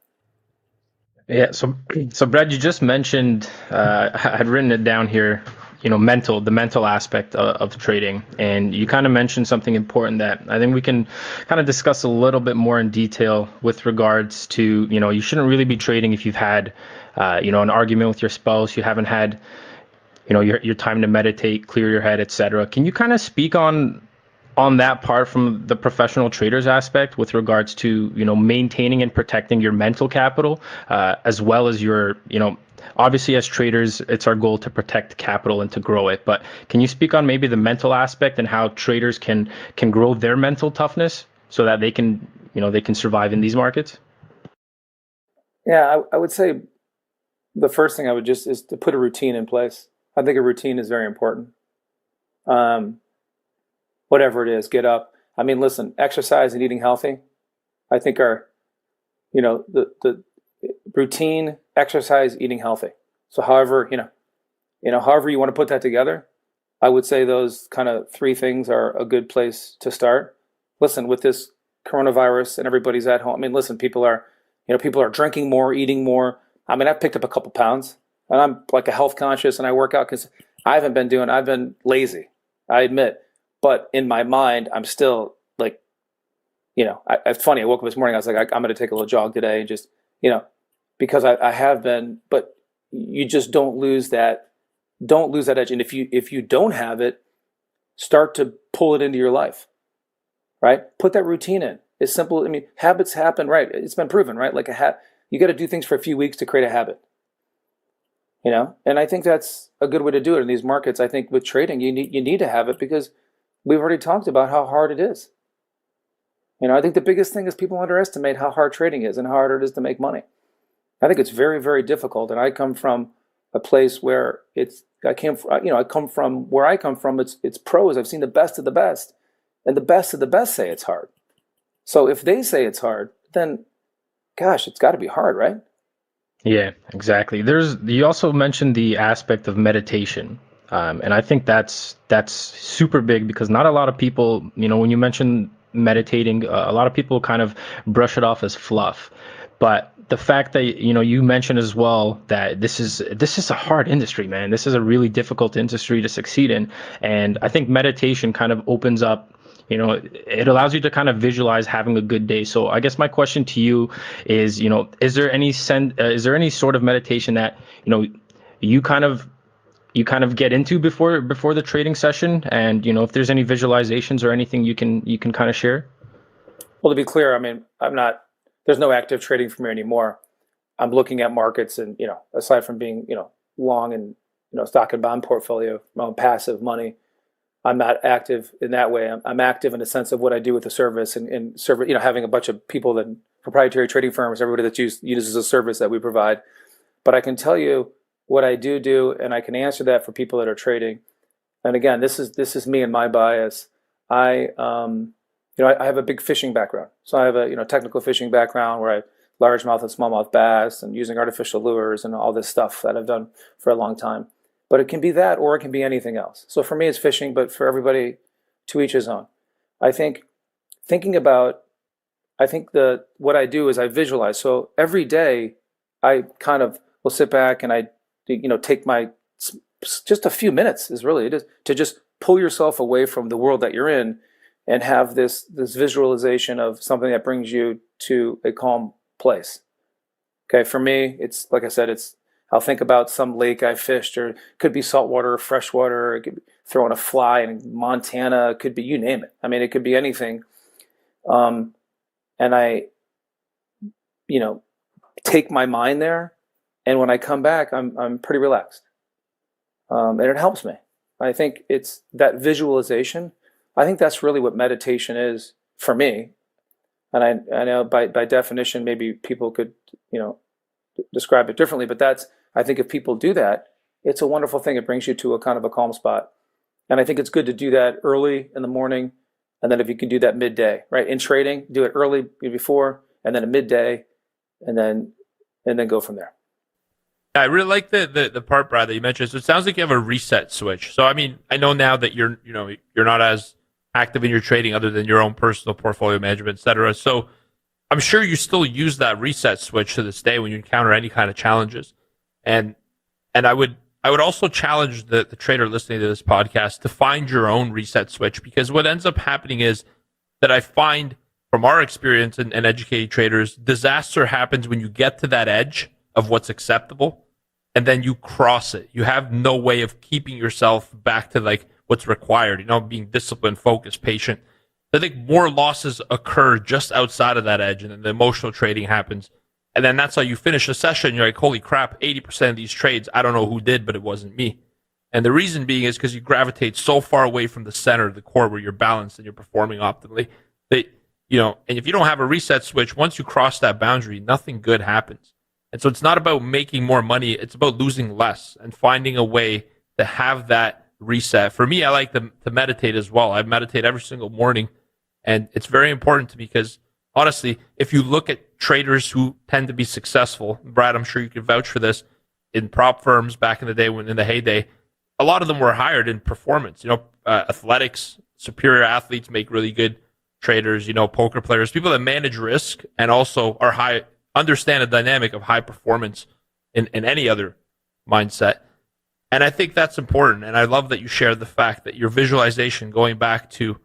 Yeah. So Brad, you just mentioned, I had written it down here, the mental aspect of trading. And you kind of mentioned something important that I think we can kind of discuss a little bit more in detail with regards to, you shouldn't really be trading if you've had, an argument with your spouse, you haven't had, your time to meditate, clear your head, etc. Can you kind of speak on that part from the professional traders aspect with regards to, maintaining and protecting your mental capital, as well as your, obviously as traders, it's our goal to protect capital and to grow it. But can you speak on maybe the mental aspect and how traders can grow their mental toughness so that they can survive in these markets? Yeah, I would say the first thing I would is to put a routine in place. I think a routine is very important. Whatever it is, get up. I mean, listen, exercise and eating healthy, I think are, the routine, exercise, eating healthy. So however you want to put that together, I would say those kind of three things are a good place to start. Listen, with this coronavirus and everybody's at home, I mean, listen, people are drinking more, eating more. I mean, I've picked up a couple pounds, and I'm like a health conscious, and I work out because I've been lazy, I admit. But in my mind, I'm still like, it's funny. I woke up this morning. I was like, I'm going to take a little jog today, and just, because I have been. But you just don't lose that edge. And if you don't have it, start to pull it into your life, right? Put that routine in. It's simple. I mean, habits happen, right? It's been proven, right? Like you got to do things for a few weeks to create a habit. And I think that's a good way to do it in these markets. I think with trading, you need to have it because we've already talked about how hard it is. I think the biggest thing is people underestimate how hard trading is and how hard it is to make money. I think it's very, very difficult. And I come from a place where it's pros. I've seen the best of the best, and the best of the best say it's hard. So if they say it's hard, then gosh, it's got to be hard, right? Yeah, exactly. You also mentioned the aspect of meditation. And I think that's super big because not a lot of people, when you mention meditating, a lot of people kind of brush it off as fluff. But the fact that, you mentioned as well that this is a hard industry, man. This is a really difficult industry to succeed in. And I think meditation kind of opens up, it allows you to kind of visualize having a good day. So I guess my question to you is, is there any sort of meditation that, you kind of get into before the trading session, and if there's any visualizations or anything you can kind of share? Well, to be clear, I mean, there's no active trading for me anymore. I'm looking at markets, and aside from being long and stock and bond portfolio, my own passive money, I'm not active in that way. I'm active in the sense of what I do with the service and having a bunch of people, that proprietary trading firms, everybody that uses a service that we provide. But I can tell you what I do, and I can answer that for people that are trading. And again, this is me and my bias. I have a big fishing background, so I have a technical fishing background where I largemouth and smallmouth bass and using artificial lures and all this stuff that I've done for a long time. But it can be that, or it can be anything else. So for me, it's fishing, but for everybody, to each his own. I think what I do is I visualize. So every day, I kind of will sit back and I take just a few minutes is really it is to just pull yourself away from the world that you're in and have this visualization of something that brings you to a calm place. Okay, for me, it's like I said, I'll think about some lake I fished, or it could be saltwater or freshwater. It could be throwing a fly in Montana. It could be, you name it. I mean, it could be anything. And I, take my mind there. And when I come back, I'm pretty relaxed. And it helps me. I think it's that visualization. I think that's really what meditation is for me. And I know by definition, maybe people could, describe it differently, but I think if people do that, it's a wonderful thing. It brings you to a kind of a calm spot. And I think it's good to do that early in the morning. And then if you can do that midday, right? In trading, do it early before, and then a midday, and then go from there. I really like the part, Brad, that you mentioned. So it sounds like you have a reset switch. So I mean, I know now that you're not as active in your trading other than your own personal portfolio management, et cetera. So I'm sure you still use that reset switch to this day when you encounter any kind of challenges. And I would also challenge the trader listening to this podcast to find your own reset switch, because what ends up happening is that I find from our experience and educating traders, disaster happens when you get to that edge of what's acceptable and then you cross it. You have no way of keeping yourself back to like what's required, being disciplined, focused, patient. I think more losses occur just outside of that edge, and then the emotional trading happens. And then that's how you finish a session. You're like, holy crap, 80% of these trades, I don't know who did, but it wasn't me. And the reason being is because you gravitate so far away from the center, the core, where you're balanced and you're performing optimally. That, and if you don't have a reset switch, once you cross that boundary, nothing good happens. And so it's not about making more money. It's about losing less and finding a way to have that reset. For me, I like to meditate as well. I meditate every single morning. And it's very important to me because, honestly, if you look at traders who tend to be successful, Brad, I'm sure you could vouch for this, in prop firms back in the day, in the heyday, a lot of them were hired in performance. Athletics, superior athletes make really good traders, poker players, people that manage risk and also are understand the dynamic of high performance in any other mindset. And I think that's important. And I love that you shared the fact that your visualization, going back to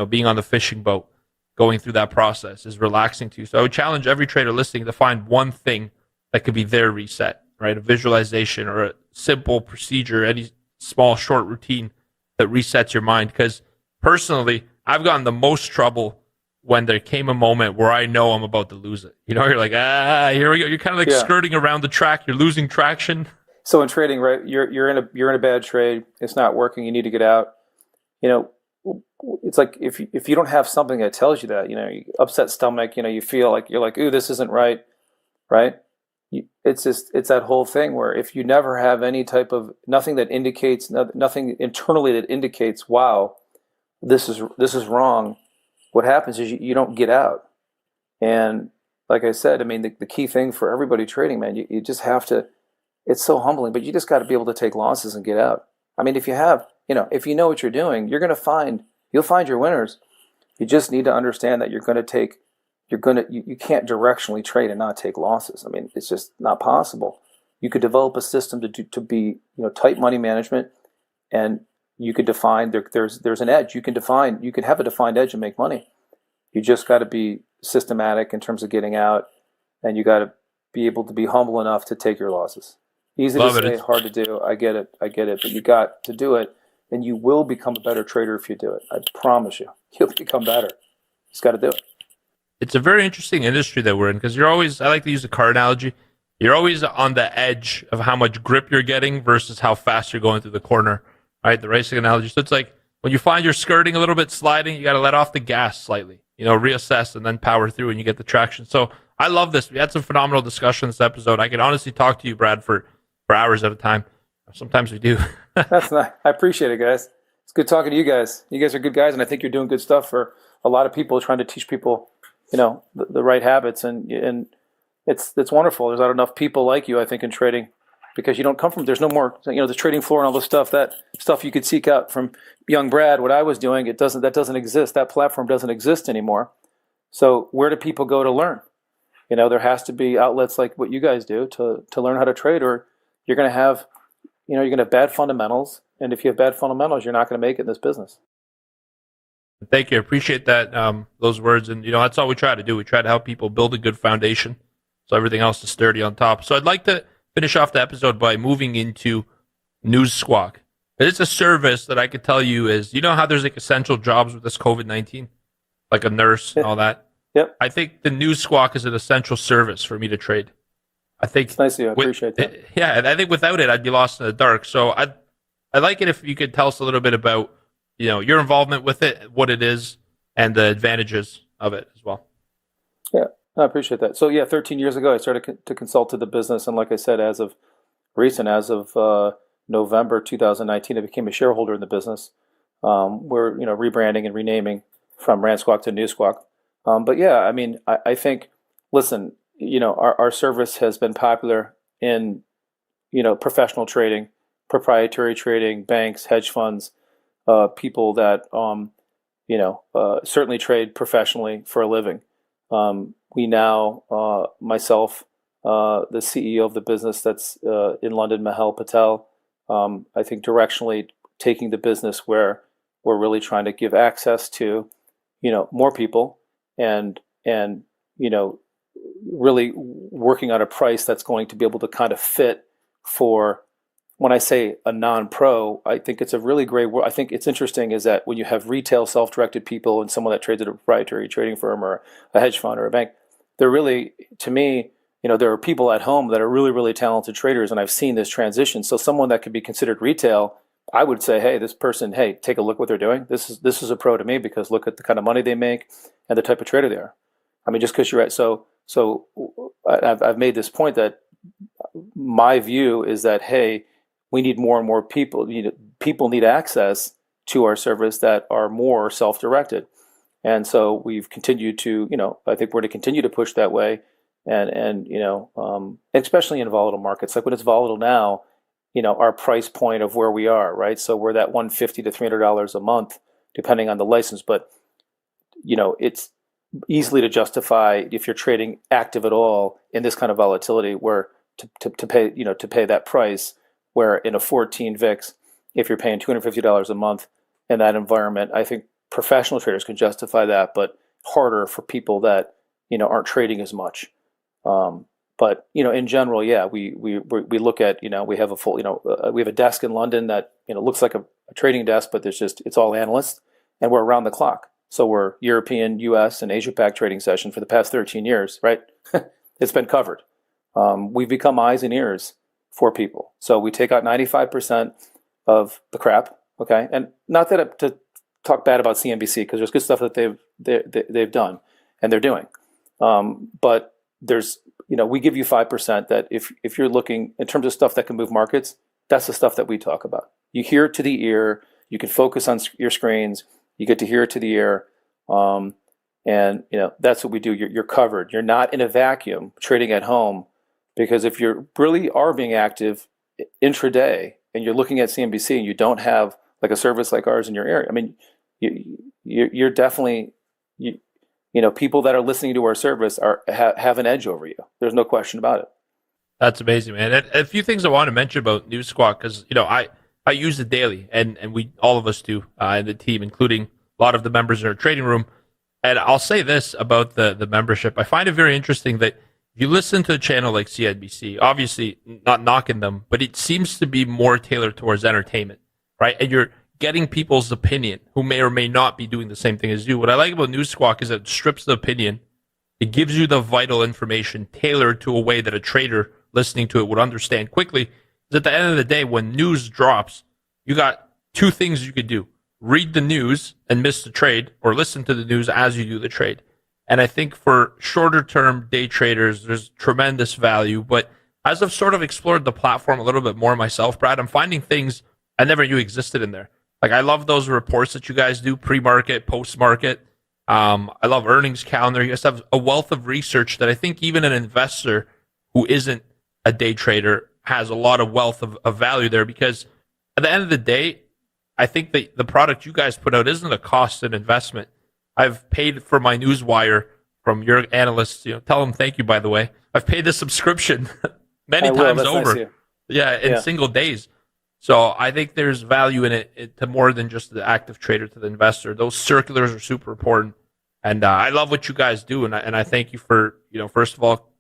being on the fishing boat, going through that process, is relaxing to you. So I would challenge every trader listening to find one thing that could be their reset, right? A visualization or a simple procedure, any small, short routine that resets your mind. Because personally, I've gotten the most trouble when there came a moment where I know I'm about to lose it. You're like, here we go. You're kind of like skirting around the track. You're losing traction. So in trading, right, you're in a bad trade. It's not working. You need to get out. It's like if you don't have something that tells you that, you upset stomach, you feel like you're like, ooh, this isn't right. It's that whole thing where if you never have any type of nothing that indicates nothing internally that indicates, wow, this is wrong. What happens is you don't get out. And like I said, I mean, the key thing for everybody trading, man, you just have to. It's so humbling, but you just got to be able to take losses and get out. I mean, if you have, if you know what you're doing, you'll find your winners. You just need to understand that you can't directionally trade and not take losses. I mean, it's just not possible. You could develop a system to be, tight money management, and you could define there's an edge. You can have a defined edge and make money. You just got to be systematic in terms of getting out, and you got to be able to be humble enough to take your losses. Easy to say, hard to do. I get it, but you got to do it, and you will become a better trader if you do it. I promise you, you'll become better. You just got to do it. It's a very interesting industry that we're in because I like to use a car analogy. You're always on the edge of how much grip you're getting versus how fast you're going through the corner, right? The racing analogy. So it's like when you find you're skirting a little bit sliding, you got to let off the gas slightly, reassess and then power through and you get the traction. So I love this. We had some phenomenal discussion this episode. I could honestly talk to you, Brad, for hours at a time. Sometimes we do. That's nice. I appreciate it, guys. It's good talking to you guys. You guys are good guys, and I think you're doing good stuff for a lot of people, trying to teach people, the right habits, and it's wonderful. There's not enough people like you, I think, in trading, because you don't come from. There's no more, the trading floor and all this stuff. That stuff you could seek out from young Brad. What I was doing, that doesn't exist. That platform doesn't exist anymore. So where do people go to learn? There has to be outlets like what you guys do to learn how to trade, or you're going to have, you're going to have bad fundamentals. And if you have bad fundamentals, you're not going to make it in this business. Thank you. I appreciate that, those words. And, that's all we try to do. We try to help people build a good foundation so everything else is sturdy on top. So I'd like to finish off the episode by moving into News Squawk. It's a service that I could tell you is, you know how there's like essential jobs with this COVID-19, like a nurse and all that. Yep. I think the News Squawk is an essential service for me to trade. I think It's nice of you. I appreciate that. Yeah, and I think without it, I'd be lost in the dark. So I'd like it if you could tell us a little bit about, your involvement with it, what it is, and the advantages of it as well. Yeah, I appreciate that. So 13 years ago, I started to consult to the business, and like I said, as of November 2019, I became a shareholder in the business. We're rebranding and renaming from Rand Squawk to News Squawk. But yeah, I mean, I think, listen, our service has been popular in professional trading, proprietary trading, banks, hedge funds, people that certainly trade professionally for a living. We now, myself, the CEO of the business that's in London, Mahel Patel, I think directionally taking the business where we're really trying to give access to, more people and really working on a price that's going to be able to kind of fit for, when I say a non-pro, I think it's a really great word. I think it's interesting is that when you have retail self-directed people and someone that trades at a proprietary trading firm or a hedge fund or a bank, they're really, to me, there are people at home that are really, really talented traders, and I've seen this transition. So someone that could be considered retail, I would say, hey, this person, take a look what they're doing. This is a pro to me because look at the kind of money they make and the type of trader they are. I mean, just because you're right. So I've made this point that my view is that, hey, we need more and more people. People need access to our service that are more self-directed. And so we've continued to, I think we're to continue to push that way. And especially in volatile markets, like when it's volatile now, our price point of where we are, right? So we're that $150 to $300 a month, depending on the license. But, it's easily to justify if you're trading active at all in this kind of volatility where to pay that price, where in a 14 VIX, if you're paying $250 a month in that environment, I think professional traders can justify that, but harder for people that, aren't trading as much. But in general, yeah, we look at, we have a full, we have a desk in London that, looks like a trading desk, but it's all analysts, and we're around the clock. So we're European, US, and Asia Pac trading session for the past 13 years, right? It's been covered. We've become eyes and ears for people. So we take out 95% of the crap, okay? And not that to talk bad about CNBC, because there's good stuff that they've done and they're doing. But there's, we give you 5% that if you're looking in terms of stuff that can move markets, that's the stuff that we talk about. You hear it to the ear, you can focus on your screens, you get to hear it to the ear. And that's what we do. You're covered. You're not in a vacuum trading at home, because if you really are being active intraday and you're looking at CNBC and you don't have like a service like ours in your area, I mean, you're definitely, people that are listening to our service have an edge over you. There's no question about it. That's amazing, man. And a few things I want to mention about News Squawk, because I use it daily, and we, all of us do, in the team, including a lot of the members in our trading room. And I'll say this about the membership. I find it very interesting that if you listen to a channel like CNBC, obviously not knocking them, but it seems to be more tailored towards entertainment, right? And you're getting people's opinion who may or may not be doing the same thing as you. What I like about News Squawk is that it strips the opinion. It gives you the vital information tailored to a way that a trader listening to it would understand quickly. Because at the end of the day, when news drops, you got two things you could do. Read the news and miss the trade, or listen to the news as you do the trade. And I think for shorter term day traders, there's tremendous value. But as I've sort of explored the platform a little bit more myself, Brad, I'm finding things I never knew existed in there. Like, I love those reports that you guys do, pre-market, post-market. I love earnings calendar. You guys have a wealth of research that I think even an investor who isn't a day trader has a lot of wealth of value there, because at the end of the day, I think that the product you guys put out isn't a cost and investment. I've paid for my newswire from your analysts. Tell them thank you, by the way. I've paid the subscription many times over. Nice, in single days. So I think there's value in it to more than just the active trader, to the investor. Those circulars are super important. And I love what you guys do. And I thank you for, first of all,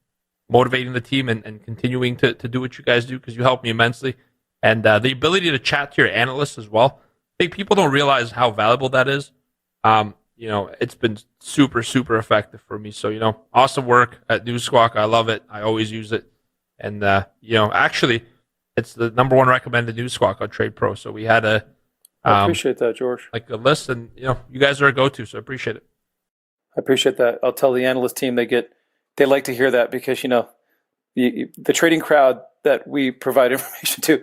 motivating the team and continuing to do what you guys do, because you help me immensely. And the ability to chat to your analysts as well. I think people don't realize how valuable that is. It's been super, super effective for me. So, awesome work at NewsSquawk. I love it. I always use it. And, actually, it's the number one recommended NewsSquawk on Trade Pro. So we had I appreciate that, George. Like a list, and, you guys are a go-to. So I appreciate it. I appreciate that. I'll tell the analyst team they like to hear that, because, the trading crowd that we provide information to,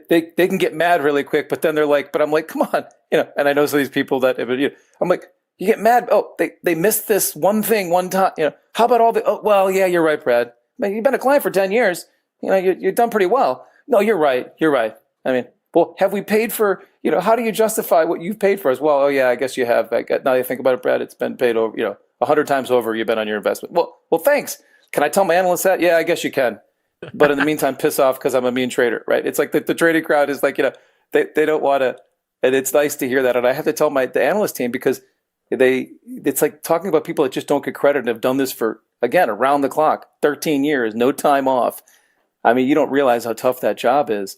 they can get mad really quick, but then they're like, but I'm like, come on, and I know some of these people that, I'm like, you get mad. Oh, they missed this one thing one time. How about all the, oh, well, yeah, you're right, Brad. Man, you've been a client for 10 years. You've done pretty well. No, you're right. You're right. I mean, well, have we paid for, how do you justify what you've paid for us? Well, oh yeah, I guess you have. Now you think about it, Brad, it's been paid over, 100 times over you've been on your investment. Well, thanks. Can I tell my analysts that? Yeah, I guess you can. But in the meantime, piss off because I'm a mean trader, right? It's like the trading crowd is like, they don't want to, and it's nice to hear that. And I have to tell the analyst team, because it's like talking about people that just don't get credit and have done this for, again, around the clock, 13 years, no time off. I mean, you don't realize how tough that job is.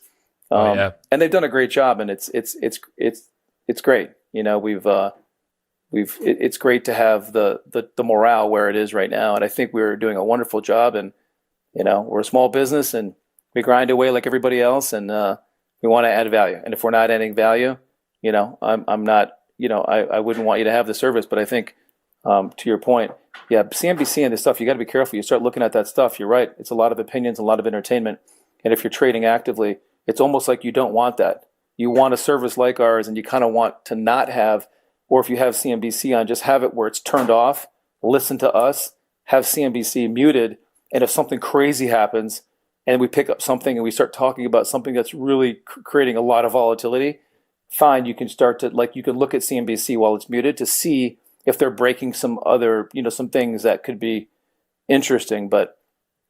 And they've done a great job, and it's great. It's great to have the morale where it is right now. And I think we're doing a wonderful job, and, we're a small business and we grind away like everybody else, and we want to add value. And if we're not adding value, I'm not, I wouldn't want you to have the service. But I think, to your point, yeah, CNBC and this stuff, you got to be careful. You start looking at that stuff, you're right. It's a lot of opinions, a lot of entertainment. And if you're trading actively, it's almost like you don't want that. You want a service like ours, and you kind of want to not have, or if you have CNBC on, just have it where it's turned off, listen to us, have CNBC muted. And if something crazy happens and we pick up something and we start talking about something that's really creating a lot of volatility, fine, you can start to, you can look at CNBC while it's muted to see if they're breaking some other, some things that could be interesting. But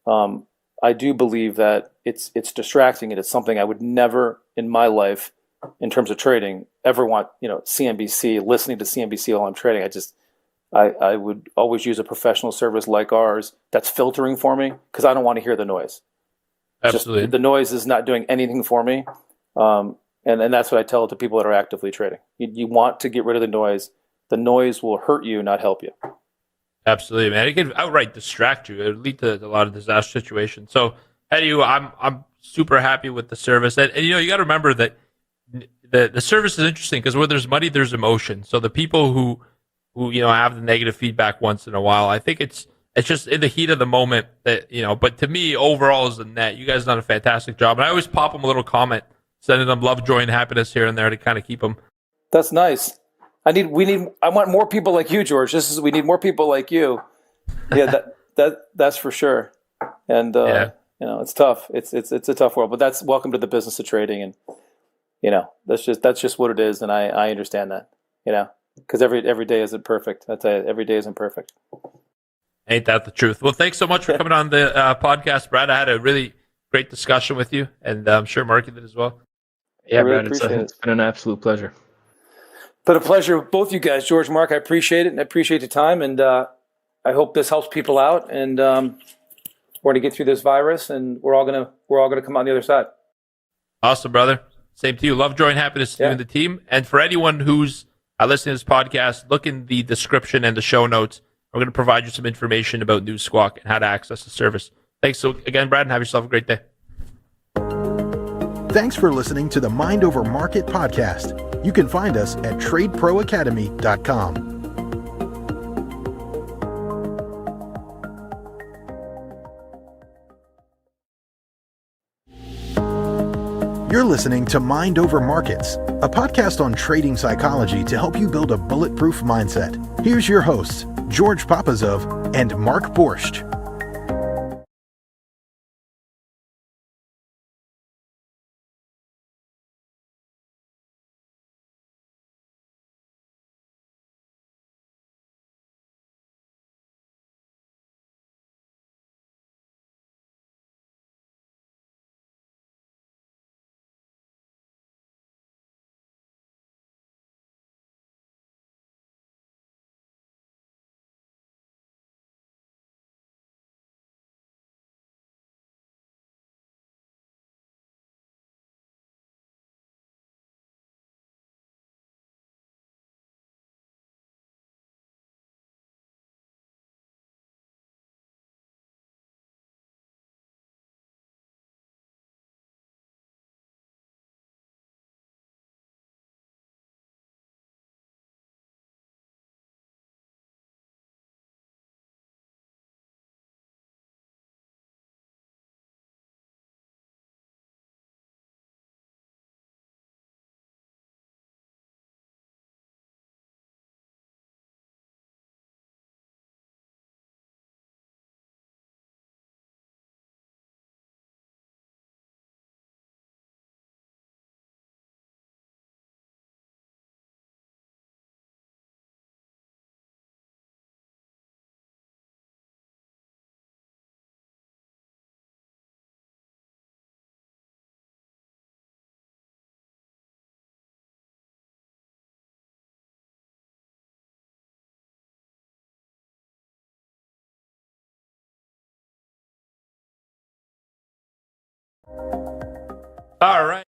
I do believe that it's distracting, and it's something I would never in my life, in terms of trading, ever want, CNBC, listening to CNBC while I'm trading. I would always use a professional service like ours that's filtering for me, because I don't want to hear the noise. Absolutely. The noise is not doing anything for me. And that's what I tell to people that are actively trading. You want to get rid of the noise. The noise will hurt you, not help you. Absolutely, man. It can outright distract you. It would lead to a lot of disaster situations. So, Eddie, I'm super happy with the service. And you got to remember that the service is interesting, because where there's money, there's emotion. So the people who have the negative feedback once in a while, I think it's just in the heat of the moment that, but to me, overall as a net, you guys done a fantastic job. And I always pop them a little comment, sending them love, joy, and happiness here and there to kind of keep them. That's nice. I want more people like you, George. We need more people like you. Yeah, that's for sure. And, it's tough. It's a tough world, but that's welcome to the business of trading. And, that's just what it is. And I understand that, because every day isn't perfect. I tell you, every day isn't perfect. Ain't that the truth? Well, thanks so much for coming on the podcast, Brad. I had a really great discussion with you, and I'm sure Mark did as well. Yeah, really, Brad, it's been an absolute pleasure. But a pleasure with both you guys, George, Mark. I appreciate it, and I appreciate the time, and I hope this helps people out. And we're going to get through this virus, and we're all gonna come out on the other side. Awesome, brother. Same to you. Love, joy, and happiness to you and the team. And for anyone who's listening to this podcast, look in the description and the show notes. We're going to provide you some information about NewsSquawk and how to access the service. Thanks so again, Brad, and have yourself a great day. Thanks for listening to the Mind Over Market podcast. You can find us at tradeproacademy.com. You're listening to Mind Over Markets, a podcast on trading psychology to help you build a bulletproof mindset. Here's your hosts, George Papazov and Mark Borscht. All right.